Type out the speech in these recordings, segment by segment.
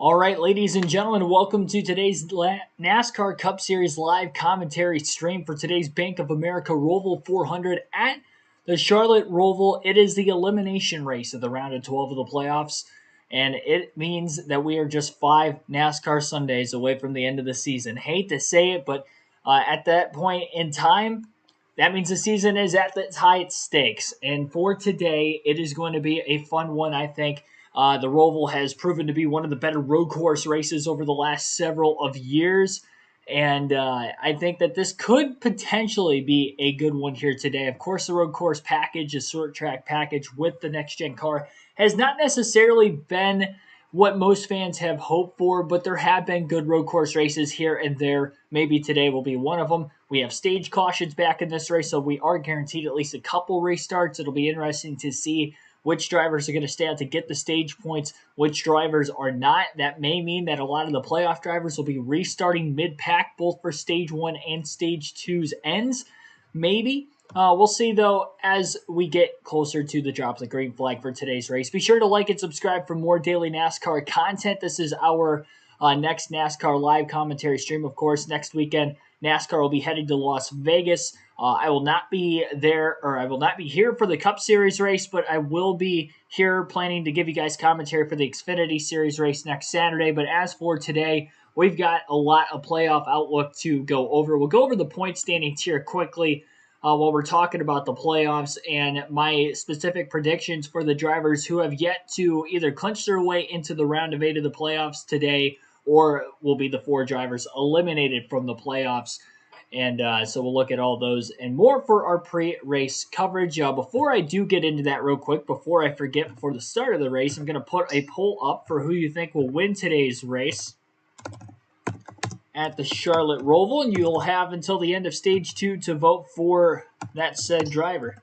All right, ladies and gentlemen, welcome to today's NASCAR Cup Series live commentary stream for today's Bank of America ROVAL 400 at the Charlotte ROVAL. It is the elimination race of the round of 12 of the playoffs, and it means that we are just 5 NASCAR Sundays away from the end of the season. Hate to say it, but at that point in time, that means the season is at its highest stakes. And for today, it is going to be a fun one, I think. The ROVAL has proven to be one of the better road course races over the last several of years. And I think that this could potentially be a good one here today. Of course, the road course package, the short track package with the next gen car, has not necessarily been what most fans have hoped for, but there have been good road course races here and there. Maybe today will be one of them. We have stage cautions back in this race, so we are guaranteed at least a couple restarts. It'll be interesting to see which drivers are going to stay out to get the stage points, which drivers are not. That may mean that a lot of the playoff drivers will be restarting mid-pack, both for Stage 1 and Stage 2's ends. Maybe. We'll see, though, as we get closer to the drop of the green flag for today's race. Be sure to like and subscribe for more daily NASCAR content. This is our next NASCAR live commentary stream, of course. Next weekend, NASCAR will be heading to Las Vegas. I will not be there, or I will not be here for the Cup Series race, but I will be here planning to give you guys commentary for the Xfinity Series race next Saturday. But as for today, we've got a lot of playoff outlook to go over. We'll go over the point standings here quickly while we're talking about the playoffs and my specific predictions for the drivers who have yet to either clinch their way into the round of 8 of the playoffs today, or will be the 4 drivers eliminated from the playoffs. And so we'll look at all those and more for our pre-race coverage. Before I do get into that real quick, before I forget, before the start of the race, I'm going to put a poll up for who you think will win today's race at the Charlotte ROVAL, and you'll have until the end of Stage 2 to vote for that said driver.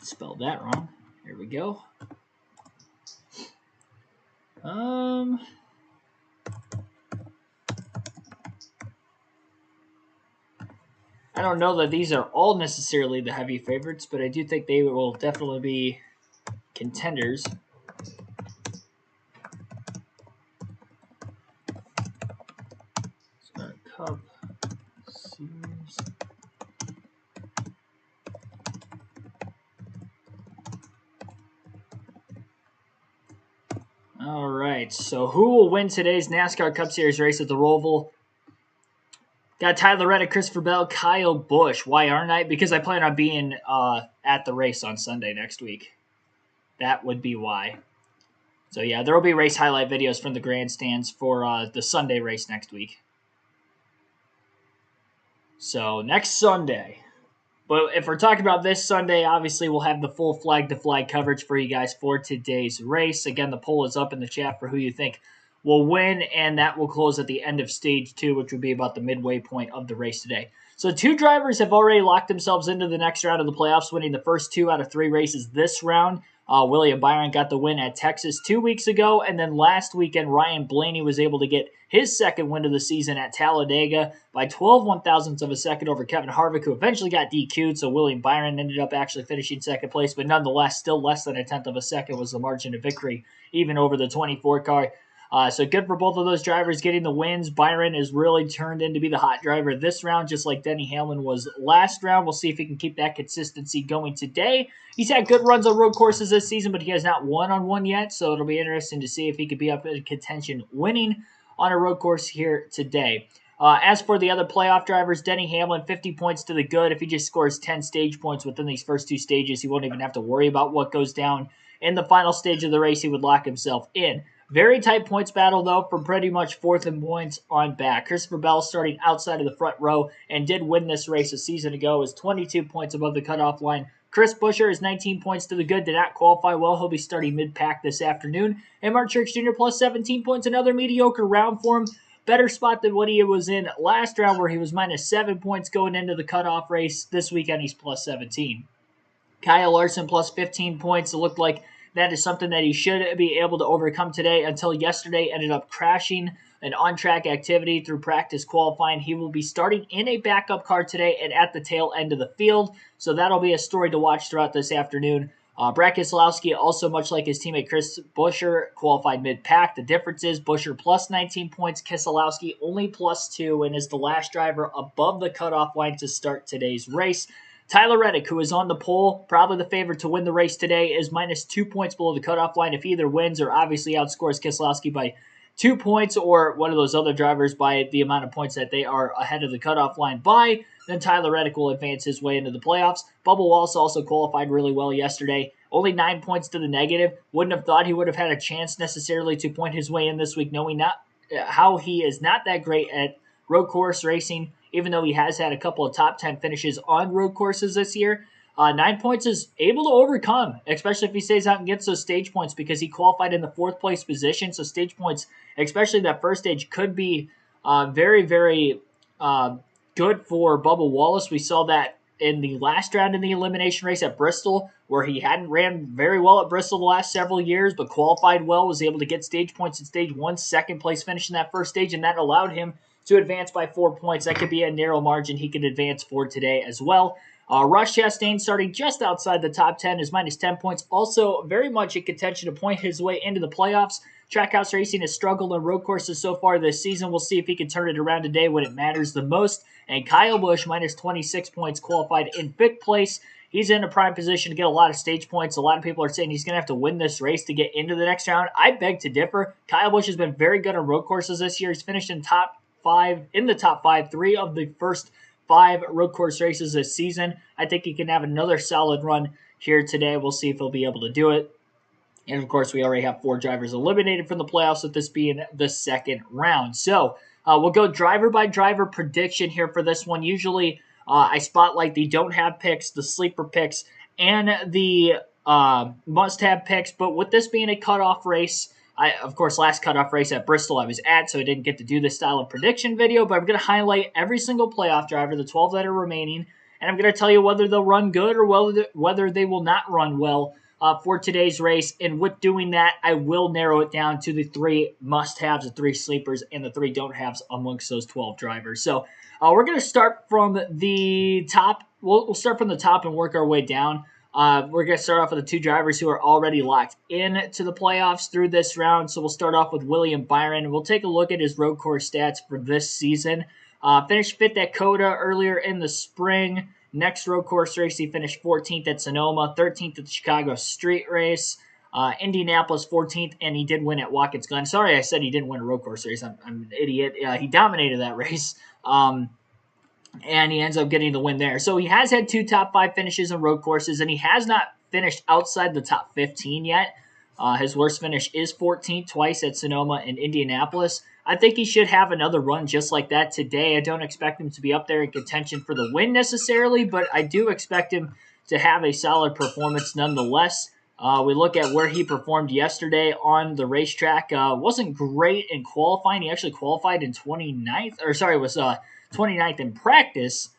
Spelled that wrong. Here we go. I don't know that these are all necessarily the heavy favorites, but I do think they will definitely be contenders. Cup Series. All right, so who will win today's NASCAR Cup Series race at the ROVAL? Got Tyler Reddick, Christopher Bell, Kyle Busch. Why aren't I? Because I plan on being at the race on Sunday next week. That would be why. So yeah, there will be race highlight videos from the grandstands for the Sunday race next week. So next Sunday. But if we're talking about this Sunday, obviously we'll have the full flag-to-flag coverage for you guys for today's race. Again, the poll is up in the chat for who you think will win, and that will close at the end of Stage 2, which would be about the midway point of the race today. So 2 drivers have already locked themselves into the next round of the playoffs, winning the first 2 out of 3 races this round. William Byron got the win at Texas 2 weeks ago, and then last weekend Ryan Blaney was able to get his second win of the season at Talladega by 12 one-thousandths of a second over Kevin Harvick, who eventually got DQ'd, so William Byron ended up actually finishing second place, but nonetheless, still less than a tenth of a second was the margin of victory, even over the 24 car. So good for both of those drivers getting the wins. Byron has really turned in to be the hot driver this round, just like Denny Hamlin was last round. We'll see if he can keep that consistency going today. He's had good runs on road courses this season, but he has not won on one yet, so it'll be interesting to see if he could be up in contention winning on a road course here today. As for the other playoff drivers, Denny Hamlin, 50 points to the good. If he just scores 10 stage points within these first 2 stages, he won't even have to worry about what goes down in the final stage of the race. He would lock himself in. Very tight points battle, though, from pretty much 4th in points on back. Christopher Bell starting outside of the front row and did win this race a season ago, is 22 points above the cutoff line. Chris Buescher is 19 points to the good, did not qualify well. He'll be starting mid-pack this afternoon. And Mark Truex Jr. plus 17 points, another mediocre round for him. Better spot than what he was in last round, where he was minus 7 points going into the cutoff race. This weekend, he's plus 17. Kyle Larson plus 15 points. It looked like That is something that he should be able to overcome today. Until yesterday, ended up crashing an on-track activity through practice qualifying. He will be starting in a backup car today and at the tail end of the field, so that'll be a story to watch throughout this afternoon. Brad Keselowski, also much like his teammate Chris Buescher, qualified mid-pack. The difference is Buescher plus 19 points, Keselowski only plus 2, and is the last driver above the cutoff line to start today's race. Tyler Reddick, who is on the pole, probably the favorite to win the race today, is minus 2 points below the cutoff line. If he either wins or obviously outscores Keselowski by 2 points, or one of those other drivers by the amount of points that they are ahead of the cutoff line by, then Tyler Reddick will advance his way into the playoffs. Bubba Wallace also qualified really well yesterday. Only 9 points to the negative. Wouldn't have thought he would have had a chance necessarily to point his way in this week, knowing not how he is not that great at road course racing, even though he has had a couple of top 10 finishes on road courses this year. 9 points is able to overcome, especially if he stays out and gets those stage points, because he qualified in the 4th place position. So stage points, especially that first stage, could be very, very good for Bubba Wallace. We saw that in the last round in the elimination race at Bristol, where he hadn't ran very well at Bristol the last several years, but qualified well, was able to get stage points in stage 1, 2nd place finish in that first stage, and that allowed him to advance by 4 points. That could be a narrow margin he could advance for today as well. Ross Chastain, starting just outside the top 10, is minus 10 points. Also very much in contention to point his way into the playoffs. Trackhouse Racing has struggled on road courses so far this season. We'll see if he can turn it around today when it matters the most. And Kyle Busch, minus 26 points, qualified in 5th place. He's in a prime position to get a lot of stage points. A lot of people are saying he's going to have to win this race to get into the next round. I beg to differ. Kyle Busch has been very good on road courses this year. He's finished in the top 5, 3 of the first 5 road course races this season. I think he can have another solid run here today. We'll see if he'll be able to do it. And of course, we already have 4 drivers eliminated from the playoffs, with this being the 2nd round. So we'll go driver by driver prediction here for this one. Usually I spotlight the don't have picks, the sleeper picks, and the must have picks. But with this being a cutoff race, of course, last cutoff race at Bristol I was at, so I didn't get to do this style of prediction video, but I'm going to highlight every single playoff driver, the 12 that are remaining, and I'm going to tell you whether they'll run good or whether they will not run well for today's race. And with doing that, I will narrow it down to the 3 must-haves, the 3 sleepers, and the 3 don't-haves amongst those 12 drivers. So we're going to start from the top. We'll start from the top and work our way down. We're going to start off with the 2 drivers who are already locked into the playoffs through this round. So we'll start off with William Byron. We'll take a look at his road course stats for this season. Finished 5th at COTA earlier in the spring. Next road course race, he finished 14th at Sonoma, 13th at the Chicago Street Race, Indianapolis 14th, and he did win at Watkins Glen. Sorry, I said he didn't win a road course race. I'm an idiot. He dominated that race. And he ends up getting the win there. So he has had 2 top 5 finishes on road courses, and he has not finished outside the top 15 yet. His worst finish is 14th, twice at Sonoma and Indianapolis. I think he should have another run just like that today. I don't expect him to be up there in contention for the win necessarily, but I do expect him to have a solid performance nonetheless. We look at where he performed yesterday on the racetrack. Wasn't great in qualifying. He actually qualified in 29th, or sorry, was 29th in practice.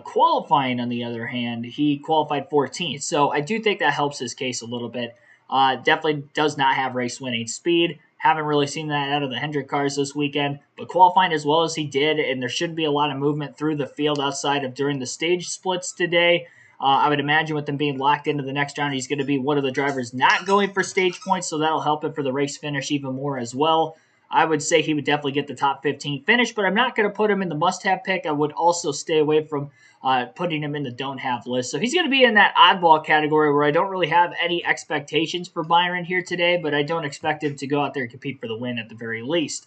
Qualifying, on the other hand, he qualified 14th. So I do think that helps his case a little bit. Definitely does not have race-winning speed. Haven't really seen that out of the Hendrick cars this weekend. But qualifying as well as he did, and there shouldn't be a lot of movement through the field outside of during the stage splits today. I would imagine with him being locked into the next round, he's going to be one of the drivers not going for stage points, so that'll help him for the race finish even more as well. I would say he would definitely get the top 15 finish, but I'm not going to put him in the must-have pick. I would also stay away from putting him in the don't-have list. So he's going to be in that oddball category where I don't really have any expectations for Byron here today, but I don't expect him to go out there and compete for the win at the very least.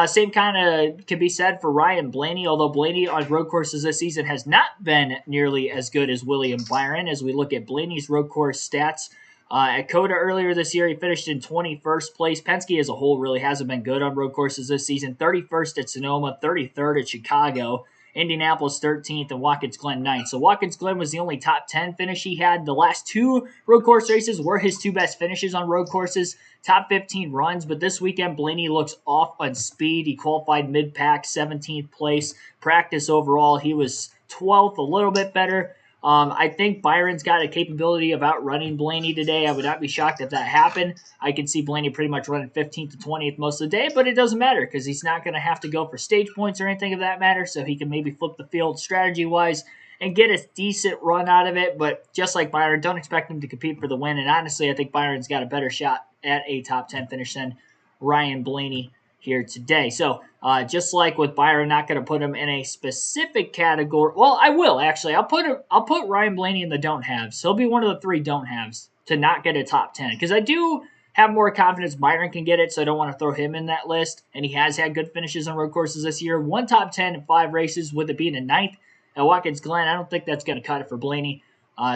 Same kind of can be said for Ryan Blaney, although Blaney on road courses this season has not been nearly as good as William Byron. As we look at Blaney's road course stats, at COTA earlier this year, he finished in 21st place. Penske as a whole really hasn't been good on road courses this season. 31st at Sonoma, 33rd at Chicago, Indianapolis 13th, and Watkins Glen 9th. So Watkins Glen was the only top 10 finish he had. The last 2 road course races were his 2 best finishes on road courses. Top 15 runs, but this weekend Blaney looks off on speed. He qualified mid-pack, 17th place. Practice overall, he was 12th, a little bit better. I think Byron's got a capability of outrunning Blaney today. I would not be shocked if that happened. I can see Blaney pretty much running 15th to 20th most of the day, but it doesn't matter because he's not going to have to go for stage points or anything of that matter, so he can maybe flip the field strategy-wise and get a decent run out of it. But just like Byron, don't expect him to compete for the win. And honestly, I think Byron's got a better shot at a top 10 finish than Ryan Blaney here today. So just like with Byron, not going to put him in a specific category. Well, I will actually. I'll put Ryan Blaney in the don't haves. He'll be one of the 3 don't haves to not get a top 10 because I do have more confidence Byron can get it, so I don't want to throw him in that list. And he has had good finishes on road courses this year. 1 top 10 in 5 races, with it being a 9th at Watkins Glen. I don't think that's going to cut it for Blaney.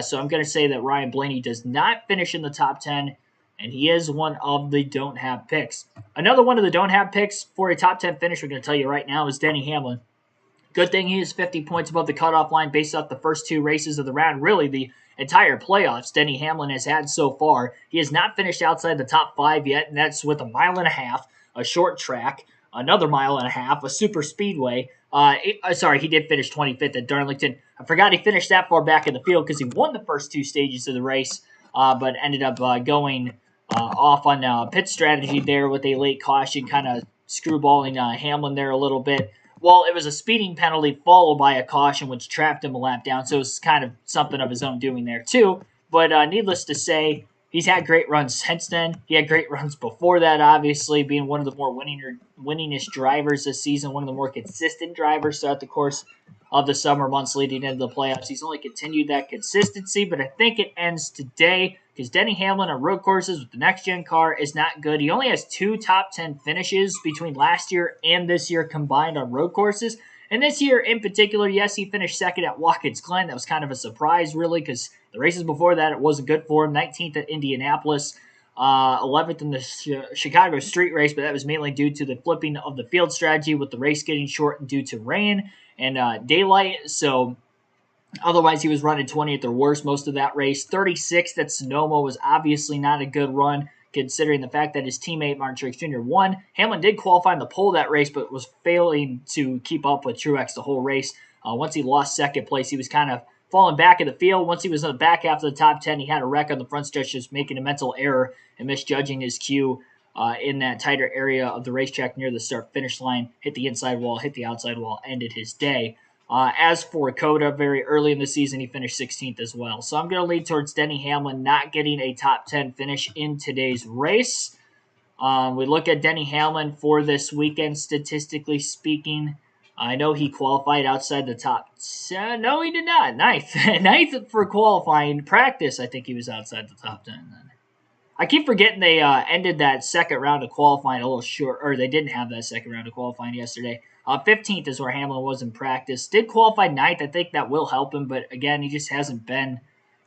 So I'm going to say that Ryan Blaney does not finish in the top 10, and he is one of the don't have picks. Another one of the don't have picks for a top 10 finish, we're going to tell you right now, is Denny Hamlin. Good thing he is 50 points above the cutoff line based off the first 2 races of the round. Really, the entire playoffs Denny Hamlin has had so far. He has not finished outside the top 5 yet, and that's with a mile and a half, a short track, another mile and a half, a super speedway. Sorry, he did finish 25th at Darlington. I forgot he finished that far back in the field because he won the first 2 stages of the race, but ended up going off on pit strategy there with a late caution, kind of screwballing Hamlin there a little bit. Well, it was a speeding penalty followed by a caution, which trapped him a lap down. So it was kind of something of his own doing there, too. But needless to say, he's had great runs since then. He had great runs before that, obviously, being one of the more winningest drivers this season, one of the more consistent drivers throughout the course of the summer months leading into the playoffs. He's only continued that consistency, but I think it ends today because Denny Hamlin on road courses with the next-gen car is not good. He only has 2 top 10 finishes between last year and this year combined on road courses. And this year in particular, yes, he finished second at Watkins Glen. That was kind of a surprise, really, because the races before that, it wasn't good for him. 19th at Indianapolis, 11th in the Chicago street race, but that was mainly due to the flipping of the field strategy with the race getting shortened due to rain and daylight. So otherwise, he was running 20th or worse most of that race. 36th at Sonoma was obviously not a good run, considering the fact that his teammate Martin Truex Jr. won. Hamlin did qualify in the pole that race, but was failing to keep up with Truex the whole race. Once he lost second place, he was kind of falling back in the field. Once he was in the back half of the top 10, he had a wreck on the front stretch, just making a mental error and misjudging his cue in that tighter area of the racetrack near the start-finish line. Hit the inside wall, hit the outside wall, ended his day. As for Coda, very early in the season, he finished 16th as well. So I'm going to lead towards Denny Hamlin not getting a top 10 finish in today's race. We look at Denny Hamlin for this weekend, statistically speaking. I know he qualified outside the top 10. No, he did not. Ninth. Ninth for qualifying. Practice, I think he was outside the top 10 then. I keep forgetting they ended that second round of qualifying a little short, or they didn't have that second round of qualifying yesterday. 15th is where Hamlin was in practice. Did qualify 9th. I think that will help him, but again, he just hasn't been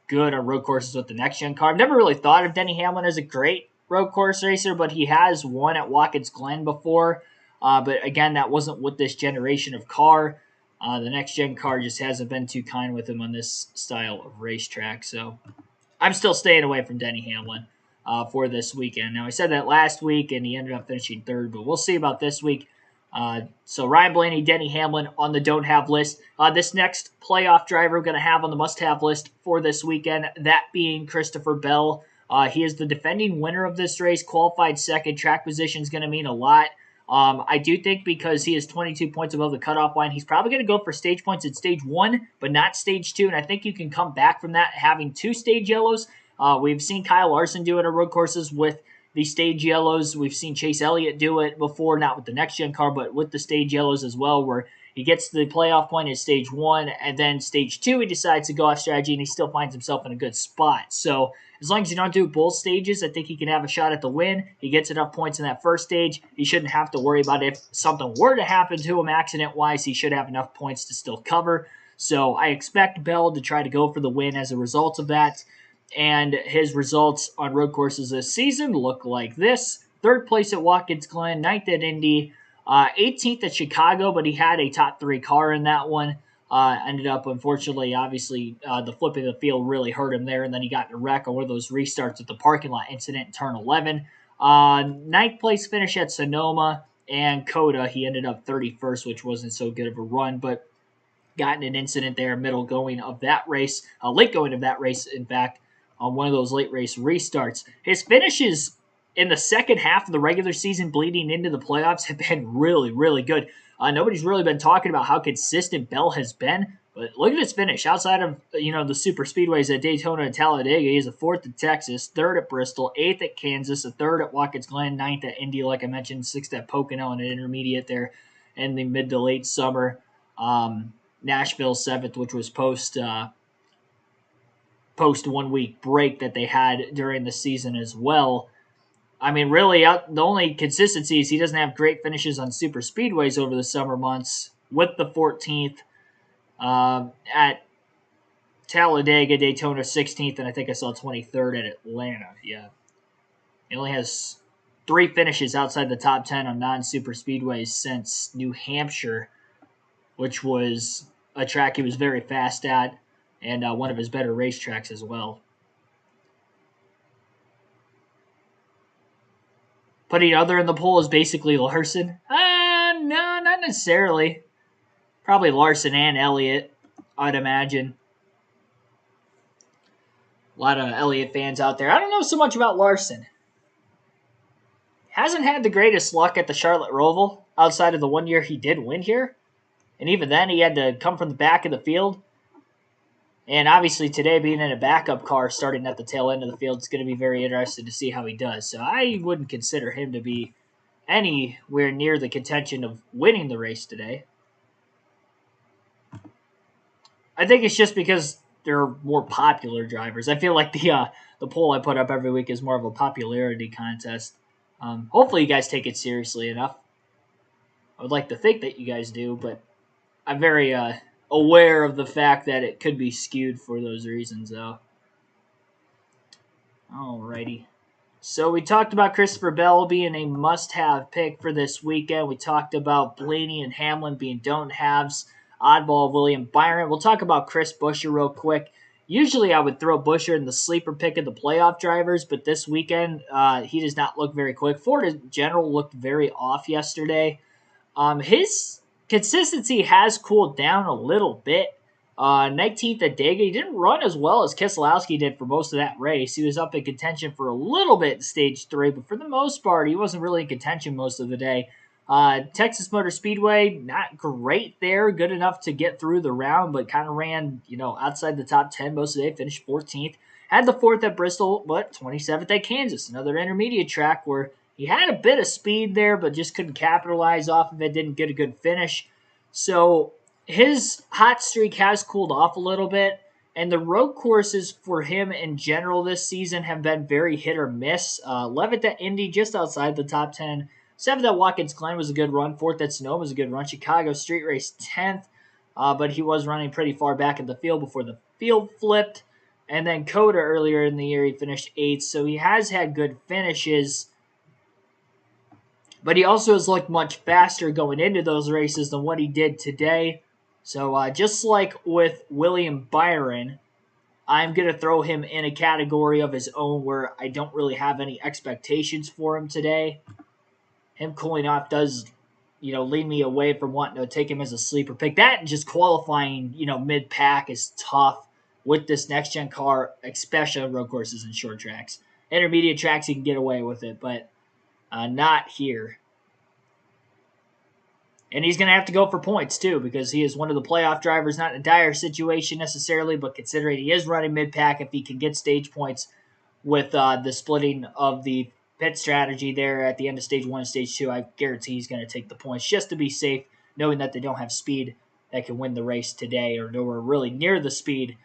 good on road courses with the next-gen car. I've never really thought of Denny Hamlin as a great road course racer, but he has won at Watkins Glen before. But again, that wasn't with this generation of car. The next-gen car just hasn't been too kind with him on this style of racetrack, so I'm still staying away from Denny Hamlin for this weekend. Now, I said that last week, and he ended up finishing 3rd, but we'll see about this week. So Ryan Blaney, Denny Hamlin on the don't have list. This next playoff driver we're going to have on the must have list for this weekend, that being Christopher Bell. He is the defending winner of this race, qualified 2nd. Track position is going to mean a lot. I do think because he is 22 points above the cutoff line, he's probably going to go for stage points at stage 1, but not stage 2. And I think you can come back from that having 2 stage yellows. We've seen Kyle Larson do it on road courses with the stage yellows. We've seen Chase Elliott do it before, not with the next-gen car, but with the stage yellows as well, where he gets the playoff point at stage 1, and then stage 2 he decides to go off strategy, and he still finds himself in a good spot. So as long as you don't do both stages, I think he can have a shot at the win. He gets enough points in that first stage. He shouldn't have to worry about it. If something were to happen to him accident-wise, he should have enough points to still cover. So I expect Bell to try to go for the win as a result of that. And his results on road courses this season look like this. 3rd place at Watkins Glen, 9th at Indy, 18th at Chicago, but he had a top 3 car in that one. Ended up, unfortunately, obviously, the flipping of the field really hurt him there, and then he got in a wreck on one of those restarts at the parking lot incident in turn 11. 9th place finish at Sonoma and Coda. He ended up 31st, which wasn't so good of a run, but got in an incident there, middle going of that race, late going of that race, in fact, on one of those late race restarts. His finishes in the second half of the regular season bleeding into the playoffs have been really, really good. Nobody's really been talking about how consistent Bell has been, but look at his finish. Outside of the super speedways at Daytona and Talladega, he's a 4th at Texas, 3rd at Bristol, 8th at Kansas, a 3rd at Watkins Glen, 9th at Indy, like I mentioned, 6th at Pocono, and an intermediate there in the mid to late summer. Nashville 7th, which was post 1 week break that they had during the season as well. I mean, really, the only consistency is he doesn't have great finishes on super speedways over the summer months, with the 14th at Talladega, Daytona 16th, and I think I saw 23rd at Atlanta. Yeah. He only has 3 finishes outside the top 10 on non-super speedways since New Hampshire, which was a track he was very fast at and one of his better racetracks as well. Putting other in the poll is basically Larson. No, not necessarily. Probably Larson and Elliott, I'd imagine. A lot of Elliott fans out there. I don't know so much about Larson. Hasn't had the greatest luck at the Charlotte Roval outside of the 1 year he did win here. And even then, he had to come from the back of the field. And obviously today, being in a backup car starting at the tail end of the field, it's going to be very interesting to see how he does. So I wouldn't consider him to be anywhere near the contention of winning the race today. I think it's just because they're more popular drivers. I feel like the poll I put up every week is more of a popularity contest. Hopefully you guys take it seriously enough. I would like to think that you guys do, but I'm very aware of the fact that it could be skewed for those reasons, though. Alrighty. So we talked about Christopher Bell being a must-have pick for this weekend. We talked about Blaney and Hamlin being don't-haves. Oddball William Byron. We'll talk about Chris Buescher real quick. Usually I would throw Buescher in the sleeper pick of the playoff drivers, but this weekend he does not look very quick. Ford in general looked very off yesterday. His consistency has cooled down a little bit. 19th at Dega. He didn't run as well as Keselowski did for most of that race. He was up in contention for a little bit in stage 3, but for the most part, he wasn't really in contention most of the day. Texas Motor Speedway, not great there. Good enough to get through the round, but kind of ran, outside the top 10 most of the day. Finished 14th. Had the 4th at Bristol, but 27th at Kansas. Another intermediate track where he had a bit of speed there, but just couldn't capitalize off of it. Didn't get a good finish. So his hot streak has cooled off a little bit. And the road courses for him in general this season have been very hit or miss. 11th at Indy, just outside the top 10. 7th at Watkins Glen was a good run. 4th at Sonoma was a good run. Chicago Street Race 10th, but he was running pretty far back in the field before the field flipped. And then Coda earlier in the year, he finished 8th. So he has had good finishes. But he also has looked much faster going into those races than what he did today. So just like with William Byron, I'm going to throw him in a category of his own where I don't really have any expectations for him today. Him cooling off does, lead me away from wanting to take him as a sleeper pick. That and just qualifying, mid-pack is tough with this next-gen car, especially on road courses and short tracks. Intermediate tracks, you can get away with it, but not here. And he's going to have to go for points, too, because he is one of the playoff drivers, not in a dire situation necessarily, but considering he is running mid-pack, if he can get stage points with the splitting of the pit strategy there at the end of stage 1 and stage 2, I guarantee he's going to take the points just to be safe, knowing that they don't have speed that can win the race today, or nowhere really near the speed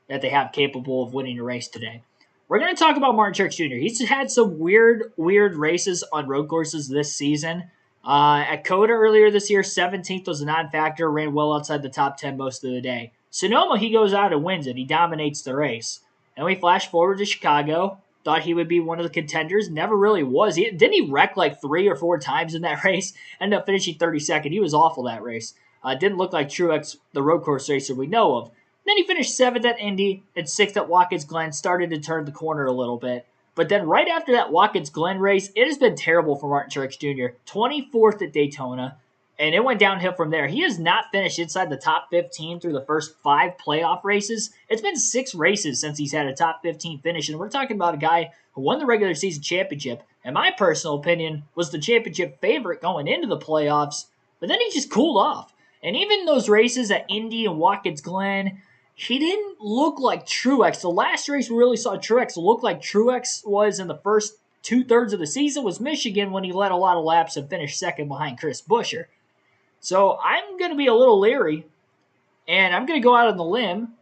that they have capable of winning a race today. We're going to talk about Martin Truex Jr. He's had some weird races on road courses this season. At Coda earlier this year, 17th was a non-factor, ran well outside the top 10 most of the day. Sonoma, he goes out and wins it. He dominates the race. And we flash forward to Chicago. Thought he would be one of the contenders. Never really was. Didn't he wreck like 3 or 4 times in that race? Ended up finishing 32nd. He was awful that race. Didn't look like Truex, the road course racer we know of. Then he finished 7th at Indy and 6th at Watkins Glen. Started to turn the corner a little bit. But then right after that Watkins Glen race, it has been terrible for Martin Truex Jr. 24th at Daytona. and it went downhill from there. He has not finished inside the top 15 through the first 5 playoff races. It's been 6 races since he's had a top 15 finish, and we're talking about a guy who won the regular season championship, in my personal opinion, was the championship favorite going into the playoffs, but then he just cooled off. And even those races at Indy and Watkins Glen, he didn't look like Truex. The last race we really saw Truex look like Truex was in the first 2/3 of the season was Michigan, when he led a lot of laps and finished second behind Chris Buescher. So I'm going to be a little leery, and I'm going to go out on the limb.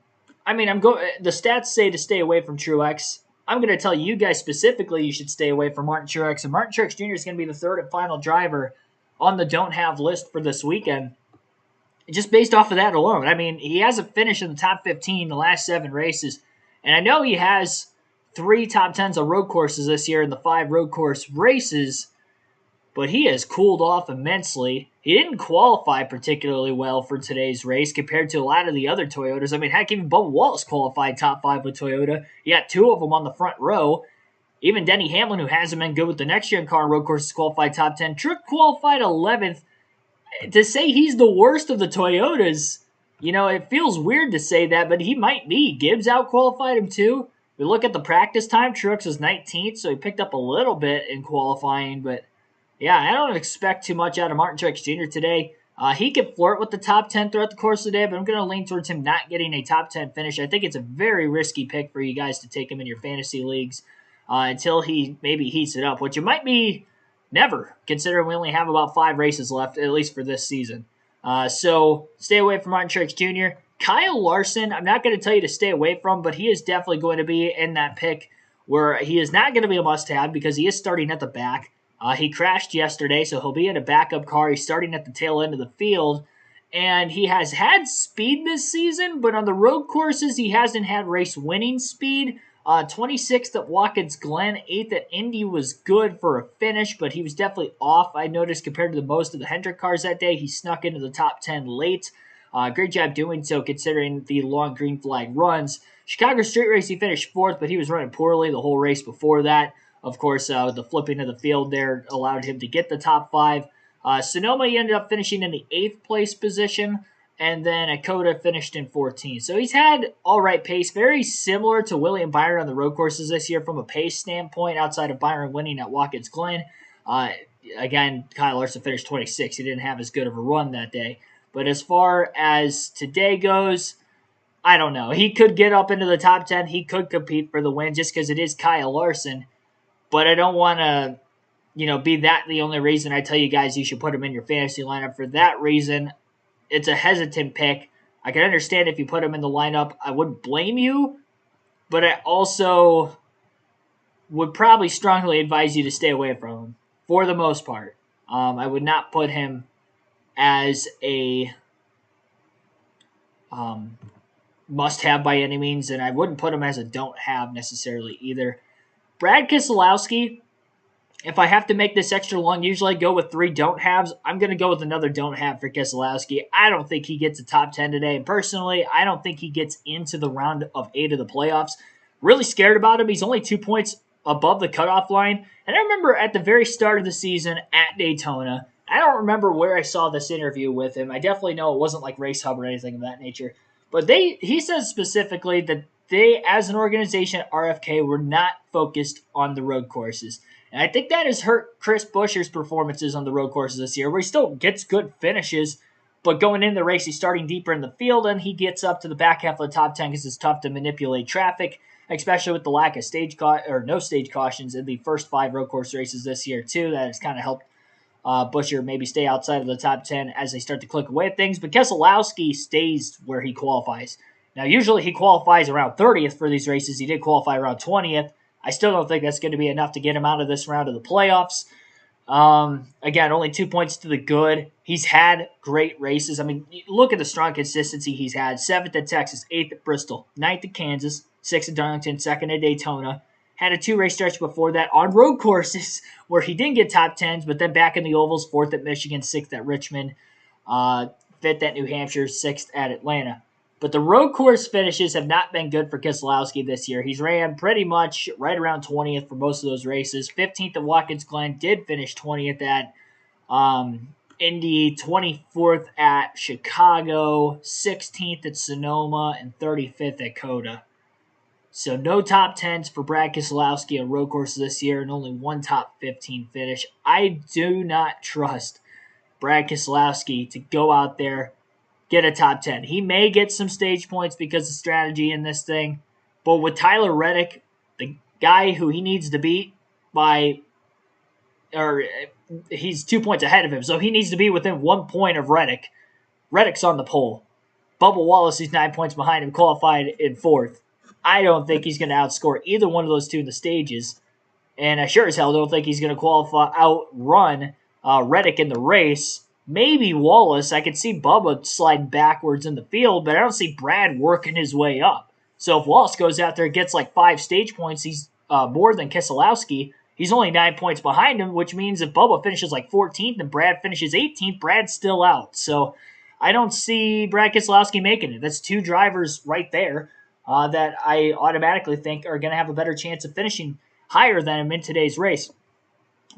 I mean, the stats say to stay away from Truex. I'm going to tell you guys specifically you should stay away from Martin Truex. And Martin Truex Jr. is going to be the third and final driver on the don't have list for this weekend. Just based off of that alone. I mean, he hasn't finished in the top 15 the last 7 races. And I know he has 3 top 10s on road courses this year in the 5 road course races, but he has cooled off immensely. He didn't qualify particularly well for today's race compared to a lot of the other Toyotas. I mean, heck, even Bubba Wallace qualified top 5 with Toyota. He got 2 of them on the front row. Even Denny Hamlin, who hasn't been good with the next-gen car on road courses, qualified top 10. Truex qualified 11th. To say he's the worst of the Toyotas, it feels weird to say that, but he might be. Gibbs out-qualified him too. We look at the practice time. Truex was 19th, so he picked up a little bit in qualifying, but yeah, I don't expect too much out of Martin Truex Jr. today. He could flirt with the top 10 throughout the course of the day, but I'm going to lean towards him not getting a top 10 finish. I think it's a very risky pick for you guys to take him in your fantasy leagues until he maybe heats it up, which it might be never, considering we only have about 5 races left, at least for this season. So stay away from Martin Truex Jr. Kyle Larson, I'm not going to tell you to stay away from, but he is definitely going to be in that pick where he is not going to be a must-have because he is starting at the back. He crashed yesterday, so he'll be in a backup car. He's starting at the tail end of the field, and he has had speed this season, but on the road courses, he hasn't had race-winning speed. 26th at Watkins Glen, 8th at Indy was good for a finish, but he was definitely off, I noticed, compared to most of the Hendrick cars that day. He snuck into the top 10 late. Great job doing so considering the long green flag runs. Chicago Street Race, he finished 4th, but he was running poorly the whole race before that. Of course, the flipping of the field there allowed him to get the top 5. Sonoma, he ended up finishing in the 8th place position, and then Akota finished in 14th. So he's had all right pace, very similar to William Byron on the road courses this year from a pace standpoint, outside of Byron winning at Watkins Glen. Again, Kyle Larson finished 26th. He didn't have as good of a run that day. But as far as today goes, I don't know. He could get up into the top 10. He could compete for the win just because it is Kyle Larson. But I don't want to, be that the only reason I tell you guys you should put him in your fantasy lineup. For that reason, it's a hesitant pick. I can understand if you put him in the lineup. I wouldn't blame you, but I also would probably strongly advise you to stay away from him for the most part. I would not put him as a must-have by any means, and I wouldn't put him as a don't-have necessarily either. Brad Keselowski, if I have to make this extra long, usually I go with 3 don't-haves. I'm going to go with another don't-have for Keselowski. I don't think he gets a top 10 today, and personally, I don't think he gets into the round of 8 of the playoffs. Really scared about him. He's only 2 points above the cutoff line, and I remember at the very start of the season at Daytona, I don't remember where I saw this interview with him. I definitely know it wasn't like Race Hub or anything of that nature, but he says specifically that they, as an organization at RFK, were not focused on the road courses. And I think that has hurt Chris Buescher's performances on the road courses this year, where he still gets good finishes, but going into the race, he's starting deeper in the field, and he gets up to the back half of the top 10 because it's tough to manipulate traffic, especially with the lack of no stage cautions in the first 5 road course races this year, too. That has kind of helped Buescher maybe stay outside of the top 10 as they start to click away at things. But Keselowski stays where he qualifies. Now, usually he qualifies around 30th for these races. He did qualify around 20th. I still don't think that's going to be enough to get him out of this round of the playoffs. Again, only 2 points to the good. He's had great races. I mean, look at the strong consistency he's had. 7th at Texas, 8th at Bristol, 9th at Kansas, 6th at Darlington, 2nd at Daytona. Had a 2-race stretch before that on road courses where he didn't get top 10s, but then back in the ovals, 4th at Michigan, 6th at Richmond, 5th at New Hampshire, 6th at Atlanta. But the road course finishes have not been good for Keselowski this year. He's ran pretty much right around 20th for most of those races. 15th at Watkins Glen, did finish 20th at Indy, 24th at Chicago, 16th at Sonoma, and 35th at Coda. So no top 10s for Brad Keselowski on road courses this year and only one top 15 finish. I do not trust Brad Keselowski to go out there, get a top 10. He may get some stage points because of strategy in this thing, but with Tyler Reddick, the guy who he needs to beat by, or he's 2 points ahead of him, so he needs to be within 1 point of Reddick. Reddick's on the pole. Bubba Wallace, who's 9 points behind him, qualified in fourth. I don't think he's going to outscore either one of those two in the stages. And I sure as hell don't think he's going to outrun Reddick in the race. Maybe Wallace. I could see Bubba sliding backwards in the field, but I don't see Brad working his way up. So if Wallace goes out there and gets like 5 stage points, he's more than Keselowski. He's only 9 points behind him, which means if Bubba finishes like 14th and Brad finishes 18th, Brad's still out. So I don't see Brad Keselowski making it. That's 2 drivers right there that I automatically think are going to have a better chance of finishing higher than him in today's race.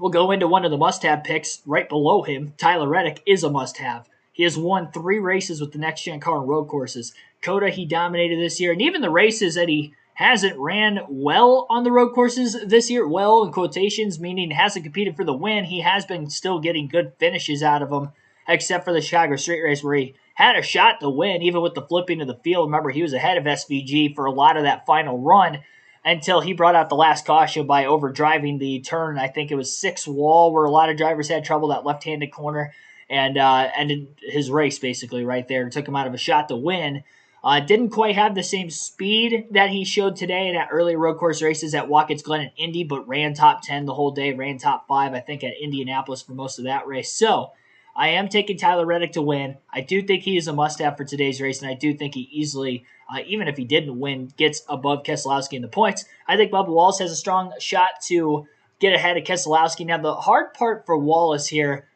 We'll go into one of the must-have picks right below him. Tyler Reddick is a must-have. He has won 3 races with the next-gen car on road courses. Coda, he dominated this year, and even the races that he hasn't ran well on the road courses this year, well in quotations, meaning hasn't competed for the win, he has been still getting good finishes out of them, except for the Chicago Street Race where he had a shot to win, even with the flipping of the field. Remember, he was ahead of SVG for a lot of that final run until he brought out the last caution by overdriving the turn. I think it was 6 wall where a lot of drivers had trouble, that left-handed corner, and ended his race basically right there and took him out of a shot to win. Didn't quite have the same speed that he showed today in early road course races at Watkins Glen and Indy, but ran top 10 the whole day, ran top 5, I think, at Indianapolis for most of that race. So I am taking Tyler Reddick to win. I do think he is a must-have for today's race, and I do think he easily, even if he didn't win, gets above Keselowski in the points. I think Bubba Wallace has a strong shot to get ahead of Keselowski. Now, the hard part for Wallace here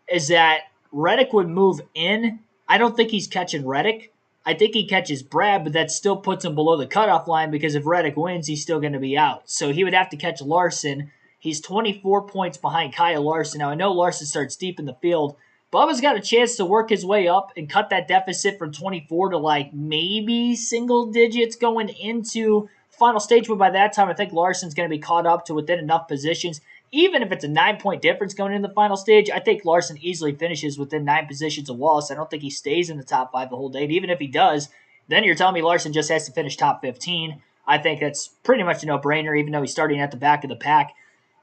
is that Reddick would move in. I don't think he's catching Reddick. I think he catches Brad, but that still puts him below the cutoff line because if Reddick wins, he's still going to be out. So he would have to catch Larson. He's 24 points behind Kyle Larson. Now, I know Larson starts deep in the field. Bubba's got a chance to work his way up and cut that deficit from 24 to like maybe single digits going into final stage. But by that time, I think Larson's going to be caught up to within enough positions. Even if it's a 9-point difference going into the final stage, I think Larson easily finishes within 9 positions of Wallace. I don't think he stays in the top 5 the whole day. And even if he does, then you're telling me Larson just has to finish top 15. I think that's pretty much a no-brainer, even though he's starting at the back of the pack,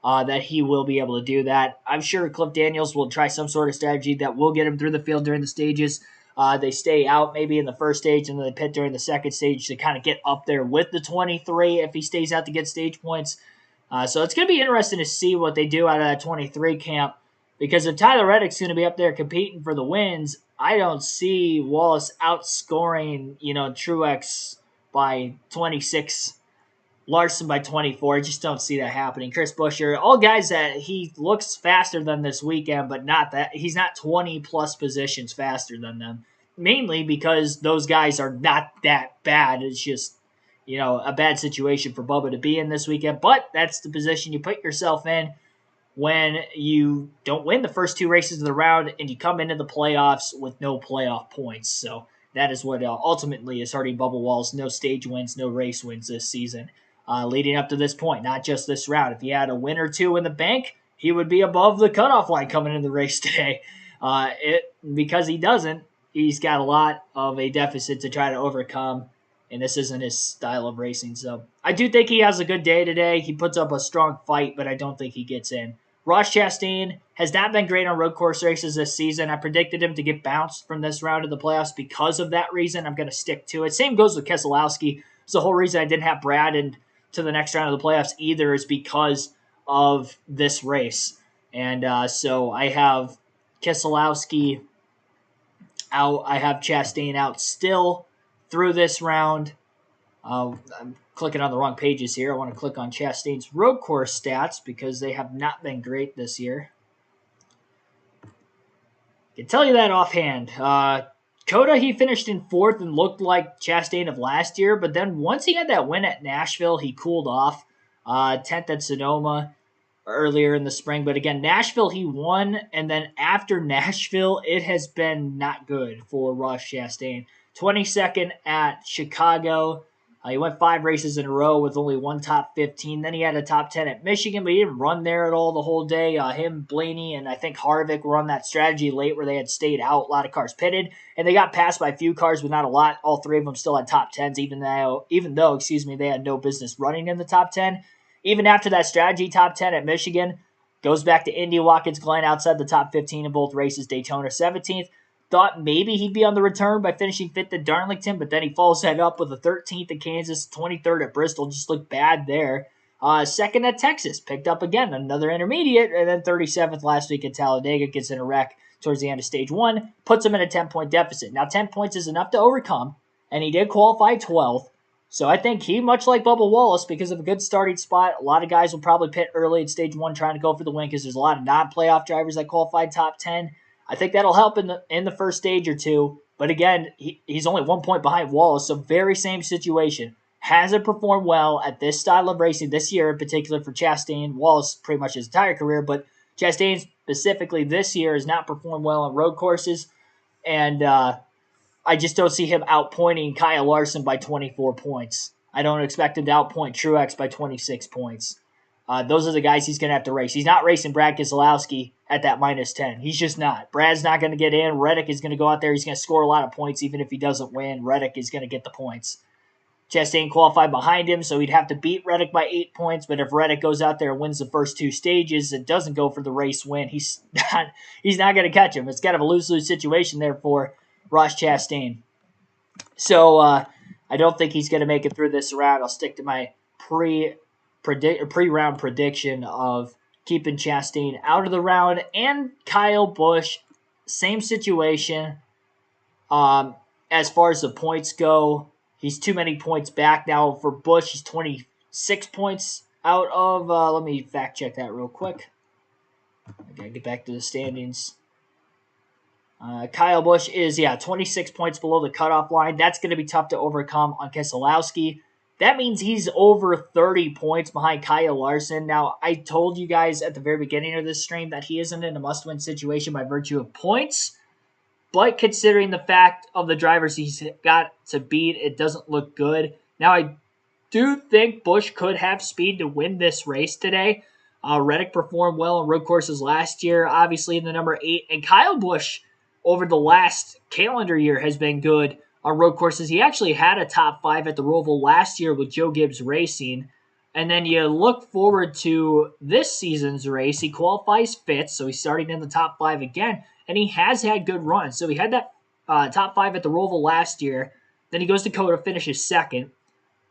that he will be able to do that. I'm sure Cliff Daniels will try some sort of strategy that will get him through the field during the stages. They stay out maybe in the first stage and then they pit during the second stage to kind of get up there with the 23 if he stays out to get stage points. So it's going to be interesting to see what they do out of that 23 camp, because if Tyler Reddick's going to be up there competing for the wins, I don't see Wallace outscoring, Truex by 26, Larson by 24. I just don't see that happening. Chris Buescher, all guys that he looks faster than this weekend, but not that he's not 20 plus positions faster than them, mainly because those guys are not that bad. It's just a bad situation for Bubba to be in this weekend, but that's the position you put yourself in when you don't win the first 2 races of the round and you come into the playoffs with no playoff points. So that is what ultimately is hurting Bubba Wallace. No stage wins, no race wins this season leading up to this point, not just this round. If he had a win or 2 in the bank, he would be above the cutoff line coming into the race today. Because he doesn't, he's got a lot of a deficit to try to overcome. And this isn't his style of racing. So I do think he has a good day today. He puts up a strong fight, but I don't think he gets in. Ross Chastain has not been great on road course races this season. I predicted him to get bounced from this round of the playoffs because of that reason. I'm going to stick to it. Same goes with Keselowski. It's the whole reason I didn't have Brad into the next round of the playoffs either is because of this race. And so I have Keselowski out. I have Chastain out still through this round. I'm clicking on the wrong pages here. I want to click on Chastain's road course stats because they have not been great this year. I can tell you that offhand. Coda, he finished in 4th and looked like Chastain of last year, but then once he had that win at Nashville, he cooled off. 10th at Sonoma. earlier in the spring. But again, Nashville, he won. And then after Nashville, it has been not good for Ross Chastain. 22nd at Chicago. He went 5 races in a row with only one top 15. Then he had a top 10 at Michigan, but he didn't run there at all the whole day. Him, Blaney, and I think Harvick were on that strategy late where they had stayed out. A lot of cars pitted, and they got passed by a few cars, but not a lot. All 3 of them still had top 10s, even though they had no business running in the top 10. Even after that strategy top 10 at Michigan, goes back to Indy, Watkins Glen outside the top 15 in both races. Daytona 17th. Thought maybe he'd be on the return by finishing 5th at Darlington, but then he follows that up with a 13th at Kansas, 23rd at Bristol. Just looked bad there. 2nd at Texas, picked up again, another intermediate, and then 37th last week at Talladega, gets in a wreck towards the end of stage 1, puts him in a 10-point deficit. Now 10 points is enough to overcome, and he did qualify 12th. So I think he, much like Bubba Wallace, because of a good starting spot, a lot of guys will probably pit early at stage 1 trying to go for the win because there's a lot of non-playoff drivers that qualified top 10. I think that'll help in the first stage or two. But again, he's only 1 point behind Wallace, so very same situation. Hasn't performed well at this style of racing this year, in particular for Chastain. Wallace pretty much his entire career, but Chastain specifically this year has not performed well on road courses. And I just don't see him outpointing Kyle Larson by 24 points. I don't expect him to outpoint Truex by 26 points. Those are the guys he's going to have to race. He's not racing Brad Keselowski at that minus 10. He's just not. Brad's not going to get in. Reddick is going to go out there. He's going to score a lot of points even if he doesn't win. Reddick is going to get the points. Chastain qualified behind him, so he'd have to beat Reddick by 8 points. But if Reddick goes out there and wins the first 2 stages and doesn't go for the race win, he's not going to catch him. It's kind of a lose-lose situation there for Ross Chastain. So I don't think he's going to make it through this round. I'll stick to my pre-round prediction of keeping Chastain out of the round. And Kyle Busch, same situation. As far as the points go, he's too many points back now. For Busch, he's 26 points out of, let me fact check that real quick. I gotta get back to the standings. Kyle Busch is, 26 points below the cutoff line. That's going to be tough to overcome on Keselowski. That means he's over 30 points behind Kyle Larson. Now, I told you guys at the very beginning of this stream that he isn't in a must-win situation by virtue of points. But considering the fact of the drivers he's got to beat, it doesn't look good. Now, I do think Busch could have speed to win this race today. Reddick performed well on road courses last year, obviously in the number 8. And Kyle Busch, over the last calendar year, has been good on road courses. He actually had a top 5 at the ROVAL last year with Joe Gibbs Racing. And then you look forward to this season's race. He qualifies 5th, so he's starting in the top 5 again. And he has had good runs. So he had that top 5 at the ROVAL last year. Then he goes to Dakota, finishes 2nd.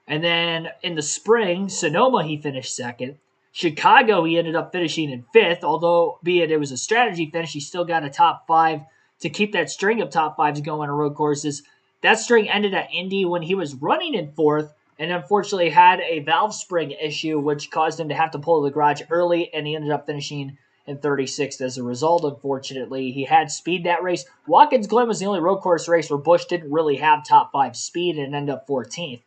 And then in the spring, Sonoma, he finished 2nd. Chicago, he ended up finishing in 5th. Although, be it was a strategy finish, he still got a top 5 to keep that string of top 5s going on road courses. That string ended at Indy when he was running in 4th and unfortunately had a valve spring issue, which caused him to have to pull the garage early, and he ended up finishing in 36th as a result, unfortunately. He had speed that race. Watkins Glen was the only road course race where Busch didn't really have top 5 speed and ended up 14th.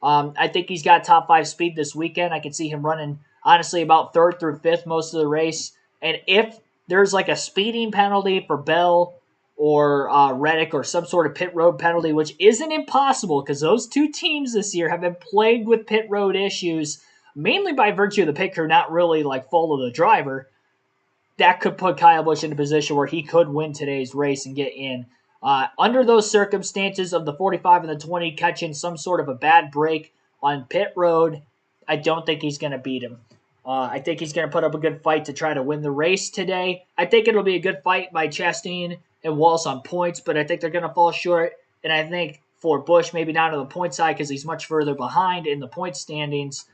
I think he's got top 5 speed this weekend. I can see him running, honestly, about 3rd through 5th most of the race. And if there's like a speeding penalty for Bell or Reddick or some sort of pit road penalty, which isn't impossible because those 2 teams this year have been plagued with pit road issues, mainly by virtue of the pit crew not really like follow the driver. That could put Kyle Busch in a position where he could win today's race and get in. Under those circumstances of the 45 and the 20 catching some sort of a bad break on pit road, I don't think he's going to beat him. I think he's going to put up a good fight to try to win the race today. I think it'll be a good fight by Chastain and Wallace on points, but I think they're going to fall short. And I think for Busch, maybe not on the point side because he's much further behind in the point standings.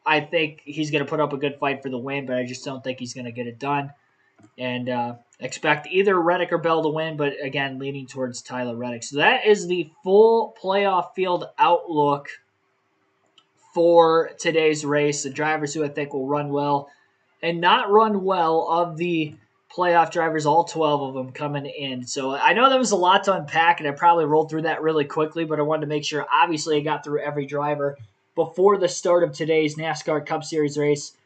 I think he's going to put up a good fight for the win, but I just don't think he's going to get it done. And expect either Reddick or Bell to win, but again, leaning towards Tyler Reddick. So that is the full playoff field outlook for today's race. The drivers who I think will run well and not run well of the playoff drivers, all 12 of them coming in. So I know there was a lot to unpack, and I probably rolled through that really quickly, but I wanted to make sure, obviously, I got through every driver before the start of today's NASCAR Cup Series race.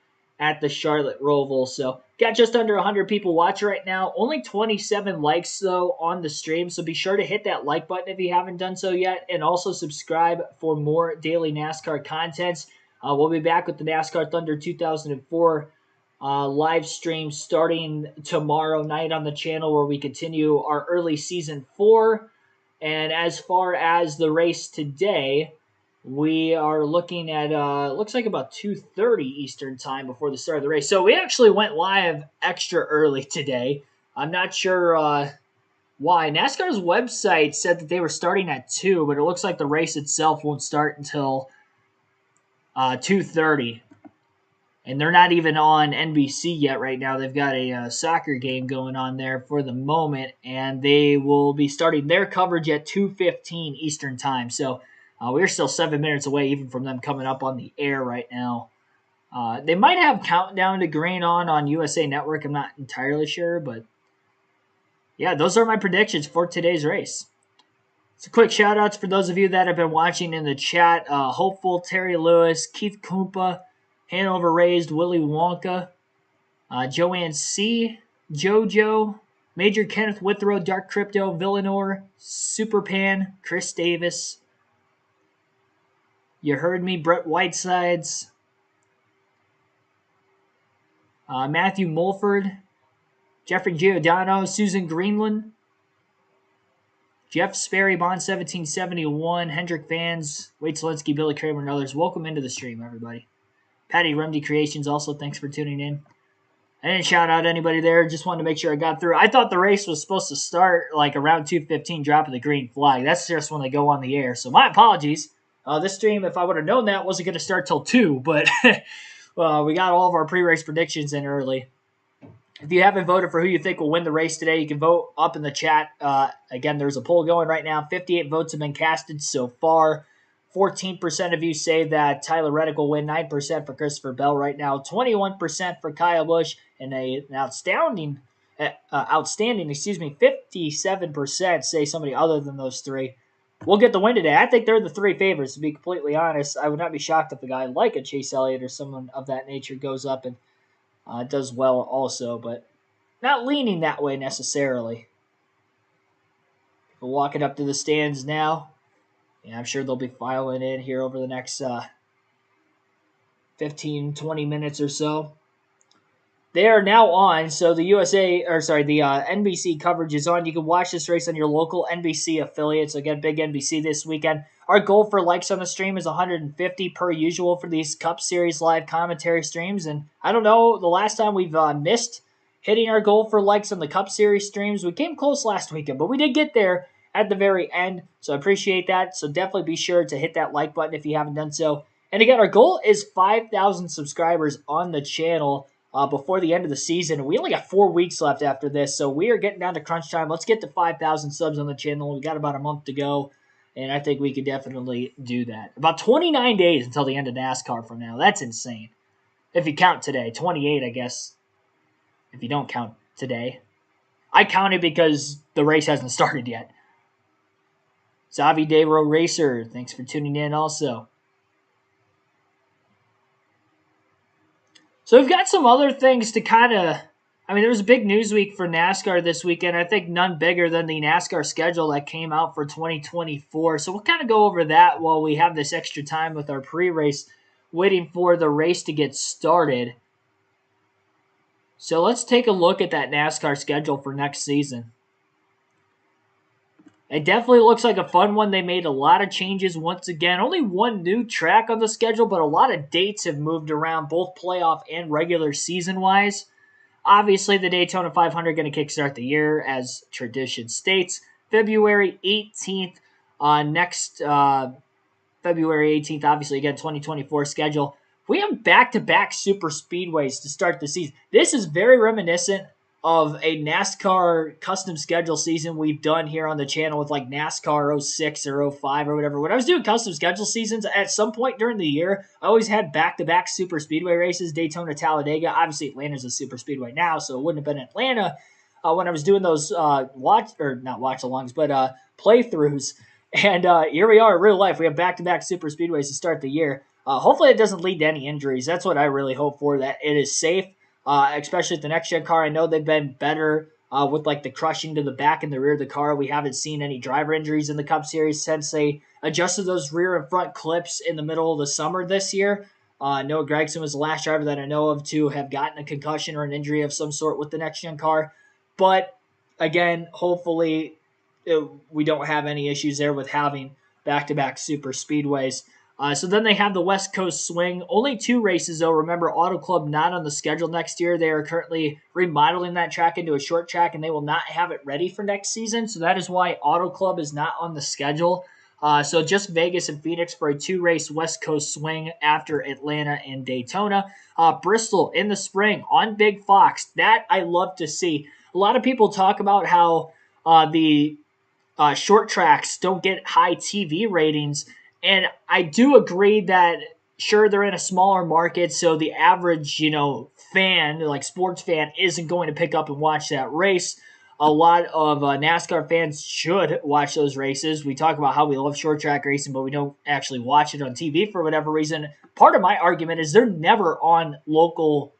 at the Charlotte Roval. So got just under 100 people watching right now. Only 27 likes though on the stream. So be sure to hit that like button if you haven't done so yet, and also subscribe for more daily NASCAR contents. We'll be back with the NASCAR Thunder 2004 live stream starting tomorrow night on the channel, where we continue our early season 4. And as far as the race today, we are looking at looks like about 2:30 Eastern time before the start of the race. So we actually went live extra early today. I'm not sure why. NASCAR's website said that they were starting at 2, but it looks like the race itself won't start until 2:30. And they're not even on NBC yet right now. They've got a soccer game going on there for the moment, and they will be starting their coverage at 2:15 Eastern time. So we're still 7 minutes away even from them coming up on the air right now. They might have Countdown to Green on USA Network. I'm not entirely sure, but yeah, those are my predictions for today's race. So quick shout-outs for those of you that have been watching in the chat. Hopeful, Terry Lewis, Keith Kumpa, Hanover Raised, Willy Wonka, Joanne C., JoJo, Major Kenneth Withrow, Dark Crypto, Villanor, Superpan, Chris Davis. You heard me, Brett Whitesides, Matthew Mulford, Jeffrey Giordano, Susan Greenland, Jeff Sperry, Bond 1771, Hendrick Vans, Wade Zelensky, Billy Kramer, and others. Welcome into the stream, everybody. Patty Remedy Creations, also thanks for tuning in. I didn't shout out anybody there. Just wanted to make sure I got through. I thought the race was supposed to start like around 2:15, dropping the green flag. That's just when they go on the air. So my apologies. This stream, if I would have known that, wasn't going to start till 2. But well, we got all of our pre-race predictions in early. If you haven't voted for who you think will win the race today, you can vote up in the chat. Again, there's a poll going right now. 58 votes have been casted so far. 14% of you say that Tyler Reddick will win, 9% for Christopher Bell right now, 21% for Kyle Busch, and an outstanding, 57% say somebody other than those three will get the win today. I think they're the three favorites, to be completely honest. I would not be shocked if a guy like a Chase Elliott or someone of that nature goes up and does well also, but not leaning that way necessarily. People walking up to the stands now. Yeah, I'm sure they'll be filing in here over the next 15, 20 minutes or so. They are now on, so the NBC coverage is on. You can watch this race on your local NBC affiliate. So again, big NBC this weekend. Our goal for likes on the stream is 150 per usual for these Cup Series live commentary streams. And I don't know, the last time we've missed hitting our goal for likes on the Cup Series streams. We came close last weekend, but we did get there at the very end, so I appreciate that. So definitely be sure to hit that like button if you haven't done so. And again, our goal is 5,000 subscribers on the channel before the end of the season. We only got 4 weeks left after this, so we are getting down to crunch time. Let's get to 5,000 subs on the channel. We got about a month to go, and I think we could definitely do that. About 29 days until the end of NASCAR from now. That's insane. If you count today. 28, I guess, if you don't count today. I counted because the race hasn't started yet. Zavi Dayro Racer, thanks for tuning in also. So we've got some other things to kind of, there was a big news week for NASCAR this weekend. I think none bigger than the NASCAR schedule that came out for 2024. So we'll kind of go over that while we have this extra time with our pre-race, waiting for the race to get started. So let's take a look at that NASCAR schedule for next season. It definitely looks like a fun one. They made a lot of changes once again. Only one new track on the schedule, but a lot of dates have moved around, both playoff and regular season-wise. Obviously, the Daytona 500 going to kickstart the year, as tradition states. February 18th, next February 18th, obviously, again, 2024 schedule. We have back-to-back super speedways to start the season. This is very reminiscent of a NASCAR custom schedule season we've done here on the channel with like NASCAR 06 or 05 or whatever. When I was doing custom schedule seasons, at some point during the year, I always had back-to-back super speedway races, Daytona, Talladega. Obviously, Atlanta's a super speedway now, so it wouldn't have been Atlanta when I was doing those watch-alongs, but playthroughs. And here we are in real life. We have back-to-back super speedways to start the year. Hopefully, it doesn't lead to any injuries. That's what I really hope for. That it is safe, especially at the next gen car. I know they've been better with like the crushing to the back and the rear of the car. We haven't seen any driver injuries in the Cup Series since they adjusted those rear and front clips in the middle of the summer this year. Noah Gragson was the last driver that I know of to have gotten a concussion or an injury of some sort with the next gen car. But again, hopefully we don't have any issues there with having back-to-back super speedways. So then they have the West Coast Swing. Only 2 races, though. Remember, Auto Club not on the schedule next year. They are currently remodeling that track into a short track, and they will not have it ready for next season. So that is why Auto Club is not on the schedule. So just Vegas and Phoenix for a 2-race West Coast Swing after Atlanta and Daytona. Bristol in the spring on Big Fox. That I love to see. A lot of people talk about how the short tracks don't get high TV ratings. And I do agree that, sure, they're in a smaller market, so the average, fan, like sports fan, isn't going to pick up and watch that race. A lot of NASCAR fans should watch those races. We talk about how we love short track racing, but we don't actually watch it on TV for whatever reason. Part of my argument is they're never on local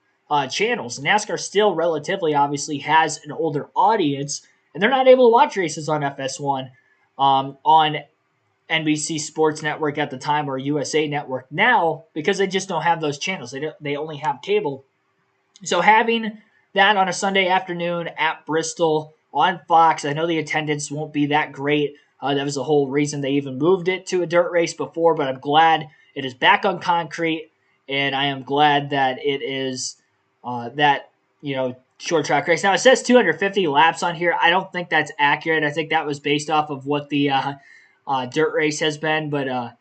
channels. NASCAR still relatively, obviously, has an older audience, and they're not able to watch races on FS1, on NBC Sports Network at the time or USA Network now, because they just don't have those channels. They only have cable. So having that on a Sunday afternoon at Bristol on Fox, I know the attendance won't be that great. That was the whole reason they even moved it to a dirt race before, but I'm glad it is back on concrete, and I am glad that it is short track race. Now, it says 250 laps on here. I don't think that's accurate. I think that was based off of what the dirt race has been. But,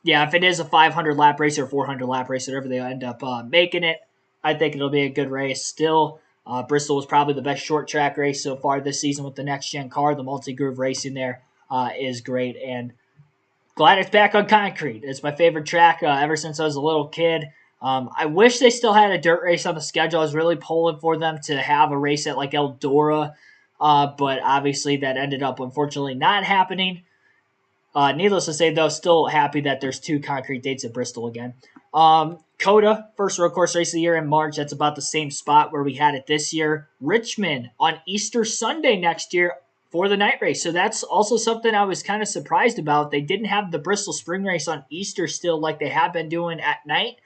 if it is a 500-lap race or 400-lap race, whatever they end up making it, I think it'll be a good race. Still, Bristol was probably the best short track race so far this season with the next-gen car. The multi-groove racing there is great. And glad it's back on concrete. It's my favorite track ever since I was a little kid. I wish they still had a dirt race on the schedule. I was really pulling for them to have a race at like Eldora, but obviously that ended up unfortunately not happening. Needless to say, though, still happy that there's 2 concrete dates at Bristol again. COTA, first road course race of the year in March. That's about the same spot where we had it this year. Richmond on Easter Sunday next year for the night race. So that's also something I was kind of surprised about. They didn't have the Bristol Spring Race on Easter still like they have been doing at night.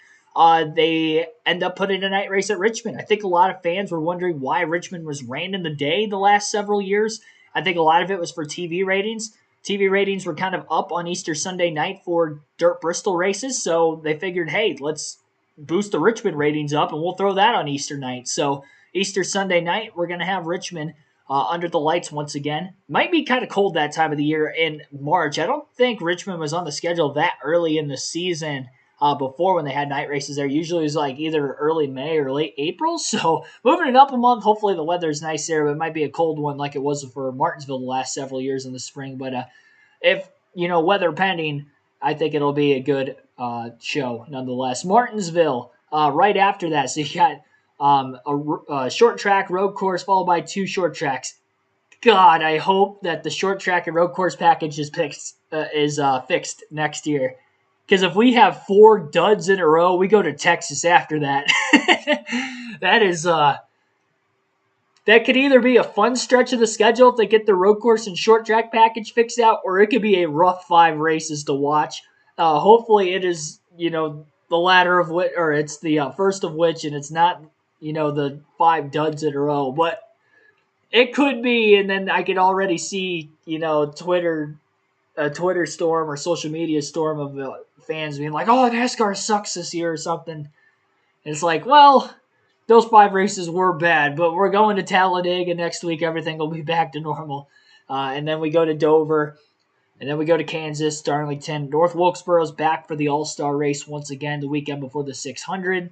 They end up putting a night race at Richmond. I think a lot of fans were wondering why Richmond was ran in the day the last several years. I think a lot of it was for TV ratings. TV ratings were kind of up on Easter Sunday night for dirt Bristol races, so they figured, hey, let's boost the Richmond ratings up, and we'll throw that on Easter night. So Easter Sunday night, we're going to have Richmond under the lights once again. Might be kind of cold that time of the year in March. I don't think Richmond was on the schedule that early in the season before when they had night races there. Usually it was like either early May or late April. So moving it up a month, hopefully the weather's nice there, but it might be a cold one like it was for Martinsville the last several years in the spring. But if, weather pending, I think it'll be a good show nonetheless. Martinsville right after that. So you got a short track road course followed by 2 short tracks. God, I hope that the short track and road course package is fixed next year. Because if we have 4 duds in a row, we go to Texas after that. That could either be a fun stretch of the schedule if they get the road course and short track package fixed out, or it could be a rough 5 races to watch. Hopefully it is, the latter of which, or it's the first of which, and it's not, the 5 duds in a row. But it could be, and then I could already see, Twitter storm or social media storm of fans being like, oh, NASCAR sucks this year or something. And it's like, well, those 5 races were bad, but we're going to Talladega next week. Everything will be back to normal. And then we go to Dover, and then we go to Kansas, Darlington. North Wilkesboro's back for the All-Star race once again the weekend before the 600.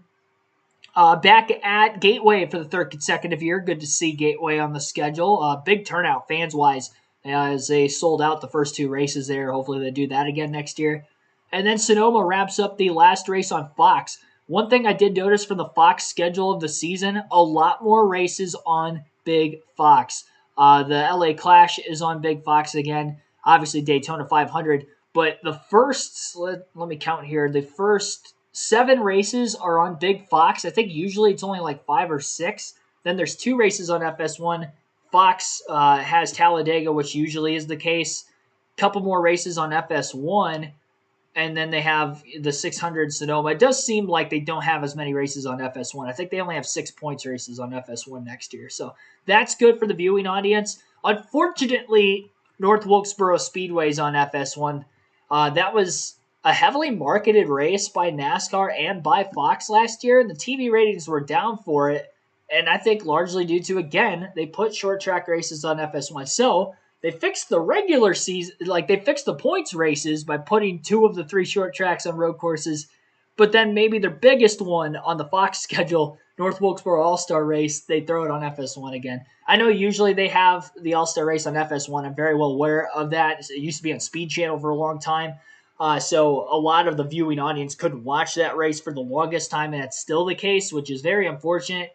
Back at Gateway for the 3rd consecutive year. Good to see Gateway on the schedule. Big turnout fans-wise as they sold out the first 2 races there. Hopefully they do that again next year. And then Sonoma wraps up the last race on Fox. One thing I did notice from the Fox schedule of the season, a lot more races on Big Fox. The LA Clash is on Big Fox again. Obviously, Daytona 500 But the first, let me count here, the first 7 races are on Big Fox. I think usually it's only like 5 or 6. Then there's 2 races on FS1. Fox has Talladega, which usually is the case. Couple more races on FS1, and then they have the 600 Sonoma. It does seem like they don't have as many races on FS1. I think they only have 6 points races on FS1 next year. So that's good for the viewing audience. Unfortunately, North Wilkesboro Speedway is on FS1. That was a heavily marketed race by NASCAR and by Fox last year, and the TV ratings were down for it. And I think largely due to, again, they put short track races on FS1. So they fixed the regular season, like they fixed the points races by putting 2 of the 3 short tracks on road courses. But then maybe their biggest one on the Fox schedule, North Wilkesboro All-Star Race, they throw it on FS1 again. I know usually they have the All-Star Race on FS1. I'm very well aware of that. It used to be on Speed Channel for a long time. So a lot of the viewing audience couldn't watch that race for the longest time, and that's still the case, which is very unfortunate,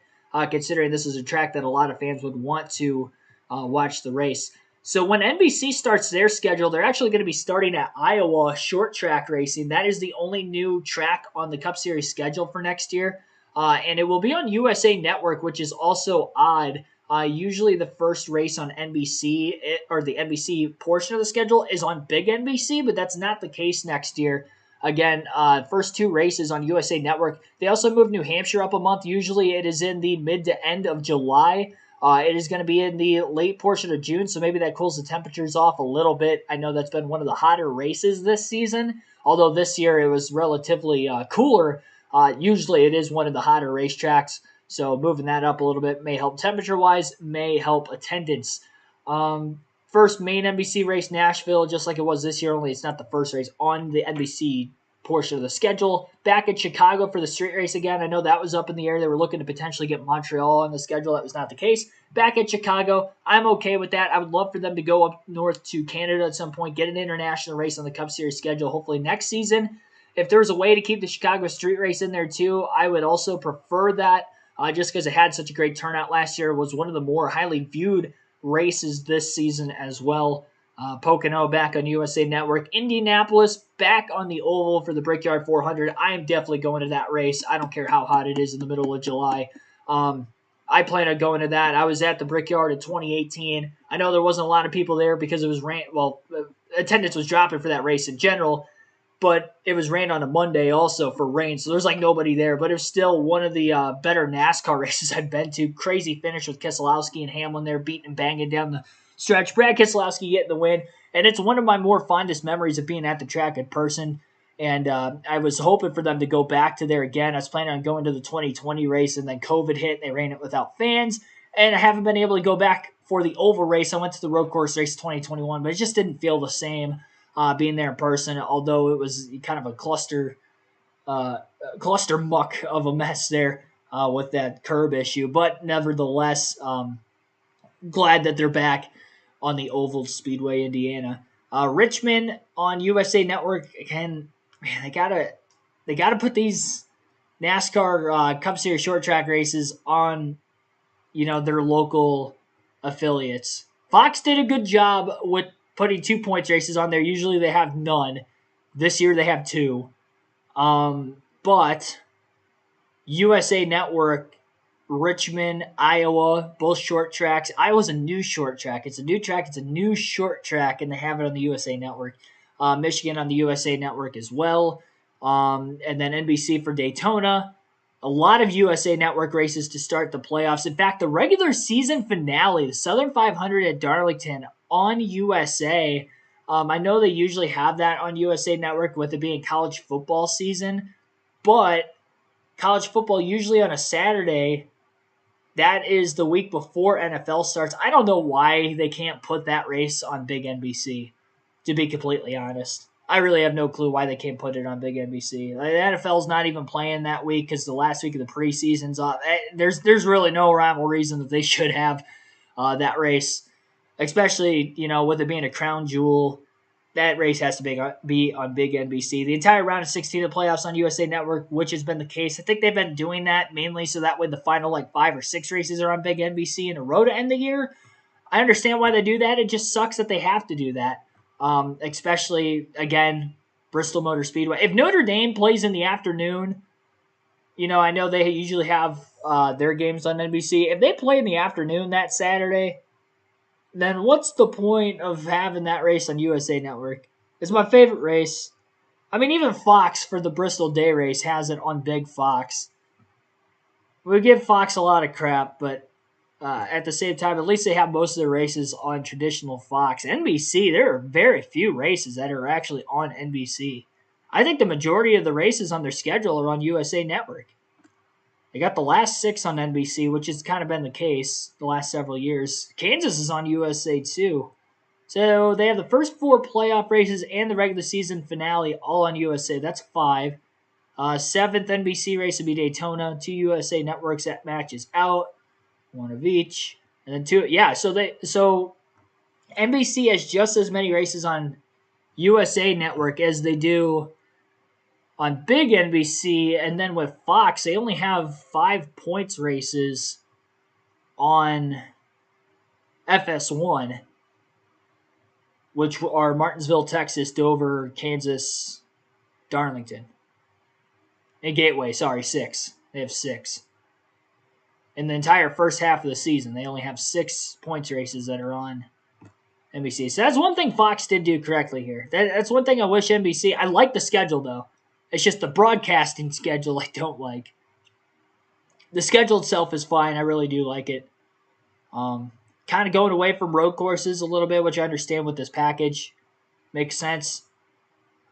considering this is a track that a lot of fans would want to watch the race. So when NBC starts their schedule, they're actually going to be starting at Iowa short track racing. That is the only new track on the Cup Series schedule for next year. And it will be on USA Network, which is also odd. Usually the first race on NBC, or the NBC portion of the schedule, is on Big NBC, but that's not the case next year. Again, first 2 races on USA Network. They also moved New Hampshire up a month. Usually it is in the mid to end of July. It is going to be in the late portion of June, so maybe that cools the temperatures off a little bit. I know that's been one of the hotter races this season, although this year it was relatively cooler. Usually it is one of the hotter racetracks, so moving that up a little bit may help temperature-wise, may help attendance. First main NBC race, Nashville, just like it was this year, only it's not the first race on the NBC portion of the schedule. Back at Chicago for the street race again. I know that was up in the air. They were looking to potentially get Montreal on the schedule. That was not the case. Back at Chicago, I'm okay with that. I would love for them to go up north to Canada at some point, get an international race on the Cup Series schedule, hopefully next season. If there was a way to keep the Chicago street race in there too, I would also prefer that, just because it had such a great turnout last year. It was one of the more highly viewed races this season as well. Pocono back on USA Network. Indianapolis back on the oval for the Brickyard 400. I am definitely going to that race. I don't care how hot it is in the middle of July. I plan on going to that. I was at the Brickyard in 2018. I know there wasn't a lot of people there because it was rain. Well, attendance was dropping for that race in general, but it was rain on a Monday also for rain, so there's like nobody there. But it was still one of the better NASCAR races I've been to. Crazy finish with Keselowski and Hamlin there beating and banging down the stretch. Brad Keselowski getting the win, and it's one of my more fondest memories of being at the track in person. And I was hoping for them to go back to there again. I was planning on going to the 2020 race, and then COVID hit, and they ran it without fans. And I haven't been able to go back for the oval race. I went to the road course race 2021, but it just didn't feel the same being there in person, although it was kind of a cluster muck of a mess there with that curb issue. But nevertheless, glad that they're back on the Oval Speedway, Indiana. Richmond on USA Network again. Man, they gotta put these NASCAR Cup Series short track races on, their local affiliates. Fox did a good job with putting 2 points races on there. Usually they have none. This year they have 2. But USA Network, Richmond, Iowa, both short tracks. Iowa's a new short track. It's a new track. It's a new short track, and they have it on the USA Network. Michigan on the USA Network as well. And then NBC for Daytona. A lot of USA Network races to start the playoffs. In fact, the regular season finale, the Southern 500 at Darlington on USA. I know they usually have that on USA Network with it being college football season, but college football usually on a Saturday. That is the week before NFL starts. I don't know why they can't put that race on Big NBC, to be completely honest. I really have no clue why they can't put it on Big NBC. The NFL's not even playing that week because the last week of the preseason's off. There's really no rhyme or reason that they should have that race, especially, with it being a crown jewel. That race has to be on Big NBC. The entire round of 16 of the playoffs on USA Network, which has been the case. I think they've been doing that mainly so that way the final 5 or 6 races are on Big NBC in a row to end the year. I understand why they do that. It just sucks that they have to do that. especially, again, Bristol Motor Speedway. If Notre Dame plays in the afternoon, I know they usually have their games on NBC. If they play in the afternoon that Saturday, then what's the point of having that race on USA Network? It's my favorite race. I mean, even Fox for the Bristol Day race has it on Big Fox. We give Fox a lot of crap, but at the same time, at least they have most of their races on traditional Fox. NBC, there are very few races that are actually on NBC. I think the majority of the races on their schedule are on USA Network. They got the last 6 on NBC, which has kind of been the case the last several years. Kansas is on USA too. So they have the first 4 playoff races and the regular season finale all on USA. That's 5. 7th NBC race would be Daytona. 2 USA networks that matches out, 1 of each, and then 2. Yeah, so NBC has just as many races on USA Network as they do on Big NBC, and then with Fox, they only have 5 points races on FS1, which are Martinsville, Texas, Dover, Kansas, Darlington. And Gateway, 6. They have 6. In the entire first half of the season, they only have 6 points races that are on NBC. So that's one thing Fox did do correctly here. That's one thing I wish NBC. I like the schedule, though. It's just the broadcasting schedule I don't like. The schedule itself is fine. I really do like it. Kind of going away from road courses a little bit, which I understand with this package. Makes sense.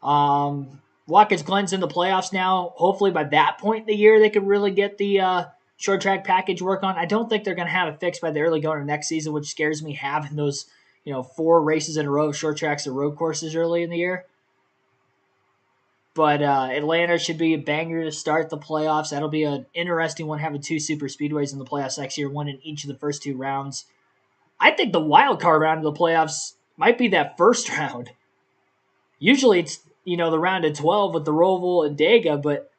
Watkins Glen's in the playoffs now. Hopefully by that point in the year, they could really get the short track package work on. I don't think they're going to have it fixed by the early going of next season, which scares me, having those 4 races in a row of short tracks and road courses early in the year. But Atlanta should be a banger to start the playoffs. That'll be an interesting one, having 2 super speedways in the playoffs next year, 1 in each of the first 2 rounds. I think the wild card round of the playoffs might be that first round. Usually it's, the round of 12 with the Roval and Dega, but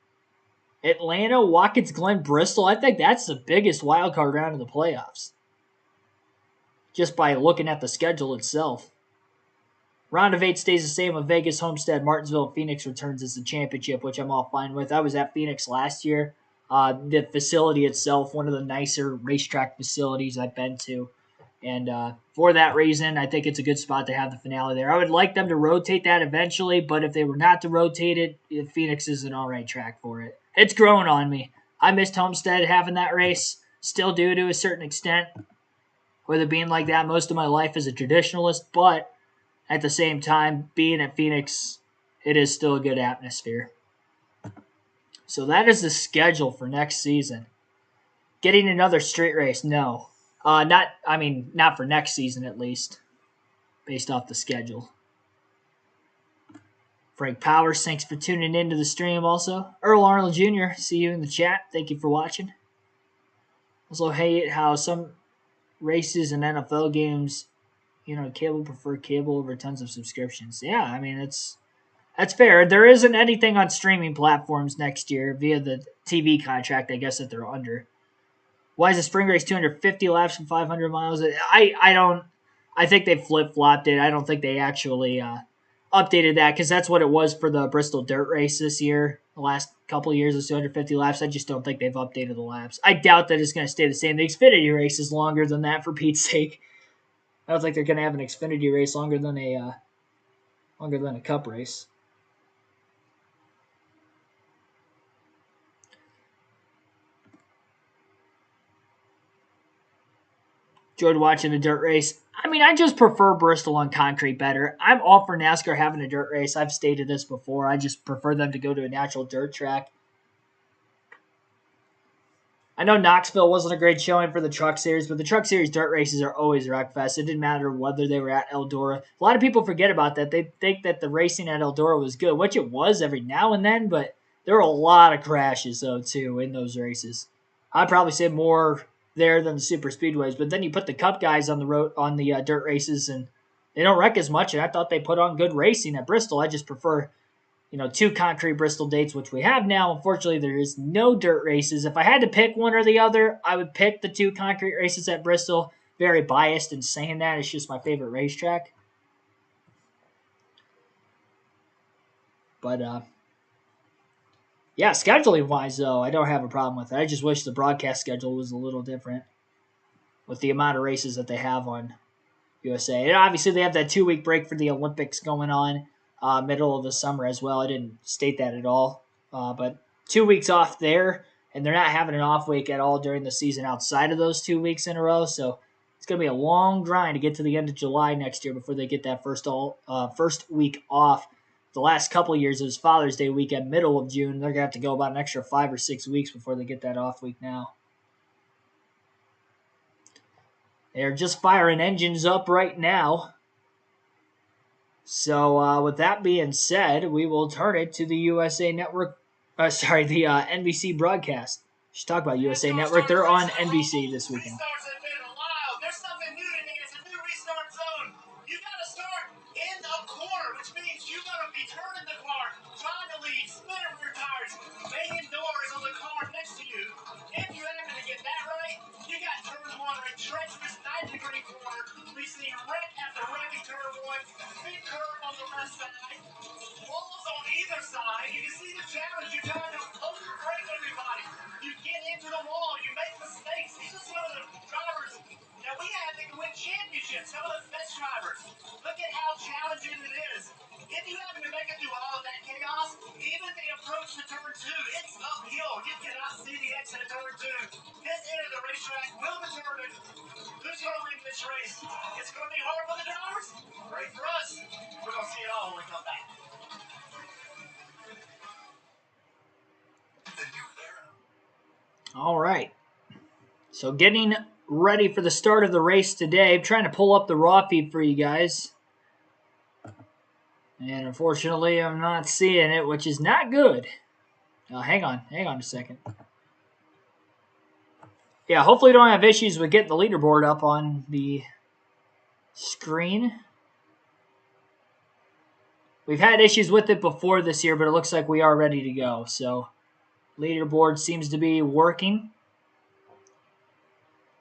Atlanta, Watkins Glen, Bristol, I think that's the biggest wild card round of the playoffs. Just by looking at the schedule itself. Round of 8 stays the same with Vegas, Homestead, Martinsville, and Phoenix returns as the championship, which I'm all fine with. I was at Phoenix last year. The facility itself, one of the nicer racetrack facilities I've been to. And for that reason, I think it's a good spot to have the finale there. I would like them to rotate that eventually, but if they were not to rotate it, Phoenix is an all right track for it. It's growing on me. I missed Homestead having that race. Still do to a certain extent. With it being like that most of my life as a traditionalist, but at the same time, being at Phoenix, it is still a good atmosphere. So that is the schedule for next season. Getting another street race? No. Not for next season at least, based off the schedule. Frank Powers, thanks for tuning into the stream also. Earl Arnold Jr., see you in the chat. Thank you for watching. Also hate how some races and NFL games, cable prefer cable over tons of subscriptions. Yeah, I mean, that's fair. There isn't anything on streaming platforms next year via the TV contract, I guess, that they're under. Why is the spring race 250 laps and 500 miles? I think they flip-flopped it. I don't think they actually updated that, because that's what it was for the Bristol Dirt Race this year. The last couple of years was 250 laps. I just don't think they've updated the laps. I doubt that it's going to stay the same. The Xfinity race is longer than that, for Pete's sake. I don't think they're going to have an Xfinity race longer than a Cup race. Enjoyed watching the dirt race. I mean, I just prefer Bristol on concrete better. I'm all for NASCAR having a dirt race. I've stated this before. I just prefer them to go to a natural dirt track. I know Knoxville wasn't a great showing for the Truck Series, but the Truck Series dirt races are always wreckfest. It didn't matter whether they were at Eldora. A lot of people forget about that. They think that the racing at Eldora was good, which it was every now and then, but there were a lot of crashes, though, too, in those races. I'd probably say more there than the super speedways, but then you put the Cup guys on the road on the dirt races, and they don't wreck as much. And I thought they put on good racing at Bristol. I just prefer, 2 concrete Bristol dates, which we have now. Unfortunately, there is no dirt races. If I had to pick one or the other, I would pick the 2 concrete races at Bristol. Very biased in saying that. It's just my favorite racetrack. But yeah, scheduling wise though, I don't have a problem with it. I just wish the broadcast schedule was a little different with the amount of races that they have on USA. And obviously, they have that 2 week break for the Olympics going on middle of the summer as well. I didn't state that at all, but 2 weeks off there, and they're not having an off week at all during the season outside of those 2 weeks in a row. So it's going to be a long grind to get to the end of July next year before they get that first week off. The last couple of years, it was Father's Day weekend, middle of June. They're going to have to go about an extra 5 or 6 weeks before they get that off week now. They're just firing engines up right now. So with that being said, we will turn it to the USA Network. The NBC broadcast. Should talk about USA Network. They're on NBC this weekend. There's something new today. It's a new restart zone. You got to start in the corner, which means you got to be turning the car, trying to lead, spinning rear tires, banging doors on the car next to you. If you happen to get that right, you got turn one, a treacherous 90-degree corner. We see wreck after wreck in turn one, big curve on the left side, walls on either side. You can see the challenge. You're trying to overbreak everybody. You get into the wall. You make mistakes. These are some of the drivers that we have that can win championships. Some of the best drivers. Look at how challenging it is. If you happen to make it through all of that chaos, even the approach to turn two, it's uphill. You cannot see the exit of turn two. This end of the racetrack will determine who's going to win this race. It's going to be hard for the drivers. Great for us. We're going to see it all when we come back. All right. So getting ready for the start of the race today. I'm trying to pull up the raw feed for you guys. And unfortunately, I'm not seeing it, which is not good. Hang on a second. Yeah, hopefully you don't have issues with getting the leaderboard up on the screen. We've had issues with it before this year, but it looks like we are ready to go. So leaderboard seems to be working.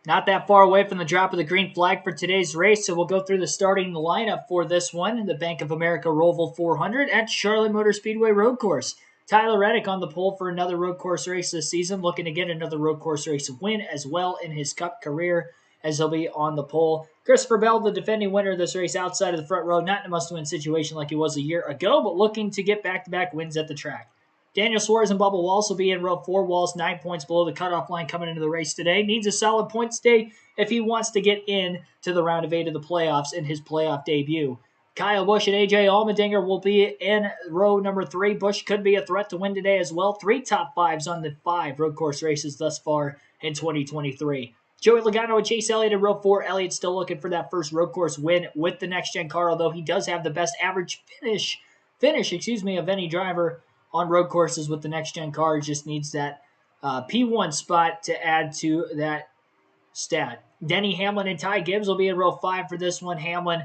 Not that far away from the drop of the green flag for today's race, so we'll go through the starting lineup for this one in the Bank of America ROVAL 400 at Charlotte Motor Speedway Road Course. Tyler Reddick on the pole for another road course race this season, looking to get another road course race win as well in his Cup career, as he'll be on the pole. Christopher Bell, the defending winner of this race, outside of the front row, not in a must-win situation like he was a year ago, but looking to get back-to-back wins at the track. Daniel Suarez and Bubba Wallace will be in row 4. Wallace 9 points below the cutoff line coming into the race today. Needs a solid points day if he wants to get in to the round of 8 of the playoffs in his playoff debut. Kyle Busch and AJ Allmendinger will be in row number 3. Busch could be a threat to win today as well. 3 top 5s on the 5 road course races thus far in 2023. Joey Logano and Chase Elliott in row 4. Elliott's still looking for that first road course win with the next-gen car, although he does have the best average finish of any driver on road courses with the next-gen car. Just needs that P1 spot to add to that stat. Denny Hamlin and Ty Gibbs will be in row 5 for this one. Hamlin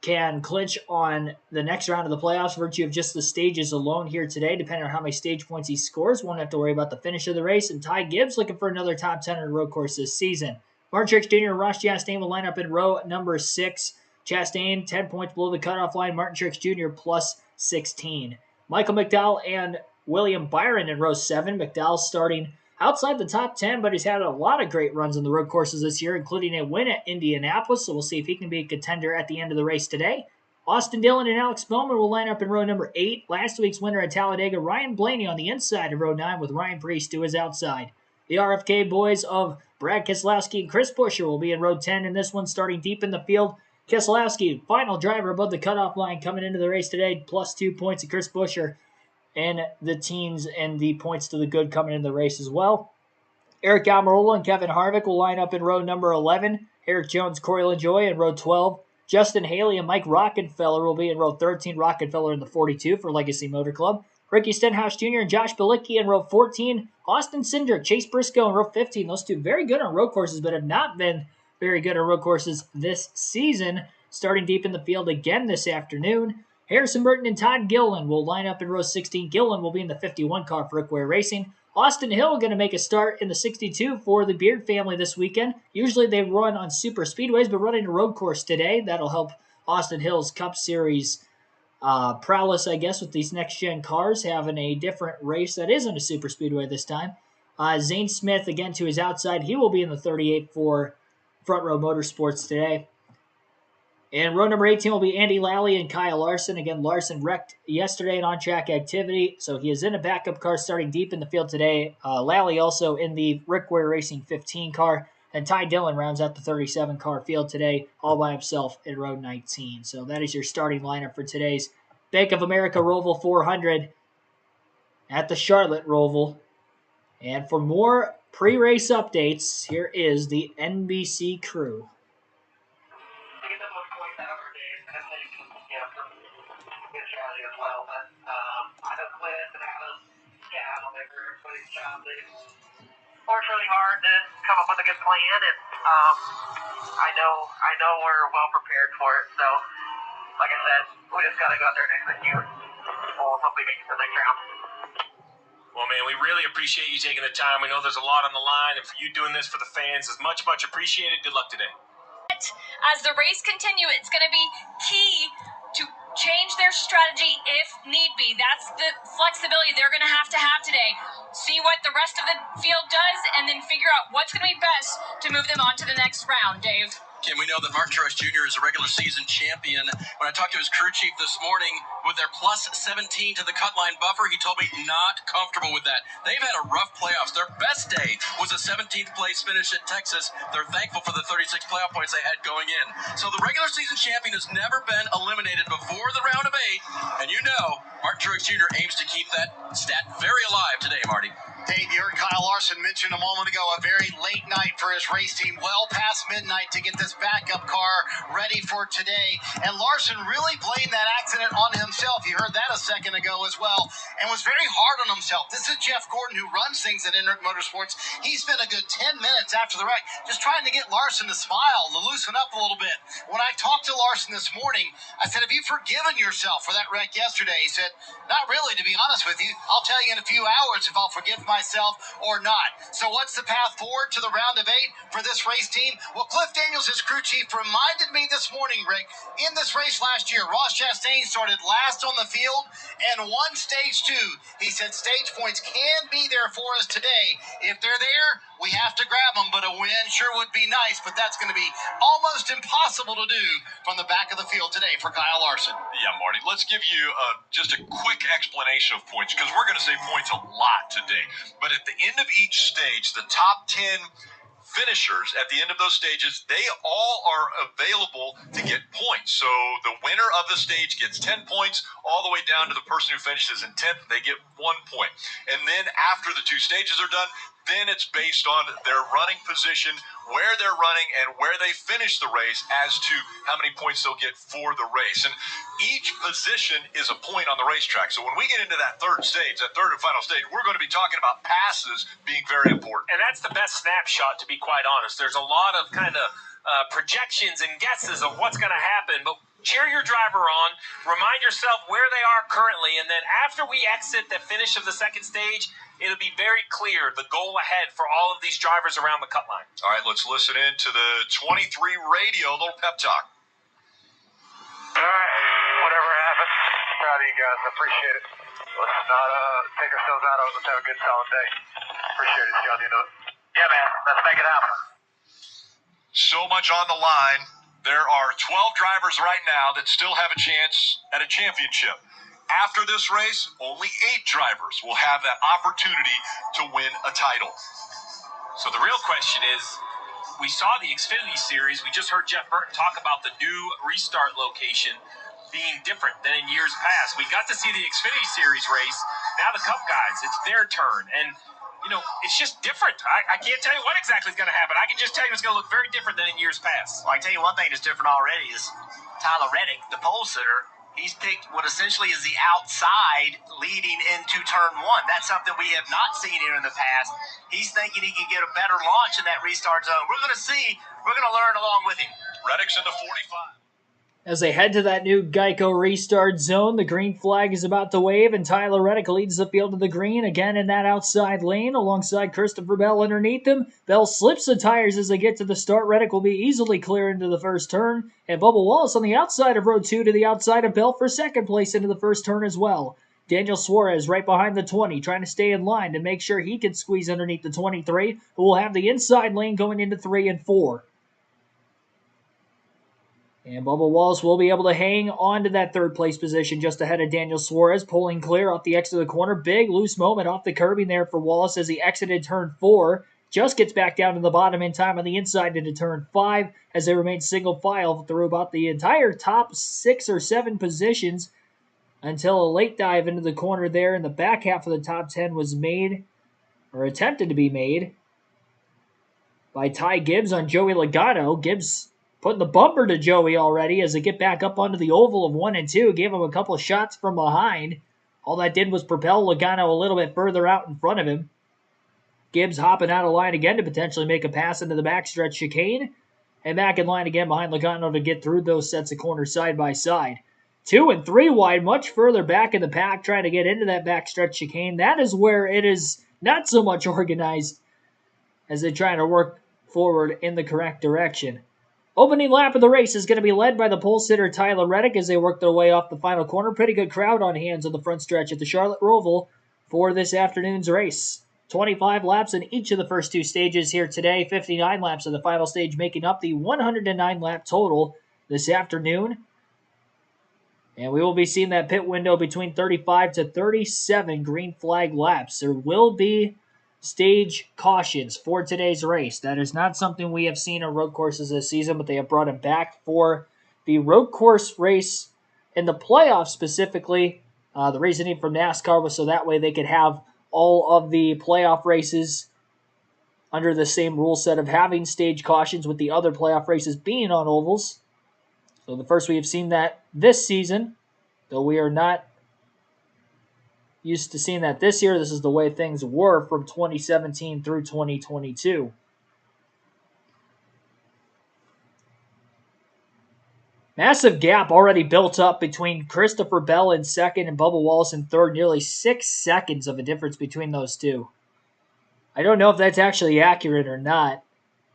can clinch on the next round of the playoffs virtue of just the stages alone here today, depending on how many stage points he scores. Won't have to worry about the finish of the race. And Ty Gibbs looking for another top 10 on a road course this season. Martin Truex Jr. and Ross Chastain will line up in row number 6. Chastain, 10 points below the cutoff line. Martin Truex Jr. plus 16. Michael McDowell and William Byron in row 7. McDowell starting outside the top 10, but he's had a lot of great runs on the road courses this year, including a win at Indianapolis, so we'll see if he can be a contender at the end of the race today. Austin Dillon and Alex Bowman will line up in row number 8. Last week's winner at Talladega, Ryan Blaney, on the inside of row 9 with Ryan Preece to his outside. The RFK boys of Brad Keselowski and Chris Buescher will be in row 10 in this one, starting deep in the field. Keselowski, final driver above the cutoff line coming into the race today, plus 2 points, and Chris Buescher and the teens and the points to the good coming into the race as well. Eric Almirola and Kevin Harvick will line up in row number 11. Eric Jones, Corey LaJoie in row 12. Justin Haley and Mike Rockenfeller will be in row 13. Rockenfeller in the 42 for Legacy Motor Club. Ricky Stenhouse Jr. and Josh Bilicki in row 14. Austin Cindric, Chase Briscoe in row 15. Those two very good on road courses, but have not been very good on road courses this season. Starting deep in the field again this afternoon. Harrison Burton and Todd Gilliland will line up in row 16. Gilliland will be in the 51 car for Rickware Racing. Austin Hill going to make a start in the 62 for the Beard family this weekend. Usually they run on super speedways, but running a road course today. That'll help Austin Hill's Cup Series prowess, I guess, with these next gen cars, having a different race that isn't a super speedway this time. Zane Smith, again, to his outside. He will be in the 38 for Front Row Motorsports today. And row number 18 will be Andy Lally and Kyle Larson. Again, Larson wrecked yesterday in on-track activity, so he is in a backup car starting deep in the field today. Lally also in the Rick Ware Racing 15 car. And Ty Dillon rounds out the 37 car field today all by himself in row 19. So that is your starting lineup for today's Bank of America Roval 400 at the Charlotte Roval. And for more pre-race updates, here is the NBC crew. Worked really hard to come up with a good plan, and I know we're well prepared for it. So, like I said, we just got to go out there and execute. We'll hopefully make it to the next round. Well, man, we really appreciate you taking the time. We know there's a lot on the line, and for you doing this for the fans is much, much appreciated. Good luck today. As the race continues, it's going to be key to change their strategy if need be. That's the flexibility they're going to have today. See what the rest of the field does, and then figure out what's going to be best to move them on to the next round, Dave. Kim, we know that Martin Truex Jr. is a regular season champion. When I talked to his crew chief this morning, with their plus 17 to the cut line buffer, he told me not comfortable with that. They've had a rough playoffs. Their best day was a 17th place finish at Texas. They're thankful for the 36 playoff points they had going in. So the regular season champion has never been eliminated before the round of 8. And you know, Martin Truex Jr. aims to keep that stat very alive today, Marty. Dave, you heard Kyle Larson mention a moment ago a very late night for his race team, well past midnight to get this backup car ready for today. And Larson really blamed that accident on himself. You heard that a second ago as well, and was very hard on himself. This is Jeff Gordon, who runs things at Enric Motorsports. He spent a good 10 minutes after the wreck just trying to get Larson to smile, to loosen up a little bit. When I talked to Larson this morning, I said, have you forgiven yourself for that wreck yesterday? He said, not really, to be honest with you. I'll tell you in a few hours if I'll forgive myself or not. So what's the path forward to the round of 8 for this race team? Well, Cliff Daniels, his crew chief, reminded me this morning, Rick, in this race last year, Ross Chastain started last on the field and won stage 2. He said stage points can be there for us today. If they're there, we have to grab them, but a win sure would be nice, but that's going to be almost impossible to do from the back of the field today for Kyle Larson. Yeah, Marty, let's give you just a quick explanation of points, because we're going to say points a lot today. But at the end of each stage, the top 10 finishers at the end of those stages, they all are available to get points. So the winner of the stage gets 10 points, all the way down to the person who finishes in 10th, they get 1 point. And then after the 2 stages are done, then it's based on their running position, where they're running, and where they finish the race as to how many points they'll get for the race. And each position is a point on the racetrack. So when we get into that third stage, that third and final stage, we're going to be talking about passes being very important. And that's the best snapshot, to be quite honest. There's a lot of kind of projections and guesses of what's going to happen, but cheer your driver on, remind yourself where they are currently, and then after we exit the finish of the second stage, it'll be very clear the goal ahead for all of these drivers around the cut line. All right, let's listen in to the 23 radio, a little pep talk. All right, whatever happens, proud of you guys. I appreciate it. Let's not take ourselves out of it. Let's have a good, solid day. Appreciate it, Scott. You know it. Yeah, man. Let's make it happen. So much on the line. There are 12 drivers right now that still have a chance at a championship. After this race, only 8 drivers will have that opportunity to win a title. So the real question is, we saw the Xfinity Series. We just heard Jeff Burton talk about the new restart location being different than in years past. We got to see the Xfinity Series race. Now the Cup guys, it's their turn. And, you know, it's just different. I can't tell you what exactly is going to happen. I can just tell you it's going to look very different than in years past. Well, I tell you one thing that's different already is Tyler Reddick, the pole sitter. He's picked what essentially is the outside leading into turn 1. That's something we have not seen here in the past. He's thinking he can get a better launch in that restart zone. We're going to see. We're going to learn along with him. Reddick's in the 45. As they head to that new Geico restart zone, the green flag is about to wave, and Tyler Reddick leads the field to the green again in that outside lane alongside Christopher Bell underneath him. Bell slips the tires as they get to the start. Reddick will be easily clear into the first turn, and Bubba Wallace on the outside of row 2 to the outside of Bell for second place into the first turn as well. Daniel Suarez right behind the 20, trying to stay in line to make sure he can squeeze underneath the 23, who will have the inside lane going into 3 and 4. And Bubba Wallace will be able to hang on to that third place position just ahead of Daniel Suarez, pulling clear off the exit of the corner. Big loose moment off the curbing there for Wallace as he exited turn 4. Just gets back down to the bottom in time on the inside into turn 5 as they remain single file through about the entire top 6 or 7 positions until a late dive into the corner there in the back half of the top 10 was made, or attempted to be made, by Ty Gibbs on Joey Logano. Gibbs putting the bumper to Joey already as they get back up onto the oval of 1 and 2. Gave him a couple of shots from behind. All that did was propel Logano a little bit further out in front of him. Gibbs hopping out of line again to potentially make a pass into the backstretch chicane. And back in line again behind Logano to get through those sets of corners side by side. 2 and 3 wide, much further back in the pack, trying to get into that backstretch chicane. That is where it is not so much organized as they're trying to work forward in the correct direction. Opening lap of the race is going to be led by the pole sitter Tyler Reddick as they work their way off the final corner. Pretty good crowd on hands on the front stretch at the Charlotte Roval for this afternoon's race. 25 laps in each of the first 2 stages here today. 59 laps of the final stage, making up the 109 lap total this afternoon. And we will be seeing that pit window between 35 to 37 green flag laps. There will be stage cautions for today's race. That is not something we have seen on road courses this season, but they have brought it back for the road course race in the playoffs specifically. The reasoning from NASCAR was so that way they could have all of the playoff races under the same rule set of having stage cautions with the other playoff races being on ovals. So the first we have seen that this season, though we are not used to seeing that this year. This is the way things were from 2017 through 2022. Massive gap already built up between Christopher Bell in second and Bubba Wallace in third. Nearly 6 seconds of a difference between those two. I don't know if that's actually accurate or not.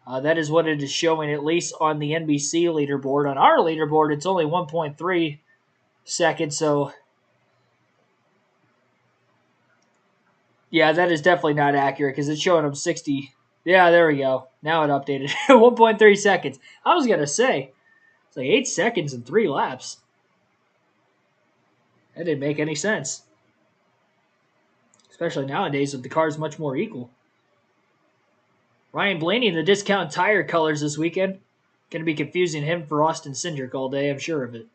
That is what it is showing, at least on the NBC leaderboard. On our leaderboard, it's only 1.3 seconds, so yeah, that is definitely not accurate because it's showing them 60. Yeah, there we go. Now it updated. 1.3 seconds. I was going to say, it's like 8 seconds and 3 laps. That didn't make any sense. Especially nowadays with the cars much more equal. Ryan Blaney in the discount tire colors this weekend. Going to be confusing him for Austin Cindric all day, I'm sure of it.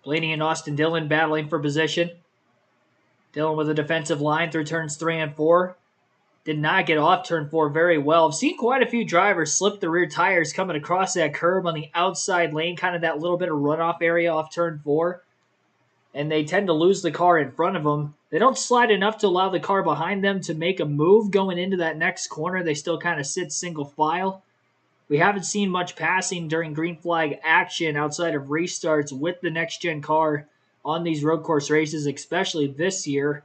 Blaney and Austin Dillon battling for position. Dillon with a defensive line through turns 3 and 4. Did not get off turn 4 very well. I've seen quite a few drivers slip the rear tires coming across that curb on the outside lane, kind of that little bit of runoff area off turn 4. And they tend to lose the car in front of them. They don't slide enough to allow the car behind them to make a move going into that next corner. They still kind of sit single file. We haven't seen much passing during green flag action outside of restarts with the next-gen car on these road course races, especially this year,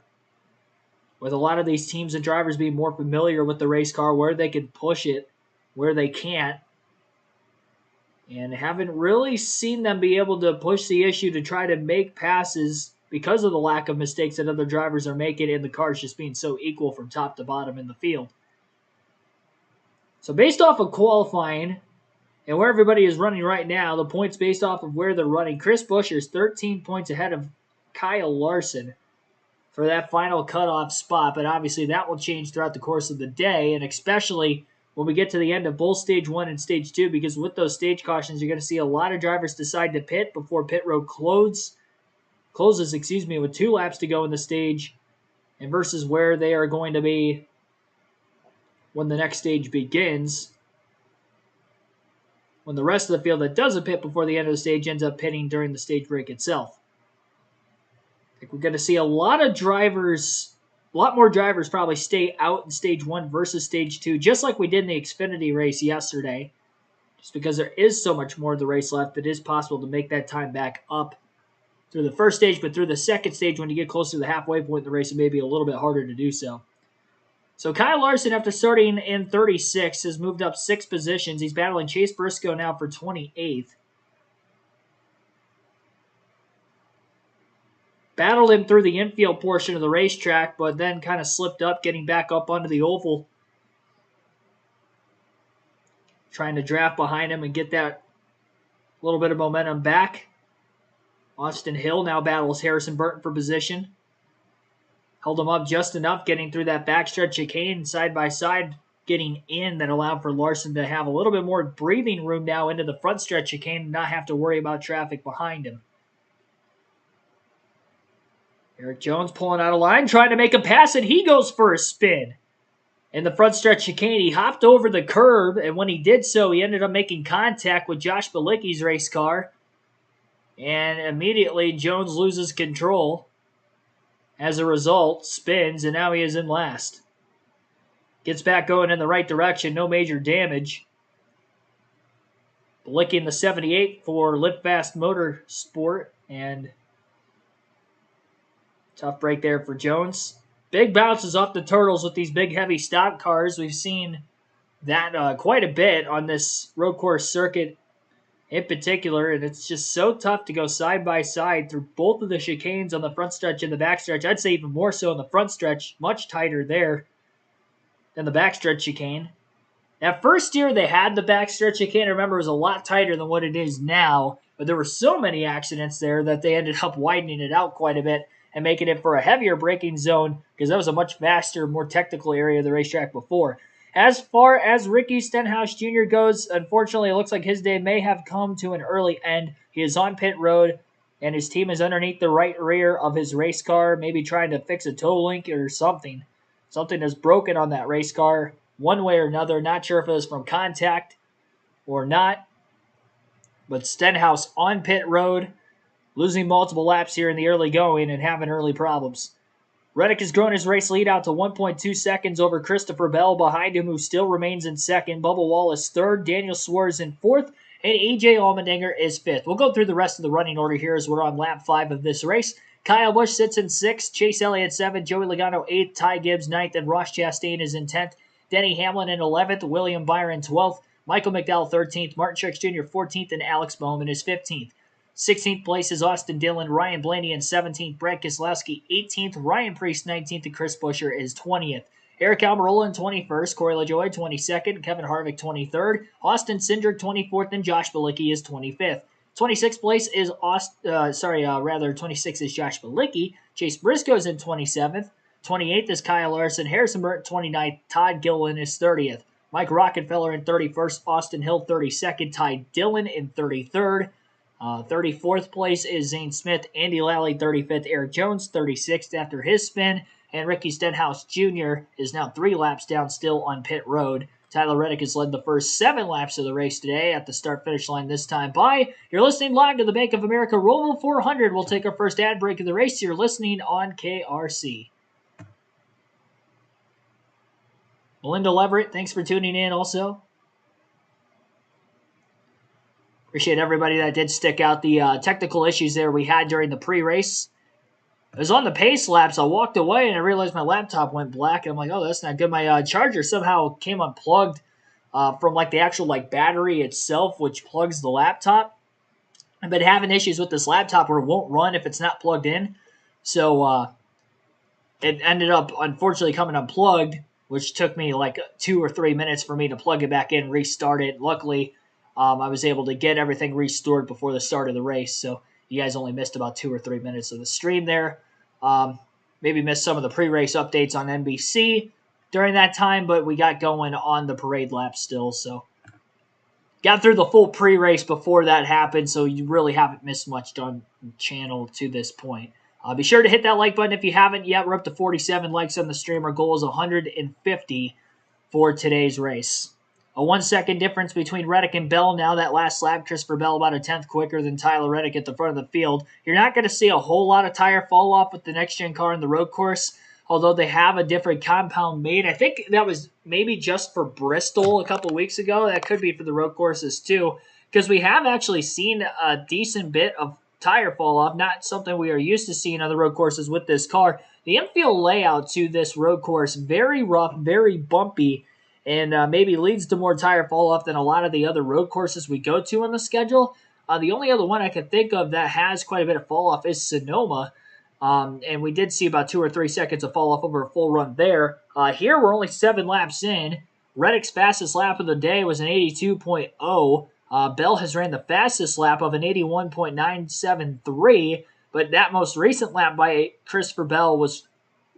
with a lot of these teams and drivers being more familiar with the race car, where they can push it, where they can't. And haven't really seen them be able to push the issue to try to make passes because of the lack of mistakes that other drivers are making and the cars just being so equal from top to bottom in the field. So based off of qualifying and where everybody is running right now, the points based off of where they're running, Chris Buescher is 13 points ahead of Kyle Larson for that final cutoff spot. But obviously that will change throughout the course of the day, and especially when we get to the end of both Stage 1 and Stage 2, because with those stage cautions, you're going to see a lot of drivers decide to pit before pit road closes, with 2 laps to go in the stage, and versus where they are going to be when the next stage begins, when the rest of the field that doesn't pit before the end of the stage ends up pitting during the stage break itself. I think we're going to see a lot more drivers probably stay out in Stage 1 versus Stage 2, just like we did in the Xfinity race yesterday. Just because there is so much more of the race left, it is possible to make that time back up through the first stage, but through the second stage, when you get closer to the halfway point in the race, it may be a little bit harder to do so. So Kyle Larson, after starting in 36, has moved up 6 positions. He's battling Chase Briscoe now for 28th. Battled him through the infield portion of the racetrack, but then kind of slipped up, getting back up onto the oval. Trying to draft behind him and get that little bit of momentum back. Austin Hill now battles Harrison Burton for position. Held him up just enough, getting through that backstretch chicane, side by side, getting in that allowed for Larson to have a little bit more breathing room now into the front stretch chicane and not have to worry about traffic behind him. Eric Jones pulling out of line, trying to make a pass, and he goes for a spin. In the front stretch chicane, he hopped over the curb, and when he did so, he ended up making contact with Josh Bilicki's race car. And immediately, Jones loses control. As a result, spins, and now he is in last. Gets back going in the right direction, no major damage. Bilicki in the 78 for Live Fast Motorsport, and tough break there for Jones. Big bounces off the turtles with these big, heavy stock cars. We've seen that quite a bit on this road course circuit in particular, and it's just so tough to go side by side through both of the chicanes on the front stretch and the back stretch. I'd say even more so in the front stretch, much tighter there than the back stretch chicane. That first year they had the back stretch chicane, I remember, it was a lot tighter than what it is now, but there were so many accidents there that they ended up widening it out quite a bit and making it for a heavier braking zone because that was a much faster, more technical area of the racetrack before. As far as Ricky Stenhouse Jr. goes, unfortunately, it looks like his day may have come to an early end. He is on pit road, and his team is underneath the right rear of his race car, maybe trying to fix a toe link or something. Something is broken on that race car one way or another. Not sure if it was from contact or not. But Stenhouse on pit road, losing multiple laps here in the early going and having early problems. Reddick has grown his race lead out to 1.2 seconds over Christopher Bell behind him, who still remains in second. Bubba Wallace third, Daniel Suarez in fourth, and A.J. Allmendinger is fifth. We'll go through the rest of the running order here as we're on lap 5 of this race. Kyle Busch sits in 6th, Chase Elliott 7th, Joey Logano 8th, Ty Gibbs 9th, and Ross Chastain is in 10th. Denny Hamlin in 11th, William Byron 12th, Michael McDowell 13th, Martin Truex Jr. 14th, and Alex Bowman is 15th. 16th place is Austin Dillon, Ryan Blaney in 17th, Brad Keselowski 18th, Ryan Preece 19th, and Chris Buescher is 20th. Eric Almirola in 21st, Corey LaJoie 22nd, Kevin Harvick 23rd, Austin Cindric 24th, and Josh Bilicki is 25th. 26th place is 26th is Josh Bilicki. Chase Briscoe is in 27th. 28th is Kyle Larson. Harrison Burton 29th. Todd Gilliland is 30th. Mike Rockefeller in 31st. Austin Hill 32nd. Ty Dillon in 33rd. 34th place is Zane Smith. Andy Lally 35th. Eric Jones 36th after his spin. And Ricky Stenhouse Jr. is now 3 laps down still on pit road. Tyler Reddick has led the first 7 laps of the race today at the start-finish line this time by. You're listening live to the Bank of America ROVAL 400. We'll take our first ad break of the race. You're listening on KRC. Melinda Leverett, thanks for tuning in also. Appreciate everybody that did stick out the technical issues there we had during the pre-race. I was on the pace laps. I walked away and I realized my laptop went black. And I'm like, oh, that's not good. My charger somehow came unplugged from like the actual like battery itself, which plugs the laptop. I've been having issues with this laptop where it won't run if it's not plugged in. So it ended up unfortunately coming unplugged, which took me like 2 or 3 minutes for me to plug it back in, restart it. Luckily, I was able to get everything restored before the start of the race. So you guys only missed about 2 or 3 minutes of the stream there. Maybe missed some of the pre-race updates on NBC during that time, but we got going on the parade lap still. So got through the full pre-race before that happened, so you really haven't missed much on the channel to this point. Be sure to hit that like button if you haven't yet. We're up to 47 likes on the stream. Our goal is 150 for today's race. A 1 second difference between Reddick and Bell now. That last lap, Christopher Bell about a 10th quicker than Tyler Reddick at the front of the field. You're not going to see a whole lot of tire fall off with the next-gen car in the road course, although they have a different compound made. I think that was maybe just for Bristol a couple weeks ago. That could be for the road courses too, because we have actually seen a decent bit of tire fall off, not something we are used to seeing on the road courses with this car. The infield layout to this road course, very rough, very bumpy, and maybe leads to more tire fall off than a lot of the other road courses we go to on the schedule. The only other one I can think of that has quite a bit of fall off is Sonoma. And we did see about 2 or 3 seconds of fall off over a full run there. Here we're only 7 laps in. Reddick's fastest lap of the day was an 82.0. Bell has ran the fastest lap of an 81.973, but that most recent lap by Christopher Bell was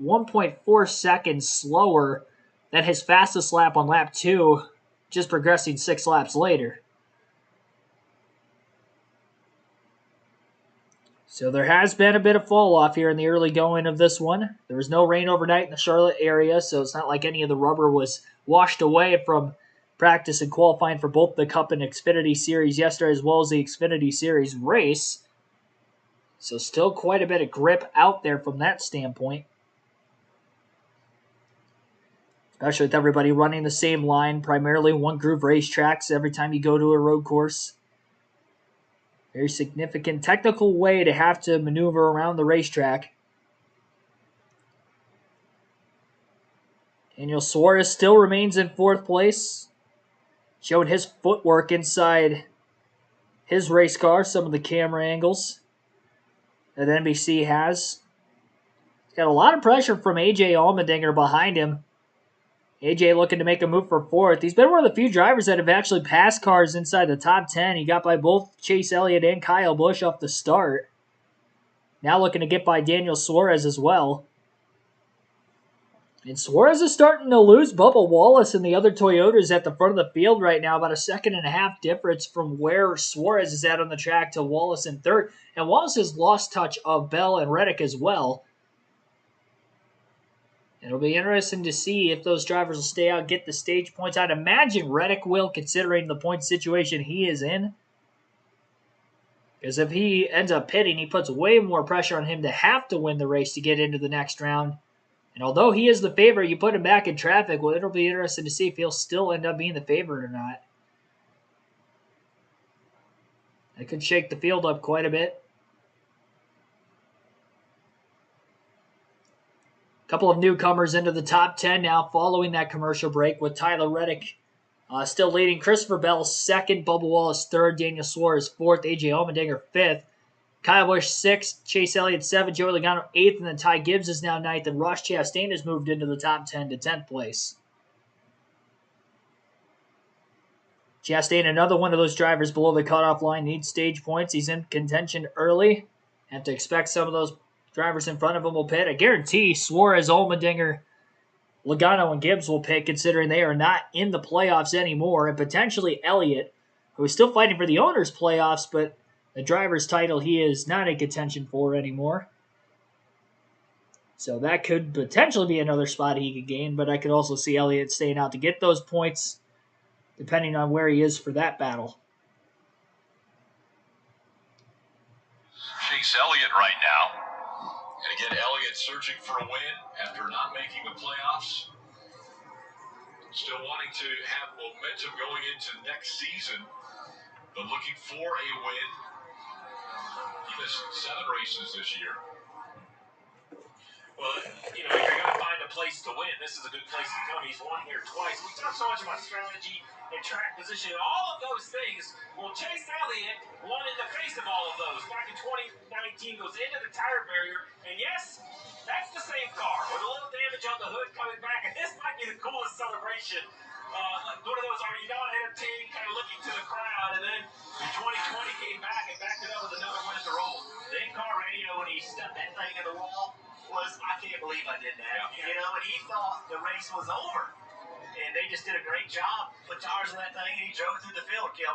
1.4 seconds slower than his fastest lap on lap 2, just progressing 6 laps later. So there has been a bit of fall off here in the early going of this one. There was no rain overnight in the Charlotte area, so it's not like any of the rubber was washed away from practice and qualifying for both the Cup and Xfinity Series yesterday, as well as the Xfinity Series race. So still quite a bit of grip out there from that standpoint. Especially with everybody running the same line, primarily one groove racetracks every time you go to a road course. Very significant technical way to have to maneuver around the racetrack. Daniel Suarez still remains in 4th place, showing his footwork inside his race car, some of the camera angles that NBC has. He's got a lot of pressure from AJ Allmendinger behind him. AJ looking to make a move for 4th. He's been one of the few drivers that have actually passed cars inside the top 10. He got by both Chase Elliott and Kyle Busch off the start. Now looking to get by Daniel Suarez as well. And Suarez is starting to lose Bubba Wallace and the other Toyotas at the front of the field right now. About a 1.5 second difference from where Suarez is at on the track to Wallace in 3rd. And Wallace has lost touch of Bell and Reddick as well. It'll be interesting to see if those drivers will stay out, get the stage points. I'd imagine Reddick will, considering the point situation he is in. Because if he ends up pitting, he puts way more pressure on him to have to win the race to get into the next round. And although he is the favorite, you put him back in traffic, well, it'll be interesting to see if he'll still end up being the favorite or not. That could shake the field up quite a bit. Couple of newcomers into the top 10 now following that commercial break, with Tyler Reddick still leading. Christopher Bell 2nd, Bubba Wallace 3rd, Daniel Suarez 4th, AJ Allmendinger 5th, Kyle Busch 6th, Chase Elliott 7th, Joey Logano 8th, and then Ty Gibbs is now 9th, and Ross Chastain has moved into the top 10 to 10th place. Chastain, another one of those drivers below the cutoff line, needs stage points. He's in contention early. Have to expect some of those drivers in front of him will pit. I guarantee Suarez, Allmendinger, Logano, and Gibbs will pit, considering they are not in the playoffs anymore. And potentially Elliott, who is still fighting for the owner's playoffs, but the driver's title he is not in contention for anymore. So that could potentially be another spot he could gain, but I could also see Elliott staying out to get those points, depending on where he is for that battle. Chase Elliott right now. And again, Elliott searching for a win after not making the playoffs. Still wanting to have momentum going into next season, but looking for a win. He missed 7 races this year. Well, you know, you're going to find a place to win. This is a good place to come. He's won here twice. We talk so much about strategy and track position, all of those things. Well, Chase Elliott won in the face of all of those. Back in 2019, goes into the tire barrier, and yes, that's the same car with a little damage on the hood coming back, and this might be the coolest celebration. Like one of those, are you not entertained, kind of looking to the crowd, and then in 2020 came back and backed it up with another win at the Roval. The in-car radio when he stuffed that thing in the wall was, I can't believe I did that. You know, and he thought the race was over. And they just did a great job. Put tires on that thing, and he drove through the field, Kim.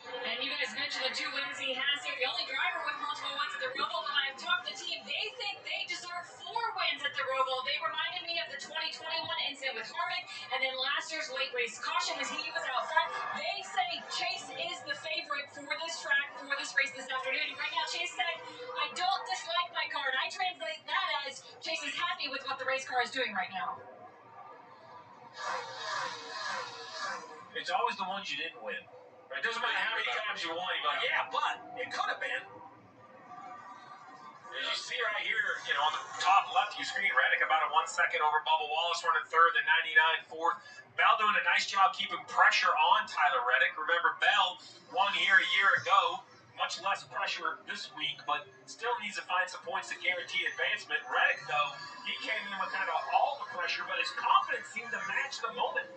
And you guys mentioned the 2 wins he has here. The only driver with multiple wins at the ROVAL, when I've talked to the team, they think they deserve 4 wins at the ROVAL. They reminded me of the 2021 incident with Harvick, and then last year's late race caution was he was out front. They say Chase is the favorite for this track, for this race this afternoon. And right now, Chase said, I don't dislike my car, and I translate that as Chase is happy with with what the race car is doing right now. It's always the ones you didn't win. Right? It doesn't matter how many times you won. You're like, yeah, but it could have been. As you see right here, on the top left of your screen, Reddick about a 1 second over Bubba Wallace running third, then 99 fourth. Bell doing a nice job keeping pressure on Tyler Reddick. Remember, Bell won here a year ago. Much less pressure this week, but still needs to find some points to guarantee advancement. Reddick, though, he came in with kind of all the pressure, but his confidence seemed to match the moment.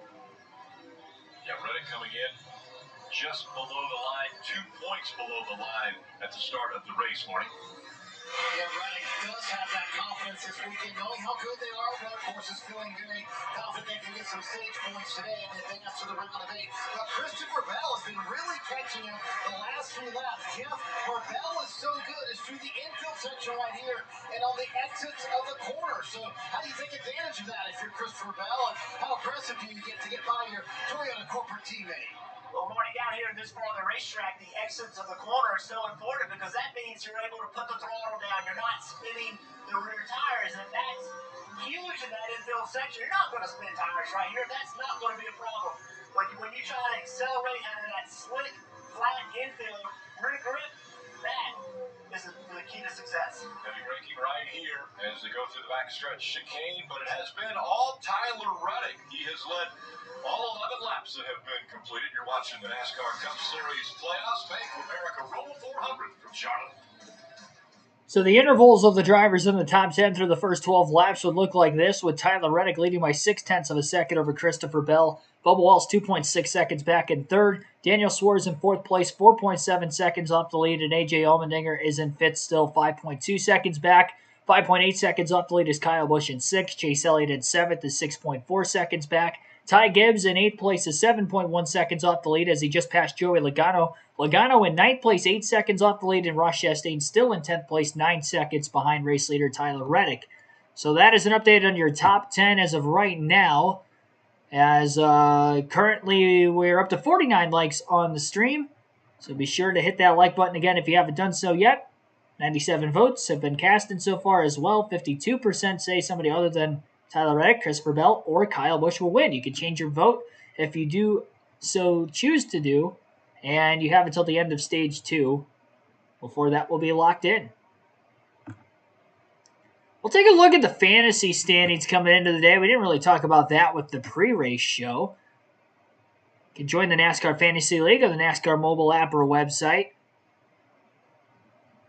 Yeah, Reddick coming in just below the line, 2 points below the line at the start of the race, Marty. Yeah, Reddick does have that confidence this weekend, knowing how good they are. But of course, is feeling very confident they can get some stage points today and advance to the round of 8. But Christopher Bell has been really catching him the last few laps. Jeff, where Bell is so good is through the infield section right here and on the exits of the corner. So how do you take advantage of that if you're Christopher Bell? And how aggressive do you get to get by your Toyota corporate teammate? Well, Marty, down here this part of the racetrack, the exits of the corner are so important because that means you're able to put the throttle down. You're not spinning the rear tires, and that's huge in that infield section. You're not going to spin tires right here. That's not going to be a problem. But when you try to accelerate out of that slick, flat infield rear grip, that is the key to success. Heavy braking right here as they go through the backstretch chicane, but it has been all Tyler Reddick. He has led all 11 laps that have been completed. You're watching the NASCAR Cup Series playoffs. Bank of America Roval 400 from Charlotte. So the intervals of the drivers in the top 10 through the first 12 laps would look like this, with Tyler Reddick leading by 0.6 of a second over Christopher Bell. Bubba Wallace 2.6 seconds back in third. Daniel Suarez in fourth place, 4.7 seconds off the lead, and AJ Allmendinger is in fifth still, 5.2 seconds back. 5.8 seconds off the lead is Kyle Busch in sixth. Chase Elliott in seventh is 6.4 seconds back. Ty Gibbs in 8th place is 7.1 seconds off the lead as he just passed Joey Logano. Logano in 9th place, 8 seconds off the lead, and Ross Chastain still in 10th place, 9 seconds behind race leader Tyler Reddick. So that is an update on your top 10 as of right now. As currently we're up to 49 likes on the stream. So be sure to hit that like button again if you haven't done so yet. 97 votes have been casted so far as well. 52% say somebody other than Tyler Reddick, Christopher Bell, or Kyle Busch will win. You can change your vote if you do so choose to do, and you have until the end of stage 2 before that will be locked in. We'll take a look at the fantasy standings coming into the day. We didn't really talk about that with the pre-race show. You can join the NASCAR Fantasy League on the NASCAR mobile app or website.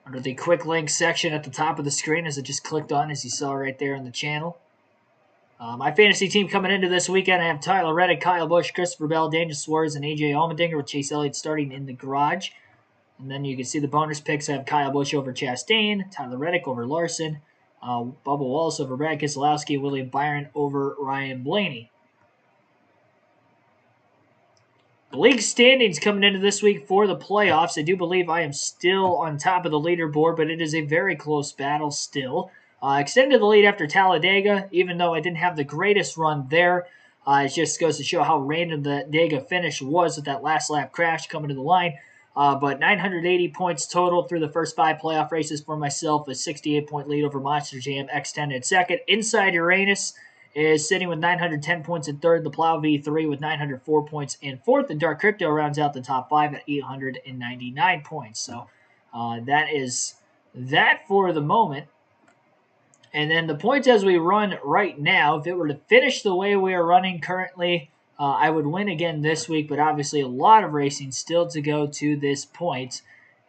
Under the quick links section at the top of the screen, as I just clicked on, as you saw right there on the channel. My fantasy team coming into this weekend, I have Tyler Reddick, Kyle Busch, Christopher Bell, Daniel Suarez, and AJ Allmendinger with Chase Elliott starting in the garage. And then you can see the bonus picks. I have Kyle Busch over Chastain, Tyler Reddick over Larson, Bubba Wallace over Brad Keselowski, and William Byron over Ryan Blaney. The league standings coming into this week for the playoffs. I do believe I am still on top of the leaderboard, but it is a very close battle still. Extended the lead after Talladega, even though I didn't have the greatest run there. It just goes to show how random the Dega finish was with that last lap crash coming to the line. But 980 points total through the first 5 playoff races for myself. A 68-point lead over Monster Jam X10 in second. Inside Uranus is sitting with 910 points in third. The Plow V3 with 904 points in fourth. And Dark Crypto rounds out the top 5 at 899 points. So that is that for the moment. And then the points as we run right now, if it were to finish the way we are running currently, I would win again this week, but obviously a lot of racing still to go to this point,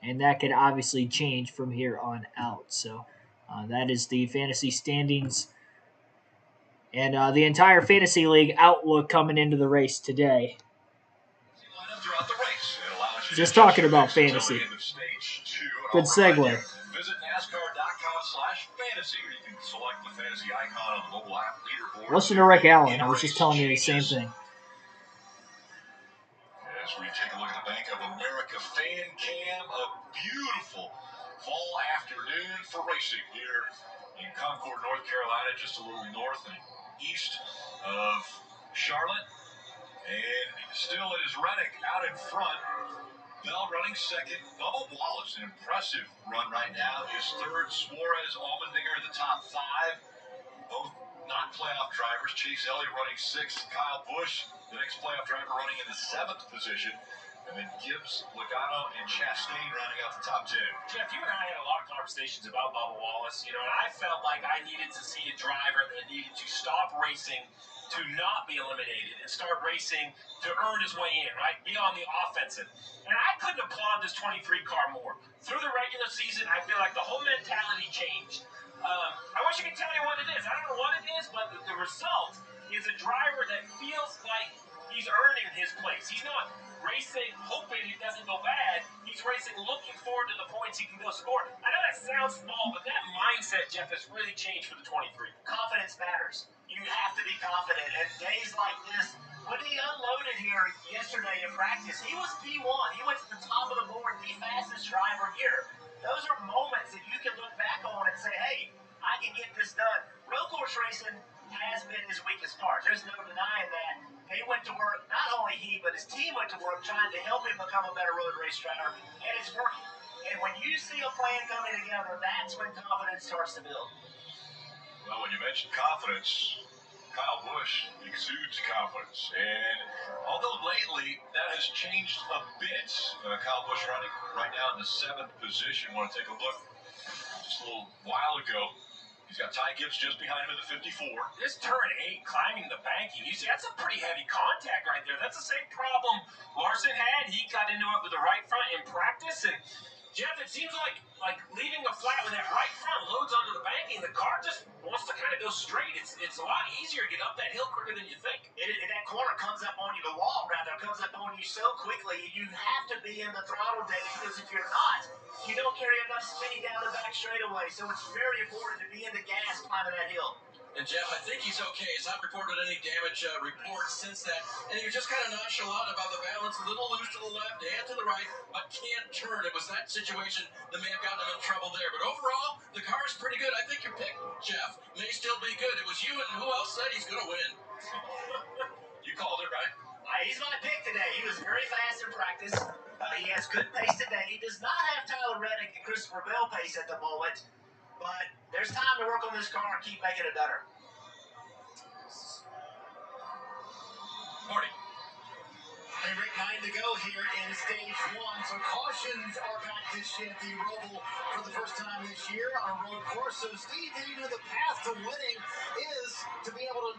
and that could obviously change from here on out. So that is the fantasy standings and the entire fantasy league outlook coming into the race today. Just talking about fantasy. Good segue. Visit NASCAR.com/fantasy, where you can select the fantasy icon on the mobile app leaderboard. Listen to Rick Allen. I was just telling you the same thing. As we take a look at the Bank of America fan cam, a beautiful fall afternoon for racing here in Concord, North Carolina, just a little north and east of Charlotte. And still it is Reddick out in front. Bell running second. Bubba Wallace, an impressive run right now, is third. Suarez, Allmendinger in the top 5. Both other playoff drivers. Chase Elliott running 6th. Kyle Busch, the next playoff driver, running in the 7th position. And then Gibbs, Logano, and Chastain rounding out the top 10. Jeff, you and I had a lot of conversations about Bubba Wallace, and I felt like I needed to see a driver that needed to stop racing to not be eliminated and start racing to earn his way in, right? Be on the offensive. And I couldn't applaud this 23 car more. Through the regular season, I feel like the whole mentality changed. I wish I could tell you what it is. I don't know what it is, but the result is a driver that feels like he's earning his place. He's not racing hoping it doesn't go bad. He's racing looking forward to the points he can go score. I know that sounds small, but that mindset, Jeff, has really changed for the 23. Confidence matters. You have to be confident. And days like this, when he unloaded here yesterday in practice, he was P1. He went to the top of the board, the fastest driver here. Those are moments that you can look back on and say, hey, I can get this done. Road course racing has been his weakest part. There's no denying that. He went to work, not only he, but his team went to work trying to help him become a better road race driver, and it's working. And when you see a plan coming together, that's when confidence starts to build. Well, when you mention confidence, Kyle Busch exudes confidence. And although lately that has changed a bit, Kyle Busch running right now in the 7th position. Want to take a look just a little while ago. He's got Ty Gibbs just behind him in the 54. This turn 8 climbing the banking, you see, that's a pretty heavy contact right there. That's the same problem Larson had. He got into it with the right front in practice. And, Jeff, it seems like leaving the flat with that right front loads onto the banking. The car just wants to kind of go straight. It's a lot easier to get up that hill quicker than you think. That corner comes up on you, the wall rather, comes up on you so quickly. You have to be in the throttle days, because if you're not, you don't carry enough speed down the back straightaway. So it's very important to be in the gas climbing that hill. And Jeff, I think he's okay. He's not reported any damage reports since that. And you're just kind of nonchalant about the balance, a little loose to the left and to the right, but can't turn. It was that situation that may have gotten him in trouble there. But overall, the car is pretty good. I think your pick, Jeff, may still be good. It was you, and who else said he's going to win? You called it, right? He's my pick today. He was very fast in practice. He has good pace today. He does not have Tyler Reddick and Christopher Bell pace at the moment, but there's time to work on this car and keep making it better. Marty. Hey, Rick, 9 to go here in stage 1. So cautions are back this year at the ROVAL for the first time this year on a road course. So Steve, the path to winning is to be able to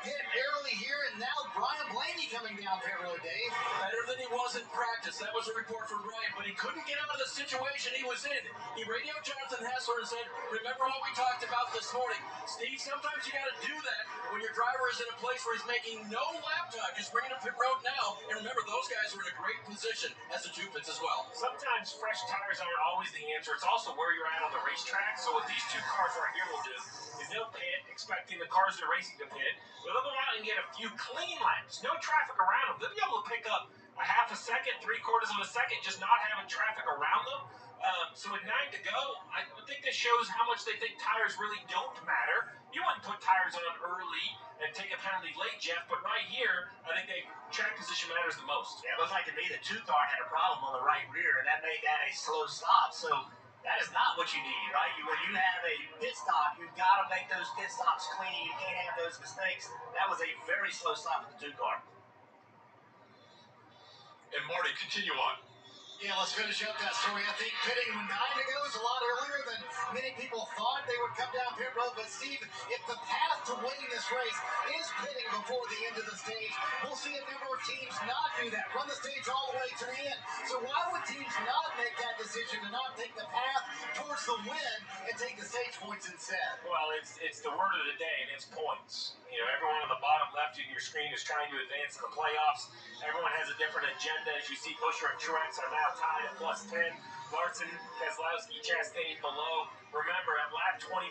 get early here, and now Brian Blaney coming down pit road, Dave. Better than he was in practice. That was a report from Ryan, but he couldn't get out of the situation he was in. He radioed Jonathan Hessler and said, remember what we talked about this morning. Steve, sometimes you got to do that when your driver is in a place where he's making no lap time. Just bring him to pit road now. And remember, those guys are in a great position as the 2 pits as well. Sometimes fresh tires aren't always the answer. It's also where you're at on the racetrack. So what these 2 cars right here will do is they'll pit, expecting the cars they're racing to pit. They'll go out and get a few clean laps, no traffic around them. They'll be able to pick up a half a second, 3/4 of a second, just not having traffic around them. So with 9 to go, I think this shows how much they think tires really don't matter. You wouldn't put tires on early and take a penalty late, Jeff, but right here, I think track position matters the most. Yeah, it looked like to me the 2 car had a problem on the right rear, and that made that a slow stop. So that is not what you need, right? When you have a pit stop, you've got to make those pit stops clean. You can't have those mistakes. That was a very slow stop with the 2 car. And Marty, continue on. Yeah, let's finish up that story. I think pitting 9 to go is a lot earlier than many people thought they would come down pit road. But Steve, if the path to winning this race is pitting before the end of the stage, we'll see a number of teams not do that, run the stage all the way to the end. So why would teams not make that decision to not take the path towards the win and take the stage points instead? Well, it's the word of the day, and it's points. Everyone on the bottom left of your screen is trying to advance in the playoffs. Everyone has a different agenda. As you see, Buscher and Truex are now tied at +10. Larson, Keselowski, Chastain below. Remember, at lap 25,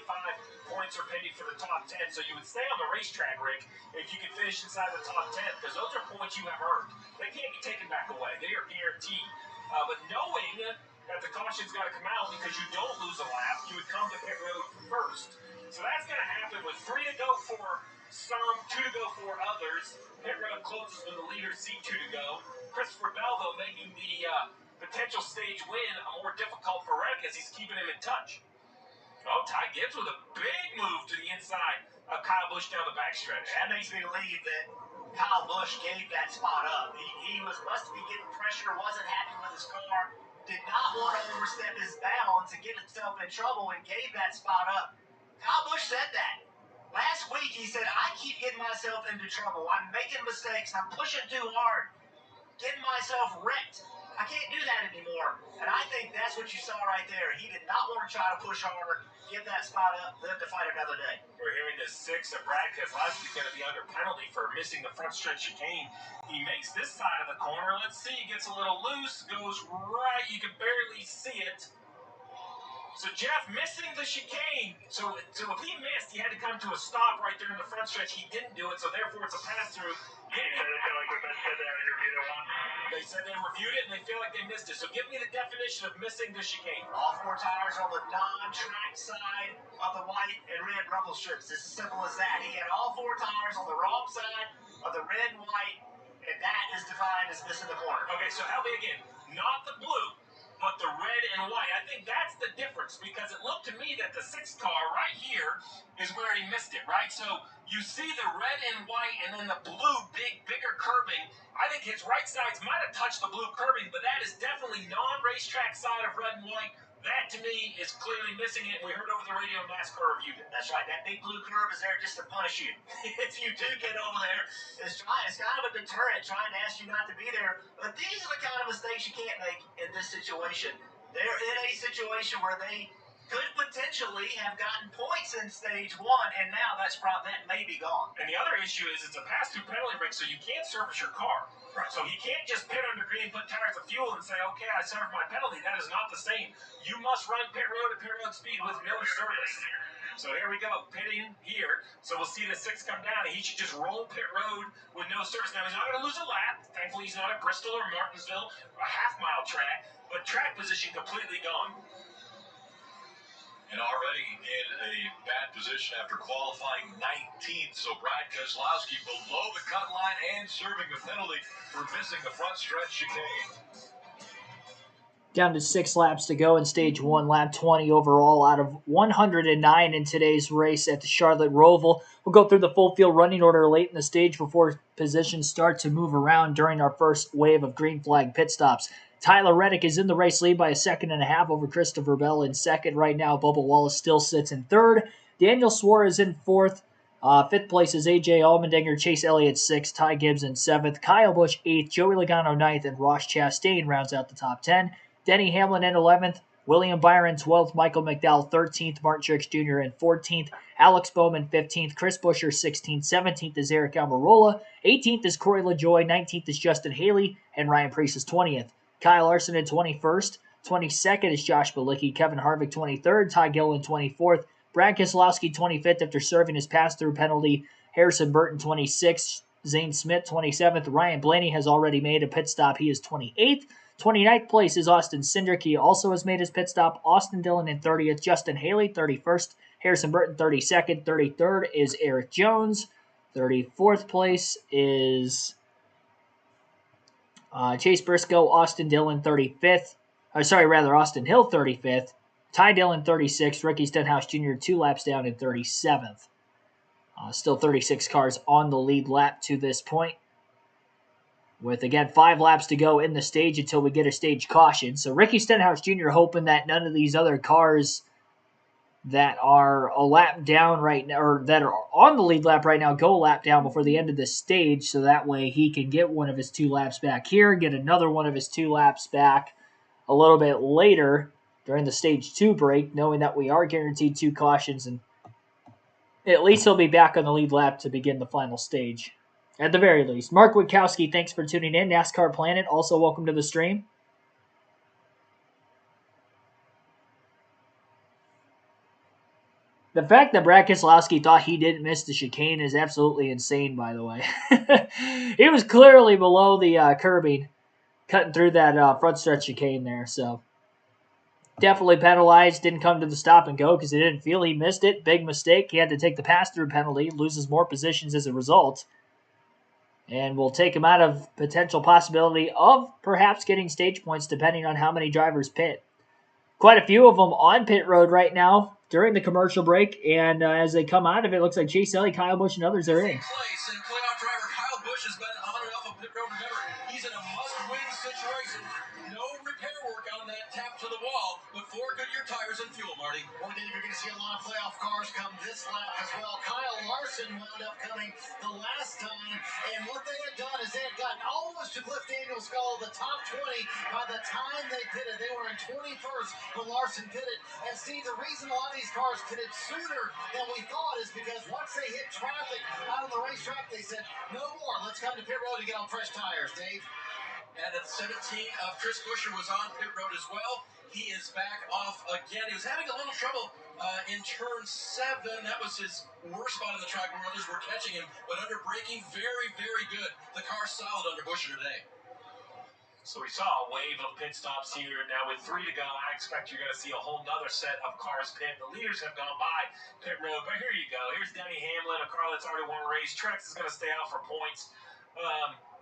points are paid for the top 10. So you would stay on the racetrack, Rick, if you could finish inside the top 10, because those are points you have earned. They can't be taken back away. They are guaranteed. But knowing that the caution's got to come out because you don't lose a lap, you would come to pit road first. So that's going to happen with 3 to go for some, 2 to go for others. Pit road closes when the leaders see 2 to go. Christopher Bell, though, making the potential stage win more difficult for Reddick as he's keeping him in touch. Oh, Ty Gibbs with a big move to the inside of Kyle Busch down the backstretch. That makes me believe that Kyle Busch gave that spot up. He must be getting pressure, wasn't happy with his car, did not want to overstep his bounds and get himself in trouble and gave that spot up. Kyle Busch said that. Last week he said, I keep getting myself into trouble. I'm making mistakes. I'm pushing too hard. Getting myself wrecked. I can't do that anymore. And I think that's what you saw right there. He did not want to try to push harder, give that spot up, live to fight another day. We're hearing the 6 of Brad Keselowski's going to be under penalty for missing the front stretch chicane. He makes this side of the corner. Let's see. He gets a little loose. Goes right. You can barely see it. So Jeff missing the chicane. So if he missed, he had to come to a stop right there in the front stretch. He didn't do it, so therefore it's a pass-through. They said they reviewed it and they feel like they missed it. So give me the definition of missing the chicane. All 4 tires on the non-track side of the white and red rumble strips. It's as simple as that. He had all 4 tires on the wrong side of the red and white, and that is defined as missing the corner. Okay, so help me again. Not the blue, but the red and white. I think that's the difference, because it looked to me that the 6th car right here is where he missed it, right? So you see the red and white and then the blue bigger curbing. I think his right sides might have touched the blue curbing, but that is definitely non-racetrack side of red and white. That, to me, is clearly missing it. We heard over the radio NASCAR reviewed it. That's right. That big blue curve is there just to punish you. If you do get over there, it's kind of a deterrent trying to ask you not to be there. But these are the kind of mistakes you can't make in this situation. They're in a situation where they could potentially have gotten points in stage 1, and now that may be gone. And the other issue is it's a pass-through penalty break, so you can't service your car. Right. So he can't just pit under green, put tires of fuel, and say, okay, I served my penalty. That is not the same. You must run pit road at pit road speed with no service. So here we go, pitting here. So we'll see the 6 come down, and he should just roll pit road with no service. Now, he's not going to lose a lap. Thankfully, he's not at Bristol or Martinsville, a half-mile track, but track position completely gone. And already in a bad position after qualifying 19th. So Brad Keselowski below the cut line and serving a penalty for missing the front stretch chicane. Down to 6 laps to go in stage 1, lap 20 overall out of 109 in today's race at the Charlotte Roval. We'll go through the full field running order late in the stage before positions start to move around during our first wave of green flag pit stops. Tyler Reddick is in the race lead by a 1.5 seconds over Christopher Bell in second. Right now, Bubba Wallace still sits in third. Daniel Suarez in fourth. 5th place is A.J. Allmendinger, Chase Elliott 6th, Ty Gibbs in 7th, Kyle Busch 8th, Joey Logano 9th, and Ross Chastain rounds out the top 10. Denny Hamlin in 11th, William Byron 12th, Michael McDowell 13th, Martin Truex Jr. in 14th, Alex Bowman 15th, Chris Buescher 16th, 17th is Eric Almirola, 18th is Corey LaJoie, 19th is Justin Haley, and Ryan Preece is 20th. Kyle Larson in 21st, 22nd is Josh Bilicki, Kevin Harvick 23rd, Ty Gilliland 24th, Brad Keselowski 25th after serving his pass-through penalty, Harrison Burton 26th, Zane Smith 27th, Ryan Blaney has already made a pit stop, he is 28th, 29th place is Austin Cindric, he also has made his pit stop, Austin Dillon in 30th, Justin Haley 31st, Harrison Burton 32nd, 33rd is Eric Jones, 34th place is Chase Briscoe, Austin Dillon 35th, Austin Hill 35th, Ty Dillon 36th, Ricky Stenhouse Jr. 2 laps down in 37th. Still 36 cars on the lead lap to this point. With, again, 5 laps to go in the stage until we get a stage caution. So Ricky Stenhouse Jr. hoping that none of these other cars that are a lap down right now, or that are on the lead lap right now, go a lap down before the end of this stage, so that way he can get one of his 2 laps back here, get another one of his 2 laps back a little bit later during the stage 2 break, knowing that we are guaranteed 2 cautions, and at least he'll be back on the lead lap to begin the final stage. At the very least. Mark Witkowski, thanks for tuning in. NASCAR Planet, also welcome to the stream. The fact that Brad Keselowski thought he didn't miss the chicane is absolutely insane, by the way. He was clearly below the curbing, cutting through that front stretch chicane there. So definitely penalized, didn't come to the stop and go because he didn't feel he missed it. Big mistake. He had to take the pass-through penalty, loses more positions as a result. And will take him out of potential possibility of perhaps getting stage points depending on how many drivers pit. Quite a few of them on pit road right now. during the commercial break, and as they come out of it, it looks like Chase Elliott, Kyle Busch, and others are in. Place, and playoff driver Kyle Busch has been on and off of pit road. Remember, he's in a must-win situation. No repair work on that tap to the wall, but 4 Goodyear tires and fuel, Marty. Well, Dave, you're going to see a lot of playoff cars come this lap as well. Kyle Larson wound up coming the last time, and what they had done is they had gotten almost to Cliff Daniels' goal, the top 20. By the time they pitted, they were in 21st when Larson pitted. And Steve, the reason a lot of these cars pitted sooner than we thought is because once they hit traffic out on the racetrack, they said, no more, let's come to pit road to get on fresh tires, Dave. And at 17, Chris Buescher was on pit road as well. He is back off again. He was having a little trouble in turn 7. That was his worst spot on the track where others were catching him. But under braking, very, very good. The car's solid under Buescher today. So we saw a wave of pit stops here. Now with 3 to go, I expect you're going to see a whole nother set of cars pit. The leaders have gone by pit road, but here you go. Here's Denny Hamlin, a car that's already won a race. Trex is going to stay out for points.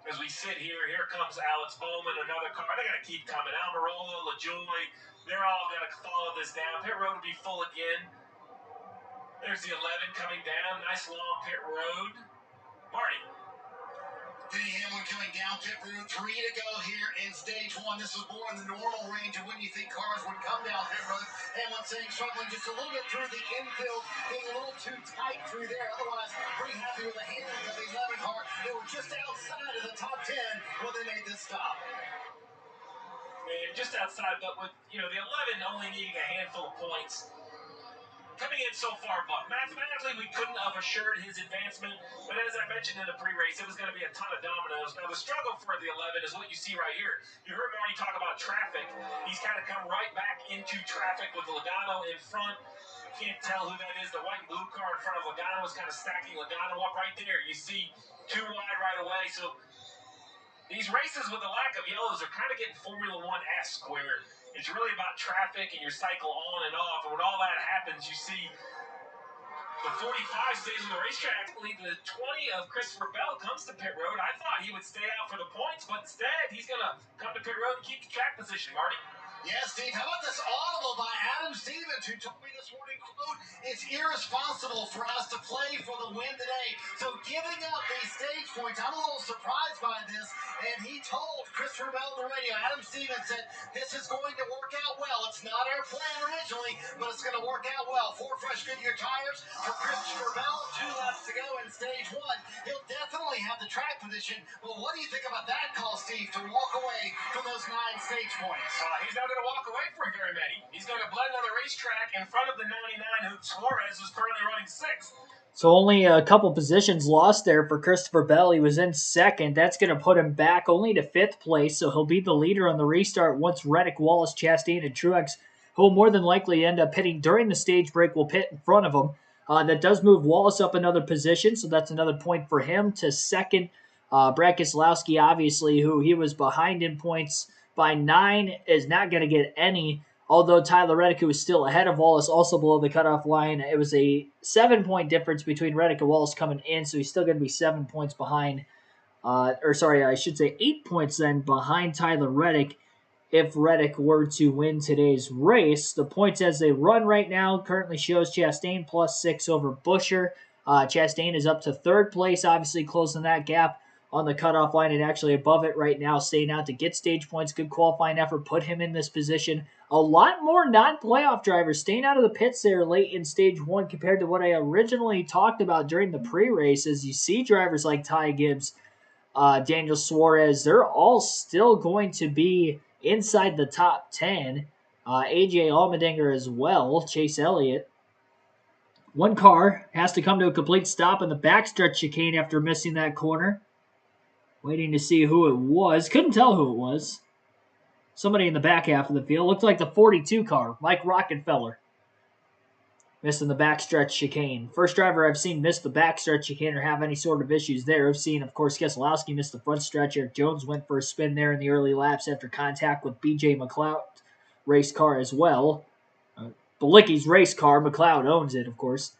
As we sit here comes Alex Bowman, another car. They're going to keep coming. Almirola, LaJoy, they're all going to follow this down. Pit road will be full again. There's the 11 coming down. Nice long pit road. Marty. Denny Hamlin coming down pit road, 3 to go here in stage 1. This is more in the normal range of when you think cars would come down pit road. Hamlin saying struggling just a little bit through the infield, being a little too tight through there. Otherwise, pretty happy with the handling of the 11 car. They were just outside of the top 10 when they made this stop. And just outside, but with the 11 only needing a handful of points. Coming in so far, Buck. Mathematically, we couldn't have assured his advancement, but as I mentioned in the pre-race, it was going to be a ton of dominoes. Now, the struggle for the 11 is what you see right here. You heard Marty talk about traffic. He's kind of come right back into traffic with Logano in front. Can't tell who that is. The white and blue car in front of Logano is kind of stacking Logano up right there. You see 2 wide right away, so these races with the lack of yellows are kind of getting Formula 1-esque, where it's really about traffic and your cycle on and off. And when all that happens, you see the 45 stays on the racetrack. I believe the 20 of Christopher Bell comes to pit road. I thought he would stay out for the points, but instead he's going to come to pit road and keep the track position, Marty. Yes, Steve. How about this audible by Adam Stevens, who told me this morning, quote, it's irresponsible for us to play for the win today. So giving up these stage points, I'm a little surprised by this. And he told Christopher Bell on the radio, Adam Stevens said, this is going to work out well. It's not our plan originally, but it's going to work out well. 4 fresh Goodyear tires for Christopher Bell. 2 laps to go in stage 1. He'll definitely have the track position. But what do you think about that call, Steve, to walk away from those 9 stage points? He's not going to walk away from very many. He's going to blend on the racetrack in front of the 99, who Suarez is currently running 6th. So only a couple positions lost there for Christopher Bell. He was in 2nd. That's going to put him back only to 5th place, so he'll be the leader on the restart once Reddick, Wallace, Chastain, and Truex, who will more than likely end up pitting during the stage break, will pit in front of him. That does move Wallace up another position, so that's another point for him to 2nd. Brad Keselowski, obviously, who he was behind in points by 9, is not going to get any. Although Tyler Reddick, who was still ahead of Wallace, also below the cutoff line. It was a 7-point difference between Reddick and Wallace coming in, so he's still going to be 7 points behind. I should say 8 points then behind Tyler Reddick if Reddick were to win today's race. The points as they run right now currently shows Chastain plus 6 over Buescher. Chastain is up to 3rd place, obviously closing that gap on the cutoff line and actually above it right now, staying out to get stage points. Good qualifying effort, put him in this position. A lot more non-playoff drivers staying out of the pits there late in stage 1 compared to what I originally talked about during the pre-race. As you see drivers like Ty Gibbs, Daniel Suarez, they're all still going to be inside the top 10. AJ Allmendinger as well, Chase Elliott. One car has to come to a complete stop in the backstretch chicane after missing that corner. Waiting to see who it was. Couldn't tell who it was. Somebody in the back half of the field. Looked like the 42 car, Mike Rockefeller. Missing the backstretch chicane. First driver I've seen miss the backstretch chicane or have any sort of issues there. I've seen, of course, Keselowski miss the front stretch. Eric Jones went for a spin there in the early laps after contact with BJ McLeod race car as well. Balicki's race car. McLeod owns it, of course.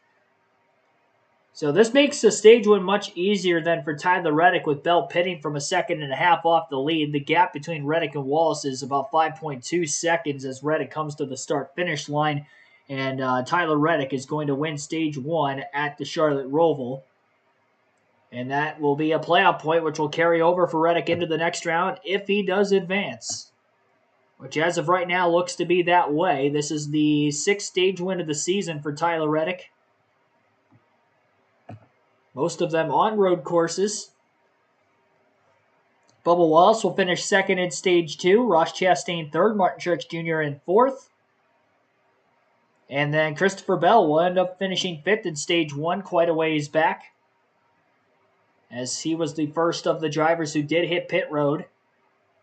So this makes the stage 1 much easier than for Tyler Reddick, with Bell pitting from a 2.5 off the lead. The gap between Reddick and Wallace is about 5.2 seconds as Reddick comes to the start-finish line. And Tyler Reddick is going to win stage 1 at the Charlotte Roval. And that will be a playoff point, which will carry over for Reddick into the next round if he does advance. Which, as of right now, looks to be that way. This is the 6th stage win of the season for Tyler Reddick. Most of them on road courses. Bubba Wallace will finish 2nd in stage 2. Ross Chastain 3rd. Martin Truex Jr. in 4th. And then Christopher Bell will end up finishing 5th in stage 1, quite a ways back, as he was the first of the drivers who did hit pit road.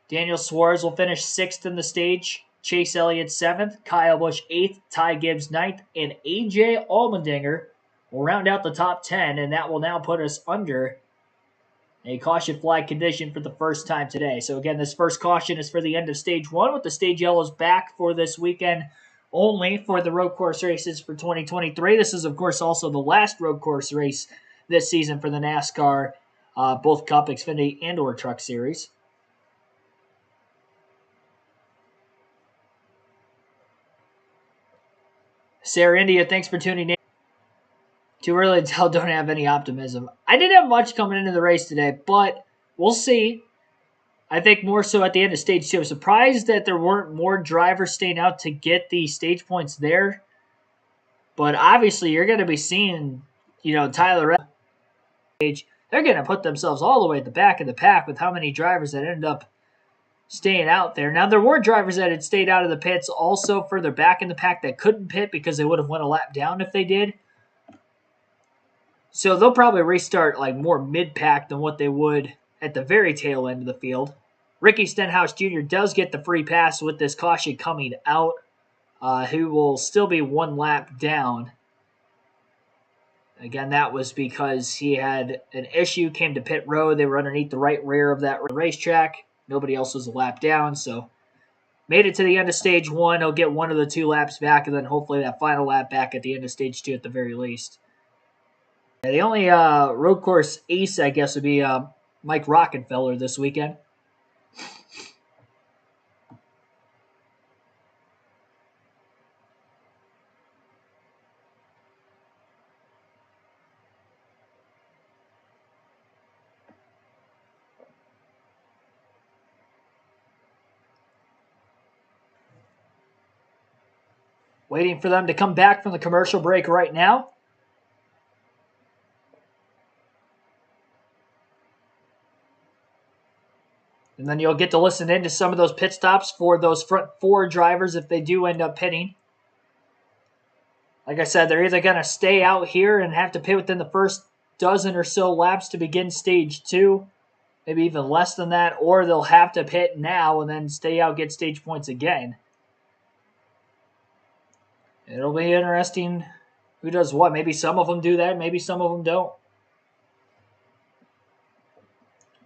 Daniel Suarez will finish 6th in the stage. Chase Elliott 7th. Kyle Busch 8th. Ty Gibbs 9th. And A.J. Allmendinger will round out the top 10, and that will now put us under a caution flag condition for the first time today. So again, this first caution is for the end of stage 1, with the stage yellows back for this weekend only for the road course races for 2023. This is, of course, also the last road course race this season for the NASCAR, both Cup, Xfinity, and or Truck Series. Sarah India, thanks for tuning in. Too early to tell, don't have any optimism. I didn't have much coming into the race today, but we'll see. I think more so at the end of stage 2. I'm surprised that there weren't more drivers staying out to get the stage points there. But obviously, you're going to be seeing, Tyler Reddick. They're going to put themselves all the way at the back of the pack with how many drivers that end up staying out there. Now, there were drivers that had stayed out of the pits also further back in the pack that couldn't pit because they would have went a lap down if they did. So they'll probably restart like more mid-pack than what they would at the very tail end of the field. Ricky Stenhouse Jr. does get the free pass with this caution coming out. He will still be 1 lap down. Again, that was because he had an issue, came to pit road. They were underneath the right rear of that racetrack. Nobody else was a lap down, so made it to the end of stage 1. He'll get 1 of the 2 laps back, and then hopefully that final lap back at the end of stage 2 at the very least. The only road course ace, I guess, would be Mike Rockenfeller this weekend. Waiting for them to come back from the commercial break right now. And then you'll get to listen in to some of those pit stops for those front 4 drivers if they do end up pitting. Like I said, they're either going to stay out here and have to pit within the first dozen or so laps to begin stage 2, maybe even less than that, or they'll have to pit now and then stay out, get stage points again. It'll be interesting who does what. Maybe some of them do that, maybe some of them don't.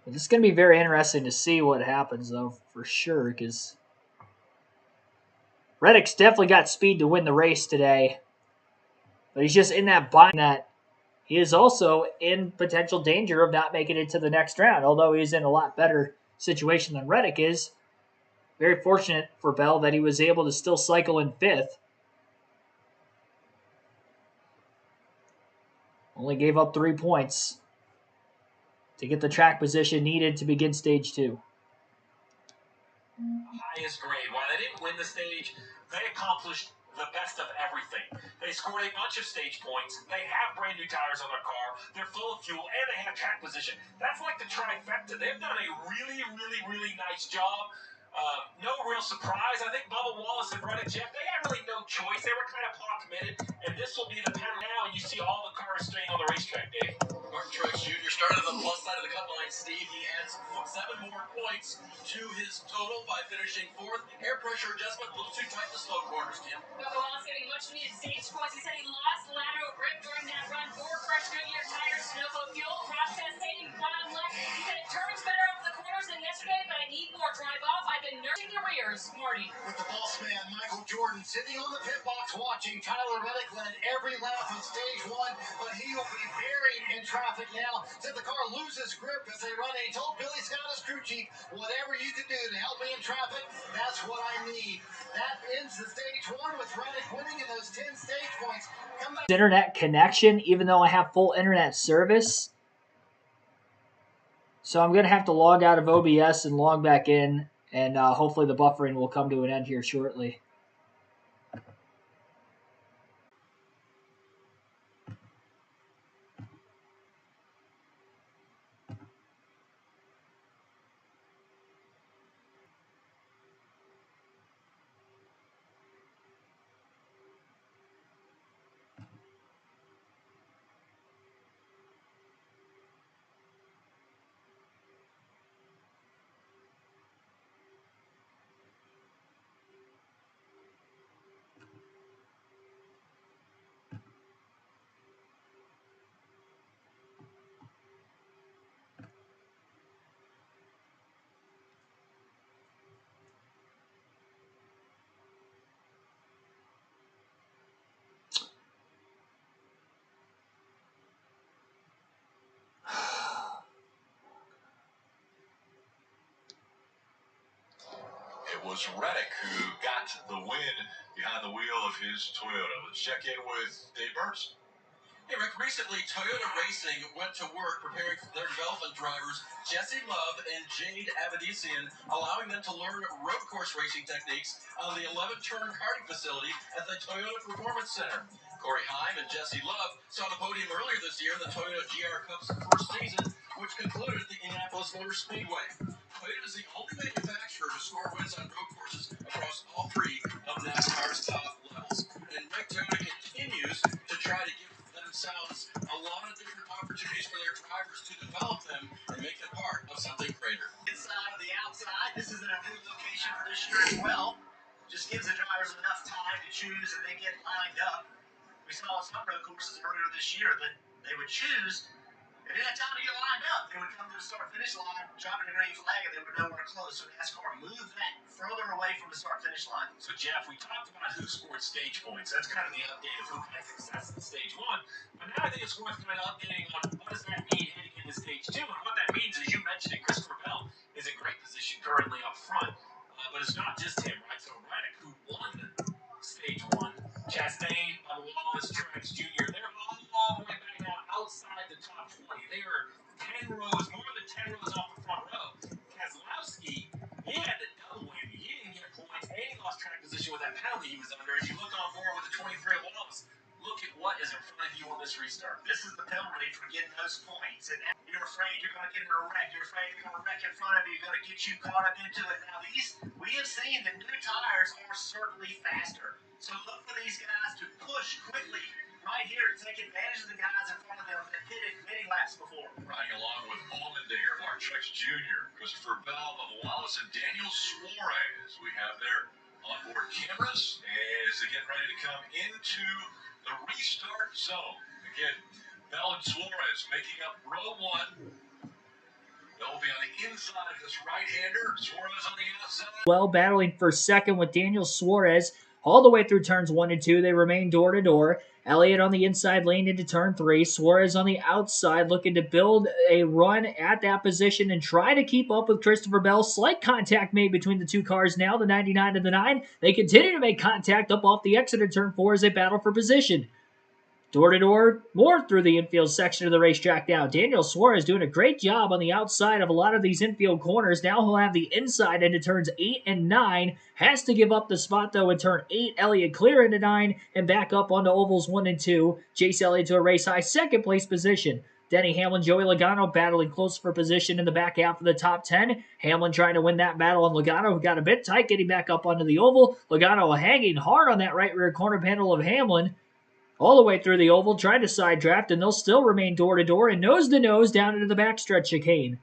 But it's going to be very interesting to see what happens, though, for sure, because Reddick's definitely got speed to win the race today. But he's just in that bind that he is also in potential danger of not making it to the next round, although he's in a lot better situation than Reddick is. Very fortunate for Bell that he was able to still cycle in 5th. Only gave up 3 points to get the track position needed to begin stage 2. Highest grade. While they didn't win the stage, they accomplished the best of everything. They scored a bunch of stage points. They have brand new tires on their car. They're full of fuel, and they have track position. That's like the trifecta. They've done a really, really, really nice job. No real surprise. I think Bubba Wallace and Reddick, Jeff, they had really no choice. They were kind of plot committed, and this will be the pen now, and you see all the cars staying on the racetrack, Dave. Martin Truex Jr. started on the plus side of the cut line, Steve. He adds 7 more points to his total by finishing 4th. Air pressure adjustment, a little too tight in the slow corners, Tim. Bubba Wallace getting much needed stage points. He said he lost lateral grip during that run. 4 fresh good-year tires, Sunoco fuel, process taking bottom left. He said it turns better over the corners than yesterday, but I need more drive off. I've been nursing the rears, Marty. With the boss man, Michael Jordan sitting on the pit box watching. Tyler Reddick led every lap of stage 1, but he will be buried in traffic now. Said the car loses grip as they run. He told Billy Scott, his crew chief, whatever you can do to help me in traffic, that's what I need. That ends the stage 1 with Reddick winning in those 10 stage points. Come back. Internet connection, even though I have full internet service. So I'm going to have to log out of OBS and log back in, and hopefully the buffering will come to an end here shortly. It was Reddick who got the win behind the wheel of his Toyota. Let's check in with Dave Burns. Hey, Rick, recently Toyota Racing went to work preparing for their development drivers, Jesse Love and Jade Avedissian, allowing them to learn road course racing techniques on the 11-turn karting facility at the Toyota Performance Center. Corey Heim and Jesse Love saw the podium earlier this year in the Toyota GR Cup's first season, which concluded at the Indianapolis Motor Speedway. Toyota is the only manufacturer to score wins on road courses across all 3 of NASCAR's top levels. And Rick, Toyota continues to try to give themselves a lot of different opportunities for their drivers to develop them and make them part of something greater. Inside, the outside, this isn't a new location for this year as well. Just gives the drivers enough time to choose and they get lined up. We saw some road courses earlier this year that they would choose. They didn't have time to get lined up. They would come to the start-finish line, dropping the green flag, and they would know where to close. So NASCAR moved that further away from the start-finish line. So, Jeff, we talked about who scored stage points. That's kind of the update of who had success in stage 1. But now I think it's worth kind of updating on what does that mean heading into stage 2. And what that means, as you mentioned, Christopher Bell is in great position currently up front. But it's not just him, right? So Reddick, who won stage 1, Chastain, Wallace, Truex Jr., they're all the way back now outside the top 20. They are 10 rows, more than 10 rows off the front row. Keselowski, he had the double whammy. He didn't get points, and he lost track position with that penalty he was under. As you look on board with the 23 Wallace, look at what is in front of you on this restart. This is the penalty for getting those points. And you're afraid you're going to get in a wreck. You're afraid you're going to wreck in front of you. You're going to get you caught up into it. Now, we have seen that new tires are certainly faster. So look for these guys to push quickly right here to take advantage of the guys in front of them that hit it many laps before. Riding along with Allmendinger, Mark Truex Jr., Christopher Bell, Bubba Wallace, and Daniel Suarez. We have their onboard cameras as they get ready to come into the restart zone. Again, Bell and Suarez making up row 1. They'll be on the inside of this right-hander. Suarez on the outside. Well, battling for second with Daniel Suarez all the way through turns 1 and 2. They remain door to door. Elliott on the inside lane into turn 3. Suarez on the outside looking to build a run at that position and try to keep up with Christopher Bell. Slight contact made between the two cars now, the 99 and the 9. They continue to make contact up off the exit of turn 4 as they battle for position. Door to door, more through the infield section of the racetrack now. Daniel Suarez doing a great job on the outside of a lot of these infield corners. Now he'll have the inside into turns 8 and 9. Has to give up the spot, though, in turn 8. Elliott clear into 9 and back up onto ovals 1 and 2. Chase Elliott to a race-high second place position. Denny Hamlin, Joey Logano battling close for position in the back half of the top 10. Hamlin trying to win that battle on Logano, who got a bit tight getting back up onto the oval. Logano hanging hard on that right rear corner panel of Hamlin. All the way through the oval, trying to side draft, and they'll still remain door-to-door and nose-to-nose down into the backstretch chicane.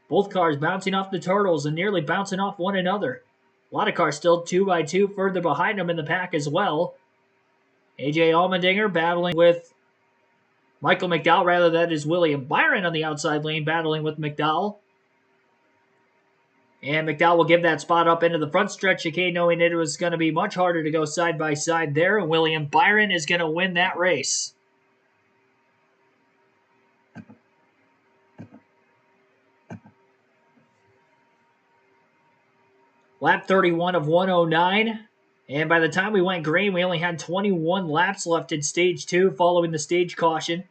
Both cars bouncing off the turtles and nearly bouncing off one another. A lot of cars still 2x2 further behind them in the pack as well. A.J. Allmendinger battling with Michael McDowell, rather that is William Byron on the outside lane battling with McDowell. And McDowell will give that spot up into the front stretch chicane, knowing it was going to be much harder to go side by side there. And William Byron is going to win that race. Lap 31 of 109. And by the time we went green, we only had 21 laps left in Stage 2 following the stage caution.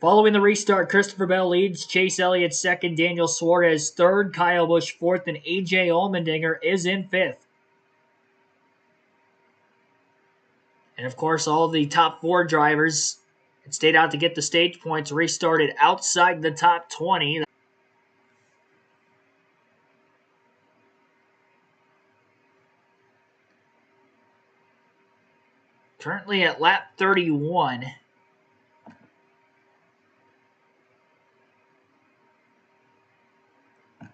Following the restart, Christopher Bell leads, Chase Elliott second, Daniel Suarez third, Kyle Busch fourth, and A.J. Allmendinger is in fifth. And of course, all the top 4 drivers that stayed out to get the stage points restarted outside the top 20. Currently at lap 31.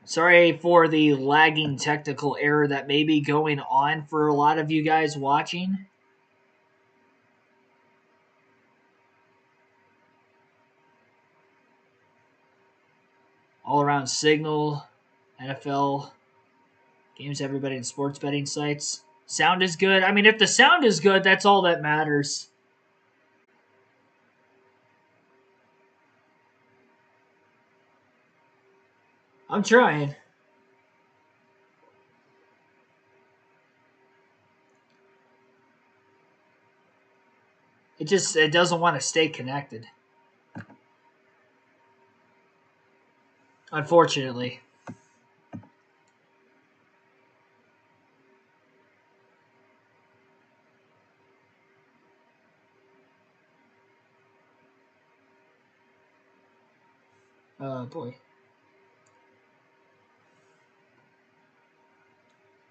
Sorry for the lagging technical error that may be going on for a lot of you guys watching. All around signal, NFL, games, everybody in sports betting sites. Sound is good. I mean, if the sound is good, that's all that matters. I'm trying. It doesn't want to stay connected. Unfortunately. Oh boy.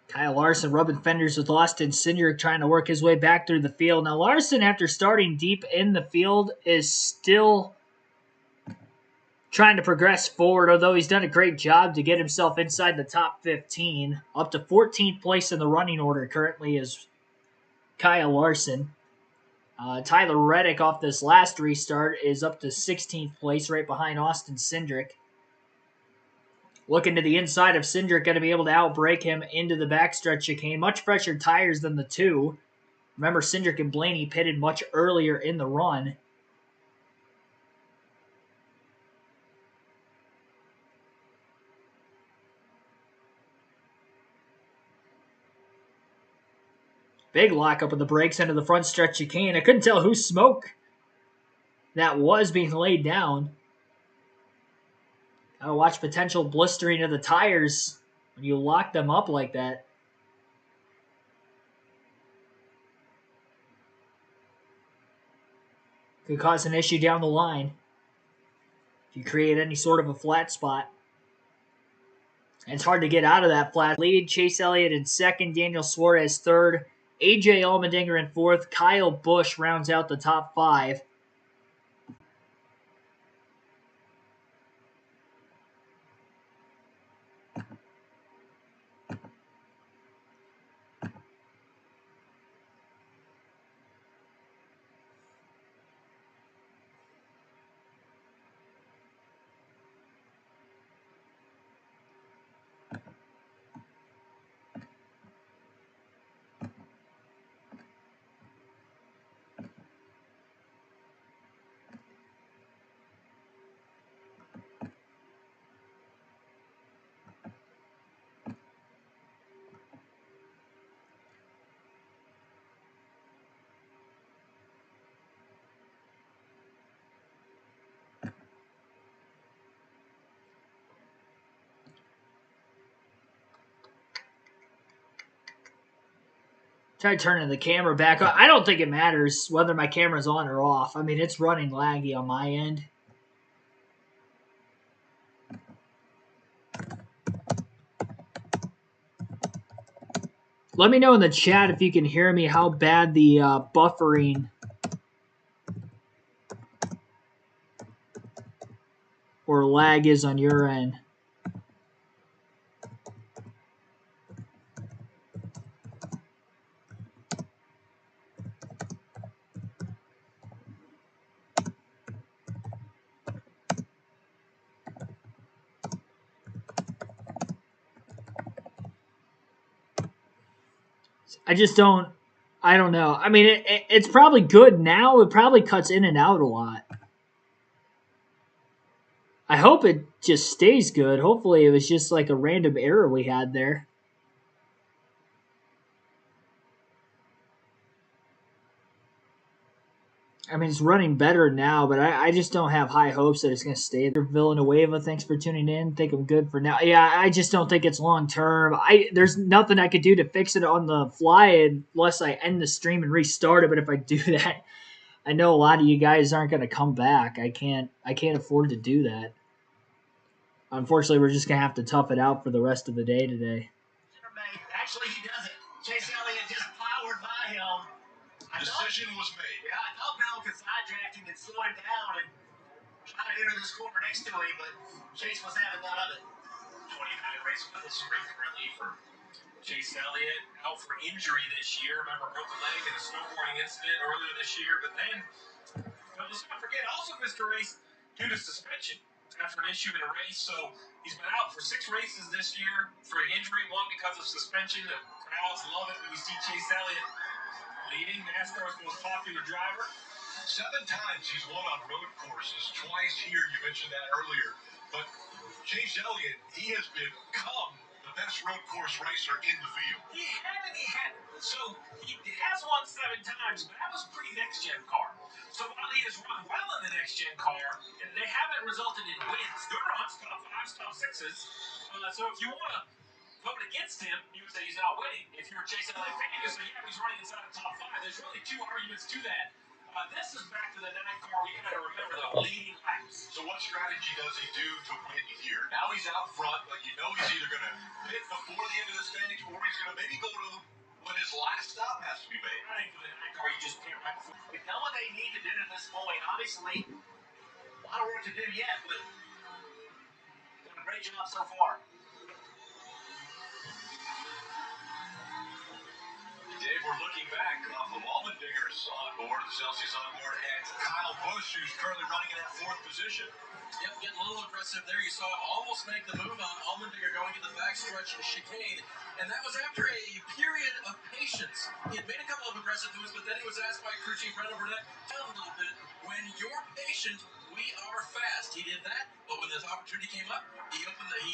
Kyle Larson rubbing fenders with Austin Cindric, trying to work his way back through the field. Now Larson, after starting deep in the field, is still trying to progress forward, although he's done a great job to get himself inside the top 15. Up to 14th place in the running order currently is Kyle Larson. Tyler Reddick off this last restart is up to 16th place, right behind Austin Cindric. Looking to the inside of Cindric, going to be able to outbrake him into the backstretch chicane. Much fresher tires than the two. Remember, Cindric and Blaney pitted much earlier in the run. Big lockup of the brakes into the front stretch chicane. I couldn't tell whose smoke that was being laid down. Gotta watch potential blistering of the tires when you lock them up like that. Could cause an issue down the line if you create any sort of a flat spot. And it's hard to get out of that flat lead. Chase Elliott in second, Daniel Suarez third, A.J. Allmendinger in fourth, Kyle Busch rounds out the top 5. Try turning the camera back on. I don't think it matters whether my camera's on or off. I mean, it's running laggy on my end. Let me know in the chat if you can hear me how bad the buffering or lag is on your end. I just don't. I don't know. I mean, it's probably good now. It probably cuts in and out a lot. I hope it just stays good. Hopefully, it was just like a random error we had there. I mean, it's running better now, but I just don't have high hopes that it's going to stay there. Villanueva, thanks for tuning in. Think I'm good for now. Yeah, I just don't think it's long term. There's nothing I could do to fix it on the fly unless I end the stream and restart it. But if I do that, I know a lot of you guys aren't going to come back. I can't afford to do that. Unfortunately, we're just going to have to tough it out for the rest of the day today. Actually, he doesn't. Chase Elliott just powered by him. Decision was made. Yeah, I thought Bell could sidetrack him and slow him down and try to enter this corner next to him, but Chase was having none of it. 29 race history currently for Chase Elliott, out for injury this year. Remember, broke a leg in a snowboarding incident earlier this year, but then, let's not forget, also missed a race due to suspension after an issue in a race. So he's been out for 6 races this year for an injury, 1 because of suspension. The crowds love it when we see Chase Elliott leading NASCAR's most popular driver. 7 times he's won on road courses, twice here, you mentioned that earlier. But Chase Elliott, he has become the best road course racer in the field. He had. So he has won 7 times, but that was pre-next gen car. So while he has run well in the next gen car, they haven't resulted in wins. They're on top 5s, top 6s. So if you want to vote against him, you would say he's not winning. If you're a Chase Elliott fan, you say, yeah, he's running inside the top 5. There's really 2 arguments to that. This is back to the 9 car. We got to remember the leading laps. So what strategy does he do to win here? Now he's out front, but you know he's either going to pit before the end of the stage or he's going to maybe go to when his last stop has to be made. I think for the 9 car, you just pit right before. We know what they need to do to this point. Obviously, a lot of work to do yet, but done a great job so far. Dave, we're looking back off of Allmendinger's on board, the Celsius on board, and Kyle Busch, who's currently running in that 4th position. Yep, getting a little aggressive there. You saw him almost make the move on Allmendinger going into the backstretch chicane, and that was after a period of patience. He had made a couple of aggressive moves, but then he was asked by crew chief Brendan Burnett, tell him a little bit, when you're patient, we are fast. He did that, but when this opportunity came up, he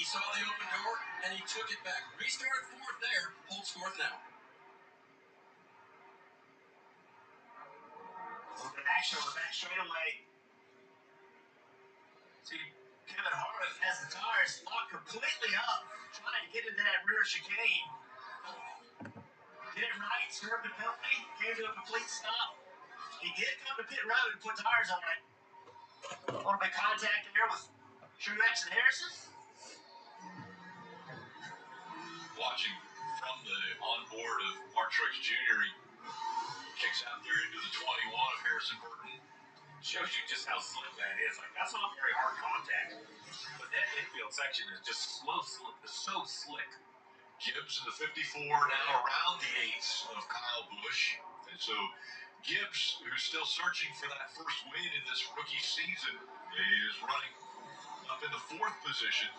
saw the open door, and he took it back. Restarted 4th there, holds 4th now. Action on the back straightaway. See, Kevin Harvick has the tires locked completely up, trying to get into that rear chicane. Did it right, served the penalty, came to a complete stop. He did come to pit road and put tires on it. A little bit of contact there with Truex and Harrison. Watching from the onboard of Mark Truex Jr., he kicks out there into the 21 of Harrison Burton. Shows you just how slick that is. Like, that's not very hard contact. But that infield section is just so slick. Gibbs in the 54 now around the 8s of Kyle Busch. And so Gibbs, who's still searching for that first win in this rookie season, is running up in the 4th position.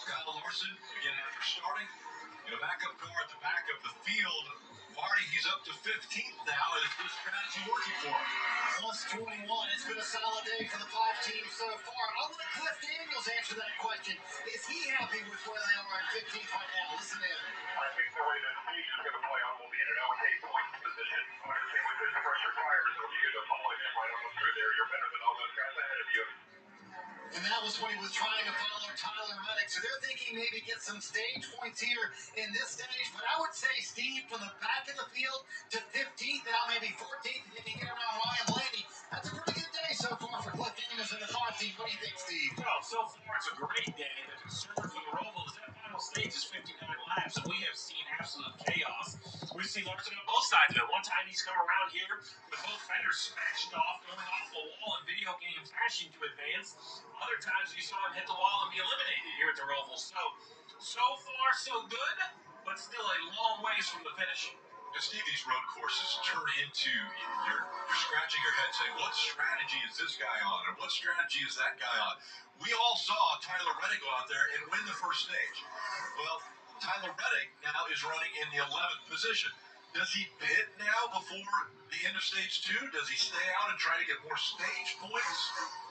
Kyle Larson, again after starting, in a backup car at the back of the field. Marty, he's up to 15th now. Is this strategy working for him? Plus 21. It's been a solid day for the 5 teams so far. I'll let Cliff Daniels answer that question. Is he happy with where they are at 15th right now? Listen in. I think the way that Steve is going to play on will be in an okay point position. Understand with this pressure tires, so if you get to follow him right on through there, you're better than all those guys ahead of you. And that was when he was trying to follow Tyler Reddick. So they're thinking maybe get some stage points here in this stage. But I would say, Steve, from the back of the field to 15th, now maybe 14th, if he can get around Ryan Blaney. That's a pretty good day so far for Cliff Daniels and the 5 team. What do you think, Steve? Well, so far it's a great day. The concern for the ROVAL is that final stage is 59 laps, and we have seen absolute chaos. We've seen Larson on both sides of it. One time he's come around here with both fenders smashed off, going off the wall in video games, crashing to advance. Other times we saw him hit the wall and be eliminated here at the ROVAL. So far, so good, but still a long ways from the finish. And Steve, these road courses turn into you're scratching your head saying, what strategy is this guy on? And what strategy is that guy on? We all saw Tyler Reddick go out there and win the first stage. Well, Tyler Reddick now is running in the 11th position. Does he pit now before the end of stage 2? Does he stay out and try to get more stage points?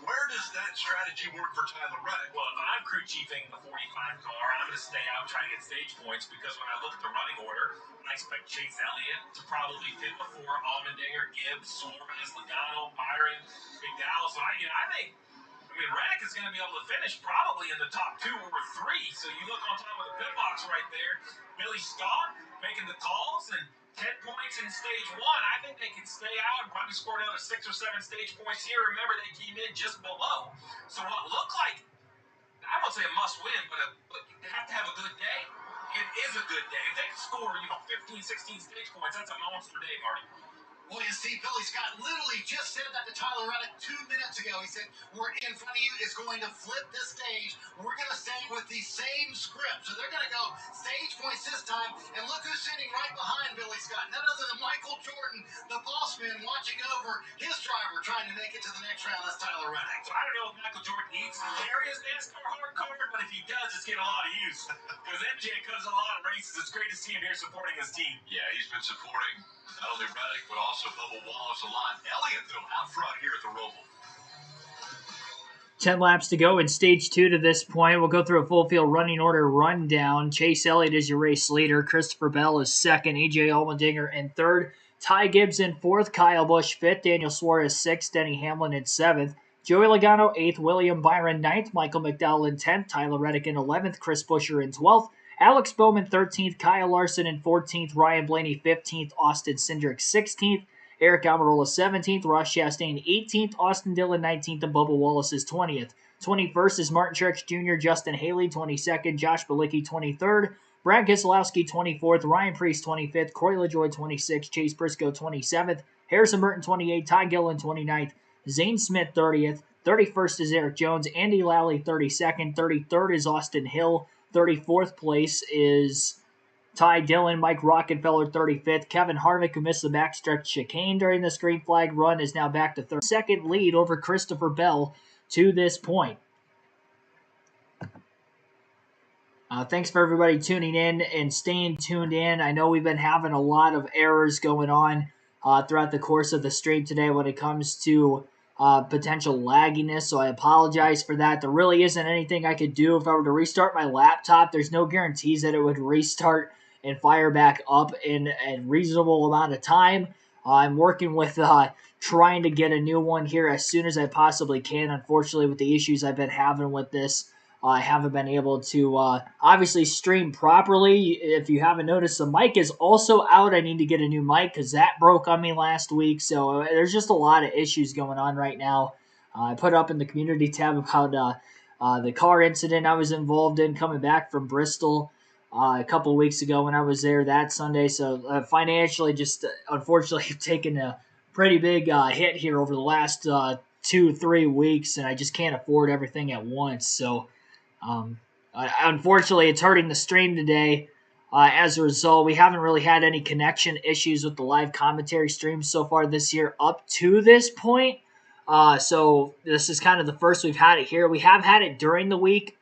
Where does that strategy work for Tyler Reddick? Well, if I'm crew chiefing the 45 car, I'm going to stay out and try to get stage points because when I look at the running order, I expect Chase Elliott to probably fit before Allmendinger, Gibbs, Suarez, Logano, Byron, McDowell. So I think Reddick is going to be able to finish probably in the top 2 or 3. So you look on top of the pit box right there, Billy Scott making the calls and 10 points in stage 1. I think they can stay out and probably score another 6 or 7 stage points here. Remember, they came in just below. So what looked like, I won't say a must win, but you have to have a good day. It is a good day. If they can score, 15, 16 stage points, that's a monster day, Marty. Well, you see, Billy Scott literally just said that to Tyler Reddick 2 minutes ago. He said, we're in front of you, is going to flip this stage. We're going to stay with the same script. So they're going to go stage points this time. And look who's sitting right behind Billy Scott. None other than Michael Jordan, the boss man, watching over his driver, trying to make it to the next round. That's Tyler Reddick. So I don't know if Michael Jordan needs to carry his NASCAR hard card, but if he does, it's getting a lot of use. Because MJ comes a lot of races. It's great to see him here supporting his team. Yeah, he's been supporting not only Reddick, but also Bubba Wallace a lot. Elliott, though, out front here at the Roval. 10 laps to go in stage 2 to this point. We'll go through a full field running order rundown. Chase Elliott is your race leader. Christopher Bell is second. AJ Allmendinger in third. Ty Gibbs in fourth. Kyle Busch fifth. Daniel Suarez sixth. Denny Hamlin in seventh. Joey Logano eighth. William Byron ninth. Michael McDowell in 10th. Tyler Reddick in 11th. Chris Buescher in 12th. Alex Bowman 13th. Kyle Larson in 14th. Ryan Blaney 15th. Austin Cindric 16th. Eric Almirola 17th, Ross Chastain 18th, Austin Dillon 19th, and Bubba Wallace is 20th. 21st is Martin Truex Jr., Justin Haley 22nd, Josh Bilicki 23rd, Brad Keselowski 24th, Ryan Preece 25th, Corey LaJoie 26th, Chase Briscoe 27th, Harrison Burton 28th, Ty Gillen 29th, Zane Smith 30th, 31st is Eric Jones, Andy Lally 32nd, 33rd is Austin Hill, 34th place is Ty Dillon, Mike Rockefeller 35th. Kevin Harvick, who missed the backstretch chicane during this green flag run, is now back to third. Second lead over Christopher Bell to this point. Thanks for everybody tuning in and staying tuned in. I know we've been having a lot of errors going on throughout the course of the stream today when it comes to potential lagginess, so I apologize for that. There really isn't anything I could do if I were to restart my laptop. There's no guarantees that it would restart and fire back up in a reasonable amount of time. I'm working with trying to get a new one here as soon as I possibly can. Unfortunately, with the issues I've been having with this, I haven't been able to obviously stream properly. If you haven't noticed, the mic is also out. I need to get a new mic because that broke on me last week. So there's just a lot of issues going on right now. I put up in the community tab about the car incident I was involved in coming back from Bristol a couple of weeks ago when I was there that Sunday. So financially, just unfortunately, taken a pretty big hit here over the last 2-3 weeks, and I just can't afford everything at once. So unfortunately, it's hurting the stream today. As a result, we haven't really had any connection issues with the live commentary streams so far this year up to this point. So this is kind of the first we've had it here. We have had it during the week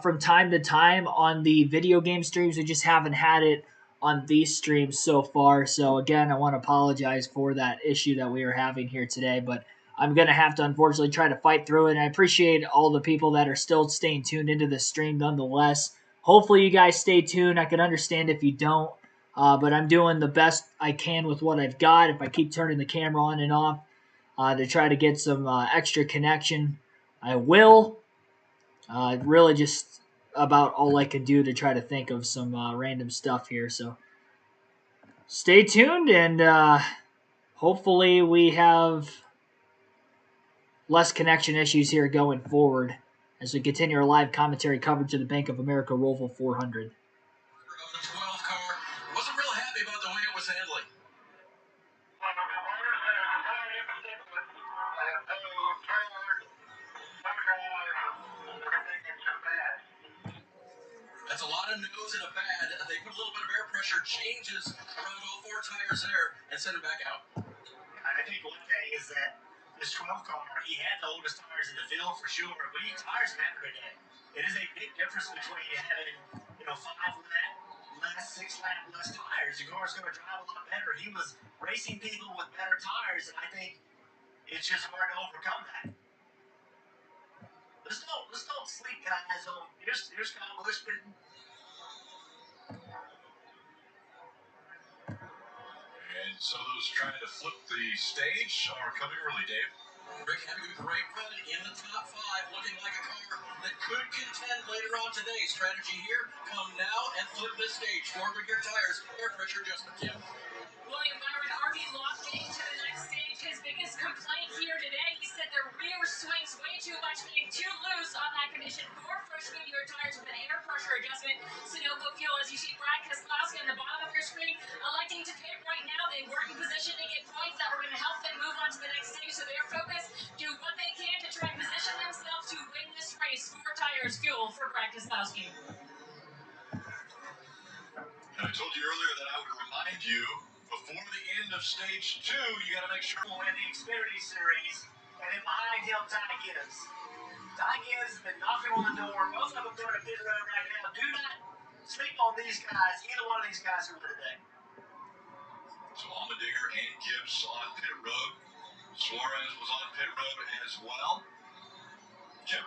from time to time on the video game streams. We just haven't had it on these streams so far. So again, I want to apologize for that issue that we are having here today, but I'm going to have to unfortunately try to fight through it. And I appreciate all the people that are still staying tuned into the stream nonetheless. Hopefully you guys stay tuned. I can understand if you don't, but I'm doing the best I can with what I've got. If I keep turning the camera on and off to try to get some extra connection, I will. Really just about all I can do to try to think of some random stuff here. So stay tuned, and hopefully we have less connection issues here going forward as we continue our live commentary coverage of the Bank of America ROVAL 400. Of the 12 car wasn't real happy about the way it was handling. That's a lot of no's and a bad. They put a little bit of air pressure changes around 04 tires there and send him back out. I think one thing is that this 12 car, he had the oldest tires in the field for sure, but he tires matter today. It is a big difference between having, 5 lap, less 6 lap, less tires. Your car's going to drive a lot better. He was racing people with better tires, and I think it's just hard to overcome that. Let's don't sleep, guys. Here's Kyle Busch pitting. And so those trying to flip the stage are coming early, Dave. Rick having a great run in the top 5, looking like a car that could contend later on today. Strategy here, come now and flip this stage. 4-gear tires, air pressure adjustment, Kim. William Byron already locked into the next stage. His biggest complaint here today, he said the rear swings way too much, being too loose on that condition. 4 freshman year tires with an air pressure adjustment. Sunoco fuel, as you see Brad Keselowski on the bottom of your screen, electing to pit right now. They weren't in position to get points that were going to help them move on to the next stage, so their focus, do what they can to try and position themselves to win this race. 4 tires, fuel for Brad Keselowski. And I told you earlier that I would remind you, before the end of stage 2, you got to make sure We'll win the Xfinity Series, and then behind him, Ty Gibbs. Ty Gibbs has been knocking on the door. Both of them going to pit road right now. Do not sleep on these guys. Either one of these guys who win today. So Allmendinger and Gibbs on pit road. Suarez was on pit road as well. Jim.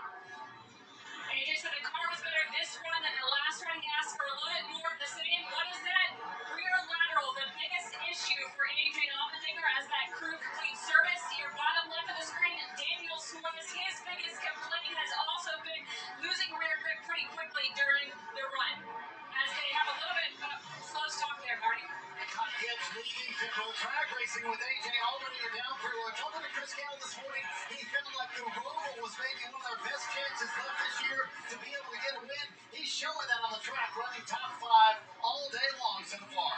AJ said the car was better this run than the last run. He asked for a little bit more of the same. What is that? Rear lateral, the biggest issue for AJ Allmendinger as that crew complete service. Your bottom left of the screen, Daniel Suarez, his biggest complaint has also been losing rear grip pretty quickly during the run. As they have a little bit of slow stop there, Marty. Ty Gibbs leading pit road track racing with AJ Allmendinger down through. Talking to Chris Gale this morning, he felt like the ROVAL was maybe one of their best chances left this year to be able to get a win. He's showing that on the track, running top 5 all day long so far.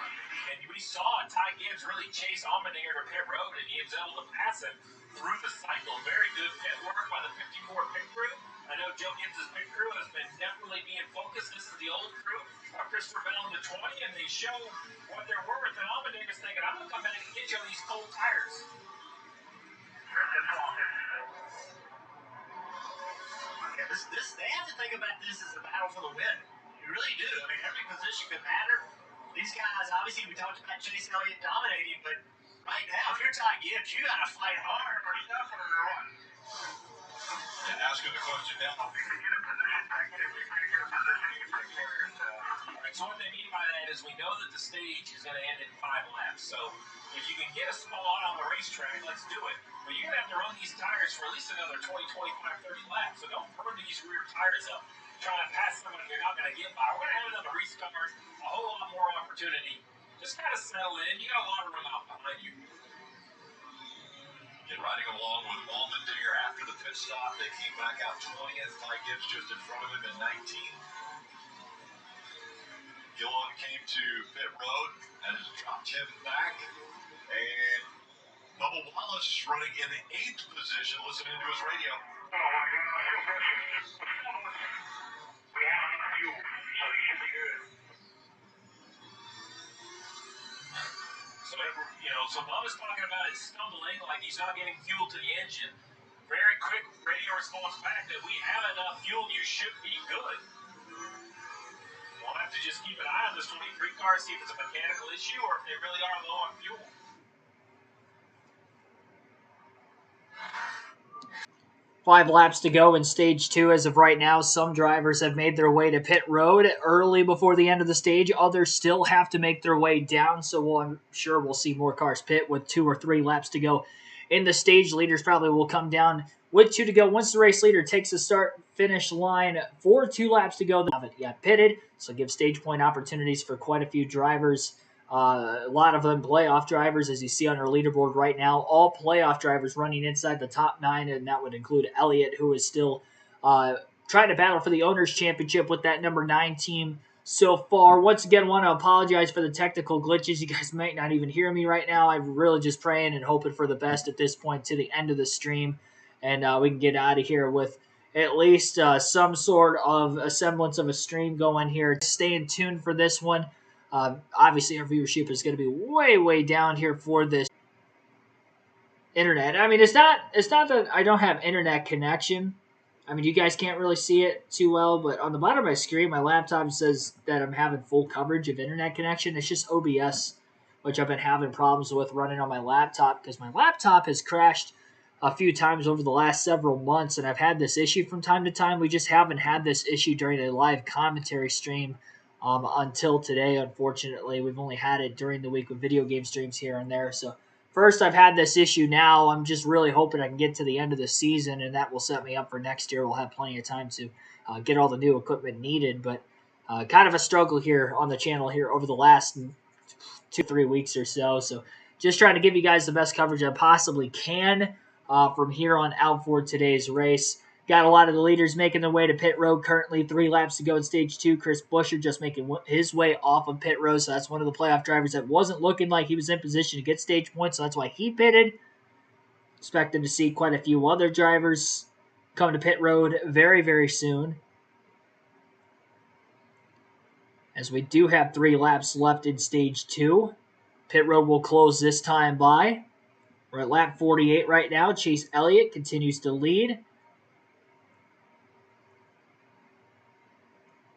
And we saw Ty Gibbs really chase Allmendinger to pit road, and he was able to pass him through the cycle. Very good pit work by the 54 pit crew. I know Joe Gibbs' pit crew has been definitely being focused. This is the old crew. Christopher Bell in the 20, and they show what they're worth. And Allmendinger's thinking, I'm going to come back and get you on these cold tires. Yeah, they have to think about this as a battle for the win. You really do. I mean, every position could matter. These guys, obviously, we talked about Chase Elliott dominating, but right now, if you're Ty Gibbs, you got to fight hard. Are you definitely right? And asking the question now. If you get a position, take it. If you can't get a position, you take care of yourself. All right, so what they mean by that is we know that the stage is going to end in 5 laps. So if you can get a spot on the racetrack, let's do it. But you're going to have to run these tires for at least another 20, 25, 30 laps. So don't burn these rear tires up trying to pass someone you're not going to get by. We're going to have another restart, a whole lot more opportunity. Just kind of settle in. You got a lot of room out behind you. And riding along with Allmendinger after the pit stop, they came back out 20th. Ty Gibbs just in front of him in 19th. Gillen came to pit road and has dropped him back. And Bubba Wallace running in the 8th position, listening to his radio. We have enough fuel, so you should be good. So Bubba's talking about it stumbling, like he's not getting fuel to the engine. Very quick radio response back that we have enough fuel, you should be good. We'll have to just keep an eye on this 23 car, see if it's a mechanical issue or if they really are low on fuel. Five laps to go in stage 2 as of right now. Some drivers have made their way to pit road early before the end of the stage. Others still have to make their way down, so I'm sure we'll see more cars pit with 2 or 3 laps to go in the stage. Leaders probably will come down with 2 to go. Once the race leader takes the start-finish line for 2 laps to go, they haven't yet pitted, so give stage point opportunities for quite a few drivers. A lot of them playoff drivers, as you see on our leaderboard right now. All playoff drivers running inside the top 9, and that would include Elliott, who is still trying to battle for the Owners' Championship with that number 9 team so far. Once again, want to apologize for the technical glitches. You guys might not even hear me right now. I'm really just praying and hoping for the best at this point to the end of the stream, and we can get out of here with at least some sort of a semblance of a stream going here. Stay in tune for this one. Obviously, our viewership is going to be way, way down here for this internet. I mean, it's not that I don't have internet connection. I mean, you guys can't really see it too well, but on the bottom of my screen, my laptop says that I'm having full coverage of internet connection. It's just OBS, which I've been having problems with running on my laptop because my laptop has crashed a few times over the last several months, and I've had this issue from time to time. We just haven't had this issue during a live commentary stream until today, unfortunately. We've only had it during the week with video game streams here and there, so first, I've had this issue now. I'm just really hoping I can get to the end of the season, and that will set me up for next year. We'll have plenty of time to get all the new equipment needed, but kind of a struggle here on the channel here over the last 2-3 weeks or so. So just trying to give you guys the best coverage I possibly can from here on out for today's race. Got a lot of the leaders making their way to pit road currently. 3 laps to go in stage 2. Chris Buescher just making his way off of pit road. So that's one of the playoff drivers that wasn't looking like he was in position to get stage points. So that's why he pitted. Expecting to see quite a few other drivers come to pit road very, very soon. As we do have 3 laps left in stage 2. Pit road will close this time by. We're at lap 48 right now. Chase Elliott continues to lead.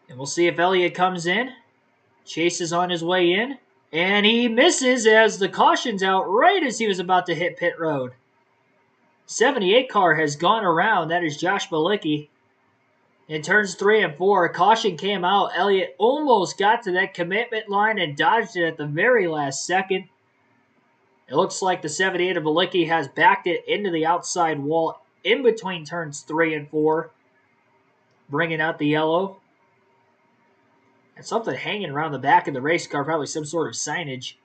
And we'll see if Elliott comes in. Chase is on his way in. And he misses as the caution's out right as he was about to hit pit road. 78 car has gone around. That is Josh Bilicki. In turns 3 and 4, caution came out. Elliott almost got to that commitment line and dodged it at the very last second. It looks like the 78 of Bilicki has backed it into the outside wall in between turns 3 and 4. Bringing out the yellow. And something hanging around the back of the race car, probably some sort of signage.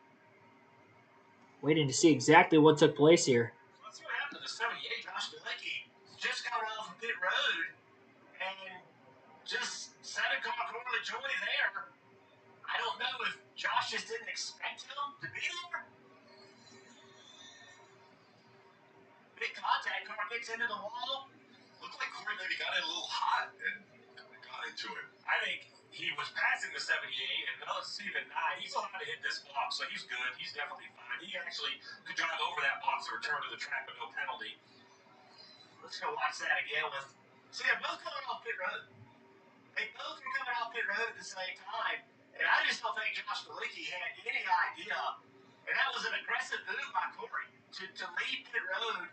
Waiting to see exactly what took place here. Let's see what happened to the 78. Josh Bilicki just got off of pit road and just set a car poorly joy there. I don't know if Josh just didn't expect him to be there. Big contact, car gets into the wall. Looked like Corey maybe got in a little hot and got into it. I think he was passing the 78, and now let's see the 9. He's allowed to hit this block, so he's good. He's definitely fine. He actually could drive over that block to return to the track with no penalty. Let's go watch that again with. See, they're both coming off pit road. They both were coming off pit road at the same time, and I just don't think Josh Bilicki had any idea. And that was an aggressive move by Corey to leave pit road,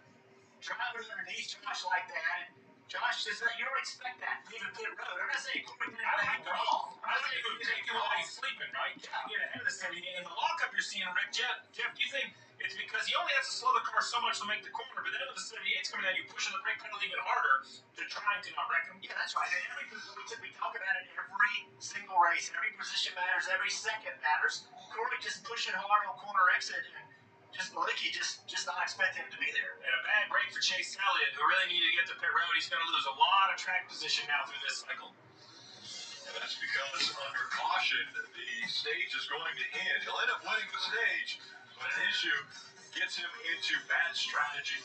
driving underneath Josh like that. And Josh just you don't expect that leaving pit road. I'm not saying Corey did anything wrong. I think it would take you while he's sleeping, right? Yeah. Get ahead of the 78. And the lockup you're seeing, Rick, Jeff, do you think it's because he only has to slow the car so much to make the corner, but then when the 78's coming at you, pushing the brake pedal even harder to try to not wreck him? Yeah, that's right. And we talk about it every single race. Every position matters. Every second matters. Corey just pushing hard on corner exit and just Bilicki just not expecting him to be there. And a bad break for Chase Elliott, who really needed to get to pit road. He's going to lose a lot of track position now through this cycle. And that's because under caution, the stage is going to end. He'll end up winning the stage, but an issue gets him into bad strategy.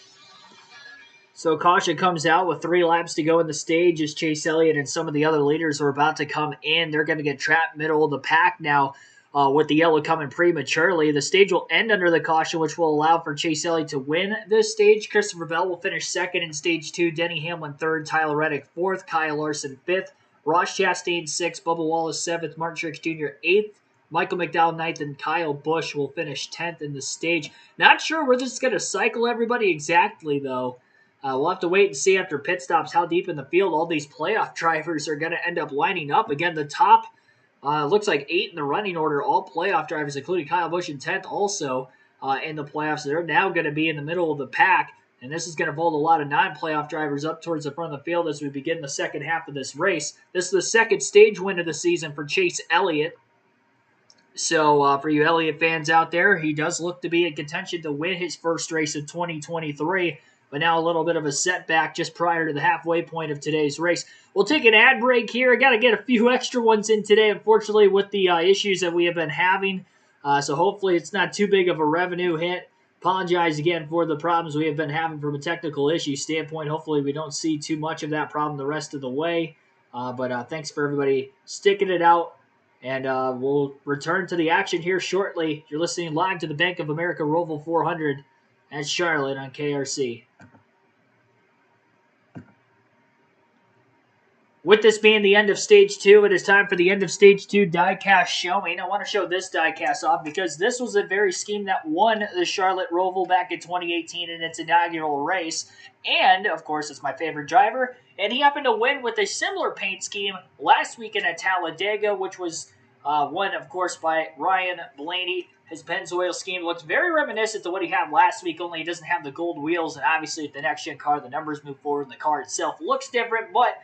So caution comes out with 3 laps to go in the stage as Chase Elliott and some of the other leaders are about to come in. They're going to get trapped middle of the pack now. With the yellow coming prematurely. The stage will end under the caution, which will allow for Chase Elliott to win this stage. Christopher Bell will finish second in stage 2. Denny Hamlin third. Tyler Reddick fourth. Kyle Larson fifth. Ross Chastain sixth. Bubba Wallace seventh. Martin Truex Jr. eighth. Michael McDowell ninth. And Kyle Busch will finish 10th in the stage. Not sure where this is going to cycle everybody exactly, though. We'll have to wait and see after pit stops how deep in the field all these playoff drivers are going to end up lining up. Again, the top looks like 8 in the running order, all playoff drivers, including Kyle Busch in 10th also in the playoffs. They're now going to be in the middle of the pack, and this is going to vault a lot of non-playoff drivers up towards the front of the field as we begin the second half of this race. This is the second stage win of the season for Chase Elliott. So for you Elliott fans out there, he does look to be in contention to win his first race of 2023. But now a little bit of a setback just prior to the halfway point of today's race. We'll take an ad break here. I got to get a few extra ones in today, unfortunately, with the issues that we have been having. So hopefully it's not too big of a revenue hit. Apologize again for the problems we have been having from a technical issue standpoint. Hopefully we don't see too much of that problem the rest of the way. But thanks for everybody sticking it out And we'll return to the action here shortly. You're listening live to the Bank of America Roval 400 at Charlotte on KRC. With this being the end of Stage 2, it is time for the end of Stage 2 diecast showing. I want to show this diecast off because this was a very scheme that won the Charlotte Roval back in 2018 in its inaugural race. And, of course, it's my favorite driver. And he happened to win with a similar paint scheme last weekend at Talladega, which was won, of course, by Ryan Blaney. His Pennzoil scheme looks very reminiscent to what he had last week, only he doesn't have the gold wheels. And obviously, with the next-gen car, the numbers move forward and the car itself looks different. But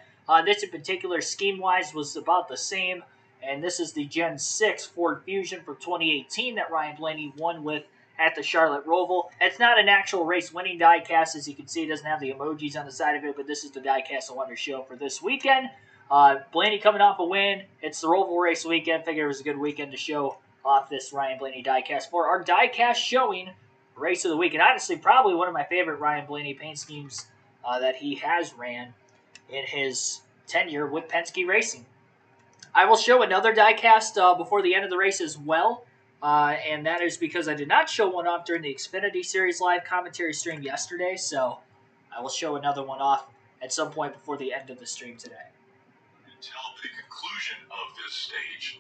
this in particular, scheme-wise, was about the same. And this is the Gen 6 Ford Fusion from 2018 that Ryan Blaney won with at the Charlotte Roval. It's not an actual race-winning diecast. As you can see, it doesn't have the emojis on the side of it, but this is the diecast I wanted to show for this weekend. Blaney coming off a win. It's the Roval race weekend. Figured it was a good weekend to show off this Ryan Blaney diecast for our diecast showing race of the week. And honestly, probably one of my favorite Ryan Blaney paint schemes that he has ran in his tenure with Penske Racing. I will show another diecast before the end of the race as well, and that is because I did not show one off during the Xfinity Series live commentary stream yesterday, so I will show another one off at some point before the end of the stream today. Until the conclusion of this stage.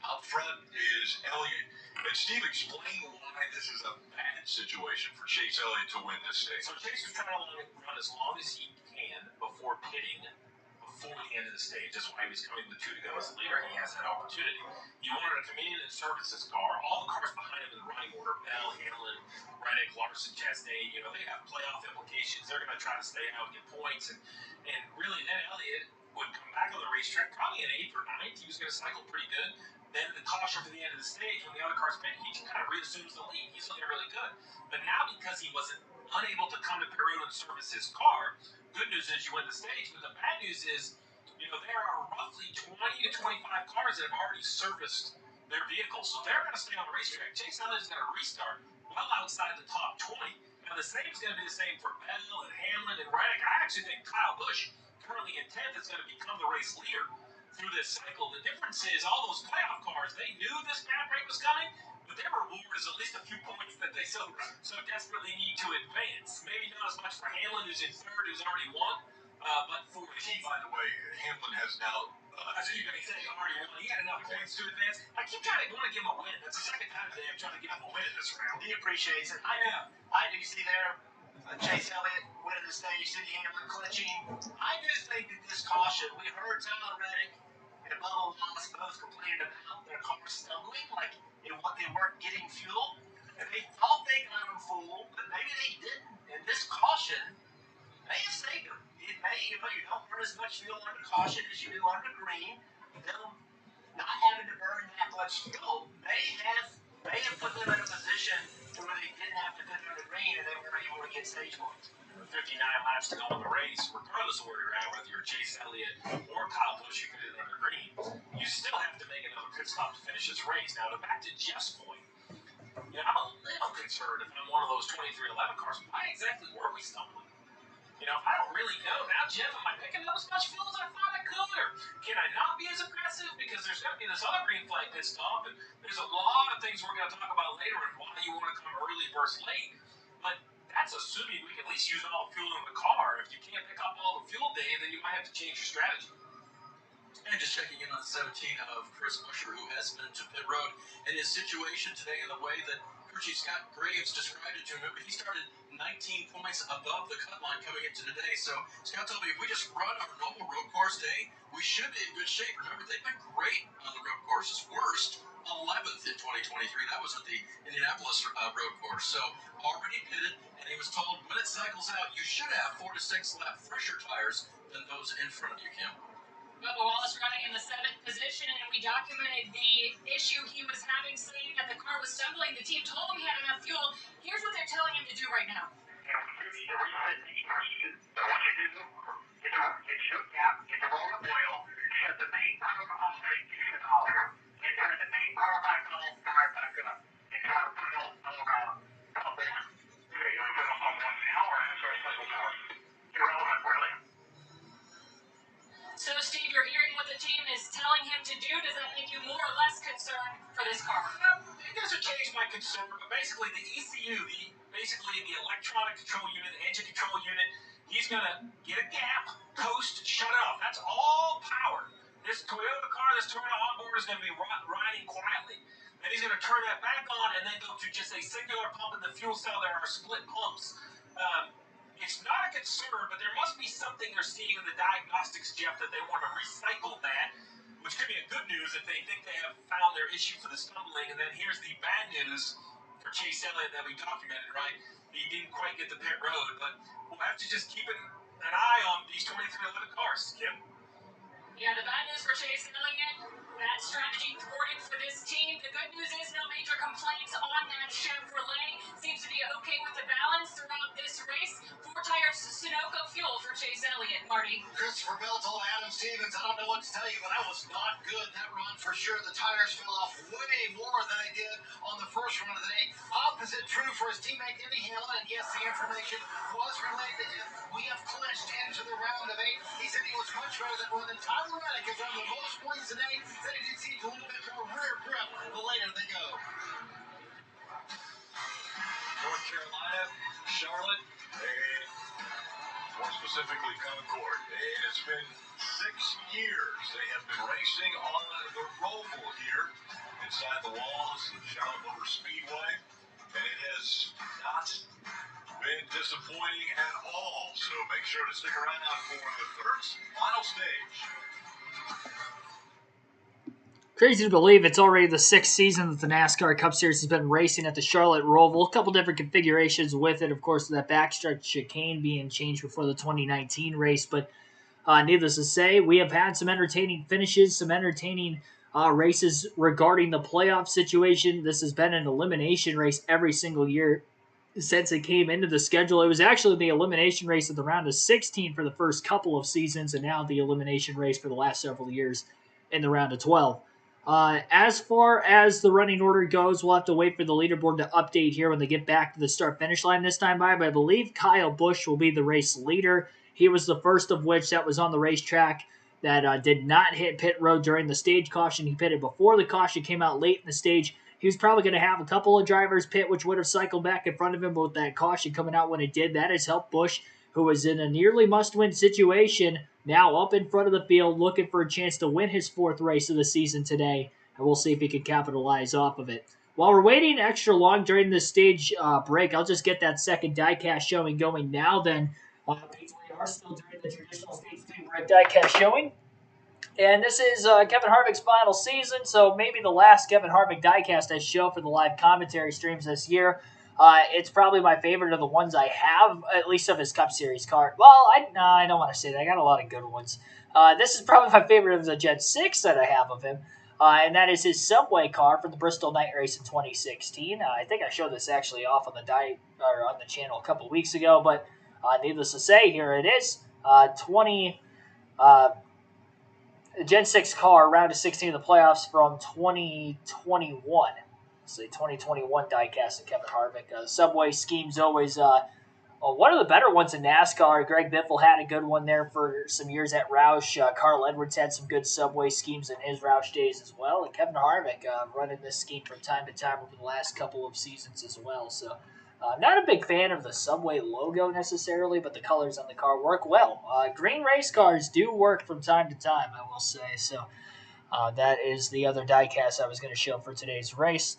Up front is Elliott. And Steve, explain why this is a bad situation for Chase Elliott to win this stage. So Chase is trying to run as long as he can before pitting before the end of the stage. That's why he was coming with 2 to go as a leader. He has that opportunity. He wanted to come in and service his car. All the cars behind him in the running order, Bell, Hamlin, Reddick, Larson, Chastain, they have playoff implications. They're going to try to stay out and get points. And really, then Elliott would come back on the racetrack, probably in 8th or 9th. He was going to cycle pretty good. Then the caution for the end of the stage, when the other cars pit, he kind of reassumes the lead. He's looking really good. But now, because he wasn't unable to come to pit road and service his car, good news is you win the stage. But the bad news is, there are roughly 20 to 25 cars that have already serviced their vehicles. So they're going to stay on the racetrack. Chase Elliott's going to restart well outside the top 20. Now, the same is going to be the same for Bell and Hamlin and Reddick. I actually think Kyle Busch, currently in 10th, is going to become the race leader through this cycle. The difference is all those playoff cars, they knew this bad break was coming, but their reward is at least a few points that they so desperately need to advance. Maybe not as much for Hamlin, who's in 3rd, who's already won, but for Chase. By the way, Hamlin has now. That's what you're going to say, already won. He had enough points to advance. I keep trying to want to give him a win. That's the second time today I'm trying to give him a win in this round. He appreciates it. I do see there Chase Elliott winning the stage, Sidney Hamlin clinching. I do think that this caution, we heard Tyler Reddick and Bubba Wallace both complaining about their cars stumbling, like they weren't getting fuel. And they thought they got them full, but maybe they didn't. And this caution may have saved them. It may, you don't burn as much fuel under caution as you do under green. Them not having to burn that much fuel may have put them in a position where they didn't have to put under green and they were able to get stage points. 59 laps to go in the race, regardless of where you're at, whether you're Chase Elliott or Kyle Busch, you can do it under green. You still have to make another pit stop to finish this race. Now, back to Jeff's point, I'm a little concerned if I'm one of those 2311 cars. Why exactly were we stumbling? I don't really know. Now, Jeff, am I picking up as much fuel as I thought I could? Or can I not be as aggressive? Because there's going to be this other green flag pit stop, and there's a lot of things we're going to talk about later and why you want to come early versus late. But that's assuming we can at least use all the fuel in the car. If you can't pick up all the fuel, Dave, then you might have to change your strategy. And just checking in on 17 of Chris Buescher, who has been to pit road, and his situation today in the way that crew chief Scott Graves described it to him. He started 19 points above the cut line coming into today. So Scott told me if we just run our normal road course day, we should be in good shape. Remember, they've been great on the road courses. Worst, 11th in 2023. That was at the Indianapolis road course. So already pitted, and he was told when it cycles out, you should have 4 to 6 lap fresher tires than those in front of you, Kim. Bubba Wallace running in the 7th position, and we documented the issue he was having, saying that the car was stumbling. The team told him he had enough fuel. Here's what they're telling him to do right now. Get the roll of oil, shut the main power off, and off. And turn the main power back on, start back up. And try to put it all around. Okay, you're going to pump 1 now, or after I cycle power? Irrelevant, really. So, Steve, you're hearing what the team is telling him to do. Does that make you more or basically the ECU, basically the electronic control unit, the engine control unit. He's going to get a gap, coast, shut it off. That's all power. This Toyota car, this Toyota onboard is going to be riding quietly. Then he's going to turn that back on and then go to just a singular pump in the fuel cell. There are split pumps. It's not a concern, but there must be something they're seeing in the diagnostics, Jeff, that they want to recycle that, which could be a good news if they think they have found their issue for the stumbling. And then here's the bad news for Chase Elliott that we documented, right? He didn't quite get the pit road, but we'll have to just keep an eye on these 2311 cars, Kim. Yeah, the bad news for Chase Elliott, that strategy thwarted for this team. The good news is no major complaints on that Chevrolet. Seems to be okay with the balance throughout this race. 4 tires Sunoco fuel for Chase Elliott, Marty. Christopher Bell told Adam Stevens, I don't know what to tell you, but that was not good, that run for sure. The tires fell off way more than they did on the first run of the day. Opposite true for his teammate Denny Hamlin, and yes, the information was relayed to him. We have clinched into the round of 8. He said he was much better than Tyler Reddick has run the most points today. Said he did see a little bit more rear grip the later they go. North Carolina, Charlotte, and more specifically Concord. And it's been 6 years they have been racing on the ROVAL here inside the walls of the Charlotte Motor Speedway. And it has not been disappointing at all. So make sure to stick around for the third final stage. Crazy to believe it's already the 6th season that the NASCAR Cup Series has been racing at the Charlotte ROVAL. A couple different configurations with it. Of course, that backstretch chicane being changed before the 2019 race. But needless to say, we have had some entertaining finishes, some entertaining races regarding the playoff situation. This has been an elimination race every single year since it came into the schedule. It was actually the elimination race at the round of 16 for the first couple of seasons, and now the elimination race for the last several years in the round of 12. As far as the running order goes, we'll have to wait for the leaderboard to update here when they get back to the start-finish line this time by, but I believe Kyle Busch will be the race leader. He was the first of which that was on the racetrack that did not hit pit road during the stage caution. He pitted before the caution came out late in the stage. He was probably going to have a couple of drivers pit, which would have cycled back in front of him, but with that caution coming out when it did, that has helped Busch, who was in a nearly must-win situation, now up in front of the field, looking for a chance to win his 4th race of the season today, and we'll see if he can capitalize off of it. While we're waiting extra long during this stage break, I'll just get that second diecast showing going now then. We are still during the traditional stage 2 break diecast showing. And this is Kevin Harvick's final season, so maybe the last Kevin Harvick diecast I show for the live commentary streams this year. It's probably my favorite of the ones I have, at least of his Cup Series card. Well, I don't want to say that. I got a lot of good ones. This is probably my favorite of the Gen 6 that I have of him, and that is his Subway car from the Bristol Night Race in 2016. I think I showed this actually off on the on the channel a couple weeks ago, but needless to say, here it is. Gen 6 car, round of 16 of the playoffs from 2021. It's a 2021 diecast of Kevin Harvick. Subway scheme's always one of the better ones in NASCAR. Greg Biffle had a good one there for some years at Roush. Carl Edwards had some good Subway schemes in his Roush days as well. And Kevin Harvick running this scheme from time to time over the last couple of seasons as well. So not a big fan of the Subway logo necessarily, but the colors on the car work well. Green race cars do work from time to time, I will say. So that is the other diecast I was going to show for today's race.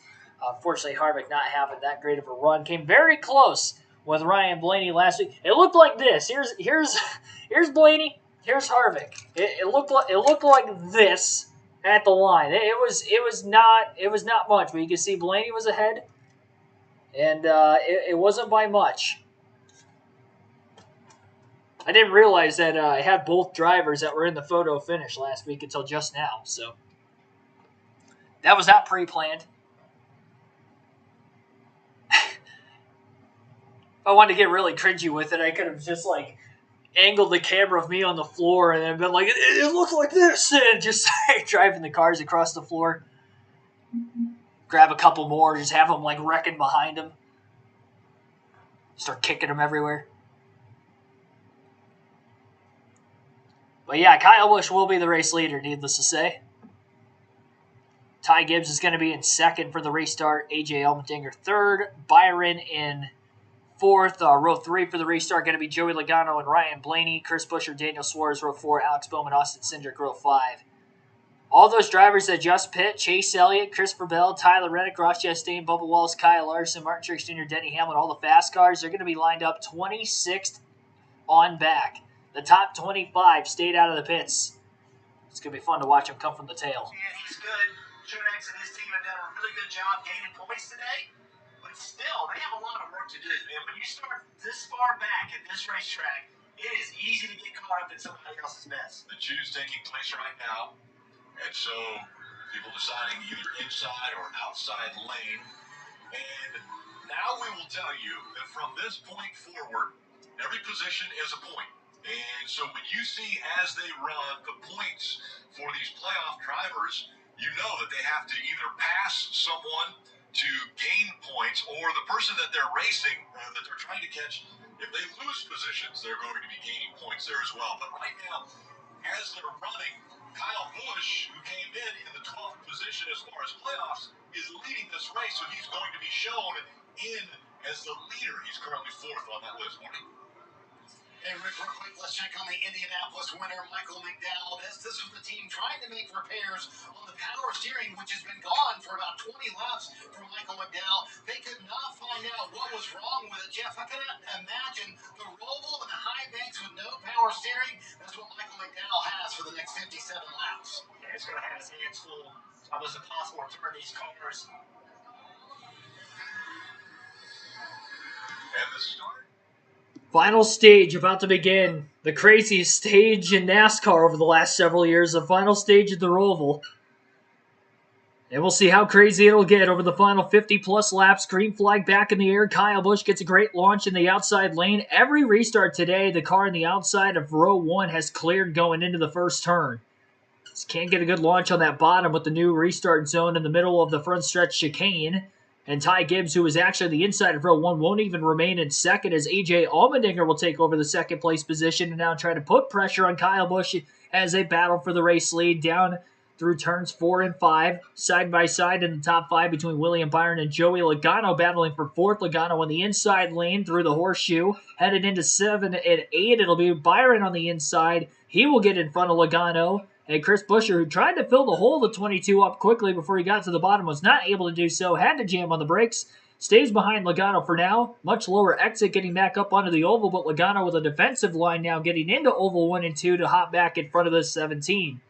Fortunately, Harvick not having that great of a run. Came very close with Ryan Blaney last week. It looked like this. Here's Blaney. Here's Harvick. It looked like this at the line. It was not much, but you can see Blaney was ahead, and it wasn't by much. I didn't realize that I had both drivers that were in the photo finish last week until just now. So that was not pre-planned. If I wanted to get really cringy with it, I could have just angled the camera of me on the floor and then been like, it looks like this, and just driving the cars across the floor. Grab a couple more, just have them wrecking behind them. Start kicking them everywhere. But yeah, Kyle Busch will be the race leader, needless to say. Ty Gibbs is going to be in second for the restart. A.J. Allmendinger third. Byron in fourth. Row 3 for the restart going to be Joey Logano and Ryan Blaney. Chris Buescher, Daniel Suarez, row 4. Alex Bowman, Austin Cindric, row 5. All those drivers that just pit, Chase Elliott, Christopher Bell, Tyler Reddick, Ross Chastain, Bubba Wallace, Kyle Larson, Martin Truex Jr., Denny Hamlin, all the fast cars, they're going to be lined up 26th on back. The top 25 stayed out of the pits. It's going to be fun to watch them come from the tail. Yeah, he's good. Truex and his team have done a really good job gaining points today, but still, they have a lot of work to do. And when you start this far back at this racetrack, it is easy to get caught up in somebody else's mess. The choose taking place right now. And so people deciding either inside or outside lane. And now we will tell you that from this point forward, every position is a point. And so when you see as they run the points for these playoff drivers, you know that they have to either pass someone to gain points, or the person that they're racing, that they're trying to catch, if they lose positions, they're going to be gaining points there as well. But right now, as they're running, Kyle Busch, who came in the 12th position as far as playoffs, is leading this race, so he's going to be shown in as the leader. He's currently 4th on that list. Hey, Rick, real quick, let's check on the Indianapolis winner, Michael McDowell. This was the team trying to make repairs on the power steering, which has been gone for about 20 laps for Michael McDowell. They could not find out what was wrong with it, Jeff. I cannot imagine the Roval and the high banks with no power steering. That's what Michael McDowell has for the next 57 laps. Yeah, he's going to have his hands full. It's almost impossible to turn these cars. And the start. Final stage about to begin. The craziest stage in NASCAR over the last several years. The final stage of the Roval. And we'll see how crazy it'll get over the final 50-plus laps. Green flag back in the air. Kyle Busch gets a great launch in the outside lane. Every restart today, the car on the outside of row 1 has cleared going into the first turn. Just can't get a good launch on that bottom with the new restart zone in the middle of the front stretch chicane. And Ty Gibbs, who is actually the inside of row 1, won't even remain in second, as A.J. Allmendinger will take over the second place position and now try to put pressure on Kyle Busch as they battle for the race lead down through turns 4 and 5, side by side in the top 5 between William Byron and Joey Logano, battling for 4th. Logano on the inside lane through the horseshoe. Headed into 7 and 8, it'll be Byron on the inside. He will get in front of Logano. And Chris Buescher, who tried to fill the hole of 22 up quickly before he got to the bottom, was not able to do so, had to jam on the brakes, stays behind Logano for now. Much lower exit getting back up onto the oval, but Logano with a defensive line now getting into oval 1 and 2 to hop back in front of the 17.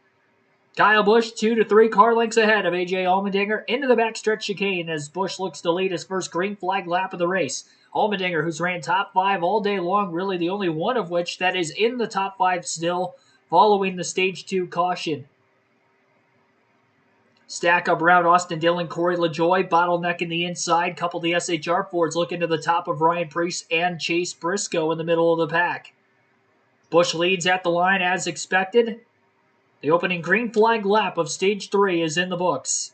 Kyle Busch 2 to 3 car lengths ahead of A.J. Allmendinger into the backstretch chicane as Busch looks to lead his first green flag lap of the race. Allmendinger, who's ran top 5 all day long, really the only one of which that is in the top 5 still, following the Stage 2 caution. Stack up around Austin Dillon, Corey LaJoie, bottlenecking the inside. Couple of the SHR Fords looking to the top of Ryan Preece and Chase Briscoe in the middle of the pack. Busch leads at the line as expected. The opening green flag lap of Stage 3 is in the books.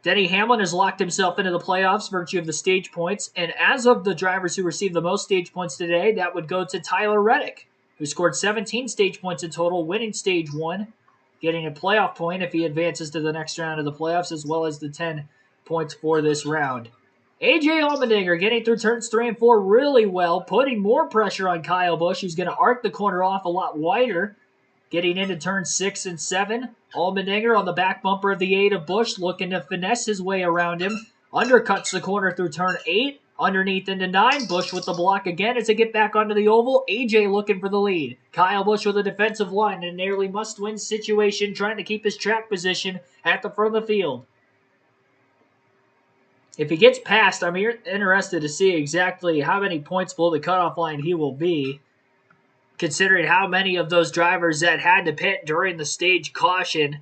Denny Hamlin has locked himself into the playoffs, virtue of the stage points, and as of the drivers who received the most stage points today, that would go to Tyler Reddick, who scored 17 stage points in total, winning Stage 1, getting a playoff point if he advances to the next round of the playoffs, as well as the 10 points for this round. A.J. Allmendinger getting through turns 3 and 4 really well, putting more pressure on Kyle Busch, who's going to arc the corner off a lot wider, getting into turns 6 and 7. Allmendinger on the back bumper of the 8 of Busch, looking to finesse his way around him, undercuts the corner through turn 8, underneath into 9. Busch with the block again as they get back onto the oval. AJ looking for the lead. Kyle Busch with a defensive line in a nearly must-win situation, trying to keep his track position at the front of the field. If he gets past, I'm interested to see exactly how many points below the cutoff line he will be, considering how many of those drivers that had to pit during the stage caution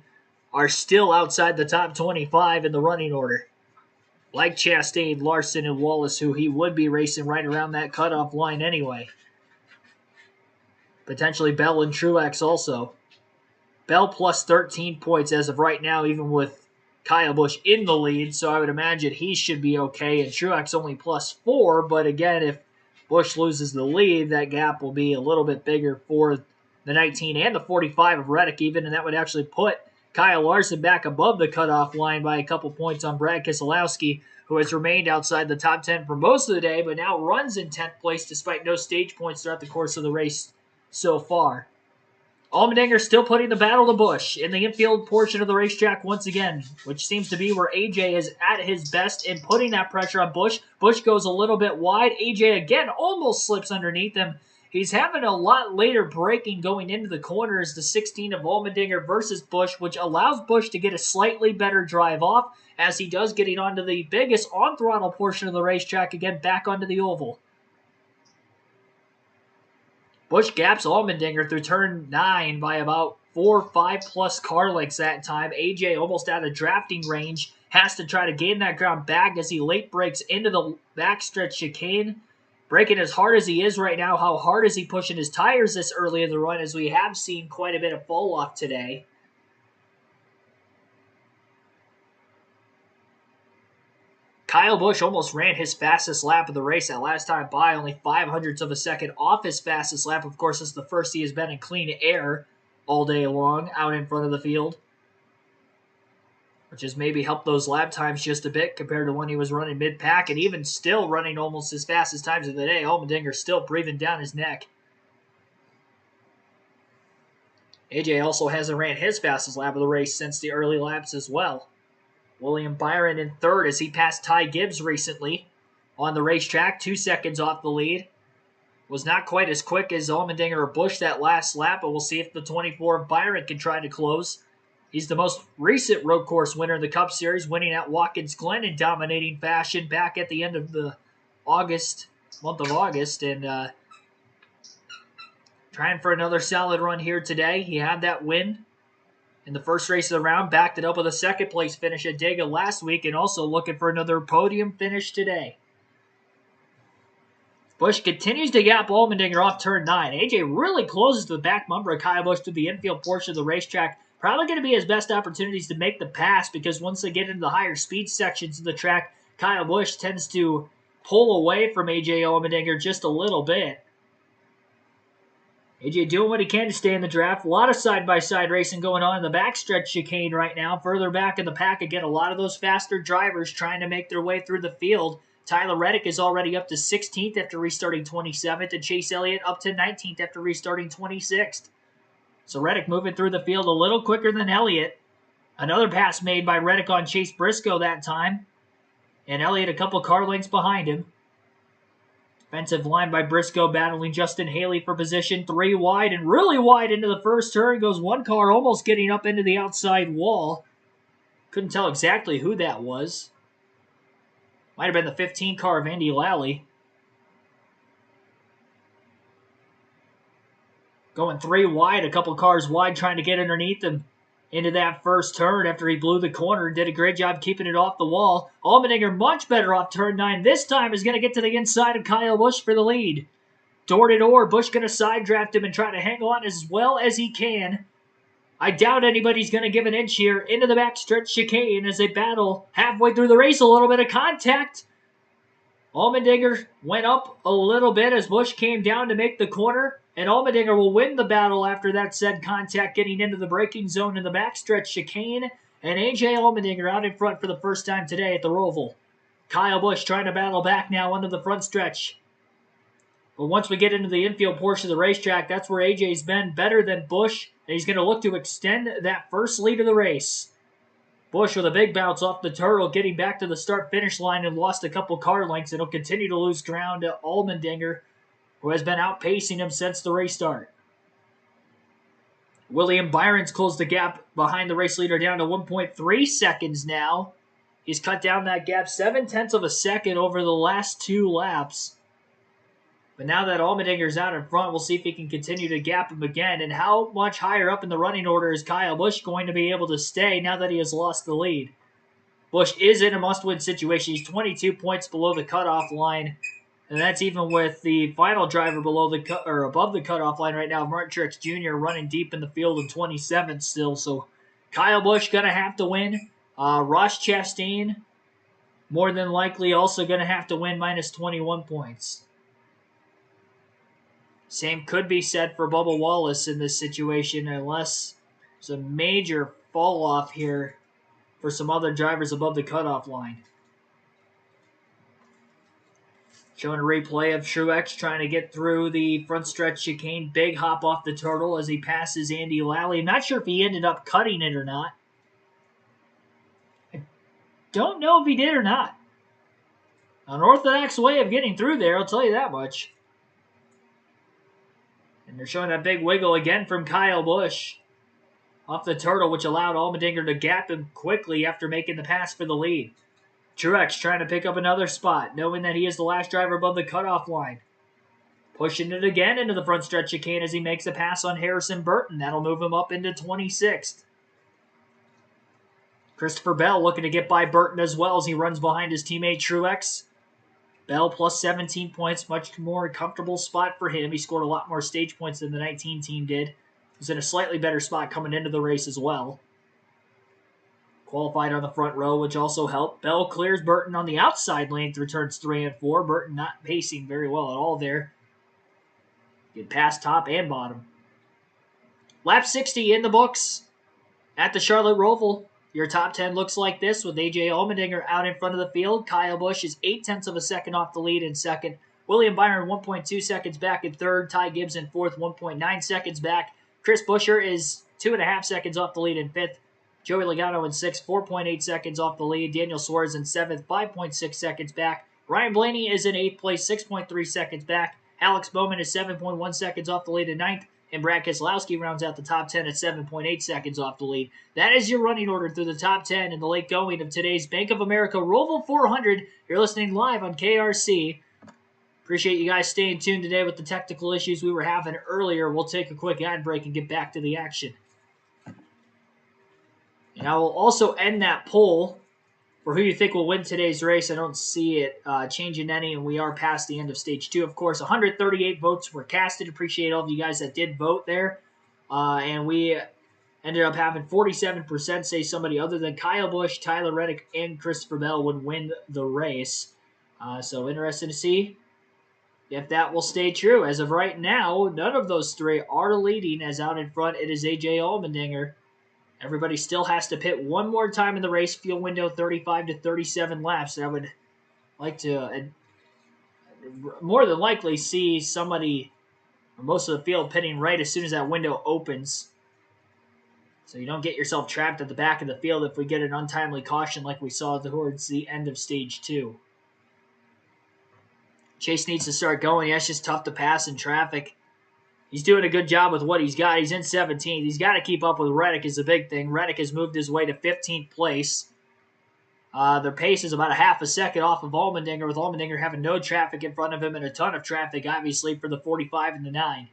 are still outside the top 25 in the running order. Like Chastain, Larson, and Wallace, who he would be racing right around that cutoff line anyway. Potentially Bell and Truex also. Bell plus 13 points as of right now, even with Kyle Busch in the lead, so I would imagine he should be okay. And Truex only plus 4, but again, if Busch loses the lead, that gap will be a little bit bigger for the 19 and the 45 of Reddick even, and that would actually put Kyle Larson back above the cutoff line by a couple points on Brad Keselowski, who has remained outside the top 10 for most of the day, but now runs in 10th place despite no stage points throughout the course of the race so far. Allmendinger still putting the battle to Busch in the infield portion of the racetrack once again, which seems to be where AJ is at his best in putting that pressure on Busch. Busch goes a little bit wide. AJ again almost slips underneath him. He's having a lot later braking going into the corners, the 16 of Allmendinger versus Busch, which allows Busch to get a slightly better drive off as he does getting onto the biggest on-throttle portion of the racetrack again back onto the oval. Busch gaps Allmendinger through turn 9 by about 4 or 5 plus car lengths that time. AJ almost out of drafting range. Has to try to gain that ground back as he late breaks into the backstretch chicane. Braking as hard as he is right now. How hard is he pushing his tires this early in the run, as we have seen quite a bit of fall off today. Kyle Busch almost ran his fastest lap of the race that last time by, only 0.05 of a second off his fastest lap. Of course, it's the first he has been in clean air all day long out in front of the field, which has maybe helped those lap times just a bit compared to when he was running mid-pack, and even still running almost his fastest times of the day. Allmendinger still breathing down his neck. AJ also hasn't ran his fastest lap of the race since the early laps as well. William Byron in third as he passed Ty Gibbs recently on the racetrack, 2 seconds off the lead. Was not quite as quick as Allmendinger or Busch that last lap, but we'll see if the 24 of Byron can try to close. He's the most recent road course winner in the Cup Series, winning at Watkins Glen in dominating fashion back at the end of the month of August, and trying for another solid run here today. He had that win in the first race of the round, backed it up with a second-place finish at Dega last week, and also looking for another podium finish today. Busch continues to gap Allmendinger off turn 9. AJ really closes the back bumper of Kyle Busch to the infield portion of the racetrack. Probably going to be his best opportunities to make the pass, because once they get into the higher speed sections of the track, Kyle Busch tends to pull away from AJ Allmendinger just a little bit. AJ doing what he can to stay in the draft. A lot of side-by-side racing going on in the backstretch chicane right now. Further back in the pack, again, a lot of those faster drivers trying to make their way through the field. Tyler Reddick is already up to 16th after restarting 27th, and Chase Elliott up to 19th after restarting 26th. So Reddick moving through the field a little quicker than Elliott. Another pass made by Reddick on Chase Briscoe that time, and Elliott a couple car lengths behind him. Defensive line by Briscoe battling Justin Haley for position. 3 wide and really wide into the first turn. Goes one car almost getting up into the outside wall. Couldn't tell exactly who that was. Might have been the 15 car of Andy Lally. Going 3 wide, a couple cars wide, trying to get underneath him into that first turn after he blew the corner. Did a great job keeping it off the wall. Allmendinger much better off turn 9. This time is going to get to the inside of Kyle Busch for the lead. Door to door, Busch going to side draft him and try to hang on as well as he can. I doubt anybody's going to give an inch here into the backstretch chicane as they battle halfway through the race. A little bit of contact. Allmendinger went up a little bit as Busch came down to make the corner, and Allmendinger will win the battle after that said contact, getting into the braking zone in the backstretch chicane, and AJ Allmendinger out in front for the first time today at the Roval. Kyle Busch trying to battle back now onto the front stretch. But once we get into the infield portion of the racetrack, that's where AJ's been better than Busch, and he's going to look to extend that first lead of the race. Busch with a big bounce off the turtle, getting back to the start-finish line and lost a couple car lengths, and he'll continue to lose ground to Allmendinger, who has been outpacing him since the race start. William Byron's closed the gap behind the race leader down to 1.3 seconds now. He's cut down that gap 0.7 of a second over the last 2 laps. But now that Allmendinger's out in front, we'll see if he can continue to gap him again. And how much higher up in the running order is Kyle Busch going to be able to stay now that he has lost the lead? Busch is in a must-win situation. He's 22 points below the cutoff line. And that's even with the final driver above the cutoff line right now, Martin Truex Jr. running deep in the field in 27th still. So Kyle Busch going to have to win. Ross Chastain, more than likely, also going to have to win minus 21 points. Same could be said for Bubba Wallace in this situation, unless there's a major fall off here for some other drivers above the cutoff line. Showing a replay of Truex trying to get through the front stretch chicane. Big hop off the turtle as he passes Andy Lally. I'm not sure if he ended up cutting it or not. I don't know if he did or not. An orthodox way of getting through there, I'll tell you that much. And they're showing that big wiggle again from Kyle Busch off the turtle, which allowed Allmendinger to gap him quickly after making the pass for the lead. Truex trying to pick up another spot, knowing that he is the last driver above the cutoff line. Pushing it again into the front stretch chicane as he makes a pass on Harrison Burton. That'll move him up into 26th. Christopher Bell looking to get by Burton as well as he runs behind his teammate Truex. Bell plus 17 points, much more comfortable spot for him. He scored a lot more stage points than the 19 team did. He was in a slightly better spot coming into the race as well. Qualified on the front row, which also helped. Bell clears Burton on the outside lane through turns 3 and 4. Burton not pacing very well at all there. Get past top and bottom. Lap 60 in the books at the Charlotte Roval. Your top 10 looks like this with A.J. Allmendinger out in front of the field. Kyle Busch is 0.8 of a second off the lead in second. William Byron 1.2 seconds back in third. Ty Gibbs in fourth, 1.9 seconds back. Chris Buescher is 2.5 seconds off the lead in fifth. Joey Logano in sixth, 4.8 seconds off the lead. Daniel Suarez in seventh, 5.6 seconds back. Ryan Blaney is in eighth place, 6.3 seconds back. Alex Bowman is 7.1 seconds off the lead in ninth. And Brad Keselowski rounds out the top 10 at 7.8 seconds off the lead. That is your running order through the top 10 in the late going of today's Bank of America Roval 400. You're listening live on KRC. Appreciate you guys staying tuned today with the technical issues we were having earlier. We'll take a quick ad break and get back to the action. And I will also end that poll for who you think will win today's race. I don't see it changing any, and we are past the end of Stage 2. Of course, 138 votes were casted. Appreciate all of you guys that did vote there. And we ended up having 47% say somebody other than Kyle Busch, Tyler Reddick, and Christopher Bell would win the race. So interested to see if that will stay true. As of right now, none of those three are leading, as out in front it is A.J. Allmendinger. Everybody still has to pit one more time in the race, fuel window 35 to 37 laps. I would like to more than likely see somebody, or most of the field, pitting right as soon as that window opens. So you don't get yourself trapped at the back of the field if we get an untimely caution like we saw towards the end of Stage 2. Chase needs to start going. Yeah, it's just tough to pass in traffic. He's doing a good job with what he's got. He's in 17th. He's got to keep up with Reddick is the big thing. Reddick has moved his way to 15th place. Their pace is about a half a second off of Allmendinger, with Allmendinger having no traffic in front of him and a ton of traffic, obviously, for the 45 and the 9.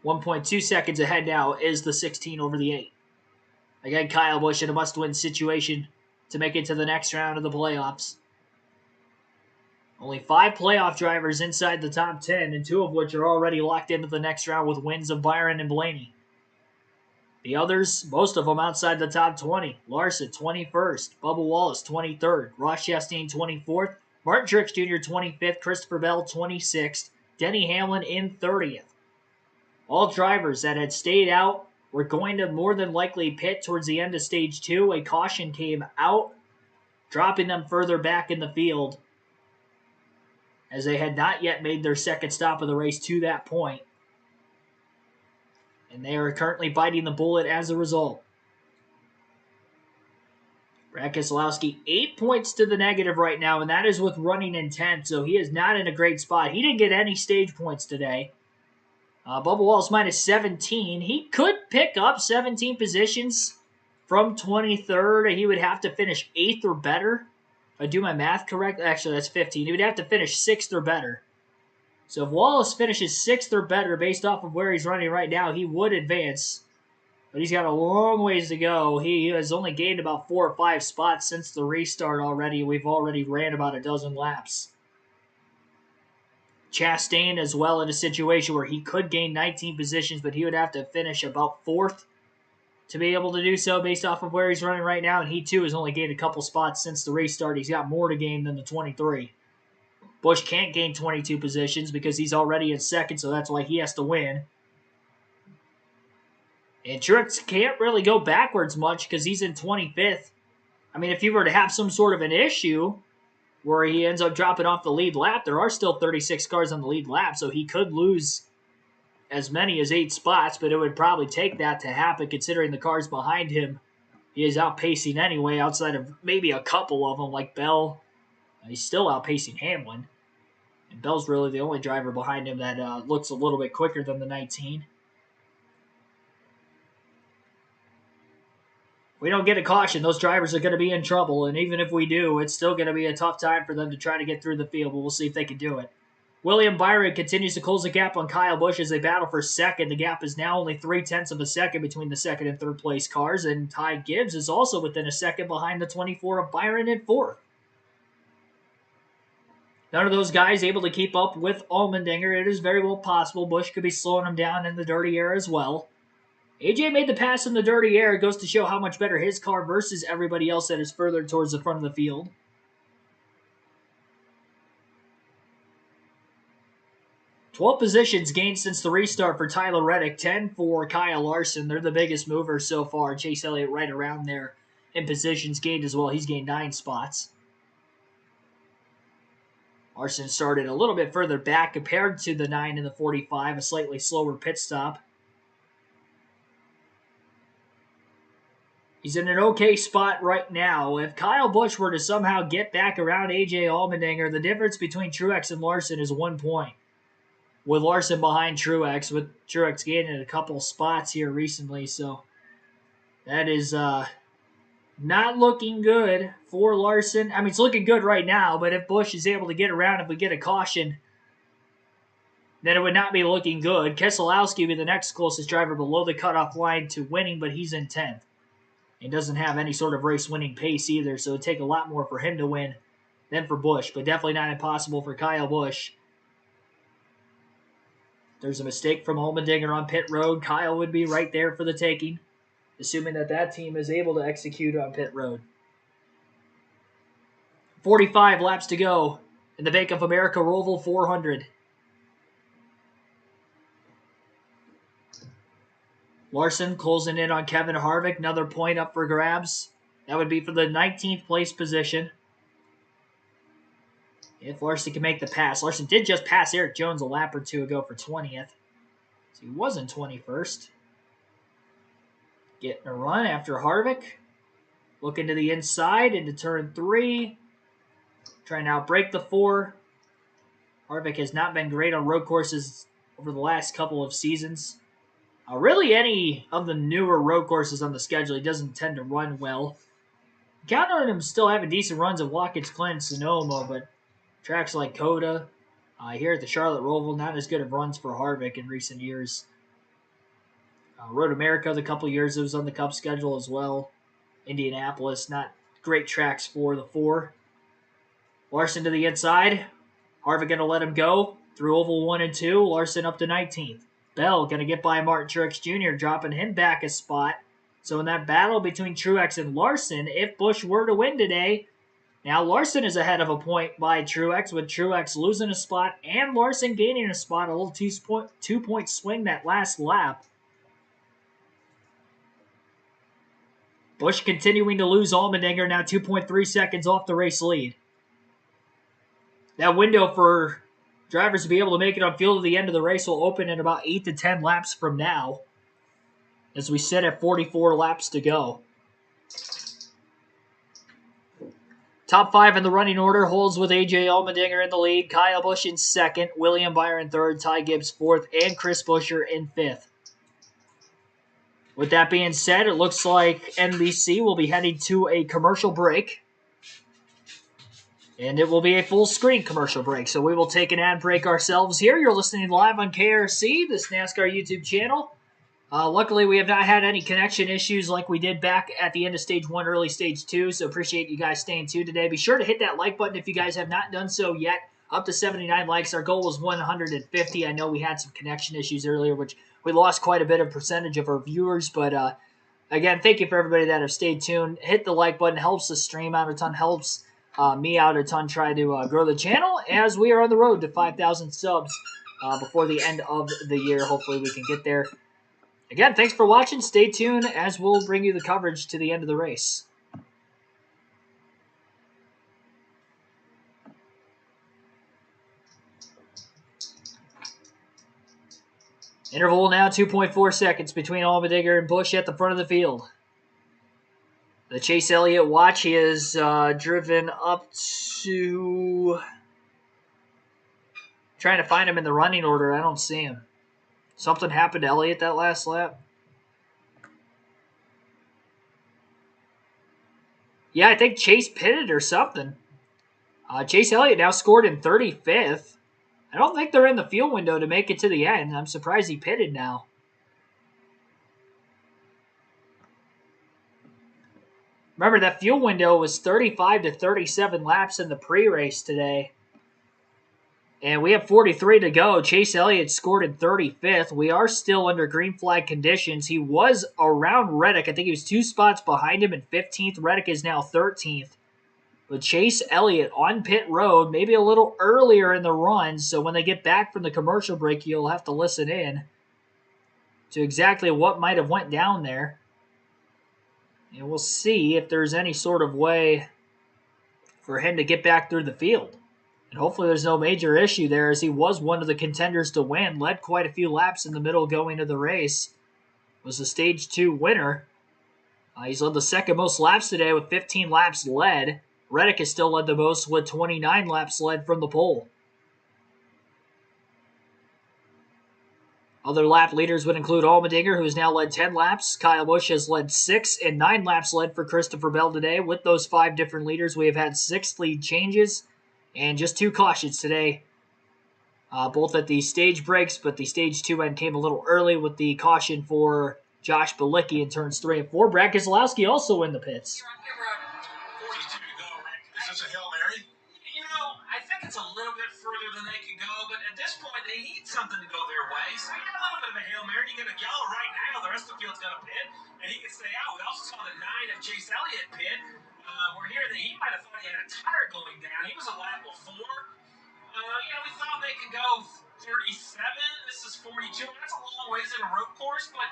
.2 seconds ahead now is the 16 over the 8. Again, Kyle Busch in a must-win situation to make it to the next round of the playoffs. Only 5 playoff drivers inside the top 10, and 2 of which are already locked into the next round with wins of Byron and Blaney. The others, most of them outside the top 20. Larson, 21st. Bubba Wallace, 23rd. Ross Chastain, 24th. Martin Truex Jr., 25th. Christopher Bell, 26th. Denny Hamlin in 30th. All drivers that had stayed out were going to more than likely pit towards the end of Stage 2. A caution came out, dropping them further back in the field, as they had not yet made their second stop of the race to that point. And they are currently biting the bullet as a result. Brad Keselowski, 8 points to the negative right now, and that is with running in 10th, so he is not in a great spot. He didn't get any stage points today. Bubba Wallace minus 17. He could pick up 17 positions from 23rd. He would have to finish 8th or better. If I do my math correct, actually that's 15. He would have to finish 6th or better. So if Wallace finishes 6th or better based off of where he's running right now, he would advance. But he's got a long ways to go. He has only gained about 4 or 5 spots since the restart already. We've already ran about a dozen laps. Chastain as well in a situation where he could gain 19 positions, but he would have to finish about 4th to be able to do so based off of where he's running right now. And he too has only gained a couple spots since the restart. He's got more to gain than the 23. Busch can't gain 22 positions because he's already in second, so that's why he has to win. And Truex can't really go backwards much because he's in 25th. I mean, if you were to have some sort of an issue where he ends up dropping off the lead lap, there are still 36 cars on the lead lap, so he could lose as many as 8 spots, but it would probably take that to happen considering the cars behind him. He is outpacing anyway, outside of maybe a couple of them, like Bell. He's still outpacing Hamlin. And Bell's really the only driver behind him that looks a little bit quicker than the 19. If we don't get a caution, those drivers are going to be in trouble, and even if we do, it's still going to be a tough time for them to try to get through the field, but we'll see if they can do it. William Byron continues to close the gap on Kyle Busch as they battle for second. The gap is now only 0.3 of a second between the second and third place cars, and Ty Gibbs is also within a second behind the 24 of Byron in fourth. None of those guys able to keep up with Allmendinger. It is very well possible Busch could be slowing him down in the dirty air as well. AJ made the pass in the dirty air. It goes to show how much better his car versus everybody else that is further towards the front of the field. "12 positions gained since the restart for Tyler Reddick, 10 for Kyle Larson. They're the biggest movers so far. Chase Elliott right around there in positions gained as well. He's gained 9 spots. Larson started a little bit further back compared to the 9 and the 45, a slightly slower pit stop. He's in an okay spot right now. If Kyle Busch were to somehow get back around AJ Allmendinger, the difference between Truex and Larson is 1 point. With Larson behind Truex, with Truex gaining a couple spots here recently, so that is not looking good for Larson. I mean, it's looking good right now, but if Busch is able to get around, if we get a caution, then it would not be looking good. Keselowski would be the next closest driver below the cutoff line to winning, but he's in 10th. He doesn't have any sort of race-winning pace either, so it would take a lot more for him to win than for Busch, but definitely not impossible for Kyle Busch. There's a mistake from Allmendinger on pit road. Kyle would be right there for the taking, assuming that team is able to execute on pit road. 45 laps to go in the Bank of America ROVAL 400. Larson closing in on Kevin Harvick. Another point up for grabs. That would be for the 19th place position. If Larson can make the pass. Larson did just pass Eric Jones a lap or two ago for 20th. So he was in 21st. Getting a run after Harvick. Looking to the inside into turn 3. Trying to outbreak the 4. Harvick has not been great on road courses over the last couple of seasons. Really, any of the newer road courses on the schedule, he doesn't tend to run well. Count on him still having decent runs at Watkins Glen, Sonoma, but tracks like Coda, here at the Charlotte Roval, not as good of runs for Harvick in recent years. Road America, the couple years it was on the Cup schedule as well. Indianapolis, not great tracks for the 4. Larson to the inside. Harvick going to let him go through Oval 1 and 2. Larson up to 19th. Bell going to get by Martin Truex Jr., dropping him back a spot. So in that battle between Truex and Larson, if Busch were to win today, now Larson is ahead of a point by Truex, with Truex losing a spot and Larson gaining a spot, a little 2-point swing that last lap. Busch continuing to lose Allmendinger, now 2.3 seconds off the race lead. That window for drivers to be able to make it on field at the end of the race will open in about 8 to 10 laps from now, as we sit at 44 laps to go. Top 5 in the running order holds with AJ Allmendinger in the lead, Kyle Busch in second, William Byron third, Ty Gibbs fourth, and Chris Buescher in fifth. With that being said, it looks like NBC will be heading to a commercial break. And it will be a full-screen commercial break, so we will take an ad break ourselves here. You're listening live on KRC, this NASCAR YouTube channel. Luckily, we have not had any connection issues like we did back at the end of Stage 1, early Stage 2, so appreciate you guys staying tuned today. Be sure to hit that like button if you guys have not done so yet. Up to 79 likes. Our goal was 150. I know we had some connection issues earlier, which we lost quite a bit of percentage of our viewers, but again, thank you for everybody that have stayed tuned. Hit the like button. Helps the stream out a ton. Helps me out a ton trying to grow the channel as we are on the road to 5,000 subs before the end of the year. Hopefully we can get there. Again, thanks for watching. Stay tuned as we'll bring you the coverage to the end of the race. Interval now 2.4 seconds between Allmendinger and Busch at the front of the field. The Chase Elliott watch, he is driven up to... Trying to find him in the running order. I don't see him. Something happened to Elliott that last lap. Yeah, I think Chase pitted or something. Chase Elliott now scored in 35th. I don't think they're in the fuel window to make it to the end. I'm surprised he pitted now. Remember, that fuel window was 35 to 37 laps in the pre-race today. And we have 43 to go. Chase Elliott scored in 35th. We are still under green flag conditions. He was around Reddick. I think he was 2 spots behind him in 15th. Reddick is now 13th. But Chase Elliott on pit road, maybe a little earlier in the run. So when they get back from the commercial break, you'll have to listen in to exactly what might have went down there. And we'll see if there's any sort of way for him to get back through the field. And hopefully there's no major issue there, as he was one of the contenders to win. Led quite a few laps in the middle going to the race. Was the Stage 2 winner. He's led the second most laps today with 15 laps led. Reddick has still led the most with 29 laps led from the pole. Other lap leaders would include Allmendinger, who has now led 10 laps. Kyle Busch has led 6, and 9 laps led for Christopher Bell today. With those 5 different leaders, we have had 6 lead changes and just 2 cautions today. Both at the stage breaks, but the Stage 2 end came a little early with the caution for Josh Bilicki in turns 3 and 4. Brad Keselowski also in the pits. 42 to go, Rick. Is this a Hail Mary? You know, I think it's a little bit further than they can go, but at this point, they need something to go their way. So you got a little bit of a Hail Mary. You get a yellow right now. The rest of the field's going to pit, and he can stay out. We also saw the 9 of Chase Elliott pit. We're hearing that he might have thought he had a tire going down. He was a lap before. We thought they could go 37. This is 42. That's a long ways in a road course, but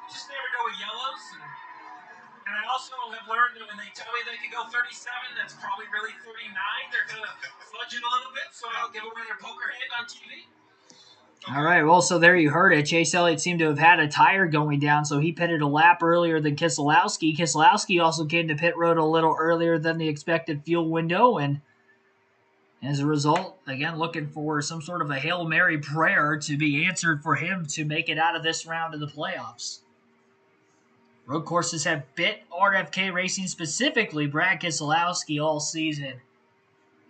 you just never go with yellows. And I also have learned that when they tell me they can go 37, that's probably really 39. They're kind of fudging a little bit, so I don't give away their poker hand on TV. All right, well, so there you heard it. Chase Elliott seemed to have had a tire going down, so he pitted a lap earlier than Keselowski. Keselowski also came to pit road a little earlier than the expected fuel window, and as a result, again, looking for some sort of a Hail Mary prayer to be answered for him to make it out of this round of the playoffs. Road courses have bit RFK Racing, specifically Brad Keselowski, all season.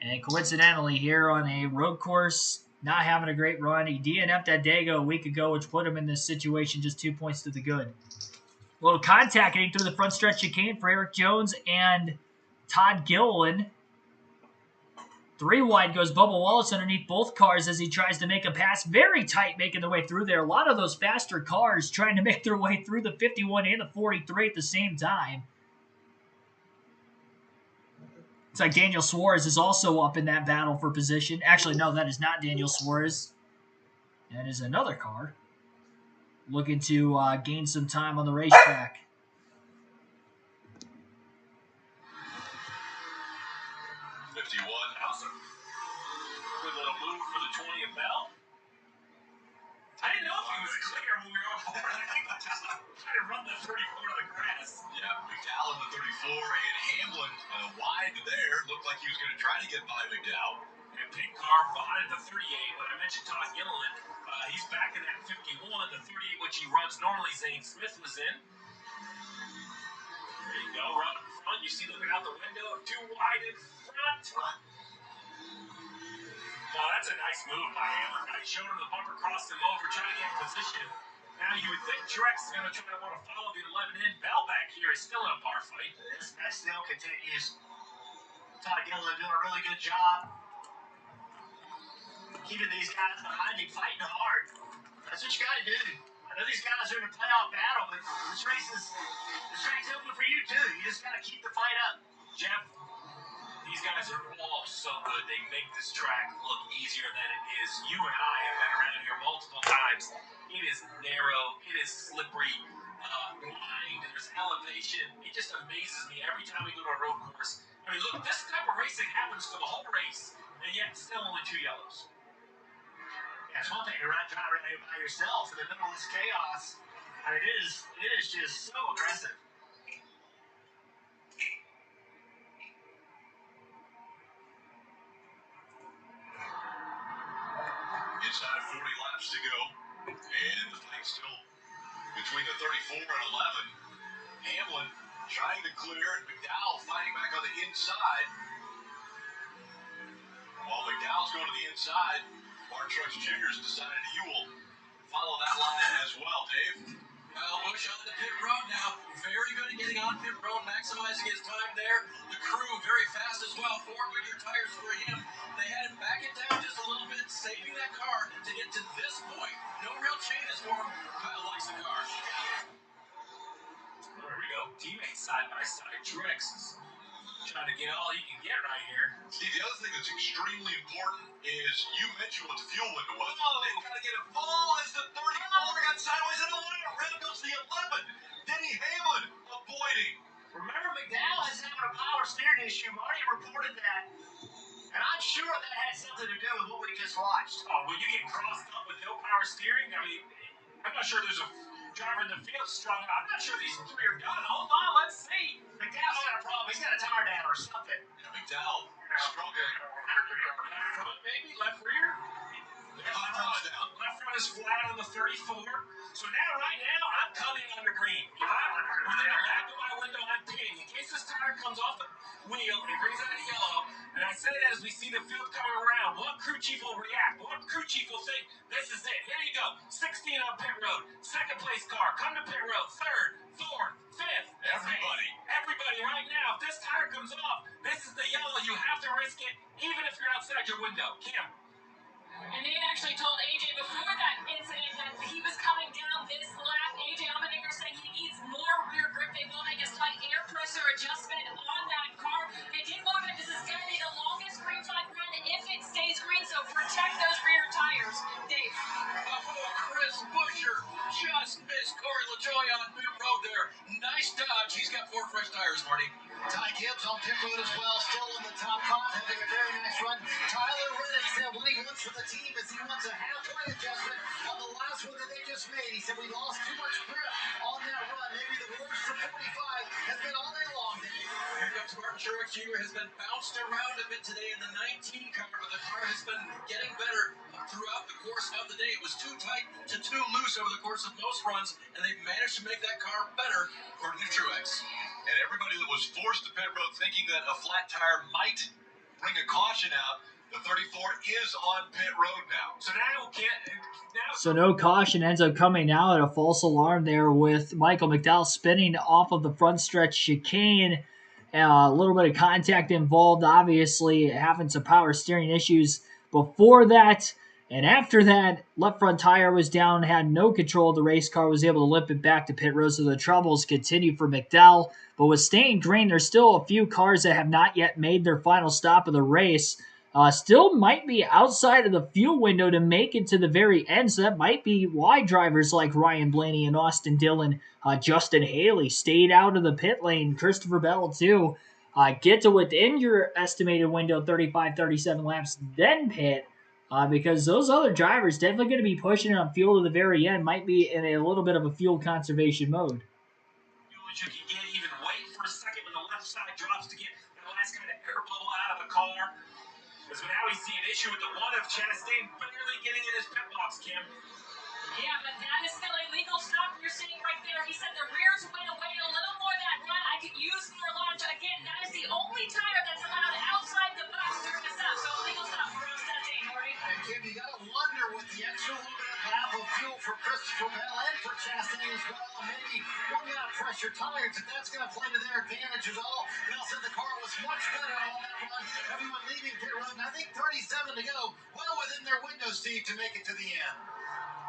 And coincidentally, here on a road course, not having a great run. He DNF'd at Dago a week ago, which put him in this situation, just 2 points to the good. A little contact getting through the front stretch chicane for Eric Jones and Todd Gilliland. 3 wide goes Bubba Wallace underneath both cars as he tries to make a pass. Very tight making their way through there. A lot of those faster cars trying to make their way through the 51 and the 43 at the same time. It's like Daniel Suarez is also up in that battle for position. Actually, no, that is not Daniel Suarez. That is another car looking to gain some time on the racetrack. Good little move for the 20 of Bell. I didn't know if he was clear when we were on board. I think he just trying to run the 34 to the grass. Yeah, McDowell in the 34 and Hamlin wide there. Looked like he was going to try to get by McDowell. And pink car behind the 38. When I mentioned Todd Gilliland, he's back in that 51. The 38, which he runs normally, Zane Smith was in. There you go, right up front. You see looking out the window, 2 wide in front. Now that's a nice move by Hamlin. He showed him the bumper, crossed him over, trying to get in position. Now you would think Truex is going to try to want to follow the 11 in. Bell back here is still in a bar fight. That still continues. Todd Gilliland doing a really good job keeping these guys behind him, fighting hard. That's what you got to do. I know these guys are in a playoff battle, but this track's open for you too. You just got to keep the fight up. Jeff, These guys are all so good. They make this track look easier than it is. You and I have been around here multiple times. It is narrow. It is slippery. Blind. There's elevation. It just amazes me every time we go to a road course. I mean, look, this type of racing happens for the whole race, and yet still only 2 yellows. Yeah, it's one thing to drive around here by yourself in the middle of this chaos. I mean, it is just so aggressive. Inside of 40 laps to go, and the fight still between the 34 and 11. Hamlin trying to clear, and McDowell fighting back on the inside. While McDowell's going to the inside, Mark Truex Jr.'s decided he will follow that line as well, Dave. Kyle Busch on the pit road now. Very good at getting on pit road, maximizing his time there. The crew very fast as well. 4 Goodyear tires for him. They had him back it down just a little bit, saving that car to get to this point. No real changes for him. Kyle likes the car. There we go. Teammates side by side. Truex is trying to get all he can get right here. See, the other thing that's extremely important is you mentioned what the fuel window was. Oh, they got to get a ball as the 34 got sideways in the water. Around goes the 11. Denny Hamlin avoiding. Remember, McDowell is having a power steering issue. Marty reported that. And I'm sure that had something to do with what we just watched. Oh, when you get crossed up with no power steering, I mean, I'm not sure there's a driver in the field strong enough. I'm not sure these 3 are done. Hold on, let's see. McDowell's got a problem. He's got a tire down or something. Yeah, McDowell struggling. Left front, maybe, left rear. Left front is flat on the 34. So right now, I'm coming under green. If I'm within a lap of my window, I'm pitting. In case this tire comes off the wheel and brings out a yellow, and I say that as we see the field coming around, one crew chief will react. One crew chief will think, this is it. Here you go. 16 on pit road. Second place car. Come to pit road. Third, fourth, fifth. Everybody right now. If this tire comes off, this is the yellow. You have to risk it, even if you're outside your window. Kim. And they had actually told AJ before that incident that he was coming down this lap. AJ Allmendinger saying he needs more rear grip. They will make a slight air pressure adjustment on that car. They did warn that this is going to be the longest green flag run if it stays green, so protect those rear tires. Dave. Chris Buescher just missed Corey LaJoie on pit road there. Nice dodge. He's got 4 fresh tires, Marty. Ty Gibbs on pit road as well, still in the top 5, having a very nice run. Tyler Reddick said what he wants for the team is he wants a halfway adjustment on the last one that they just made. He said we lost too much grip on that run. Maybe the worst for 45 has been all day long, Dave. Here comes Martin Truex Jr. has been bounced around a bit today in the 19 car, but the car has been getting better throughout the course of the day. It was too tight to too loose over the course of most runs, and they've managed to make that car better, according to Truex. And everybody that was forced to pit road thinking that a flat tire might bring a caution out, the 34 is on pit road now. So no caution ends up coming out. A false alarm there with Michael McDowell spinning off of the front stretch chicane. A little bit of contact involved, obviously having some power steering issues before that. And after that, left front tire was down, had no control of the race car, was able to limp it back to pit road, so the troubles continue for McDowell. But with staying green, there's still a few cars that have not yet made their final stop of the race. Still might be outside of the fuel window to make it to the very end, so that might be why drivers like Ryan Blaney and Austin Dillon, Justin Haley stayed out of the pit lane, Christopher Bell too. Get to within your estimated window, 35, 37 laps, then pit. Because those other drivers definitely going to be pushing on fuel to the very end, might be in a little bit of a fuel conservation mode. Fuel that you can get, even wait for a second when the left side drops to get the last kind of air bubble out of the car. Because now we see an issue with the one of Chastain barely getting in his pit box, Kim. Yeah, but that is still a legal stop you're seeing right there. He said the rears went away a little more that run. I could use more launch. Again, that is the only tire that's allowed outside the box during the stop. So a legal stop for us that day, Marty. And Kim, you got to wonder with the extra little bit of lap of fuel for Christopher Bell and for Chastain as well, and maybe one out pressure tires, if that's going to play to their advantage at all. Bell said the car was much better on that run. Everyone leaving pit road, and I think 37 to go, well within their window, Steve, to make it to the end.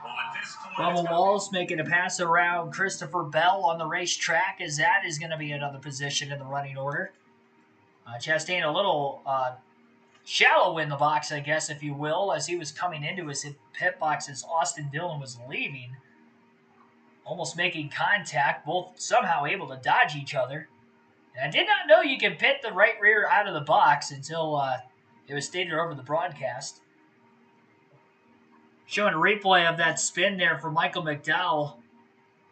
Well, at this point, Bubba Wallace making a pass around Christopher Bell on the racetrack, as that is going to be another position in the running order. Chastain a little shallow in the box, I guess, if you will, as he was coming into his pit box as Austin Dillon was leaving, almost making contact, both somehow able to dodge each other. And I did not know you can pit the right rear out of the box until it was stated over the broadcast. Showing a replay of that spin there for Michael McDowell.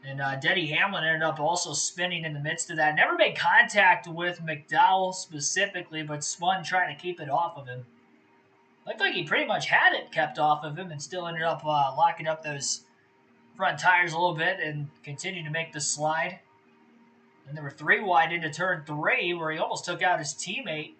And Denny Hamlin ended up also spinning in the midst of that. Never made contact with McDowell specifically, but spun trying to keep it off of him. Looked like he pretty much had it kept off of him and still ended up locking up those front tires a little bit and continued to make the slide. And there were 3 wide into turn 3 where he almost took out his teammate,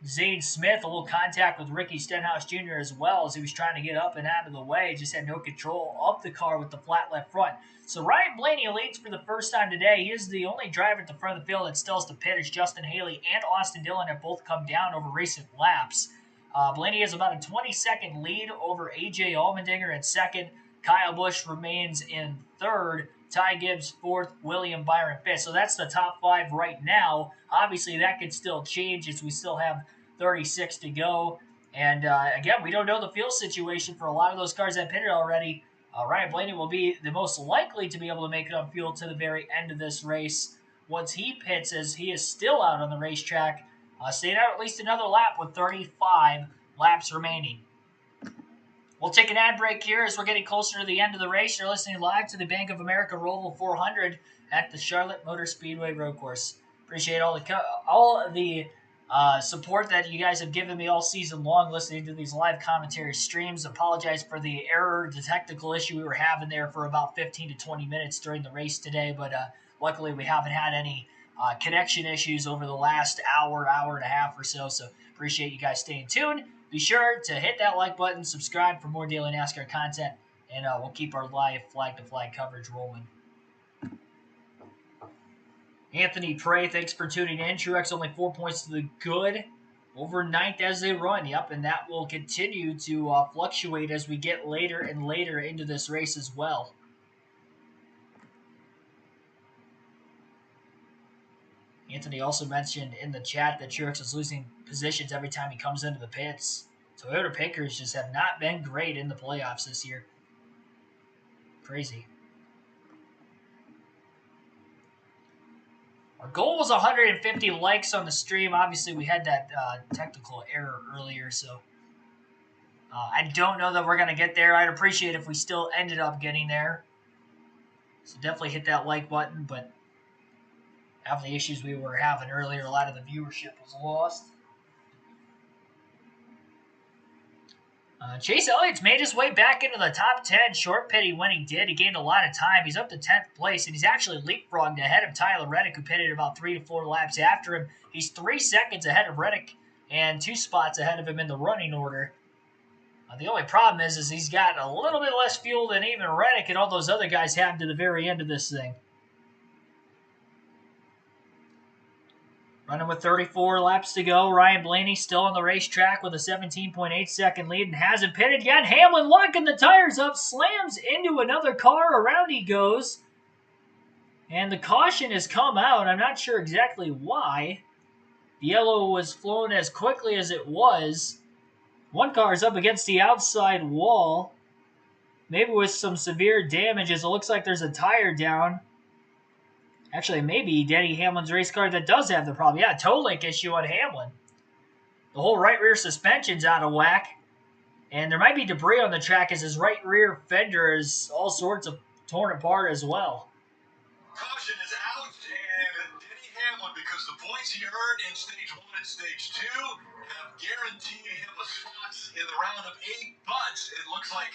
Zane Smith. A little contact with Ricky Stenhouse Jr. as well as he was trying to get up and out of the way. Just had no control of the car with the flat left front. So Ryan Blaney leads for the first time today. He is the only driver at the front of the field that still has to pit, as Justin Haley and Austin Dillon have both come down over recent laps. Blaney has about a 20-second lead over A.J. Allmendinger in second. Kyle Busch remains in third. Ty Gibbs fourth. William Byron fifth. So that's the top 5 right now. Obviously, that could still change as we still have 36 to go. And again, we don't know the fuel situation for a lot of those cars that pitted already. Ryan Blaney will be the most likely to be able to make it on fuel to the very end of this race once he pits, as he is still out on the racetrack, staying out at least another lap with 35 laps remaining. We'll take an ad break here as we're getting closer to the end of the race. You're listening live to the Bank of America Roval 400 at the Charlotte Motor Speedway Road Course. Appreciate all the support that you guys have given me all season long listening to these live commentary streams. Apologize for the the technical issue we were having there for about 15 to 20 minutes during the race today, but luckily we haven't had any connection issues over the last hour and a half or so. So appreciate you guys staying tuned. Be sure to hit that like button, subscribe for more daily NASCAR content, and we'll keep our live flag-to-flag coverage rolling. Anthony Prey, thanks for tuning in. Truex only 4 points to the good over 9th as they run. Yep, and that will continue to fluctuate as we get later and later into this race as well. Anthony also mentioned in the chat that Truex is losing positions every time he comes into the pits. Toyota pickers just have not been great in the playoffs this year. Crazy. Our goal was 150 likes on the stream. Obviously, we had that technical error earlier, so I don't know that we're going to get there. I'd appreciate if we still ended up getting there. So definitely hit that like button, but after the issues we were having earlier, a lot of the viewership was lost. Chase Elliott's made his way back into the top 10. Short pitting when he did. He gained a lot of time. He's up to 10th place, and he's actually leapfrogged ahead of Tyler Reddick, who pitted about 3 to 4 laps after him. He's 3 seconds ahead of Reddick and 2 spots ahead of him in the running order. The only problem is he's got a little bit less fuel than even Reddick and all those other guys have to the very end of this thing. Running with 34 laps to go. Ryan Blaney still on the racetrack with a 17.8 second lead and hasn't pitted yet. Hamlin locking the tires up, slams into another car. Around he goes. And the caution has come out. I'm not sure exactly why. The yellow was flown as quickly as it was. One car is up against the outside wall. Maybe with some severe damages. It looks like there's a tire down. Actually, maybe Denny Hamlin's race car that does have the problem. Yeah, toe link issue on Hamlin. The whole right rear suspension's out of whack. And there might be debris on the track as his right rear fender is all sorts of torn apart as well. Caution is out, and Denny Hamlin, because the points he earned in Stage 1 and Stage 2 have guaranteed him a spot in the round of 8, but it looks like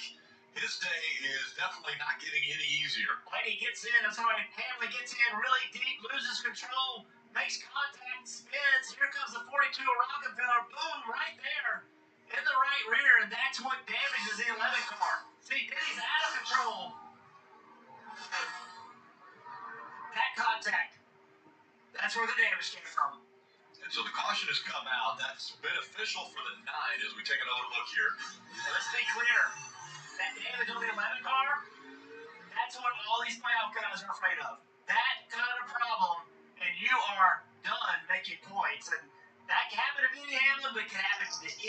his day is definitely not getting any easier. Blaney gets in, I'm sorry, Hamlin gets in really deep, loses control, makes contact, spins. Here comes the 42 Rockefeller, boom, right there in the right rear, and that's what damages the 11 car. See, Denny's out of control. That contact, that's where the damage came from. And so the caution has come out. That's beneficial for the 9 as we take another look here. And let's be clear. That damage on the 11 car, that's what all these playoff guys are afraid of. That kind of problem, and you are done making points. And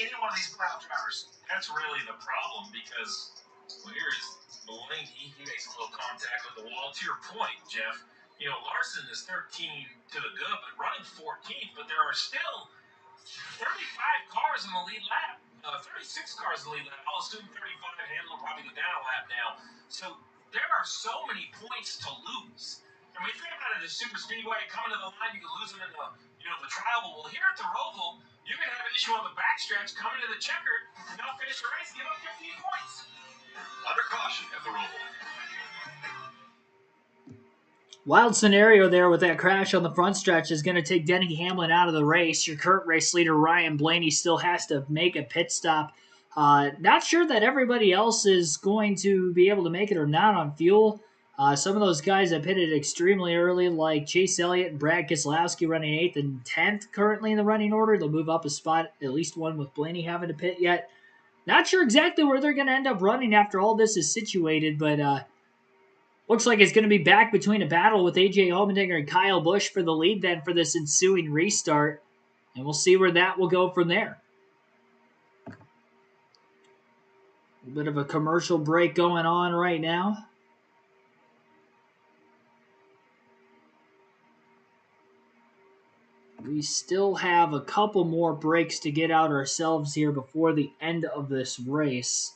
any one of these playoff drivers. That's really the problem because here's Blaney. He makes a little contact with the wall. To your point, Jeff, Larson is 13 to the good, but running 14th, but there are still 35 cars in the lead lap. 36 cars in the lead lap. I'll assume 35. Hamlin will probably go down a lap now. So there are so many points to lose. And when you think about it, the super speedway coming to the line, you can lose them in the travel. Well, here at the Roval, you can have an issue on the backstretch, coming to the checker, and not finish the race, give up 15 points. Under caution at the Roval. Wild scenario there with that crash on the front stretch is going to take Denny Hamlin out of the race. Your current race leader, Ryan Blaney, still has to make a pit stop. Not sure that everybody else is going to be able to make it or not on fuel. Some of those guys have pitted extremely early, like Chase Elliott and Brad Keselowski running 8th and 10th currently in the running order. They'll move up a spot, at least one with Blaney having to pit yet. Not sure exactly where they're going to end up running after all this is situated, but looks like it's going to be back between a battle with A.J. Allmendinger and Kyle Busch for the lead then for this ensuing restart. And we'll see where that will go from there. A bit of a commercial break going on right now. We still have a couple more breaks to get out ourselves here before the end of this race.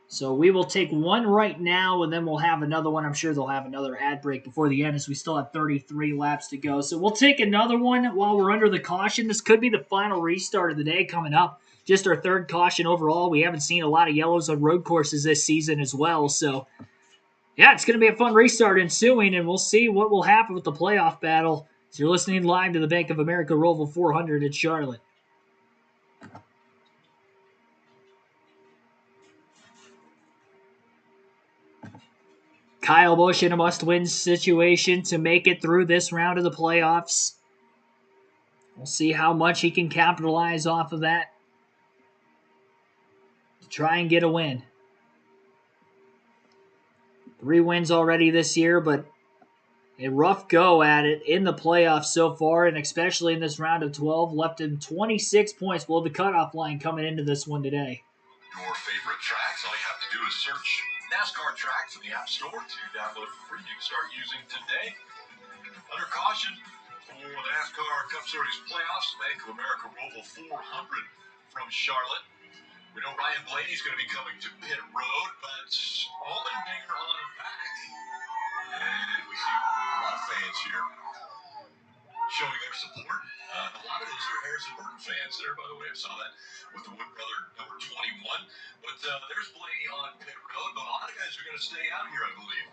So we will take one right now, and then we'll have another one. I'm sure they'll have another ad break before the end, as we still have 33 laps to go. So we'll take another one while we're under the caution. This could be the final restart of the day coming up. Just our third caution overall. We haven't seen a lot of yellows on road courses this season as well. So, yeah, it's going to be a fun restart ensuing, and we'll see what will happen with the playoff battle. So you're listening live to the Bank of America ROVAL 400 at Charlotte. Kyle Busch in a must-win situation to make it through this round of the playoffs. We'll see how much he can capitalize off of that to try and get a win. 3 wins already this year, but a rough go at it in the playoffs so far, and especially in this round of 12, left him 26 points below the cutoff line coming into this one today. Your favorite tracks, all you have to do is search NASCAR tracks in the App Store to download for free. You can start using today. Under caution for the NASCAR Cup Series playoffs, Bank of America ROVAL 400 from Charlotte. We know Ryan Blaney's going to be coming to pit road, but Allmendinger on back. And we see a lot of fans here showing their support. A lot of those are Harrison Burton fans there, by the way. I saw that with the Wood brother number 21. But there's Blaney on pit road, but a lot of guys are going to stay out here, I believe.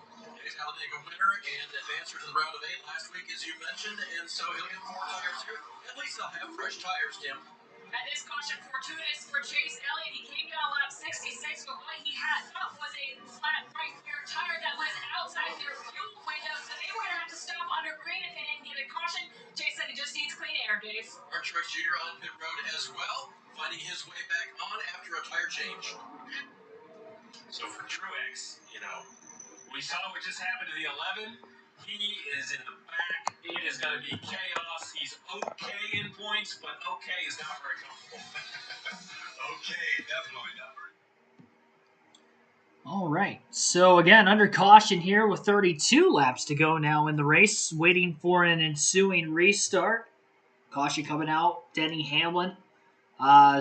He's Talladega winner and advancer to the round of 8 last week, as you mentioned, and so he'll get 4 tires here. At least they'll have fresh tires, Tim. And this caution fortuitous for Chase Elliott. He came down lap 66, but what he had was a flat right rear tire that was outside their fuel window, so they were going to have to stop under green if they didn't get a caution. Chase said he just needs clean air, Dave. Mark Truex Jr. on pit road as well, finding his way back on after a tire change. So for Truex, we saw what just happened to the 11. He is in the back. It is going to be chaos. He's okay in points, but okay is not very comfortable. Okay, definitely not very. All right. So, again, under caution here with 32 laps to go now in the race, waiting for an ensuing restart. Caution coming out. Denny Hamlin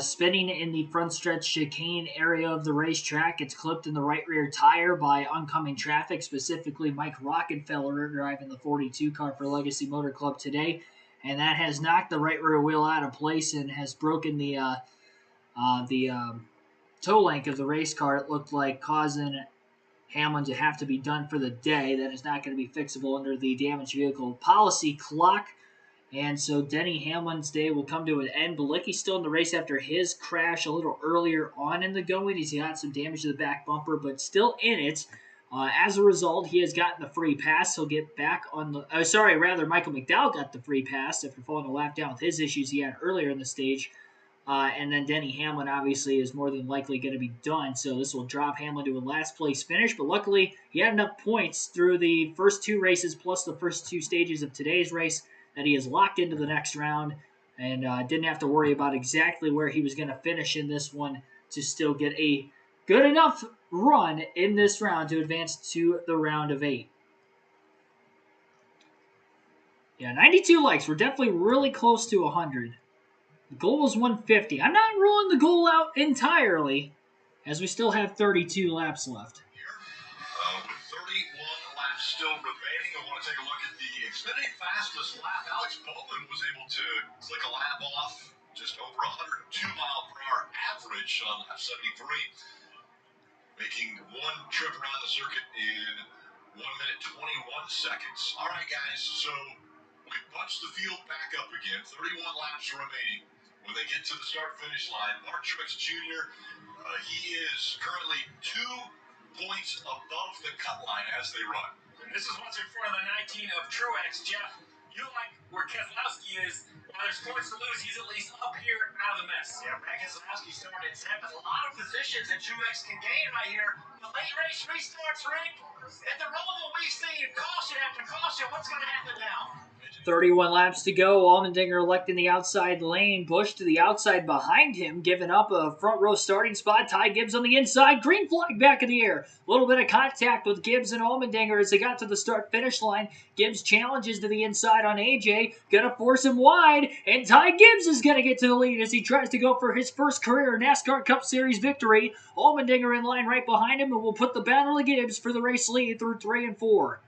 spinning in the front stretch chicane area of the racetrack. It's clipped in the right rear tire by oncoming traffic, specifically Mike Rockenfeller driving the 42 car for Legacy Motor Club today. And that has knocked the right rear wheel out of place and has broken the toe length of the race car, it looked like, causing Hamlin to have to be done for the day. That is not going to be fixable under the damaged vehicle policy clock. And so Denny Hamlin's day will come to an end. Balicki's still in the race after his crash a little earlier on in the going. He's got some damage to the back bumper, but still in it. As a result, he has gotten the free pass. He'll get back on the... Michael McDowell got the free pass after falling a lap down with his issues he had earlier in the stage. And then Denny Hamlin, obviously, is more than likely going to be done. So this will drop Hamlin to a last-place finish. But luckily, he had enough points through the first 2 races plus the first 2 stages of today's race that he is locked into the next round and didn't have to worry about exactly where he was going to finish in this one to still get a good enough run in this round to advance to the round of 8. Yeah, 92 likes. We're definitely really close to 100. The goal was 150. I'm not ruling the goal out entirely, as we still have 32 laps left. With 31 laps still remaining, I want to take a look at the Xfinity fastest lap. Alex Bowman was able to click a lap off, just over 102 mile per hour average on lap 73, making one trip around the circuit in 1 minute 21 seconds. All right, guys, so we bunched the field back up again. 31 laps remaining. When they get to the start-finish line, Mark Truex Jr., he is currently 2 points above the cut line as they run. And this is what's in front of the 19 of Truex. Jeff, you like where Keselowski is. While there's points to lose, he's at least up here out of the mess. Yeah, Brad Keselowski started in 7th. A lot of positions that Truex can gain right here. The late race restarts, Rick. At the Roval, we see caution after caution. What's going to happen now? 31 laps to go. Allmendinger electing the outside lane. Busch to the outside behind him, giving up a front row starting spot. Ty Gibbs on the inside. Green flag back in the air. A little bit of contact with Gibbs and Allmendinger as they got to the start-finish line. Gibbs challenges to the inside on AJ. Gonna force him wide. And Ty Gibbs is gonna get to the lead as he tries to go for his first career NASCAR Cup Series victory. Allmendinger in line right behind him and will put the battle of Gibbs for the race lead through 3 and 4.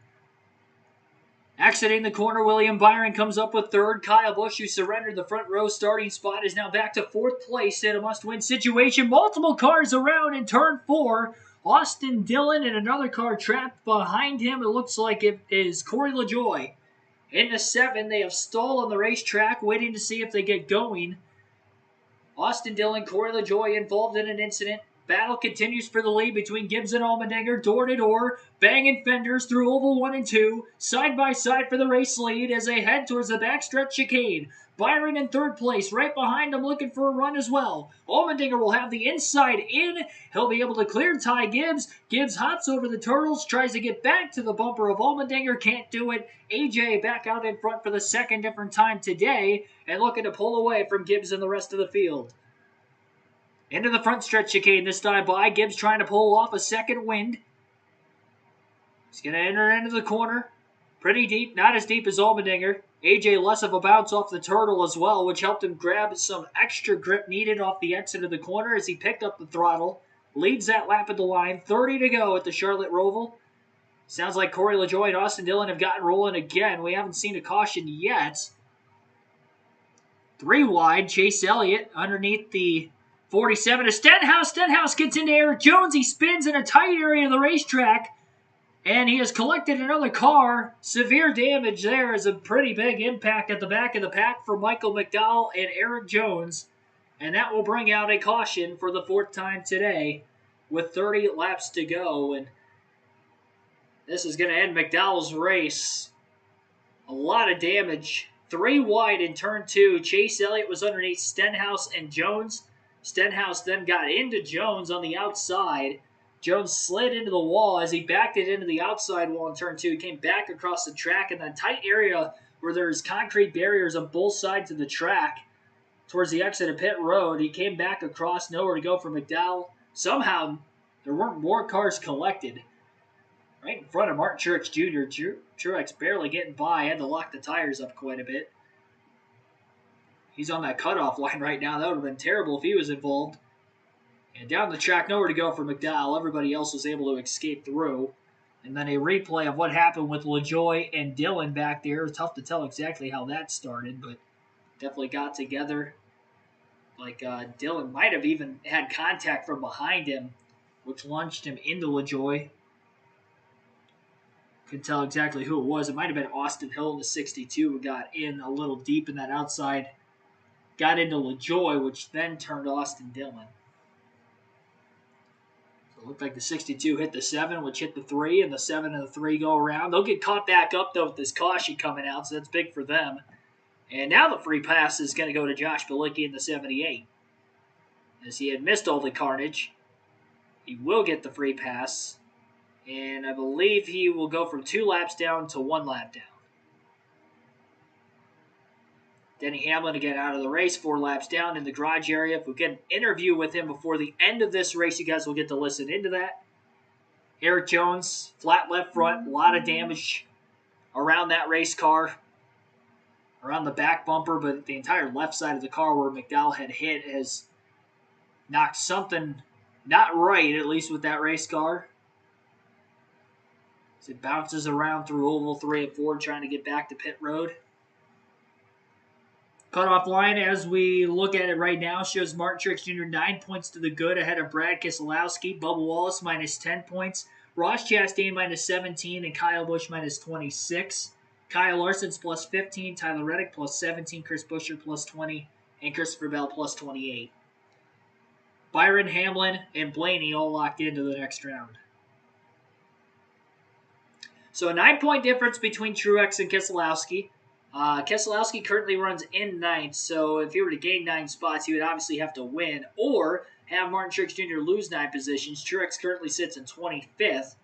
Exiting the corner, William Byron comes up with third. Kyle Busch, who surrendered the front row starting spot, is now back to 4th place in a must-win situation. Multiple cars around in turn 4. Austin Dillon and another car trapped behind him. It looks like it is Corey LaJoie. In the 7, they have stalled on the racetrack, waiting to see if they get going. Austin Dillon, Corey LaJoie involved in an incident. Battle continues for the lead between Gibbs and Allmendinger, door to door, banging fenders through Oval 1 and 2, side by side for the race lead as they head towards the backstretch chicane. Byron in 3rd place, right behind him, looking for a run as well. Allmendinger will have the inside in. He'll be able to clear Ty Gibbs. Gibbs hops over the turtles, tries to get back to the bumper of Allmendinger, can't do it. AJ back out in front for the second different time today, and looking to pull away from Gibbs and the rest of the field. Into the front stretch chicane this time by. Gibbs trying to pull off a second wind. He's going to enter into the corner. Pretty deep, not as deep as Allmendinger. AJ less of a bounce off the turtle as well, which helped him grab some extra grip needed off the exit of the corner as he picked up the throttle. Leads that lap at the line. 30 to go at the Charlotte Roval. Sounds like Corey LaJoie and Austin Dillon have gotten rolling again. We haven't seen a caution yet. 3 wide. Chase Elliott underneath the 47 to Stenhouse. Stenhouse gets into Eric Jones. He spins in a tight area of the racetrack. And he has collected another car. Severe damage there is a pretty big impact at the back of the pack for Michael McDowell and Eric Jones. And that will bring out a caution for the 4th time today with 30 laps to go. And this is going to end McDowell's race. A lot of damage. 3 wide in turn 2. Chase Elliott was underneath Stenhouse and Jones. Stenhouse then got into Jones on the outside. Jones slid into the wall as he backed it into the outside wall in turn 2. He came back across the track in that tight area where there's concrete barriers on both sides of the track towards the exit of pit road. He came back across, nowhere to go for McDowell. Somehow, there weren't more cars collected. Right in front of Martin Truex Jr. Truex barely getting by. Had to lock the tires up quite a bit. He's on that cutoff line right now. That would have been terrible if he was involved. And down the track, nowhere to go for McDowell. Everybody else was able to escape through. And then a replay of what happened with LaJoie and Dillon back there. It's tough to tell exactly how that started, but definitely got together. Like Dillon might have even had contact from behind him, which launched him into LaJoie. Couldn't tell exactly who it was. It might have been Austin Hill in the 62 who got in a little deep in that outside. Got into LaJoie, which then turned Austin Dillon. So it looked like the 62 hit the 7, which hit the 3, and the 7 and the 3 go around. They'll get caught back up, though, with this caution coming out, so that's big for them. And now the free pass is going to go to Josh Bilicki in the 78. As he had missed all the carnage, he will get the free pass. And I believe he will go from 2 laps down to 1 lap down. Denny Hamlin again out of the race, 4 laps down in the garage area. If we get an interview with him before the end of this race, you guys will get to listen into that. Eric Jones, flat left front, a lot of damage around that race car, around the back bumper, but the entire left side of the car where McDowell had hit has knocked something not right, at least with that race car. As it bounces around through Oval 3 and 4, trying to get back to pit road. Cutoff line, as we look at it right now, shows Martin Truex Jr. 9 points to the good ahead of Brad Keselowski. Bubba Wallace minus 10 points. Ross Chastain minus 17 and Kyle Busch minus 26. Kyle Larson's plus 15. Tyler Reddick plus 17. Chris Buescher plus 20. And Christopher Bell plus 28. Byron, Hamlin, and Blaney all locked into the next round. So a 9-point difference between Truex and Keselowski. Keselowski currently runs in 9th, so if he were to gain 9 spots, he would obviously have to win or have Martin Truex Jr. lose 9 positions. Truex currently sits in 25th,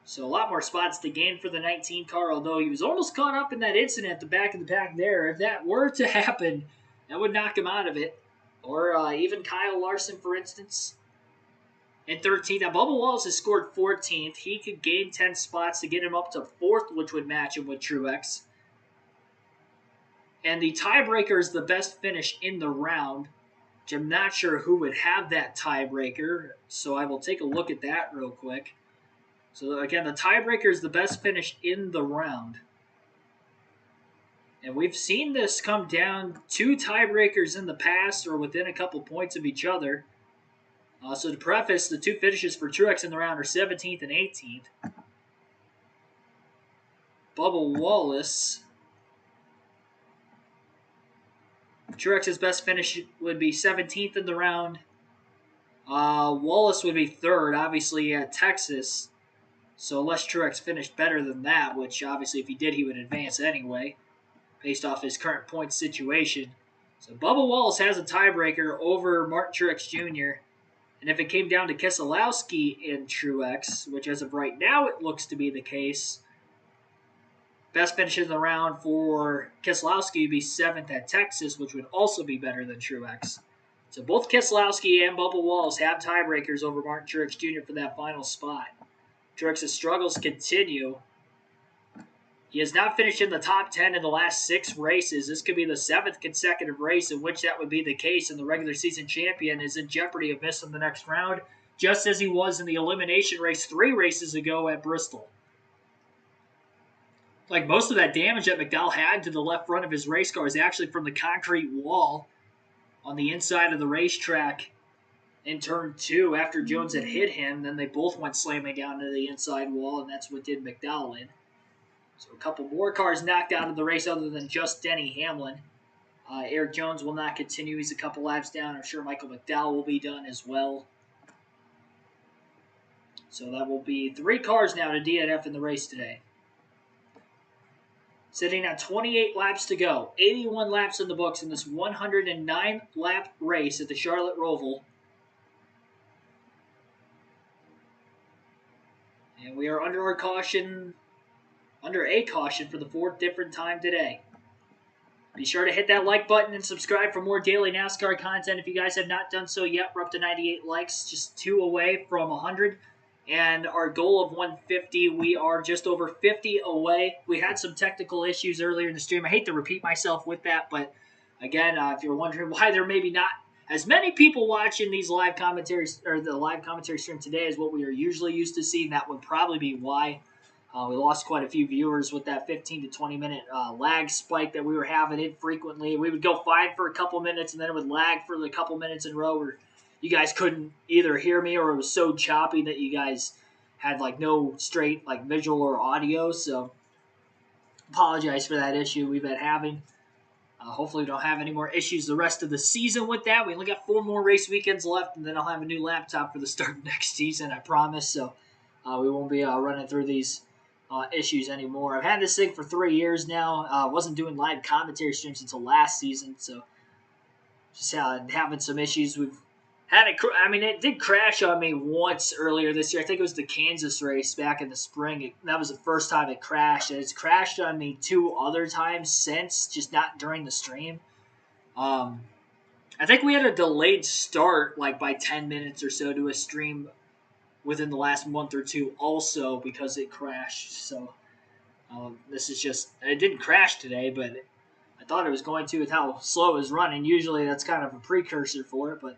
so a lot more spots to gain for the 19 car, although he was almost caught up in that incident at the back of the pack there. If that were to happen, that would knock him out of it. Or even Kyle Larson, for instance. In 13th, now Bubba Wallace has scored 14th. He could gain 10 spots to get him up to 4th, which would match him with Truex. And the tiebreaker is the best finish in the round, which I'm not sure who would have that tiebreaker, so I will take a look at that real quick. So again, the tiebreaker is the best finish in the round. And we've seen this come down 2 tiebreakers in the past or within a couple points of each other. So to preface, the 2 finishes for Truex in the round are 17th and 18th. Bubba Wallace. Truex's best finish would be 17th in the round. Wallace would be 3rd, obviously, at Texas. So unless Truex finished better than that, which obviously if he did, he would advance anyway, based off his current point situation. So Bubba Wallace has a tiebreaker over Martin Truex Jr., and if it came down to Keselowski and Truex, which as of right now it looks to be the case, best finish in the round for Keselowski would be 7th at Texas, which would also be better than Truex. So both Keselowski and Bubba Wallace have tiebreakers over Martin Truex Jr. for that final spot. Truex's struggles continue. He has not finished in the top 10 in the last 6 races. This could be the 7th consecutive race in which that would be the case, and the regular season champion is in jeopardy of missing the next round, just as he was in the elimination race 3 races ago at Bristol. Like most of that damage that McDowell had to the left front of his race car is actually from the concrete wall on the inside of the racetrack in turn 2 after Jones had hit him. Then they both went slamming down to the inside wall, and that's what did McDowell in. So a couple more cars knocked out of the race other than just Denny Hamlin. Eric Jones will not continue. He's a couple laps down. I'm sure Michael McDowell will be done as well. So that will be 3 cars now to DNF in the race today. Sitting at 28 laps to go. 81 laps in the books in this 109-lap race at the Charlotte Roval. And we are under a caution for the 4th different time today. Be sure to hit that like button and subscribe for more daily NASCAR content. If you guys have not done so yet, we're up to 98 likes, just 2 away from 100. And our goal of 150, we are just over 50 away. We had some technical issues earlier in the stream. I hate to repeat myself with that, but again, if you're wondering why there may be not as many people watching these live commentaries or the live commentary stream today as what we are usually used to seeing, that would probably be why. We lost quite a few viewers with that 15 to 20 minute lag spike that we were having infrequently. We would go fine for a couple minutes and then it would lag for a couple minutes in a row where you guys couldn't either hear me or it was so choppy that you guys had like no straight like visual or audio. So apologize for that issue we've been having. Hopefully we don't have any more issues the rest of the season with that. We only got 4 more race weekends left and then I'll have a new laptop for the start of next season, I promise. So we won't be running through these issues anymore. I've had this thing for 3 years now. Wasn't doing live commentary streams until last season, so just having some issues. We've It did crash on me once earlier this year. I think it was the Kansas race back in the spring. That was the first time it crashed. And it's crashed on me 2 other times since, just not during the stream. I think we had a delayed start like by 10 minutes or so to a stream within the last month or two also because it crashed. So this is just, it didn't crash today, but I thought it was going to with how slow it was running. Usually that's kind of a precursor for it, but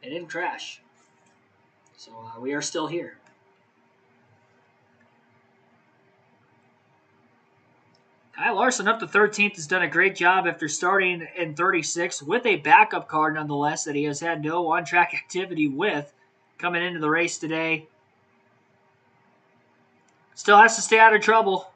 it didn't crash. So we are still here. Kyle Larson up to 13th has done a great job after starting in 36th with a backup car nonetheless that he has had no on-track activity with coming into the race today. Still has to stay out of trouble.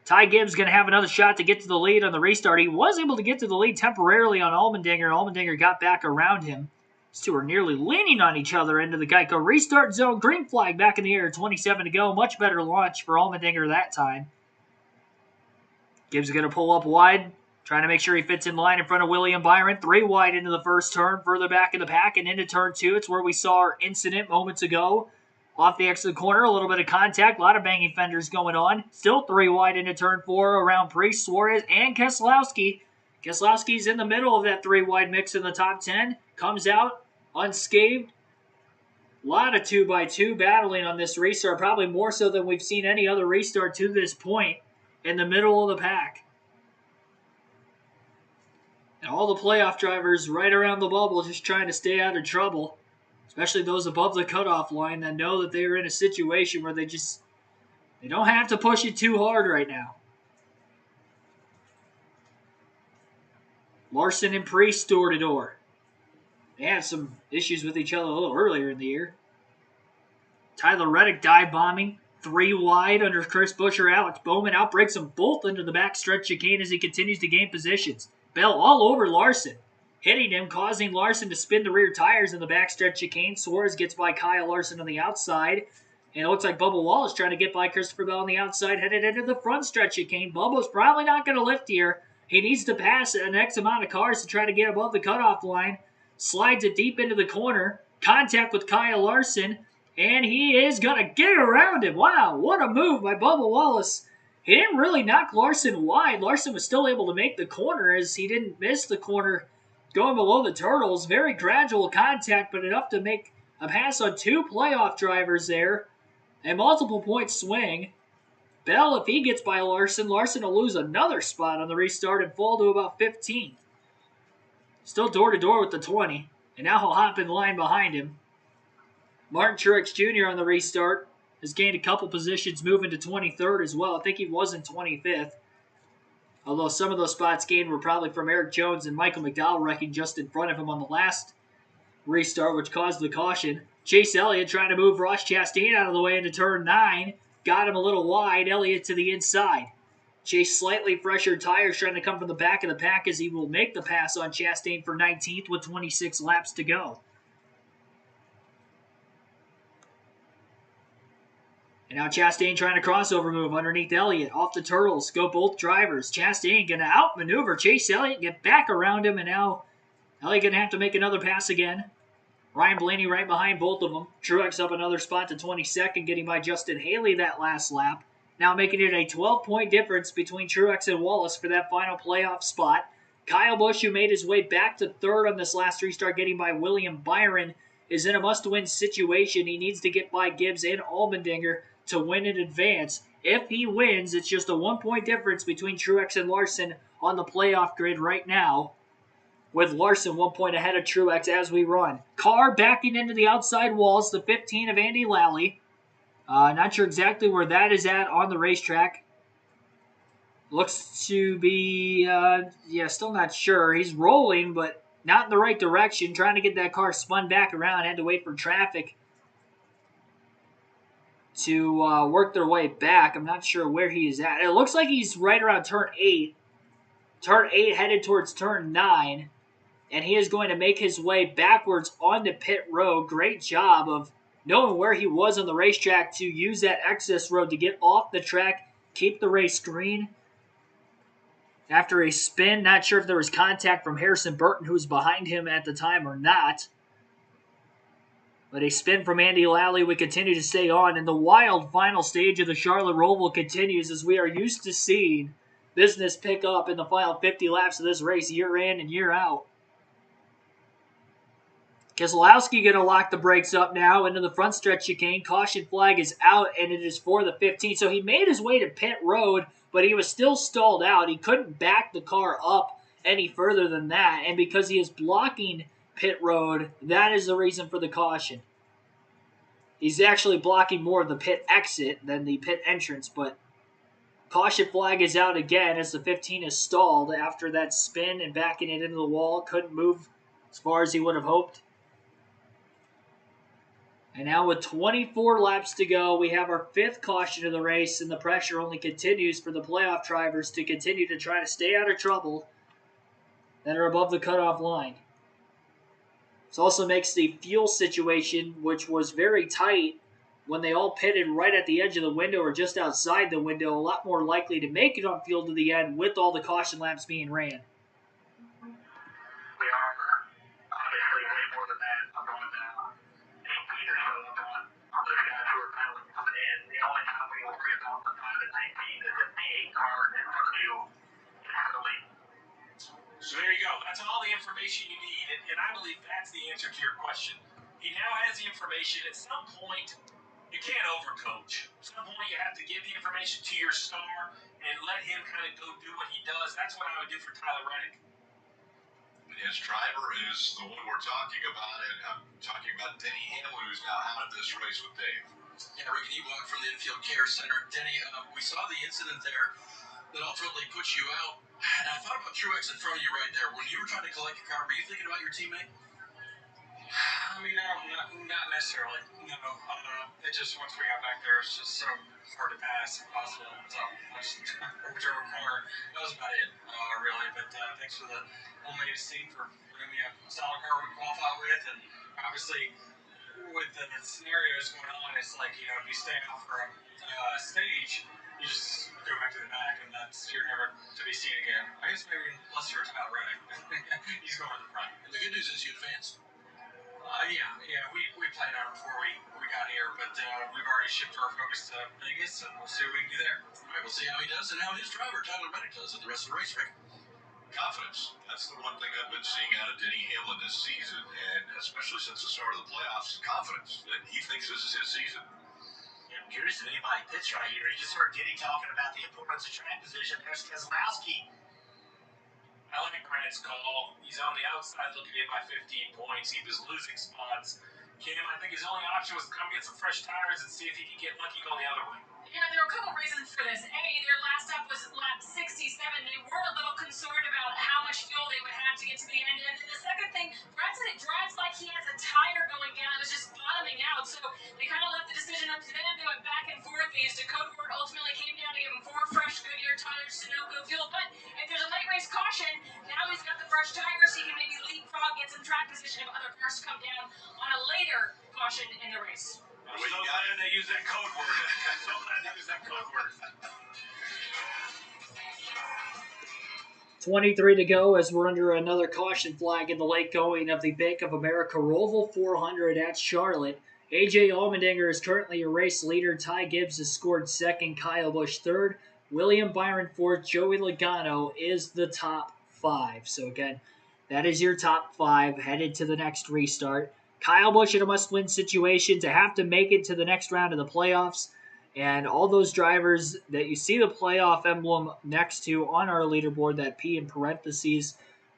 Ty Gibbs going to have another shot to get to the lead on the restart. He was able to get to the lead temporarily on Allmendinger. Allmendinger got back around him. These two are nearly leaning on each other into the Geico restart zone. Green flag back in the air, 27 to go. Much better launch for Allmendinger that time. Gibbs going to pull up wide, trying to make sure he fits in line in front of William Byron. 3 wide into the first turn, further back in the pack and into turn 2. It's where we saw our incident moments ago. Off the exit corner, a little bit of contact, a lot of banging fenders going on. Still 3 wide into turn 4 around Priest, Suarez, and Keselowski. Keselowski's in the middle of that 3 wide mix in the top 10. Comes out unscathed. A lot of 2x2 battling on this restart, probably more so than we've seen any other restart to this point. In the middle of the pack. And all the playoff drivers right around the bubble just trying to stay out of trouble. Especially those above the cutoff line that know that they are in a situation where they don't have to push it too hard right now. Larson and Priest door to door. They had some issues with each other a little earlier in the year. Tyler Reddick dive bombing. 3 wide under Chris Buescher. Alex Bowman outbreaks them both into the backstretch chicane as he continues to gain positions. Bell all over Larson, hitting him, causing Larson to spin the rear tires in the backstretch chicane. Suarez gets by Kyle Larson on the outside. And it looks like Bubba Wallace trying to get by Christopher Bell on the outside, headed into the front stretch chicane. Bubba's probably not going to lift here. He needs to pass an X amount of cars to try to get above the cutoff line. Slides it deep into the corner. Contact with Kyle Larson. And he is going to get around him. Wow, what a move by Bubba Wallace. He didn't really knock Larson wide. Larson was still able to make the corner as he didn't miss the corner going below the turtles. Very gradual contact, but enough to make a pass on 2 playoff drivers there. A multiple point swing. Bell, if he gets by Larson, Larson will lose another spot on the restart and fall to about 15th. Still door to door with the 20. And now he'll hop in line behind him. Martin Truex Jr. on the restart has gained a couple positions, moving to 23rd as well. I think he was in 25th. Although some of those spots gained were probably from Eric Jones and Michael McDowell wrecking just in front of him on the last restart, which caused the caution. Chase Elliott trying to move Ross Chastain out of the way into turn 9. Got him a little wide. Elliott to the inside. Chase slightly fresher tires trying to come from the back of the pack as he will make the pass on Chastain for 19th with 26 laps to go. And now Chastain trying to crossover move underneath Elliott. Off the turtles go both drivers. Chastain going to outmaneuver Chase Elliott, get back around him, and now Elliott going to have to make another pass again. Ryan Blaney right behind both of them. Truex up another spot to 22nd, getting by Justin Haley that last lap. Now making it a 12-point difference between Truex and Wallace for that final playoff spot. Kyle Busch, who made his way back to 3rd on this last restart, getting by William Byron, is in a must-win situation. He needs to get by Gibbs and Allmendinger to win in advance. If he wins, it's just a 1-point difference between Truex and Larson on the playoff grid right now, with Larson 1 point ahead of Truex as we run. Carr backing into the outside walls, the 15 of Andy Lally. Not sure exactly where that is at on the racetrack. Looks to be, still not sure. He's rolling, but not in the right direction. Trying to get that car spun back around. Had to wait for traffic to work their way back. I'm not sure where he is at. It looks like he's right around turn 8. Turn 8 headed towards turn 9. And he is going to make his way backwards onto pit road. Great job of knowing where he was on the racetrack to use that access road to get off the track, keep the race green. after a spin. Not sure if there was contact from Harrison Burton, who was behind him at the time, or not. But a spin from Andy Lally would continue to stay on, and the wild final stage of the Charlotte Roval continues as we are used to seeing business pick up in the final 50 laps of this race year in and year out. Keselowski going to lock the brakes up now into the front stretch chicane. Caution flag is out, and it is for the 15. So he made his way to pit road, but he was still stalled out. He couldn't back the car up any further than that, and because he is blocking pit road, that is the reason for the caution. He's actually blocking more of the pit exit than the pit entrance, but caution flag is out again as the 15 is stalled after that spin and backing it into the wall. Couldn't move as far as he would have hoped. And now with 24 laps to go, we have our 5th caution of the race, and the pressure only continues for the playoff drivers to continue to try to stay out of trouble that are above the cutoff line. This also makes the fuel situation, which was very tight when they all pitted right at the edge of the window or just outside the window, a lot more likely to make it on field to the end with all the caution laps being ran. We are obviously way more than that. I'm going to 18 or so on those guys who are penalty coming in. The only time we worry about the 5 and 19 is if the 8 car in front of you is penalty. So there you go. That's all the information you need, and I believe that's the answer to your question. He now has the information. At some point, you can't overcoach. At some point, you have to give the information to your star and let him kind of go do what he does. That's what I would do for Tyler Reddick. And his driver is the one we're talking about, and I'm talking about Denny Hamlin, who's now out of this race with Dave. Yeah, Rick, you walk from the infield care center. Denny, we saw the incident there that ultimately puts you out. And I thought about Truex in front of you right there. When you were trying to collect your car, were you thinking about your teammate? I mean, not necessarily. No. It just, once we got back there, it's just so hard to pass, impossible. So I just whichever corner. That was about it, really. But thanks for the homemade seat for giving me a solid car we qualify with. And obviously, with the scenarios going on, it's like, if you stay out for a stage, you just go back to the back, and you're never to be seen again. I guess maybe unless you're Tyler Reddick. He's going to the front. And the good news is you advanced. Yeah, we planned on it before we got here, but we've already shifted our focus to Vegas, and we'll see what we can do there. All right, we'll see how he does and how his driver, Tyler Reddick, does at the rest of the race, Rick. Confidence. That's the one thing I've been seeing out of Denny Hamlin this season, and especially since the start of the playoffs, confidence that he thinks this is his season. I'm curious if anybody pits right here. You just heard Denny talking about the importance of track position. There's Keselowski. I like Grant's call. He's on the outside looking in by 15 points. He was losing spots. Kim, I think his only option was to come get some fresh tires and see if he could get lucky going the other way. Yeah, there were a couple reasons for this. A, their last stop was lap 67. They were a little concerned about how much fuel they would have to get to the end. And then the second thing, Brad said it drives like he has a tire going down. It was just bottoming out. So they kind of left the decision up to them. They went back and forth. They used a code word. Ultimately came down to give him 4 fresh Goodyear tires, Sunoco fuel. But if there's a late race caution, now he's got the fresh tires. He can maybe leapfrog, get some track position if other cars come down on a later caution in the race. I'm so glad they use that code word. I'm so glad they use that code word. 23 to go as we're under another caution flag in the late going of the Bank of America Roval 400 at Charlotte. AJ Allmendinger is currently a race leader. Ty Gibbs has scored second. Kyle Busch third. William Byron fourth. Joey Logano is the top 5. So again, that is your top 5 headed to the next restart. Kyle Busch in a must-win situation to have to make it to the next round of the playoffs. And all those drivers that you see the playoff emblem next to on our leaderboard, that P in parentheses,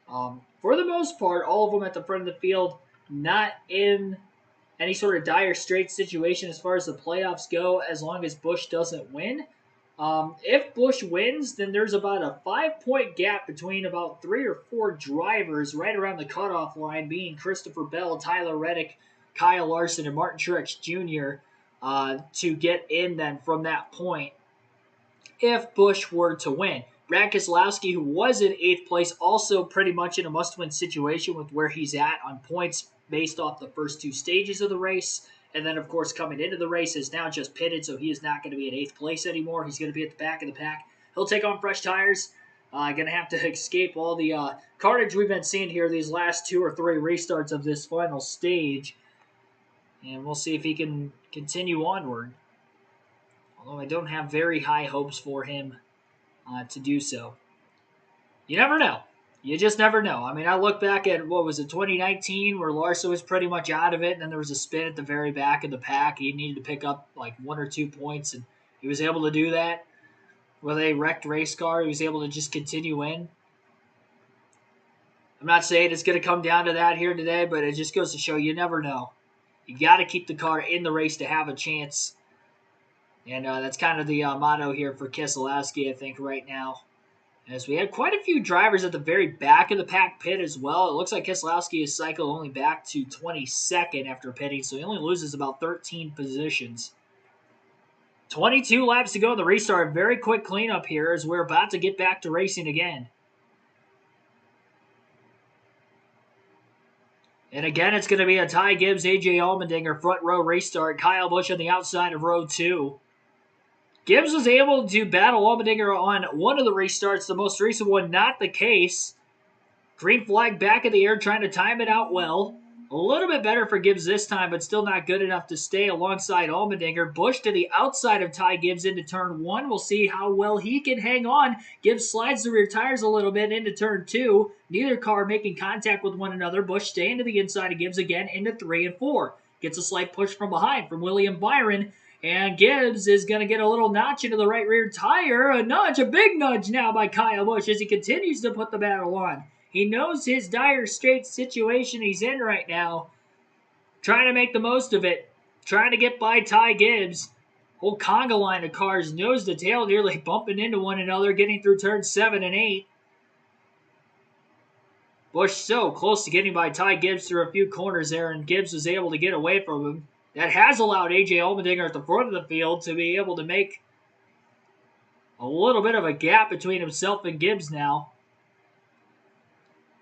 for the most part, all of them at the front of the field, not in any sort of dire straits situation as far as the playoffs go, as long as Busch doesn't win. If Busch wins, then there's about a 5-point gap between about 3 or 4 drivers right around the cutoff line, being Christopher Bell, Tyler Reddick, Kyle Larson, and Martin Truex Jr., to get in then from that point if Busch were to win. Brad Keselowski, who was in 8th place, also pretty much in a must-win situation with where he's at on points based off the first 2 stages of the race. And then, of course, coming into the race is now just pitted, so he is not going to be in 8th place anymore. He's going to be at the back of the pack. He'll take on fresh tires. Going to have to escape all the carnage we've been seeing here these last 2 or 3 restarts of this final stage. And we'll see if he can continue onward. Although I don't have very high hopes for him to do so. You never know. You just never know. I mean, I look back at, 2019, where Larson was pretty much out of it, and then there was a spin at the very back of the pack. He needed to pick up like 1 or 2 points, and he was able to do that. Where they wrecked race car, he was able to just continue in. I'm not saying it's going to come down to that here today, but it just goes to show you never know. You got to keep the car in the race to have a chance. And that's kind of the motto here for Keselowski, I think, right now. As we had quite a few drivers at the very back of the pack pit as well. It looks like Keselowski is cycled only back to 22nd after pitting, so he only loses about 13 positions. 22 laps to go in the restart. Very quick cleanup here as we're about to get back to racing again. And again, it's going to be a Ty Gibbs, AJ Allmendinger front row restart. Kyle Busch on the outside of row 2. Gibbs was able to battle Allmendinger on one of the restarts. The most recent one, not the case. Green flag back in the air, trying to time it out well. A little bit better for Gibbs this time, but still not good enough to stay alongside Allmendinger. Busch to the outside of Ty Gibbs into turn 1. We'll see how well he can hang on. Gibbs slides the rear tires a little bit into turn 2. Neither car making contact with one another. Busch staying to the inside of Gibbs again into 3 and 4. Gets a slight push from behind from William Byron. And Gibbs is going to get a little notch into the right rear tire. A nudge, a big nudge now by Kyle Busch as he continues to put the battle on. He knows his dire straits situation he's in right now. Trying to make the most of it. Trying to get by Ty Gibbs. Whole conga line of cars nose to tail nearly bumping into one another, getting through turns 7 and 8. Busch so close to getting by Ty Gibbs through a few corners there, and Gibbs was able to get away from him. That has allowed AJ Allmendinger at the front of the field to be able to make a little bit of a gap between himself and Gibbs now.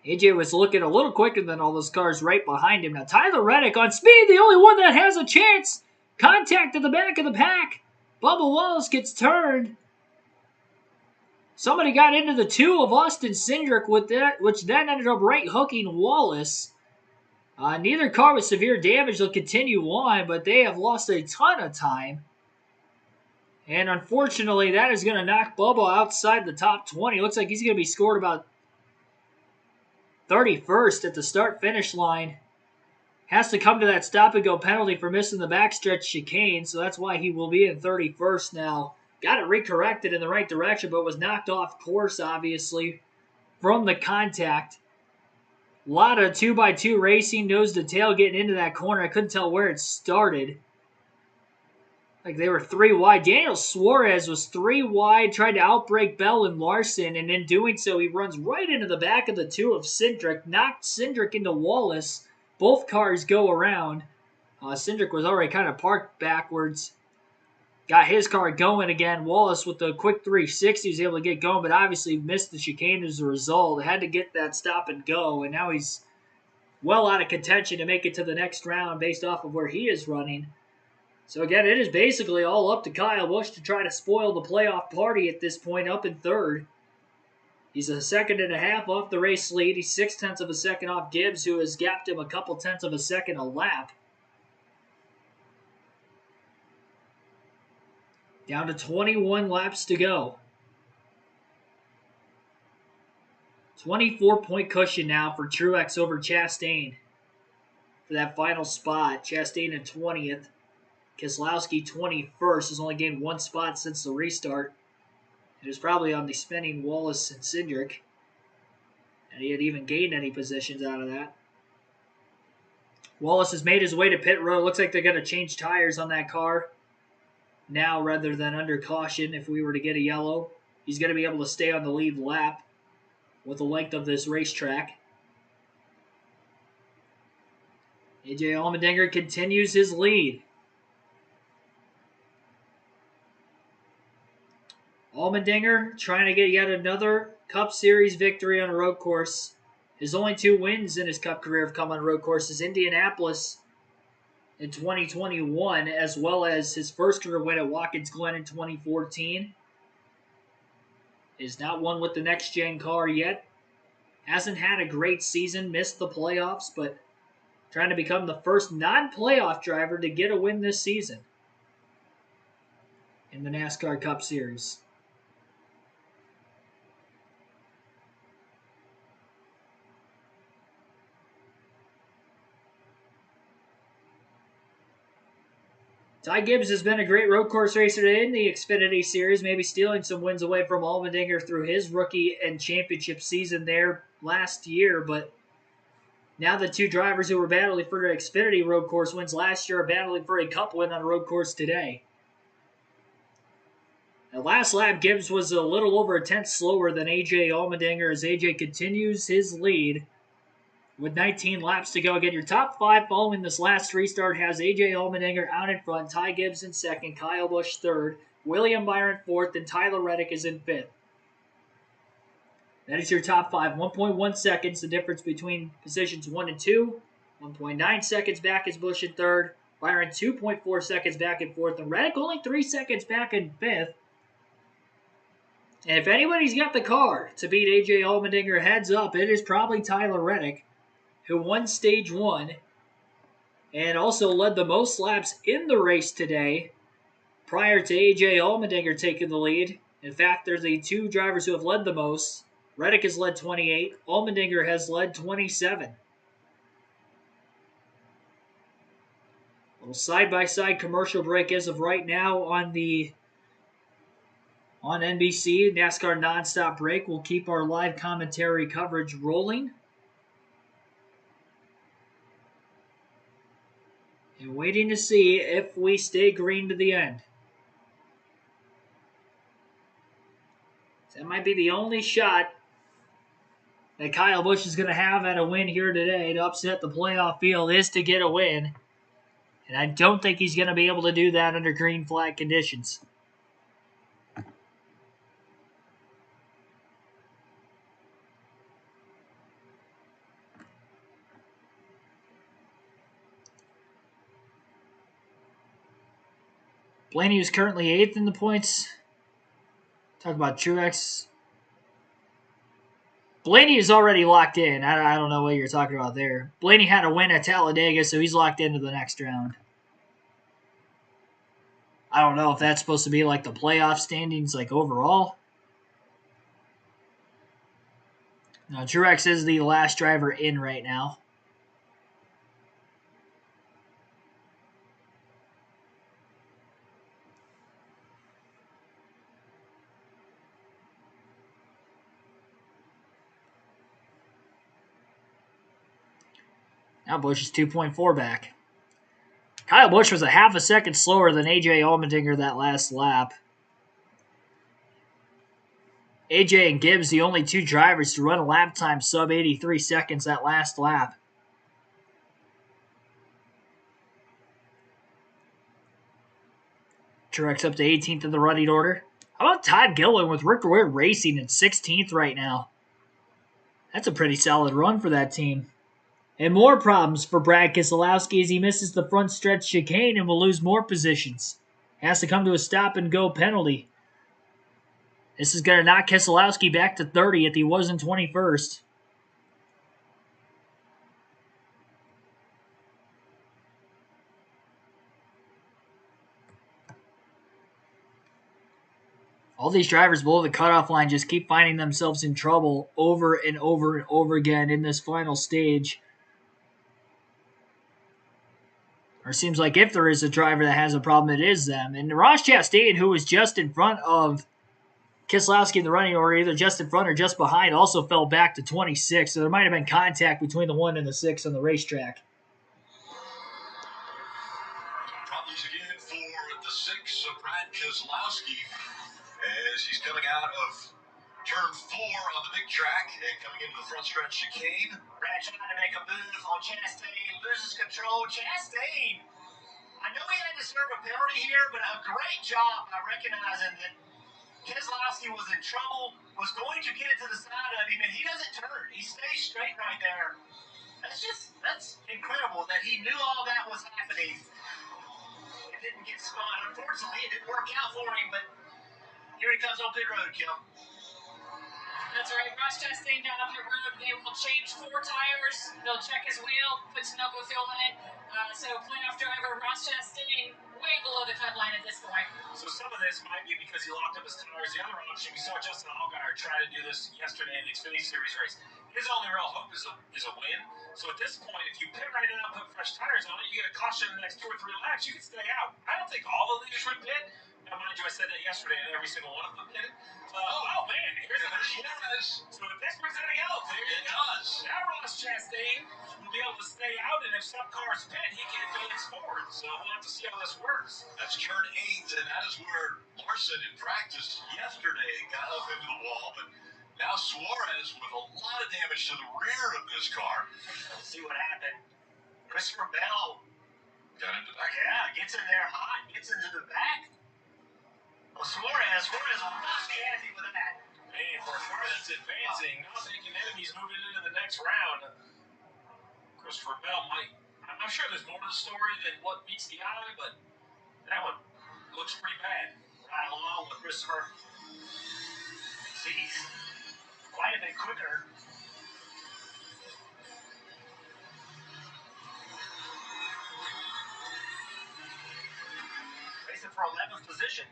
AJ was looking a little quicker than all those cars right behind him. Now Tyler Reddick on speed, the only one that has a chance. Contact at the back of the pack. Bubba Wallace gets turned. Somebody got into the 2 of Austin Cindric with that, which then ended up right hooking Wallace. Neither car with severe damage will continue on, but they have lost a ton of time. And unfortunately, that is going to knock Bubba outside the top 20. Looks like he's going to be scored about 31st at the start-finish line. Has to come to that stop-and-go penalty for missing the backstretch chicane, so that's why he will be in 31st now. Got it recorrected in the right direction, but was knocked off course, obviously, from the contact. A lot of 2x2 racing, nose to tail getting into that corner. I couldn't tell where it started. Like they were 3 wide. Daniel Suarez was 3 wide, tried to outbrake Bell and Larson, and in doing so, he runs right into the back of the 2 of Cindric, knocked Cindric into Wallace. Both cars go around. Cindric was already kind of parked backwards. Got his car going again. Wallace with the quick 360 was able to get going, but obviously missed the chicane as a result. Had to get that stop and go, and now he's well out of contention to make it to the next round based off of where he is running. So again, it is basically all up to Kyle Busch to try to spoil the playoff party at this point, up in 3rd. He's a 2.5 off the race lead. He's 0.6 of a second off Gibbs, who has gapped him a couple tenths of a second a lap. Down to 21 laps to go. 24-point cushion now for Truex over Chastain for that final spot. Chastain in 20th. Keselowski 21st. Has only gained 1 spot since the restart. It was probably on the spinning Wallace and Cindric. And he had even gained any positions out of that. Wallace has made his way to pit road. Looks like they're going to change tires on that car now rather than under caution if we were to get a yellow. He's going to be able to stay on the lead lap with the length of this racetrack. AJ Allmendinger continues his lead. Allmendinger trying to get yet another Cup Series victory on a road course. His only 2 wins in his Cup career have come on road courses. Indianapolis in 2021, as well as his first career win at Watkins Glen in 2014. Is not one with the next-gen car yet. Hasn't had a great season, missed the playoffs, but trying to become the first non-playoff driver to get a win this season in the NASCAR Cup Series. Ty Gibbs has been a great road course racer in the Xfinity Series, maybe stealing some wins away from Allmendinger through his rookie and championship season there last year. But now the two drivers who were battling for the Xfinity road course wins last year are battling for a Cup win on a road course today. At last lap, Gibbs was a little over a tenth slower than A.J. Allmendinger as A.J. continues his lead. With 19 laps to go, again, your top five following this last restart has A.J. Allmendinger out in front, Ty Gibbs in second, Kyle Busch third, William Byron fourth, and Tyler Reddick is in fifth. That is your top five. 1.1 seconds, the difference between positions 1 and 2. 1.9 seconds back is Busch in third, Byron 2.4 seconds back in fourth, and Reddick only 3 seconds back in fifth. And if anybody's got the car to beat A.J. Allmendinger heads up, it is probably Tyler Reddick, who won Stage 1 and also led the most laps in the race today prior to A.J. Allmendinger taking the lead. In fact, they're the two drivers who have led the most. Reddick has led 28. Allmendinger has led 27. Little side-by-side commercial break as of right now on NBC, NASCAR nonstop break. We'll keep our live commentary coverage rolling. And waiting to see if we stay green to the end. That might be the only shot that Kyle Busch is going to have at a win here today to upset the playoff field is to get a win. And I don't think he's going to be able to do that under green flag conditions. Blaney is currently 8th in the points. Talk about Truex. Blaney is already locked in. I don't know what you're talking about there. Blaney had a win at Talladega, so he's locked into the next round. I don't know if that's supposed to be like the playoff standings, like overall. No, Truex is the last driver in right now. Now Busch is 2.4 back. Kyle Busch was a half a second slower than A.J. Allmendinger that last lap. A.J. and Gibbs, the only two drivers to run a lap time sub 83 seconds that last lap. Truex up to 18th in the running order. How about Todd Gilliland with Rick Ware Racing at 16th right now? That's a pretty solid run for that team. And more problems for Brad Keselowski as he misses the front stretch chicane and will lose more positions. Has to come to a stop-and-go penalty. This is going to knock Keselowski back to 30th. He was in 21st. All these drivers below the cutoff line just keep finding themselves in trouble over and over and over again in this final stage. Or it seems like if there is a driver that has a problem, it is them. And Ross Chastain, who was just in front of Keselowski in the running order, either just in front or just behind, also fell back to 26. So there might have been contact between the 1 and the 6 on the racetrack. Problems again for the 6 of Brad Keselowski as he's coming out of turn 4 on the big track and coming into the front stretch chicane. Brad trying to make a move on Chastain, loses control. Chastain, I know he had to serve a penalty here, but a great job by recognizing that Keselowski was in trouble, was going to get it to the side of him, and he doesn't turn. He stays straight right there. That's incredible that he knew all that was happening. It didn't get spun. Unfortunately, it didn't work out for him, but here he comes on pit road, Kim. That's right. Ross Chastain down up the road. They will change 4 tires. They'll check his wheel, put Sunoco fuel in it. So playoff driver Ross Chastain way below the cut line at this point. So some of this might be because he locked up his tires. The other option, we saw Justin Allgaier try to do this yesterday in the Xfinity Series race. His only real hope is a win. So at this point, if you pit right now and put fresh tires on it, you get a caution in the next 2 or 3 laps, you can stay out. I don't think all the leaders would pit. Now, mind you, I said that yesterday, and every single one of them did. Oh man, here's the Yes. So if this brings out a yellow clear, it does. Now Ross Chastain will be able to stay out, and if some cars pit, he can advance forward. So we'll have to see how this works. That's turn 8, and that is where Larson in practice yesterday got up into the wall, but now Suarez with a lot of damage to the rear of this car. Let's see what happened. Christopher Bell, Got into back. yeah, gets in there hot, gets into the back. Well, Suarez was not happy with that. And for a car that's advancing, not making enemies moving into the next round, Christopher Bell might. I'm sure there's more to the story than what meets the eye, but that one looks pretty bad. Right along with Christopher. He's quite a bit quicker. Racing for 11th position.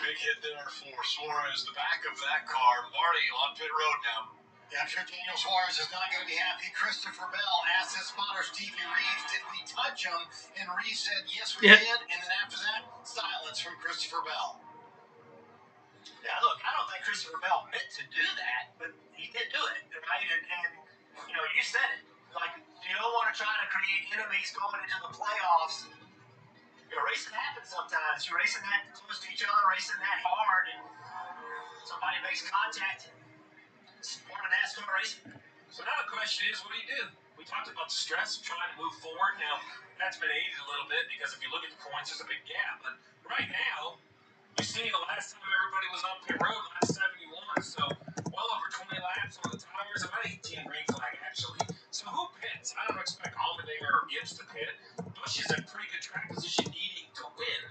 Big hit there for Suarez, the back of that car. Marty on pit road now. Yeah, I'm sure Daniel Suarez is not going to be happy. Christopher Bell asked his spotter, Stevie Reeves, did we touch him? And Reeves said, yes, we did. And then after that, silence from Christopher Bell. Yeah, look, I don't think Christopher Bell meant to do that, but he did do it, right? And you know, you said it. Like, you don't want to try to create enemies going into the playoffs. You know, racing happens sometimes. You're racing that close to each other, racing that hard, and somebody makes contact. It's part of NASCAR racing. So now the question is, what do you do? We talked about the stress of trying to move forward. Now, that's been aided a little bit because if you look at the points, there's a big gap. But right now, you see the last time everybody was on pit road, last 71, so well over 20 laps on the tires, about 18 green flag actually. So who pits? I don't expect Allmendinger or Gibbs to pit. Busch is in pretty good track position needing to win,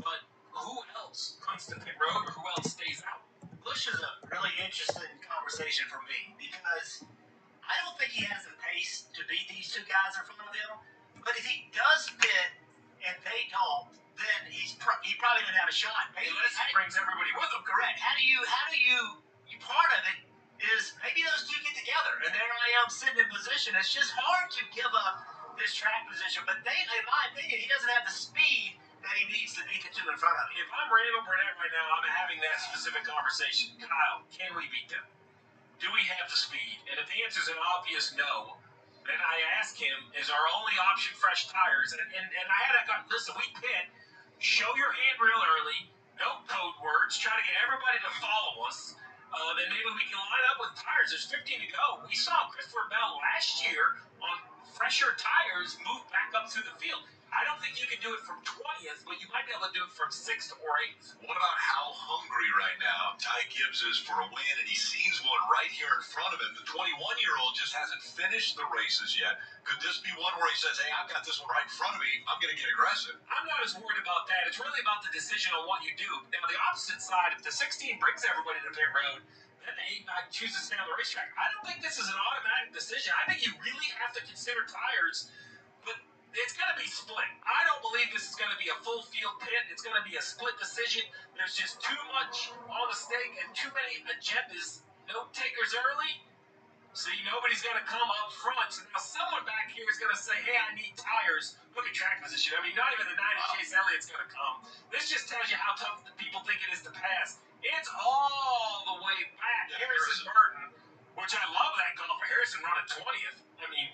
but who else comes to pit road or who else stays out? Busch is a really interesting conversation for me because I don't think he has the pace to beat these 2 guys in front of him. But if he does pit and they don't, then he probably doesn't have a shot. Maybe Unless he brings everybody with him. correct. How do you part of it is maybe those 2 get together and there I am sitting in position. It's just hard to give up this track position. But in my opinion, he doesn't have the speed that he needs to beat the 2 in front of him. If I'm Randall Burnett right now, I'm having that specific conversation. Kyle, can we beat them? Do we have the speed? And if the answer is an obvious no, then I ask him, is our only option fresh tires? And I had that, listen, we pit, show your hand real early, no code words, try to get everybody to follow us. Then maybe we can line up with tires. There's 15 to go. We saw Christopher Bell last year on fresher tires move back up through the field. I don't think you can do it from 20th, but you might be able to do it from 6th or 8th. What about how hungry right now Ty Gibbs is for a win, and he sees one right here in front of him. The 21-year-old just hasn't finished the races yet. Could this be one where he says, hey, I've got this one right in front of me. I'm going to get aggressive. I'm not as worried about that. It's really about the decision on what you do. Now, the opposite side, if the 16 brings everybody to pit road, then the 8 chooses to stay on the racetrack. I don't think this is an automatic decision. I think you really have to consider tires, but it's going to be split. I don't believe this is going to be a full field pit. It's going to be a split decision. There's just too much on the stake and too many agendas. No takers early. See, nobody's going to come up front. So now someone back here is going to say, hey, I need tires. Look at track position. I mean, not even the 90 Chase Elliott's going to come. This just tells you how tough the people think it is to pass. It's all the way back. Yeah, Harrison Burton, which I love that golfer. Harrison running 20th. I mean,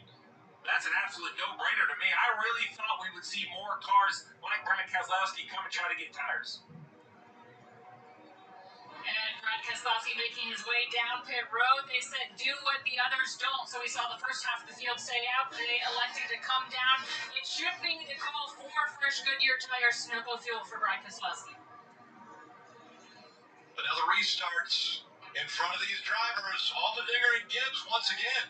that's an absolute no-brainer to me. I really thought we would see more cars like Brad Keselowski come and try to get tires. And Brad Keselowski making his way down pit road. They said do what the others don't. So we saw the first half of the field stay out. They elected to come down. It should be the call for fresh Goodyear tires, Sunoco fuel for Brad Keselowski. Another restarts. in front of these drivers, Allmendinger and Gibbs once again.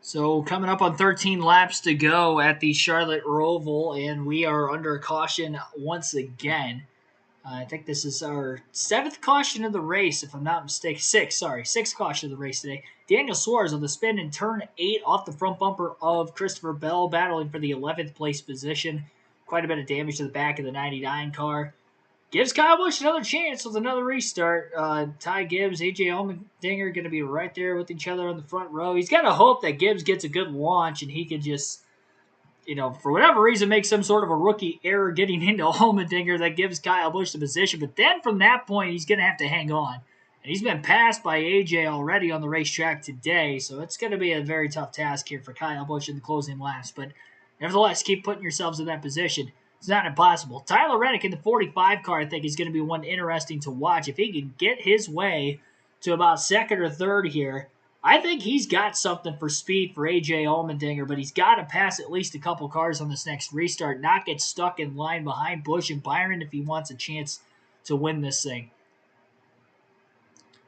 So coming up on 13 laps to go at the Charlotte Roval, and we are under caution once again. I think this is our 7th caution of the race, if I'm not mistaken. 6th caution of the race today. Daniel Suarez on the spin in turn 8 off the front bumper of Christopher Bell, battling for the 11th place position. Quite a bit of damage to the back of the 99 car. Gives Kyle Busch another chance with another restart. Ty Gibbs, AJ Allmendinger going to be right there with each other on the front row. He's got to hope that Gibbs gets a good launch and he can just, for whatever reason, make some sort of a rookie error getting into Allmendinger that gives Kyle Busch the position. But then from that point, he's going to have to hang on. And he's been passed by AJ already on the racetrack today, so it's going to be a very tough task here for Kyle Busch in the closing laps. But nevertheless, keep putting yourselves in that position. It's not impossible. Tyler Reddick in the 45 car, I think, is going to be one interesting to watch. If he can get his way to about 2nd or 3rd here, I think he's got something for speed for AJ Allmendinger, but he's got to pass at least a couple cars on this next restart, not get stuck in line behind Busch and Byron if he wants a chance to win this thing.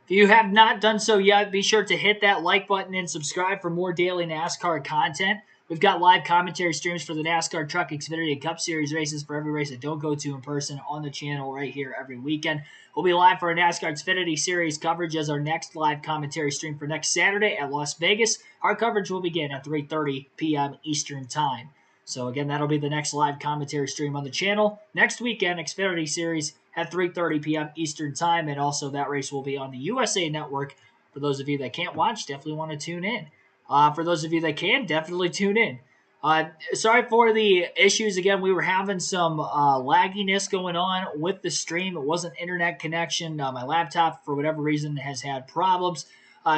If you have not done so yet, be sure to hit that like button and subscribe for more daily NASCAR content. We've got live commentary streams for the NASCAR Truck Xfinity and Cup Series races for every race I don't go to in person on the channel right here every weekend. We'll be live for our NASCAR Xfinity Series coverage as our next live commentary stream for next Saturday at Las Vegas. Our coverage will begin at 3:30 p.m. Eastern Time. So again, that'll be the next live commentary stream on the channel. Next weekend, Xfinity Series at 3:30 p.m. Eastern Time, and also that race will be on the USA Network. For those of you that can't watch, definitely want to tune in. For those of you that can, definitely tune in. Sorry for the issues. Again, we were having some lagginess going on with the stream. It wasn't internet connection. My laptop, for whatever reason, has had problems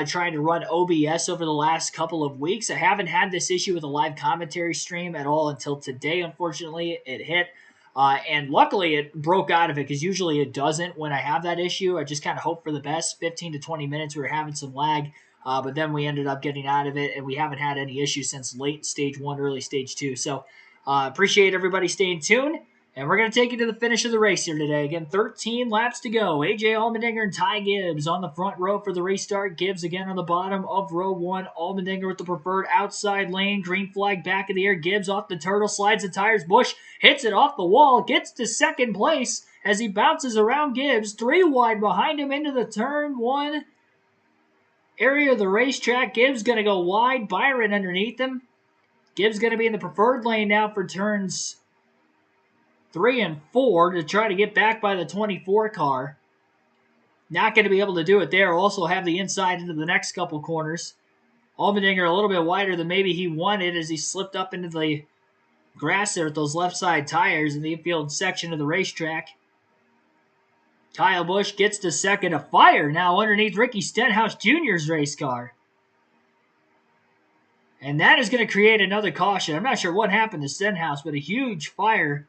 trying to run OBS over the last couple of weeks. I haven't had this issue with a live commentary stream at all until today, unfortunately. It hit. And luckily, it broke out of it because usually it doesn't when I have that issue. I just kind of hope for the best. 15 to 20 minutes, we were having some lag. But then we ended up getting out of it, and we haven't had any issues since late stage 1, early stage 2. So appreciate everybody staying tuned, and we're going to take you to the finish of the race here today. Again, 13 laps to go. AJ Allmendinger and Ty Gibbs on the front row for the restart. Gibbs again on the bottom of row 1. Allmendinger with the preferred outside lane. Green flag back in the air. Gibbs off the turtle, slides the tires. Busch hits it off the wall, gets to 2nd place as he bounces around Gibbs. 3 wide behind him into the turn 1 area of the racetrack. Gibbs going to go wide. Byron underneath him. Gibbs going to be in the preferred lane now for turns 3 and 4 to try to get back by the 24 car. Not going to be able to do it there. Also have the inside into the next couple corners. Allmendinger a little bit wider than maybe he wanted as he slipped up into the grass there with those left side tires in the infield section of the racetrack. Kyle Busch gets to 2nd. A fire now underneath Ricky Stenhouse Jr.'s race car. And that is going to create another caution. I'm not sure what happened to Stenhouse, but a huge fire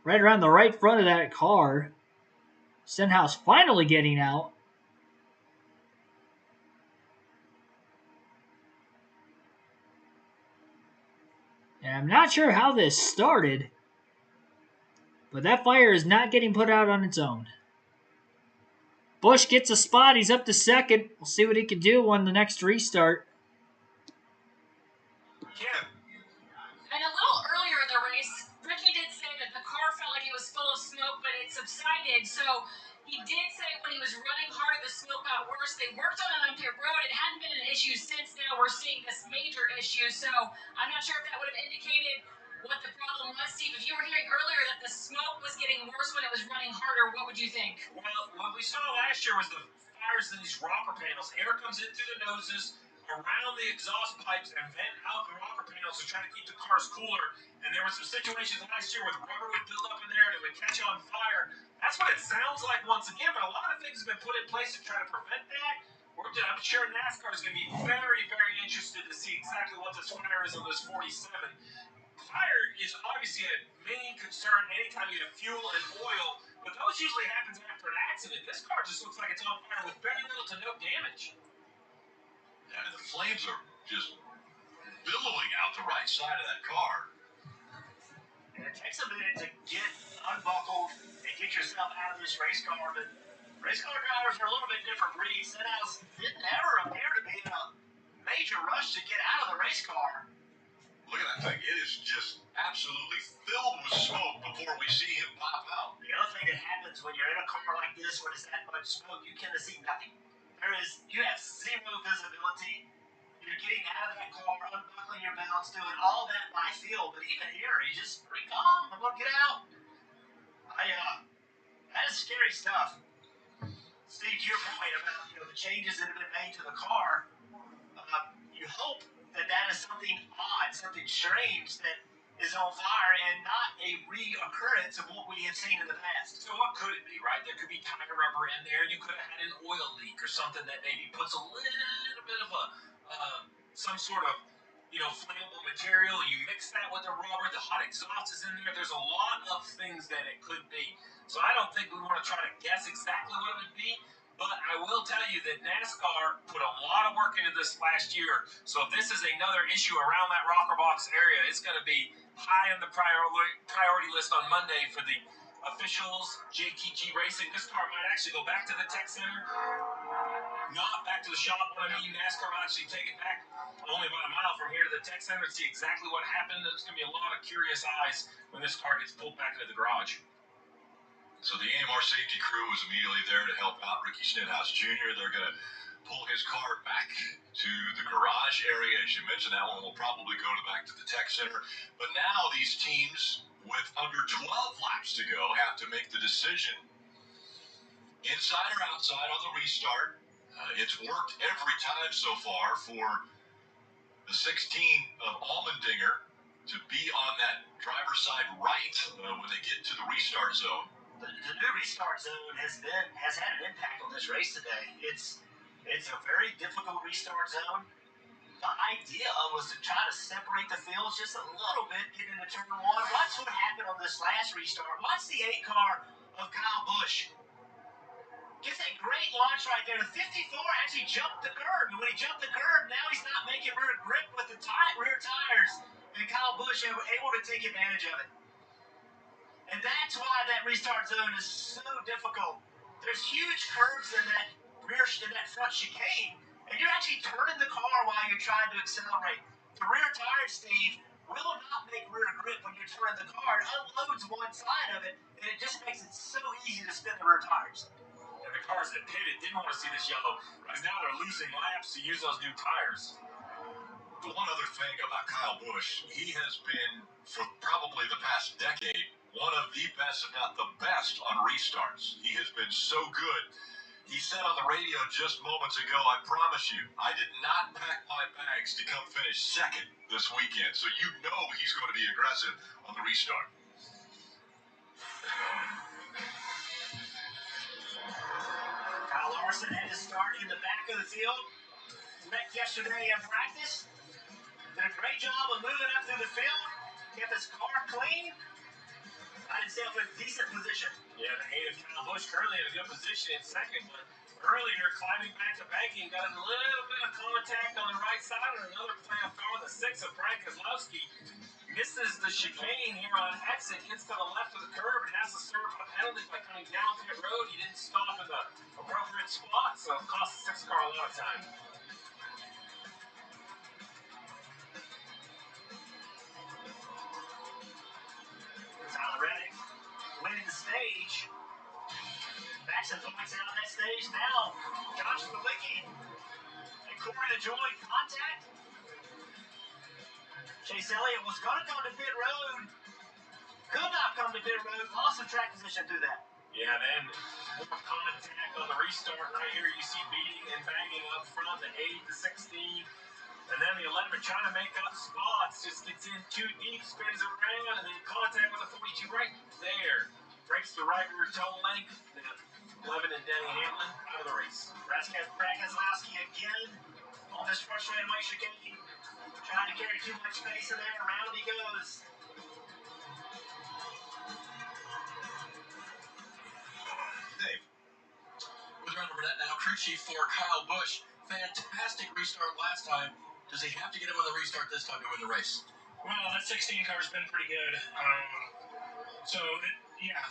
right around the right front of that car. Stenhouse finally getting out. And I'm not sure how this started, but that fire is not getting put out on its own. Busch gets a spot. He's up to 2nd. We'll see what he can do on the next restart. And a little earlier in the race, Ricky did say that the car felt like it was full of smoke, but it subsided. So he did say when he was running hard, the smoke got worse. They worked on it on pit road. It hadn't been an issue since. Now we're seeing this major issue. So I'm not sure if that would have indicated what the problem was. Steve, if you were hearing earlier that the smoke was getting worse when it was running harder, what would you think? Well, what we saw last year was the fires in these rocker panels. Air comes in through the noses, around the exhaust pipes, and vent out the rocker panels to try to keep the cars cooler. And there were some situations last year where the rubber would build up in there and it would catch on fire. That's what it sounds like once again, but a lot of things have been put in place to try to prevent that. I'm sure NASCAR is going to be very, very interested to see exactly what this fire is on this 47. Fire is obviously a main concern anytime you have fuel and oil, but those usually happens after an accident. This car just looks like it's on fire with very little to no damage. And the flames are just billowing out the right side of that car. And it takes a minute to get unbuckled and get yourself out of this race car. But race car drivers are a little bit different breeds. Stenhouse didn't ever appear to be in a major rush to get out of the race car. Look at that thing. It is just absolutely filled with smoke before we see him pop out. The other thing that happens when you're in a car like this, when it's that much smoke, you can see nothing. You have zero visibility. You're getting out of that car, unbuckling your belts, doing all that by feel. But even here, he's just pretty calm. I'm gonna get out. That is scary stuff. Steve, to your point about the changes that have been made to the car, you hope that is something odd, something strange that is on fire and not a reoccurrence of what we have seen in the past. So what could it be, right? There could be tire rubber in there. You could have had an oil leak or something that maybe puts a little bit of some sort of flammable material. You mix that with the rubber. The hot exhaust is in there. There's a lot of things that it could be. So I don't think we want to try to guess exactly what it would be. But I will tell you that NASCAR put a lot of work into this last year. So if this is another issue around that rocker box area, it's going to be high on the priority list on Monday for the officials, JTG Racing. This car might actually go back to the tech center, not back to the shop. What I mean, NASCAR will actually take it back only about a mile from here to the tech center to see exactly what happened. There's going to be a lot of curious eyes when this car gets pulled back into the garage. So the AMR safety crew was immediately there to help out Ricky Stenhouse Jr. They're going to pull his car back to the garage area. As you mentioned, that one will probably go back to the tech center. But now these teams with under 12 laps to go have to make the decision inside or outside on the restart. It's worked every time so far for the 16 of Allmendinger to be on that driver's side right when they get to the restart zone. The new restart zone has had an impact on this race today. It's a very difficult restart zone. The idea was to try to separate the fields just a little bit, get into turn one. Watch what happened on this last restart. Watch the 8 car of Kyle Busch. Gets a great launch right there. The 54 actually jumped the curb. And when he jumped the curb, now he's not making rear grip with the rear tires. And Kyle Busch able to take advantage of it. And that's why that restart zone is so difficult. There's huge curves in that front chicane, and you're actually turning the car while you're trying to accelerate. The rear tire, Steve, will not make rear grip when you're turning the car. It unloads one side of it, and it just makes it so easy to spin the rear tires. And the cars that pitted didn't want to see this yellow, because now they're losing laps to use those new tires. The one other thing about Kyle Busch, he has been, for probably the past decade, one of the best, if not the best, on restarts. He has been so good. He said on the radio just moments ago, I promise you, I did not pack my bags to come finish second this weekend. So you know he's going to be aggressive on the restart. Kyle Larson had to start in the back of the field. Met yesterday in practice. Did a great job of moving up through the field. Kept his car clean. Got himself in a decent position. Yeah, the hate of Kyle Busch currently in a good position in second, but earlier climbing back to banking, got a little bit of contact on the right side and another playoff car, the 6 of Frank Kozlowski. Misses the chicane here on exit, gets to the left of the curb and has to serve a penalty by coming down pit road. He didn't stop in the appropriate spot, so it cost the 6 car a lot of time. Tyler Reddick winning the stage. Maxson points out on that stage now. Josh Balicki and Corey LaJoy contact. Chase Elliott was going to come to pit road. Could not come to pit road. Lost some track position through that. Yeah, then more contact on the restart right here. You see beating and banging up front, the 8 to 16. And then the 11 trying to make up spots, just gets in too deep, spins around, and then contact with the 42 right there. Breaks the right rear toe length. 11 and Denny Hamlin out of the race. Brad Keselowski again on this front straightaway chicane. Trying to carry too much space in there. Around he goes. Dave. With round number now, crew chief for Kyle Busch. Fantastic restart last time. Does he have to get him on the restart this time to win the race? Well, that 16 car's been pretty good. If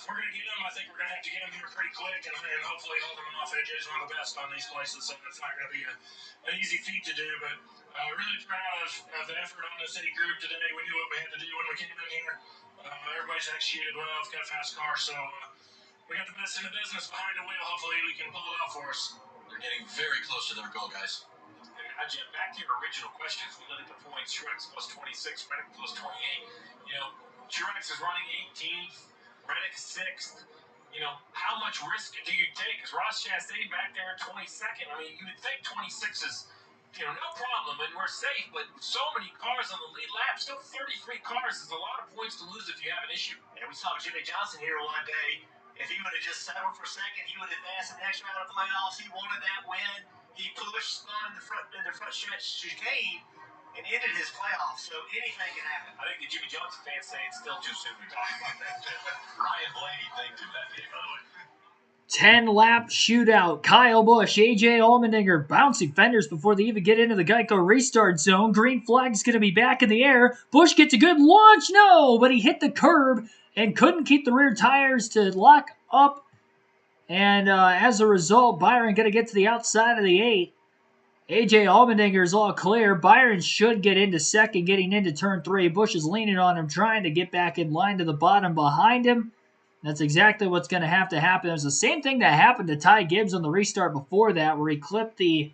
we're going to get him, I think we're going to have to get him here pretty quick and hopefully hold him off. AJ's one of the best on these places, so it's not going to be an easy feat to do. But really proud of the effort on the city group today. We knew what we had to do when we came in here. Everybody's executed well. We've got a fast car, so we got the best in the business behind the wheel. Hopefully we can pull it off for us. They're getting very close to their goal, guys. Jim, back to your original questions. We look at the points. Truex plus 26, Reddick plus 28. Truex is running 18th, Reddick 6th. How much risk do you take? Is Ross Chastain back there at 22nd? I mean, you would think 26 is, no problem, and we're safe, but so many cars on the lead lap, still 33 cars is a lot of points to lose if you have an issue. And we saw Jimmy Johnson here one day. If he would have just settled for second, he would have advanced the next round of playoffs. He wanted that win. He pushed on the front stretch chicane and ended his playoffs. So anything can happen. I think the Jimmy Johnson fans say it's still too soon to talk about that. Ryan Blaney thanked him that day, by the way. 10-lap shootout. Kyle Busch, AJ Allmendinger bouncing fenders before they even get into the Geico restart zone. Green flag is going to be back in the air. Busch gets a good launch. No, but he hit the curb and couldn't keep the rear tires to lock up. And as a result, Byron going to get to the outside of the 8. AJ Allmendinger is all clear. Byron should get into second, getting into turn 3. Busch is leaning on him, trying to get back in line to the bottom behind him. That's exactly what's going to happen. It was the same thing that happened to Ty Gibbs on the restart before that, where he clipped the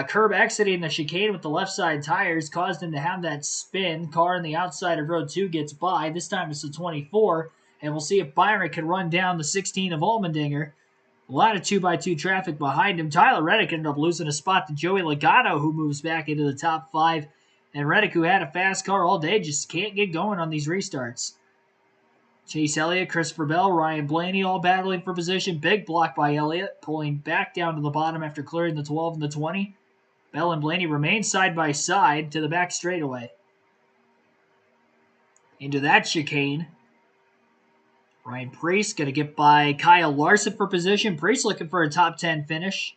curb exiting the chicane with the left side tires, caused him to have that spin. Car on the outside of row 2 gets by. This time it's the 24, and we'll see if Byron can run down the 16 of Allmendinger. A lot of 2x2 traffic behind him. Tyler Reddick ended up losing a spot to Joey Logano, who moves back into the top 5. And Reddick, who had a fast car all day, just can't get going on these restarts. Chase Elliott, Christopher Bell, Ryan Blaney all battling for position. Big block by Elliott, pulling back down to the bottom after clearing the 12 and the 20. Bell and Blaney remain side by side to the back straightaway. Into that chicane. Ryan Preece going to get by Kyle Larson for position. Preece looking for a top 10 finish.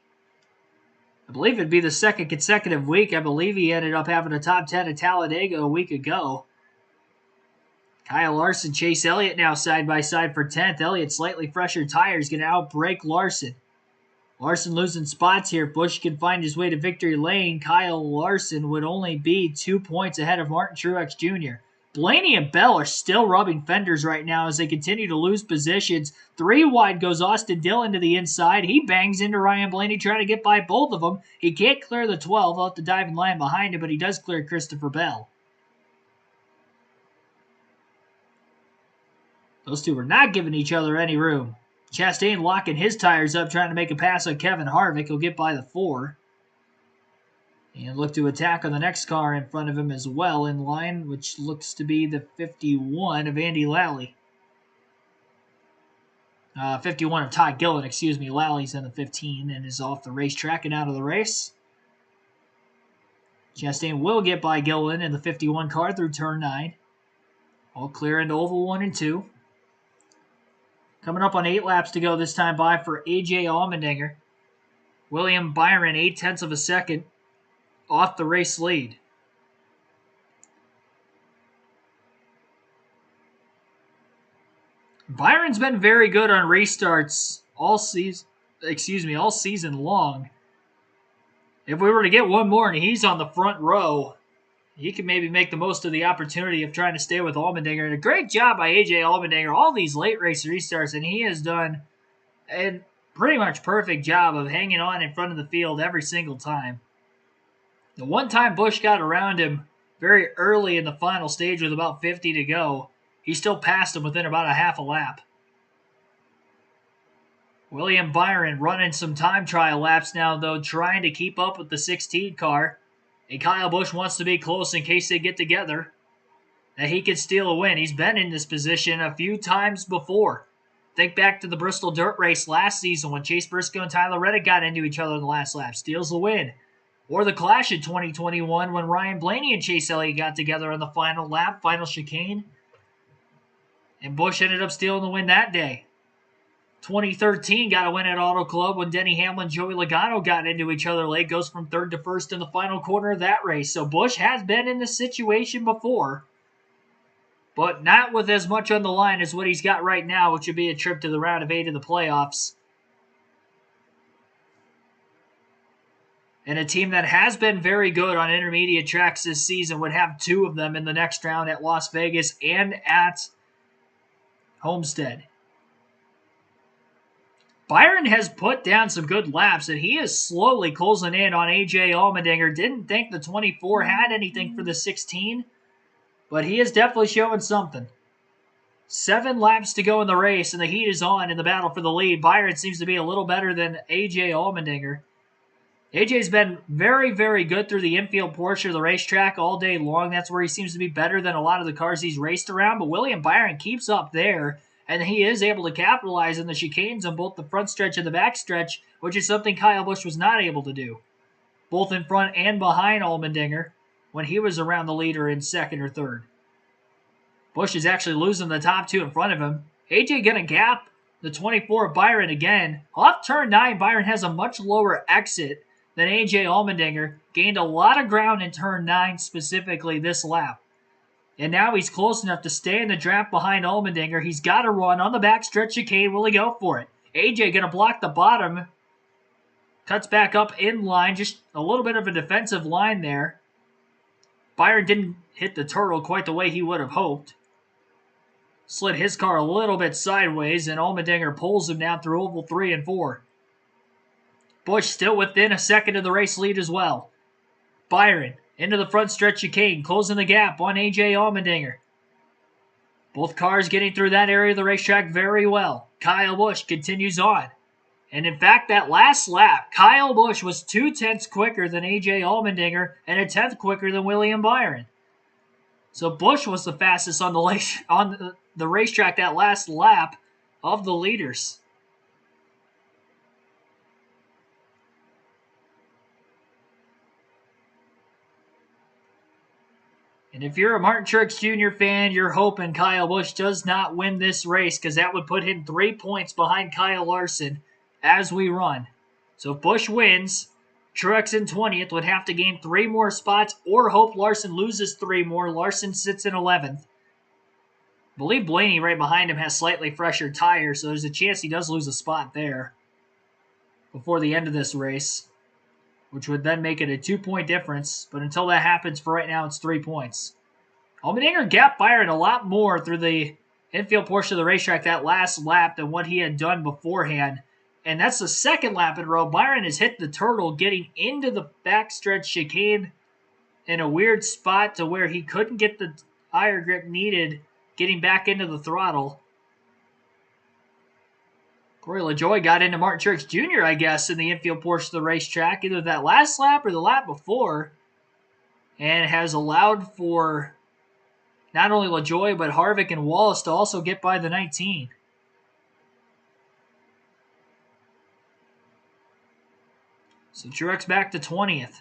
I believe it'd be the second consecutive week. I believe he ended up having a top 10 at Talladega a week ago. Kyle Larson, Chase Elliott now side by side for 10th. Elliott slightly fresher tires going to outbrake Larson. Larson losing spots here. Busch can find his way to victory lane. Kyle Larson would only be 2 points ahead of Martin Truex Jr. Blaney and Bell are still rubbing fenders right now as they continue to lose positions. 3 wide goes Austin Dillon to the inside. He bangs into Ryan Blaney trying to get by both of them. He can't clear the 12. He'll have to dive in line behind him, but he does clear Christopher Bell. Those two were not giving each other any room. Chastain locking his tires up, trying to make a pass on Kevin Harvick. He'll get by the 4. And look to attack on the next car in front of him as well in line, which looks to be the 51 of Andy Lally. 51 of Todd Gillen, excuse me. Lally's in the 15 and is off the racetrack and out of the race. Chastain will get by Gillen in the 51 car through turn 9. All clear into oval 1 and 2. Coming up on 8 laps to go this time by for AJ Allmendinger. William Byron, 0.8 of a second off the race lead. Byron's been very good on restarts all season long. If we were to get one more and he's on the front row, he could maybe make the most of the opportunity of trying to stay with Allmendinger. And a great job by AJ Allmendinger, all these late race restarts, and he has done a pretty much perfect job of hanging on in front of the field every single time. The one time Busch got around him very early in the final stage with about 50 to go, he still passed him within about a half a lap. William Byron running some time trial laps now, though, trying to keep up with the 16 car. And Kyle Busch wants to be close in case they get together, that he could steal a win. He's been in this position a few times before. Think back to the Bristol Dirt Race last season when Chase Briscoe and Tyler Reddick got into each other in the last lap. Steals the win. Or the Clash in 2021 when Ryan Blaney and Chase Elliott got together on the final lap, final chicane. And Busch ended up stealing the win that day. 2013 got a win at Auto Club when Denny Hamlin and Joey Logano got into each other late. Goes from third to first in the final quarter of that race. So Busch has been in this situation before, but not with as much on the line as what he's got right now, which would be a trip to the round of 8 of the playoffs. And a team that has been very good on intermediate tracks this season would have 2 of them in the next round at Las Vegas and at Homestead. Byron has put down some good laps, and he is slowly closing in on A.J. Allmendinger. Didn't think the 24 had anything for the 16, but he is definitely showing something. 7 laps to go in the race, and the heat is on in the battle for the lead. Byron seems to be a little better than A.J. Allmendinger. AJ's been very, very good through the infield portion of the racetrack all day long. That's where he seems to be better than a lot of the cars he's raced around. But William Byron keeps up there, and he is able to capitalize on the chicanes on both the front stretch and the back stretch, which is something Kyle Busch was not able to do, both in front and behind Allmendinger when he was around the leader in second or third. Busch is actually losing the top 2 in front of him. AJ going to gap the 24 of Byron again. Off turn 9, Byron has a much lower exit than A.J. Allmendinger, gained a lot of ground in turn 9 specifically this lap. And now he's close enough to stay in the draft behind Allmendinger. He's got to run on the backstretch chicane. Will he go for it? A.J. going to block the bottom. Cuts back up in line, just a little bit of a defensive line there. Byron didn't hit the turtle quite the way he would have hoped. Slid his car a little bit sideways, and Allmendinger pulls him down through oval 3 and 4. Busch still within a second of the race lead as well. Byron into the front stretch chicane, closing the gap on A.J. Allmendinger. Both cars getting through that area of the racetrack very well. Kyle Busch continues on. And in fact, that last lap, Kyle Busch was 0.2 quicker than A.J. Allmendinger and 1/10 quicker than William Byron. So Busch was the fastest on the racetrack that last lap of the leaders. And if you're a Martin Truex Jr. fan, you're hoping Kyle Busch does not win this race because that would put him 3 points behind Kyle Larson as we run. So if Busch wins, Truex in 20th would have to gain 3 more spots or hope Larson loses 3 more. Larson sits in 11th. I believe Blaney right behind him has slightly fresher tires, so there's a chance he does lose a spot there before the end of this race, which would then make it a 2-point difference. But until that happens, for right now, it's 3 points. Allmendinger gapped Byron a lot more through the infield portion of the racetrack that last lap than what he had done beforehand. And that's the second lap in a row. Byron has hit the turtle getting into the backstretch chicane in a weird spot to where he couldn't get the tire grip needed getting back into the throttle. Corey LaJoie got into Martin Truex Jr., I guess, in the infield portion of the racetrack, either that last lap or the lap before, and has allowed for not only LaJoie but Harvick and Wallace to also get by the 19. So Truex back to 20th.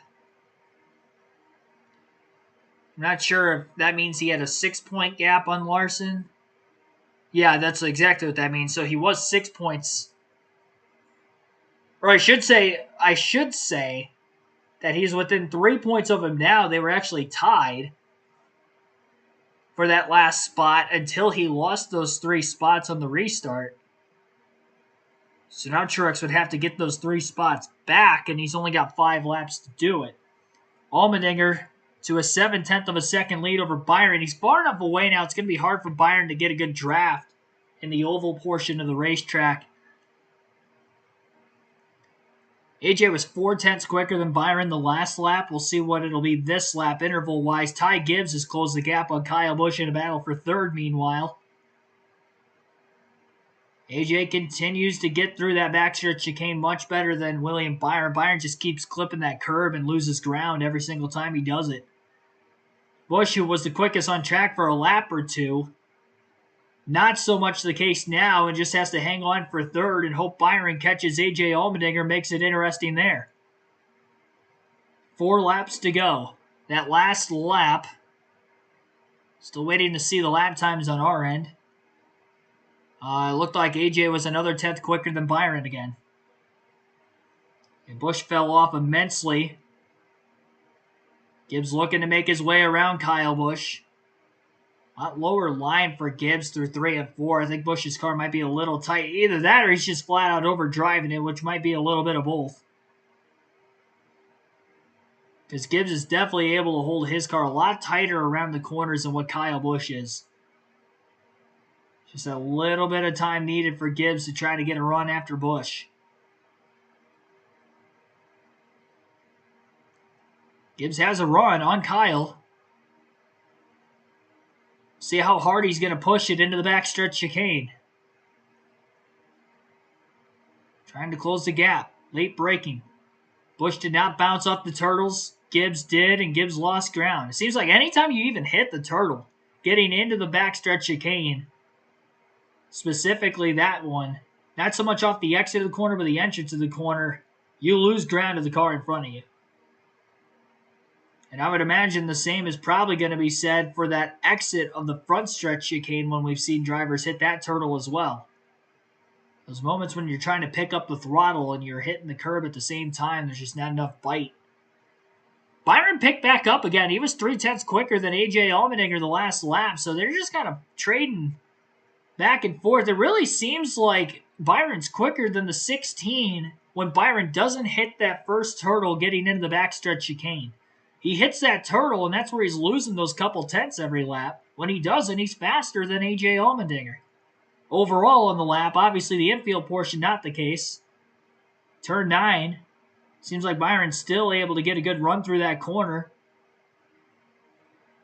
I'm not sure if that means he had a 6-point gap on Larson. Yeah, that's exactly what that means. So he was 6 points. Or I should say that he's within 3 points of him now. They were actually tied for that last spot until he lost those 3 spots on the restart. So now Truex would have to get those 3 spots back, and he's only got 5 laps to do it. Allmendinger to a 0.7 of a second lead over Byron. He's far enough away now. It's going to be hard for Byron to get a good draft in the oval portion of the racetrack. AJ was 0.4 quicker than Byron the last lap. We'll see what it'll be this lap interval-wise. Ty Gibbs has closed the gap on Kyle Busch in a battle for third meanwhile. AJ continues to get through that backstretch chicane much better than William Byron. Byron just keeps clipping that curb and loses ground every single time he does it. Busch, who was the quickest on track for a lap or two, not so much the case now, and just has to hang on for third and hope Byron catches A.J. Allmendinger, makes it interesting there. 4 laps to go. That last lap, still waiting to see the lap times on our end. It looked like AJ was another 10th quicker than Byron again. And Busch fell off immensely. Gibbs looking to make his way around Kyle Busch. A lot lower line for Gibbs through 3 and 4. I think Busch's car might be a little tight. Either that or he's just flat out overdriving it, which might be a little bit of both. Because Gibbs is definitely able to hold his car a lot tighter around the corners than what Kyle Busch is. Just a little bit of time needed for Gibbs to try to get a run after Busch. Gibbs has a run on Kyle. See how hard he's going to push it into the backstretch chicane. Trying to close the gap. Late braking. Busch did not bounce off the turtles. Gibbs did, and Gibbs lost ground. It seems like anytime you even hit the turtle, getting into the backstretch chicane, specifically that one, not so much off the exit of the corner, but the entrance of the corner, you lose ground to the car in front of you. And I would imagine the same is probably going to be said for that exit of the front stretch chicane when we've seen drivers hit that turtle as well. Those moments when you're trying to pick up the throttle and you're hitting the curb at the same time, there's just not enough bite. Byron picked back up again. He was 0.3 quicker than AJ Allmendinger the last lap, so they're just kind of trading back and forth. It really seems like Byron's quicker than the 16 when Byron doesn't hit that first turtle getting into the backstretch chicane. He hits that turtle, and that's where he's losing those couple tenths every lap. When he doesn't, he's faster than AJ Allmendinger. Overall on the lap, obviously the infield portion not the case. Turn 9. Seems like Byron's still able to get a good run through that corner.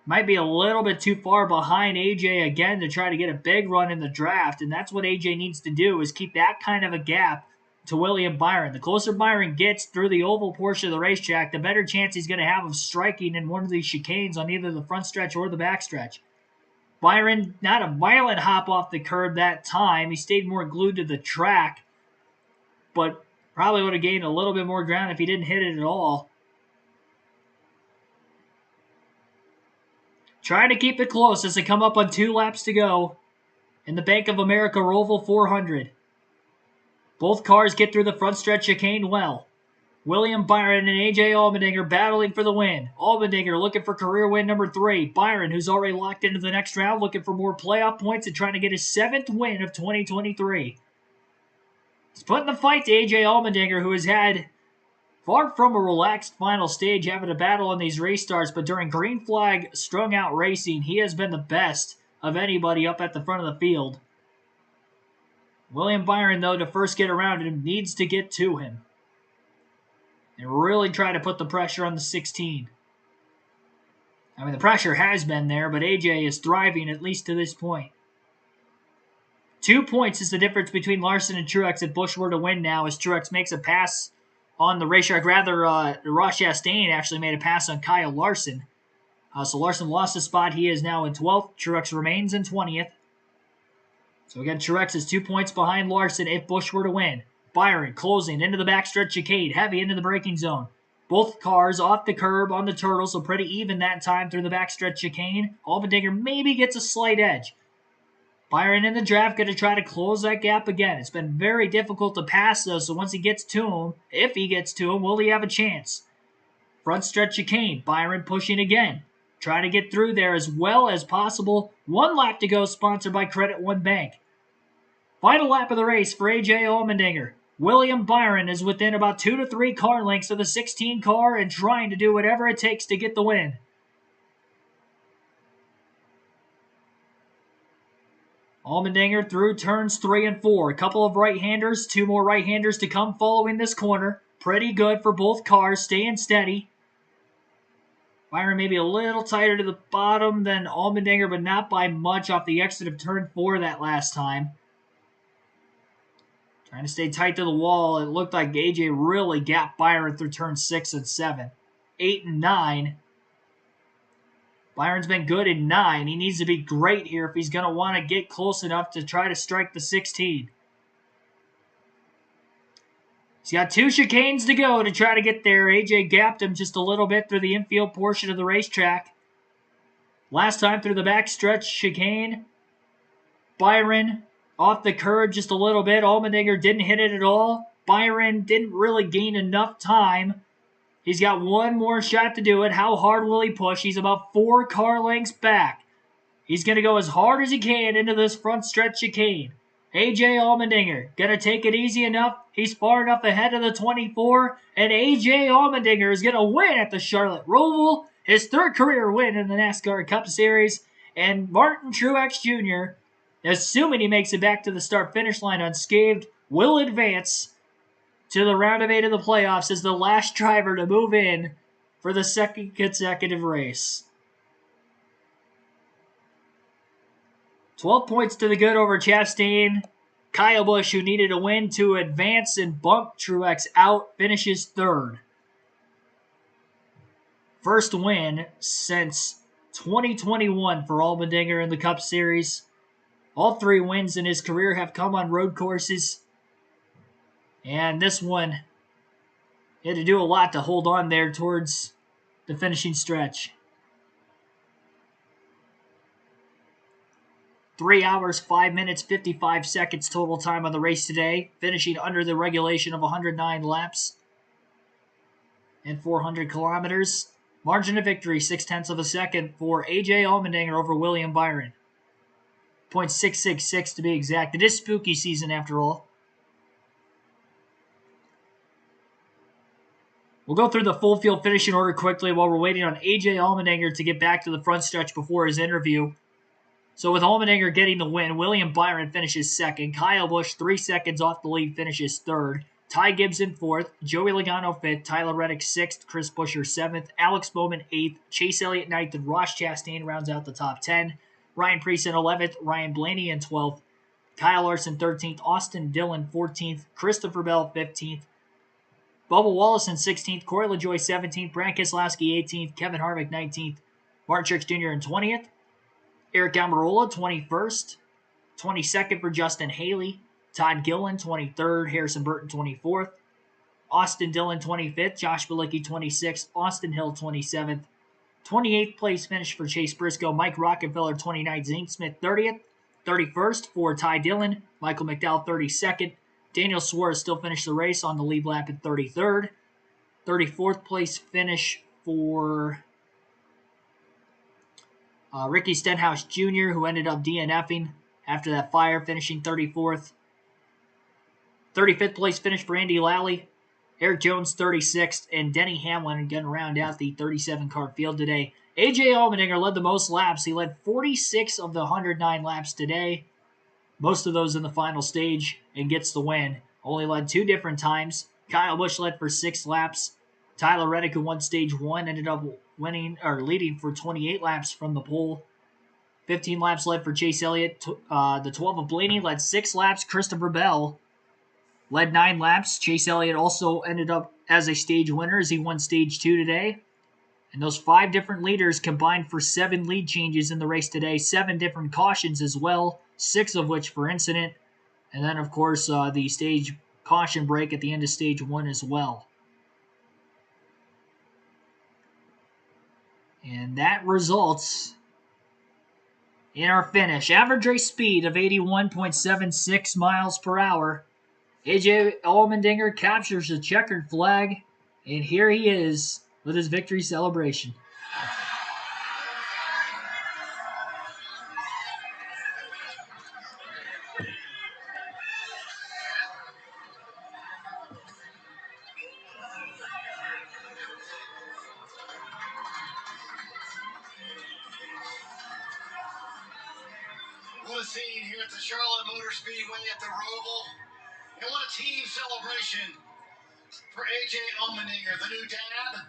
Might be a little bit too far behind AJ again to try to get a big run in the draft, and that's what AJ needs to do is keep that kind of a gap to William Byron. The closer Byron gets through the oval portion of the racetrack, the better chance he's going to have of striking in one of these chicanes on either the front stretch or the back stretch. Byron, not a violent hop off the curb that time. He stayed more glued to the track, but probably would have gained a little bit more ground if he didn't hit it at all. Trying to keep it close as they come up on 2 laps to go in the Bank of America ROVAL 400. Both cars get through the front stretch chicane well. William Byron and AJ Allmendinger battling for the win. Allmendinger looking for career win number 3. Byron, who's already locked into the next round, looking for more playoff points and trying to get his 7th win of 2023. He's putting the fight to AJ Allmendinger, who has had far from a relaxed final stage, having a battle on these race starts, but during green flag strung out racing, he has been the best of anybody up at the front of the field. William Byron, though, to first get around him, needs to get to him and really try to put the pressure on the 16. I mean, the pressure has been there, but AJ is thriving at least to this point. 2 points is the difference between Larson and Truex if Busch were to win now, as Truex makes a pass on the racetrack. Rather, Ross Chastain actually made a pass on Kyle Larson. So Larson lost a spot. He is now in 12th. Truex remains in 20th. So again, Truex is 2 points behind Larson if Busch were to win. Byron closing into the backstretch chicane, heavy into the braking zone. Both cars off the curb on the turtle, so pretty even that time through the backstretch chicane. Allmendinger maybe gets a slight edge. Byron in the draft going to try to close that gap again. It's been very difficult to pass, though, so once he gets to him, if he gets to him, will he have a chance? Front stretch chicane, Byron pushing again. Trying to get through there as well as possible. 1 lap to go, sponsored by Credit One Bank. Final lap of the race for AJ Allmendinger. William Byron is within about 2 to 3 car lengths of the 16 car and trying to do whatever it takes to get the win. Allmendinger through turns 3 and 4. A couple of right-handers, 2 more right-handers to come following this corner. Pretty good for both cars, staying steady. Byron maybe a little tighter to the bottom than Allmendinger, but not by much off the exit of turn 4 that last time. Trying to stay tight to the wall. It looked like AJ really gapped Byron through turn 6 and 7. 8 and 9. Byron's been good in 9. He needs to be great here if he's going to want to get close enough to try to strike the 16. He's got 2 chicanes to go to try to get there. AJ gapped him just a little bit through the infield portion of the racetrack. Last time through the backstretch chicane, Byron off the curb just a little bit. Allmendinger didn't hit it at all. Byron didn't really gain enough time. He's got one more shot to do it. How hard will he push? He's about 4 car lengths back. He's going to go as hard as he can into this front stretch chicane. A.J. Allmendinger going to take it easy enough. He's far enough ahead of the 24. And A.J. Allmendinger is going to win at the Charlotte Roval. His 3rd career win in the NASCAR Cup Series. And Martin Truex Jr., assuming he makes it back to the start-finish line unscathed, will advance to the round of 8 of the playoffs as the last driver to move in for the 2nd consecutive race. 12 points to the good over Chastain. Kyle Busch, who needed a win to advance and bump Truex out, finishes 3rd. First win since 2021 for Allmendinger in the Cup Series. All 3 wins in his career have come on road courses. And this one, he had to do a lot to hold on there towards the finishing stretch. 3 hours, 5 minutes, 55 seconds total time on the race today, finishing under the regulation of 109 laps and 400 kilometers. Margin of victory, 0.6 of a second for A.J. Allmendinger over William Byron. 0.666 to be exact. It is spooky season after all. We'll go through the full field finishing order quickly while we're waiting on A.J. Allmendinger to get back to the front stretch before his interview. So with Allmendinger getting the win, William Byron finishes 2nd. Kyle Busch, 3 seconds off the lead, finishes 3rd. Ty Gibson 4th. Joey Logano 5th. Tyler Reddick 6th. Chris Buescher 7th. Alex Bowman 8th. Chase Elliott 9th. And Ross Chastain rounds out the top 10. Ryan Preece in 11th. Ryan Blaney in 12th. Kyle Larson 13th. Austin Dillon 14th. Christopher Bell 15th. Bubba Wallace in 16th. Corey LaJoie 17th. Brant Keselowski 18th. Kevin Harvick 19th. Martin Truex Jr. in 20th. Eric Almirola, 21st. 22nd for Justin Haley. Todd Gillen, 23rd. Harrison Burton, 24th. Austin Dillon, 25th. Josh Bilicki, 26th. Austin Hill, 27th. 28th place finish for Chase Briscoe. Mike Rockefeller, 29th. Zane Smith, 30th. 31st for Ty Dillon. Michael McDowell, 32nd. Daniel Suarez still finished the race on the lead lap at 33rd. 34th place finish for Ricky Stenhouse Jr., who ended up DNFing after that fire, finishing 34th. 35th place finish for Andy Lally. Eric Jones, 36th. And Denny Hamlin going to round out the 37-car field today. A.J. Allmendinger led the most laps. He led 46 of the 109 laps today. Most of those in the final stage, and gets the win. Only led 2 different times. Kyle Busch led for 6 laps. Tyler Reddick, who won stage 1, ended up leading for 28 laps from the pole. 15 laps led for Chase Elliott. The 12 of Blaney led 6 laps. Christopher Bell led 9 laps. Chase Elliott also ended up as a stage winner as he won stage 2 today. And those 5 different leaders combined for 7 lead changes in the race today. 7 different cautions as well, 6 of which for incident. And then, of course, the stage caution break at the end of stage 1 as well. And that results in our finish. Average race speed of 81.76 miles per hour. A.J. Allmendinger captures the checkered flag. And here he is with his victory celebration. What a scene here at the Charlotte Motor Speedway at the Roval. And what a team celebration for A.J. Allmendinger, the new dad.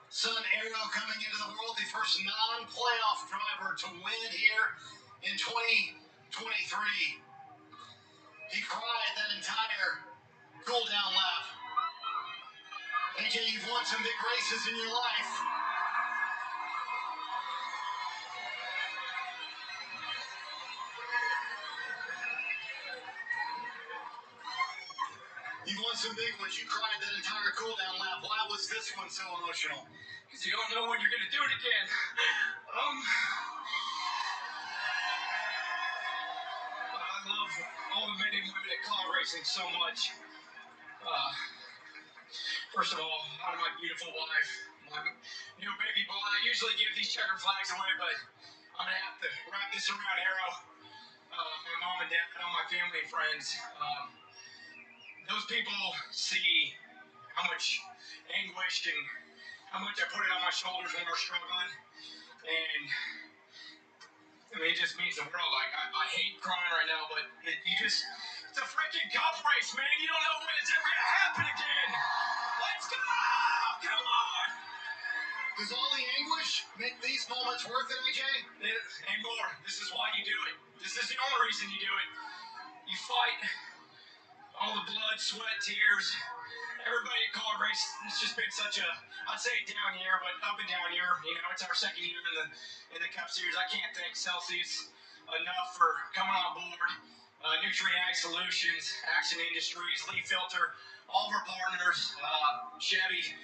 Son Arrow coming into the world, the first non-playoff driver to win here in 2023. He cried that entire cool-down lap. A.J., you've won some big races in your life. You've won some big ones. You cried that entire cool-down lap. Why was this one so emotional? Because you don't know when you're going to do it again. I all the men and women at car racing so much. First of all, out of my beautiful wife, my new baby boy. I usually give these checker flags away, but I'm gonna have to wrap this around Arrow. My mom and dad, all my family and friends. Those people see how much anguish and how much I put it on my shoulders when we're struggling, and I mean, it just means the world. Like, I hate crying right now, but it's a freaking cup race, man. You don't know when it's ever gonna happen again. Let's go! Come on! Does all the anguish make these moments worth it, AJ? And more. This is why you do it. This is the only reason you do it. You fight all the blood, sweat, tears. Everybody at car race, it's just been such a, I'd say down year, but up and down year. You know, it's our second year in the Cup Series. I can't thank Celsius enough for coming on board. Nutrient Ag Solutions, Action Industries, Lee Filter, all of our partners, Chevy,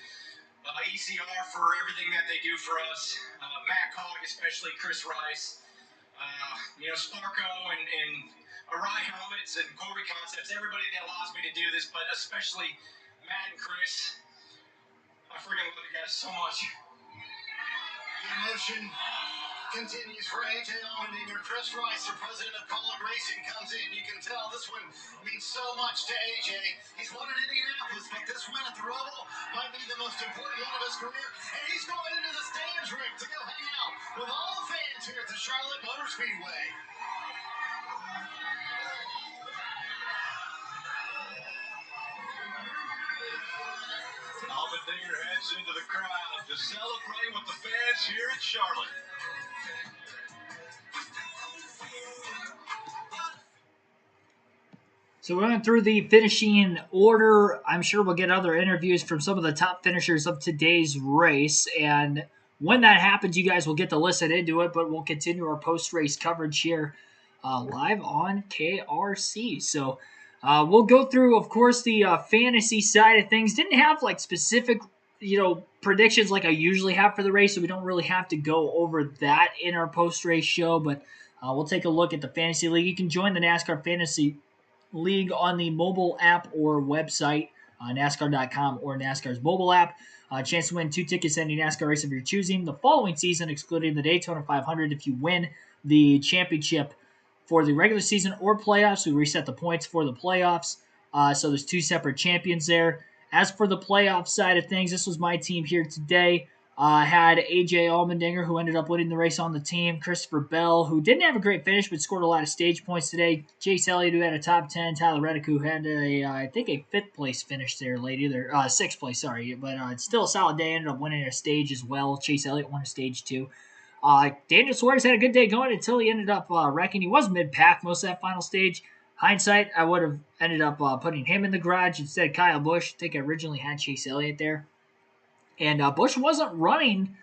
ECR for everything that they do for us, Matt Hogg, especially Chris Rice, Sparko and Arai Helmets and Corby Concepts, everybody that allows me to do this, but especially Matt and Chris. I freaking love you guys so much. The emotion continues for AJ Allmendinger. Chris Rice, the president of Collin Racing, comes in. You can tell this one means so much to AJ. He's won at Indianapolis, but this win at the ROVAL might be the most important one of his career. And he's going into the stands ring to go hang out with all the fans here at the Charlotte Motor Speedway. Allmendinger heads into the crowd to celebrate with the fans here at Charlotte. So we went through the finishing order. I'm sure we'll get other interviews from some of the top finishers of today's race. And when that happens, you guys will get to listen into it. But we'll continue our post-race coverage here live on KRC. So we'll go through, of course, the fantasy side of things. Didn't have like specific, predictions like I usually have for the race. So we don't really have to go over that in our post-race show. But we'll take a look at the Fantasy League. You can join the NASCAR Fantasy League on the mobile app or website, NASCAR.com or NASCAR's mobile app. Chance to win 2 tickets to any NASCAR race of your choosing the following season, excluding the Daytona 500. If you win the championship for the regular season or playoffs, we reset the points for the playoffs. So there's 2 separate champions there. As for the playoff side of things, this was my team here today. Had AJ Allmendinger, who ended up winning the race on the team. Christopher Bell, who didn't have a great finish, but scored a lot of stage points today. Chase Elliott, who had a top 10. Tyler Reddick, who had I think a 5th place finish there late either. 6th place, sorry. But it's still a solid day. Ended up winning a stage as well. Chase Elliott won a stage too. Daniel Suarez had a good day going until he ended up wrecking. He was mid-pack most of that final stage. Hindsight, I would have ended up putting him in the garage instead of Kyle Busch. I think I originally had Chase Elliott there. And Busch wasn't running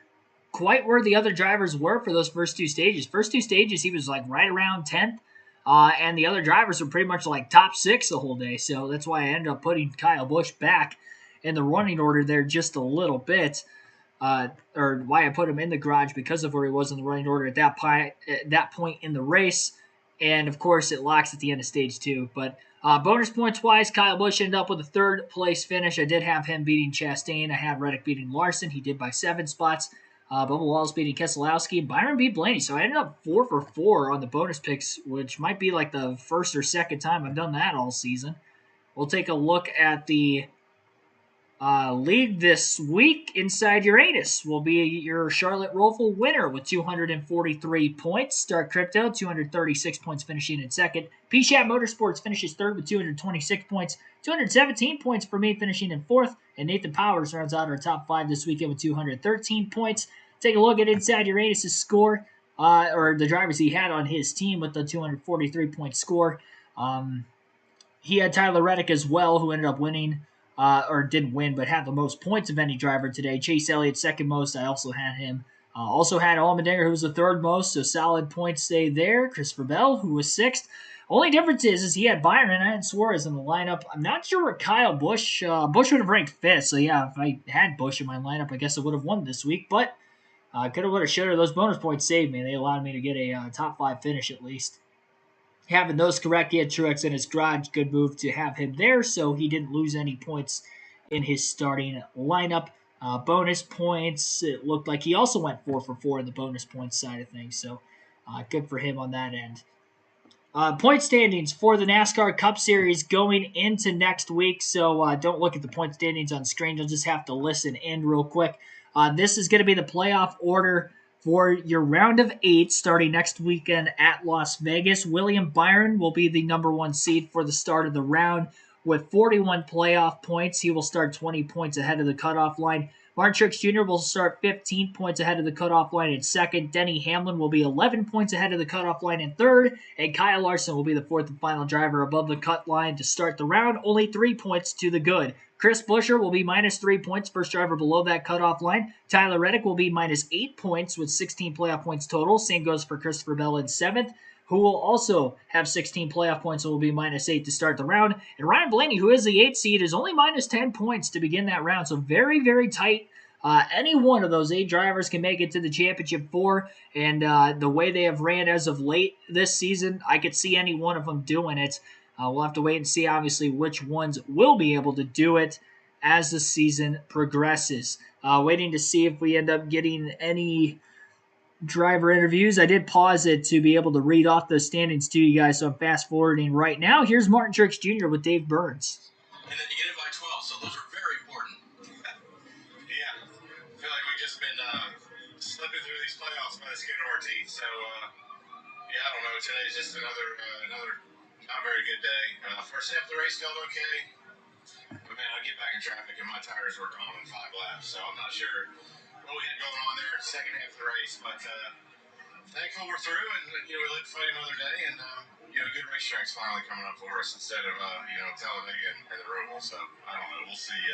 quite where the other drivers were for those first 2 stages. First 2 stages, he was like right around 10th. And the other drivers were pretty much like top 6 the whole day. So that's why I ended up putting Kyle Busch back in the running order there just a little bit. Or why I put him in the garage because of where he was in the running order at that point in the race. And, of course, it locks at the end of stage 2. But bonus points-wise, Kyle Busch ended up with a 3rd place finish. I did have him beating Chastain. I had Reddick beating Larson. He did by 7 spots. Bubba Wallace beating Keselowski. Byron beat Blaney. So I ended up 4 for 4 on the bonus picks, which might be like the first or second time I've done that all season. We'll take a look at the league this week. Inside Uranus will be your Charlotte ROVAL winner with 243 points. Start Crypto, 236 points, finishing in 2nd. PSHAT Motorsports finishes 3rd with 226 points. 217 points for me, finishing in 4th. And Nathan Powers rounds out our top 5 this weekend with 213 points. Take a look at Inside Uranus' score, or the drivers he had on his team with the 243-point score. He had Tyler Reddick as well, who ended up winning. Or didn't win, but had the most points of any driver today. Chase Elliott, 2nd most. I also had him. Also had Allmendinger, who was the 3rd most, so solid points stay there. Christopher Bell, who was 6th. Only difference is he had Byron. I had Suarez in the lineup. I'm not sure where Kyle Busch. Busch would have ranked 5th, so yeah, if I had Busch in my lineup, I guess I would have won this week. But could have, would have, should have. Those bonus points saved me. They allowed me to get a top 5 finish at least. having those correct. He had Truex in his garage. Good move to have him there, so he didn't lose any points in his starting lineup. Bonus points, it looked like he also went 4 for 4 in the bonus points side of things, so good for him on that end. Point standings for the NASCAR Cup Series going into next week. So don't look at the point standings on screen. You'll just have to listen in real quick. This is going to be the playoff order for your round of 8 starting next weekend at Las Vegas. William Byron will be the number 1 seed for the start of the round with 41 playoff points. He will start 20 points ahead of the cutoff line. Martin Truex Jr. will start 15 points ahead of the cutoff line in second. Denny Hamlin will be 11 points ahead of the cutoff line in third. And Kyle Larson will be the fourth and final driver above the cut line to start the round. Only 3 points to the good. Chris Buescher will be minus 3 points, first driver below that cutoff line. Tyler Reddick will be minus 8 points with 16 playoff points total. Same goes for Christopher Bell in seventh, who will also have 16 playoff points and will be minus 8 to start the round. And Ryan Blaney, who is the 8th seed, is only minus 10 points to begin that round. So very, very tight. Any one of those 8 drivers can make it to the championship 4, and the way they have ran as of late this season, I could see any one of them doing it. We'll have to wait and see, obviously, which ones will be able to do it as the season progresses. Waiting to see if we end up getting any driver interviews. I did pause it to be able to read off the standings to you guys, so I'm fast forwarding right now. Here's Martin Truex Jr. with Dave Burns. And then you get it by 12, so those are very important. Yeah, I feel like we've just been slipping through these playoffs by the skin of our teeth. So, yeah, I don't know. Today's just another not very good day. First half of the race felt okay. But, man, I get back in traffic and my tires were gone in 5 laps. So I'm not sure what we had going on there in the second half of the race. But thankful we're through and, we live to fight another day. And, good racetracks finally coming up for us instead of, Talladega and the ROVAL. So, I don't know. We'll see.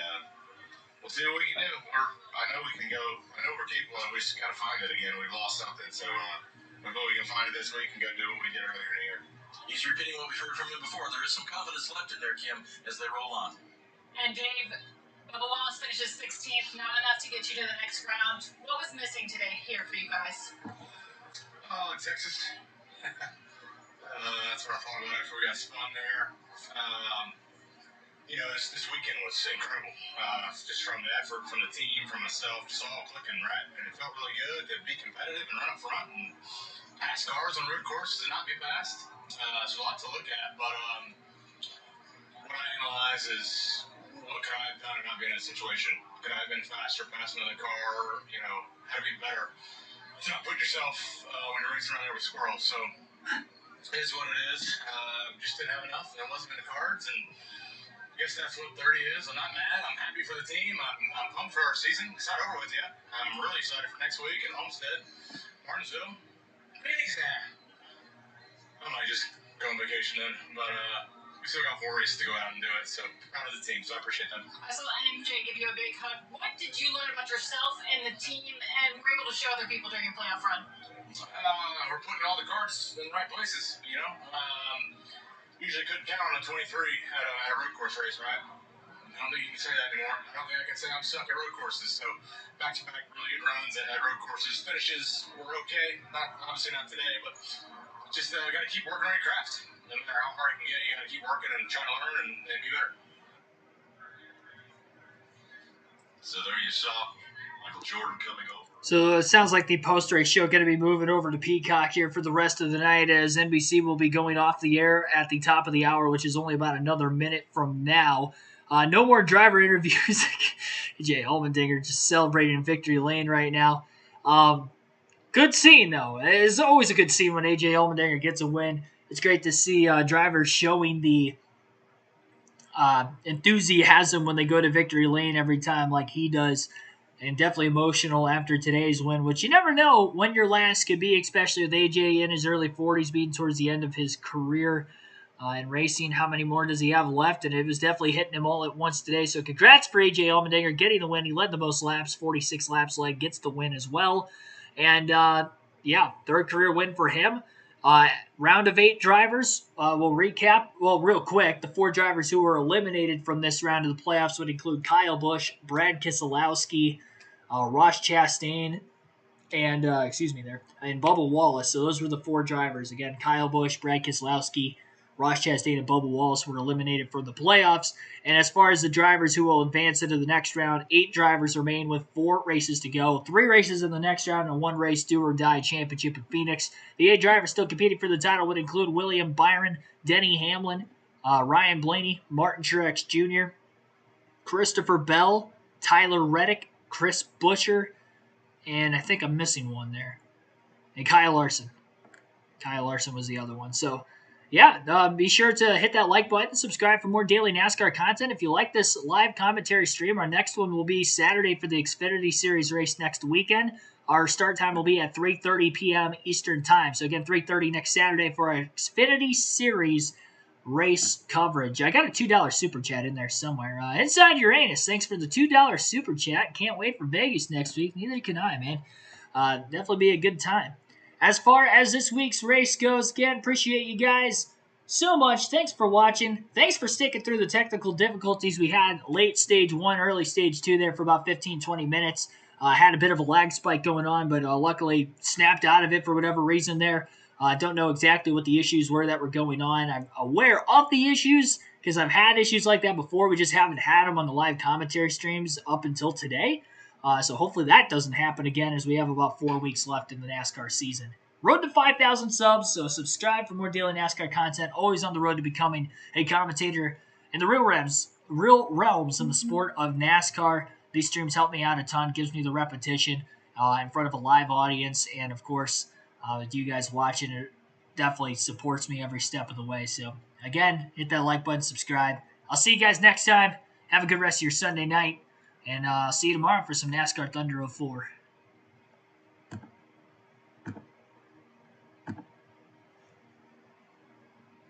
We'll see what we can do. I know we can go. I know we're capable of it. We just got to find it again. We've lost something. So, we hope we can find it this week and go do what we did earlier in the year. He's repeating what we've heard from him before. There is some confidence left in there, Kim, as they roll on. And Dave, Bubba Wallace finishes 16th, not enough to get you to the next round. What was missing today here for you guys? Oh, in Texas. That's what I thought about after we got spun there. This weekend was incredible. Just from the effort, from the team, from myself, just all clicking right. And it felt really good to be competitive and run up front and pass cars on road courses and not be passed. There's a lot to look at. But what I analyze is what could I have done and not be in a situation? Could I have been faster, passing another car? How to be better? To not put yourself when you're racing around there with squirrels. So it is what it is. Just didn't have enough. It wasn't in the cards. And I guess that's what 30 is. I'm not mad. I'm happy for the team. I'm pumped for our season. It's not over with yet. I'm really excited for next week at Homestead, Martinsville, Phoenix. I might just go on vacation then. But we still got 4 races to go out and do it. So proud of the team. So I appreciate that. I saw MJ give you a big hug. What did you learn about yourself and the team and were able to show other people during your playoff run? We're putting all the cards in the right places, Usually couldn't count on a 23 at a road course race, right? I don't think you can say that anymore. I don't think I can say I'm stuck at road courses. So back-to-back really good runs at road courses. Finishes were okay. Obviously not today, but just got to keep working on your craft. No matter how hard it can get, you got to keep working and trying to learn and be better. So there you saw Michael Jordan coming over. So it sounds like the post-race show going to be moving over to Peacock here for the rest of the night, as NBC will be going off the air at the top of the hour, which is only about another minute from now. No more driver interviews. AJ Allmendinger just celebrating in victory lane right now. Good scene, though. It's always a good scene when AJ Allmendinger gets a win. It's great to see drivers showing the enthusiasm when they go to victory lane every time like he does. And definitely emotional after today's win, which you never know when your last could be, especially with AJ in his early 40s being towards the end of his career in racing. How many more does he have left? And it was definitely hitting him all at once today. So congrats for AJ Allmendinger getting the win. He led the most laps, 46 laps led, gets the win as well. And, third career win for him. Round of 8 drivers. We'll recap. Well, real quick, the 4 drivers who were eliminated from this round of the playoffs would include Kyle Busch, Brad Keselowski, Ross Chastain, and and Bubba Wallace. So those were the 4 drivers. Again, Kyle Busch, Brad Keselowski, Ross Chastain, and Bubba Wallace were eliminated from the playoffs. And as far as the drivers who will advance into the next round, 8 drivers remain with 4 races to go. 3 races in the next round and 1 race do or die championship in Phoenix. The 8 drivers still competing for the title would include William Byron, Denny Hamlin, Ryan Blaney, Martin Truex Jr., Christopher Bell, Tyler Reddick, Chris Buescher, and I think I'm missing one there. And Kyle Larson. Kyle Larson was the other one. So, yeah, be sure to hit that like button, subscribe for more daily NASCAR content. If you like this live commentary stream, our next one will be Saturday for the Xfinity Series race next weekend. Our start time will be at 3:30 p.m. Eastern Time. So, again, 3:30 next Saturday for our Xfinity Series race coverage. I got a $2 super chat in there somewhere. Inside Uranus, thanks for the $2 super chat. Can't wait for Vegas next week. Neither can I, man. Definitely be a good time. As far as this week's race goes, again, appreciate you guys so much. Thanks for watching. Thanks for sticking through the technical difficulties we had late stage 1, early stage 2 there for about 15, 20 minutes. Had a bit of a lag spike going on, but luckily snapped out of it for whatever reason there. I don't know exactly what the issues were that were going on. I'm aware of the issues because I've had issues like that before. We just haven't had them on the live commentary streams up until today. So hopefully that doesn't happen again as we have about 4 weeks left in the NASCAR season. Road to 5,000 subs, so subscribe for more daily NASCAR content. Always on the road to becoming a commentator in the real realms in the sport of NASCAR. These streams help me out a ton, gives me the repetition in front of a live audience, and of course, with you guys watching, it definitely supports me every step of the way. So again, hit that like button, subscribe. I'll see you guys next time. Have a good rest of your Sunday night. And I'll see you tomorrow for some NASCAR Thunder 04.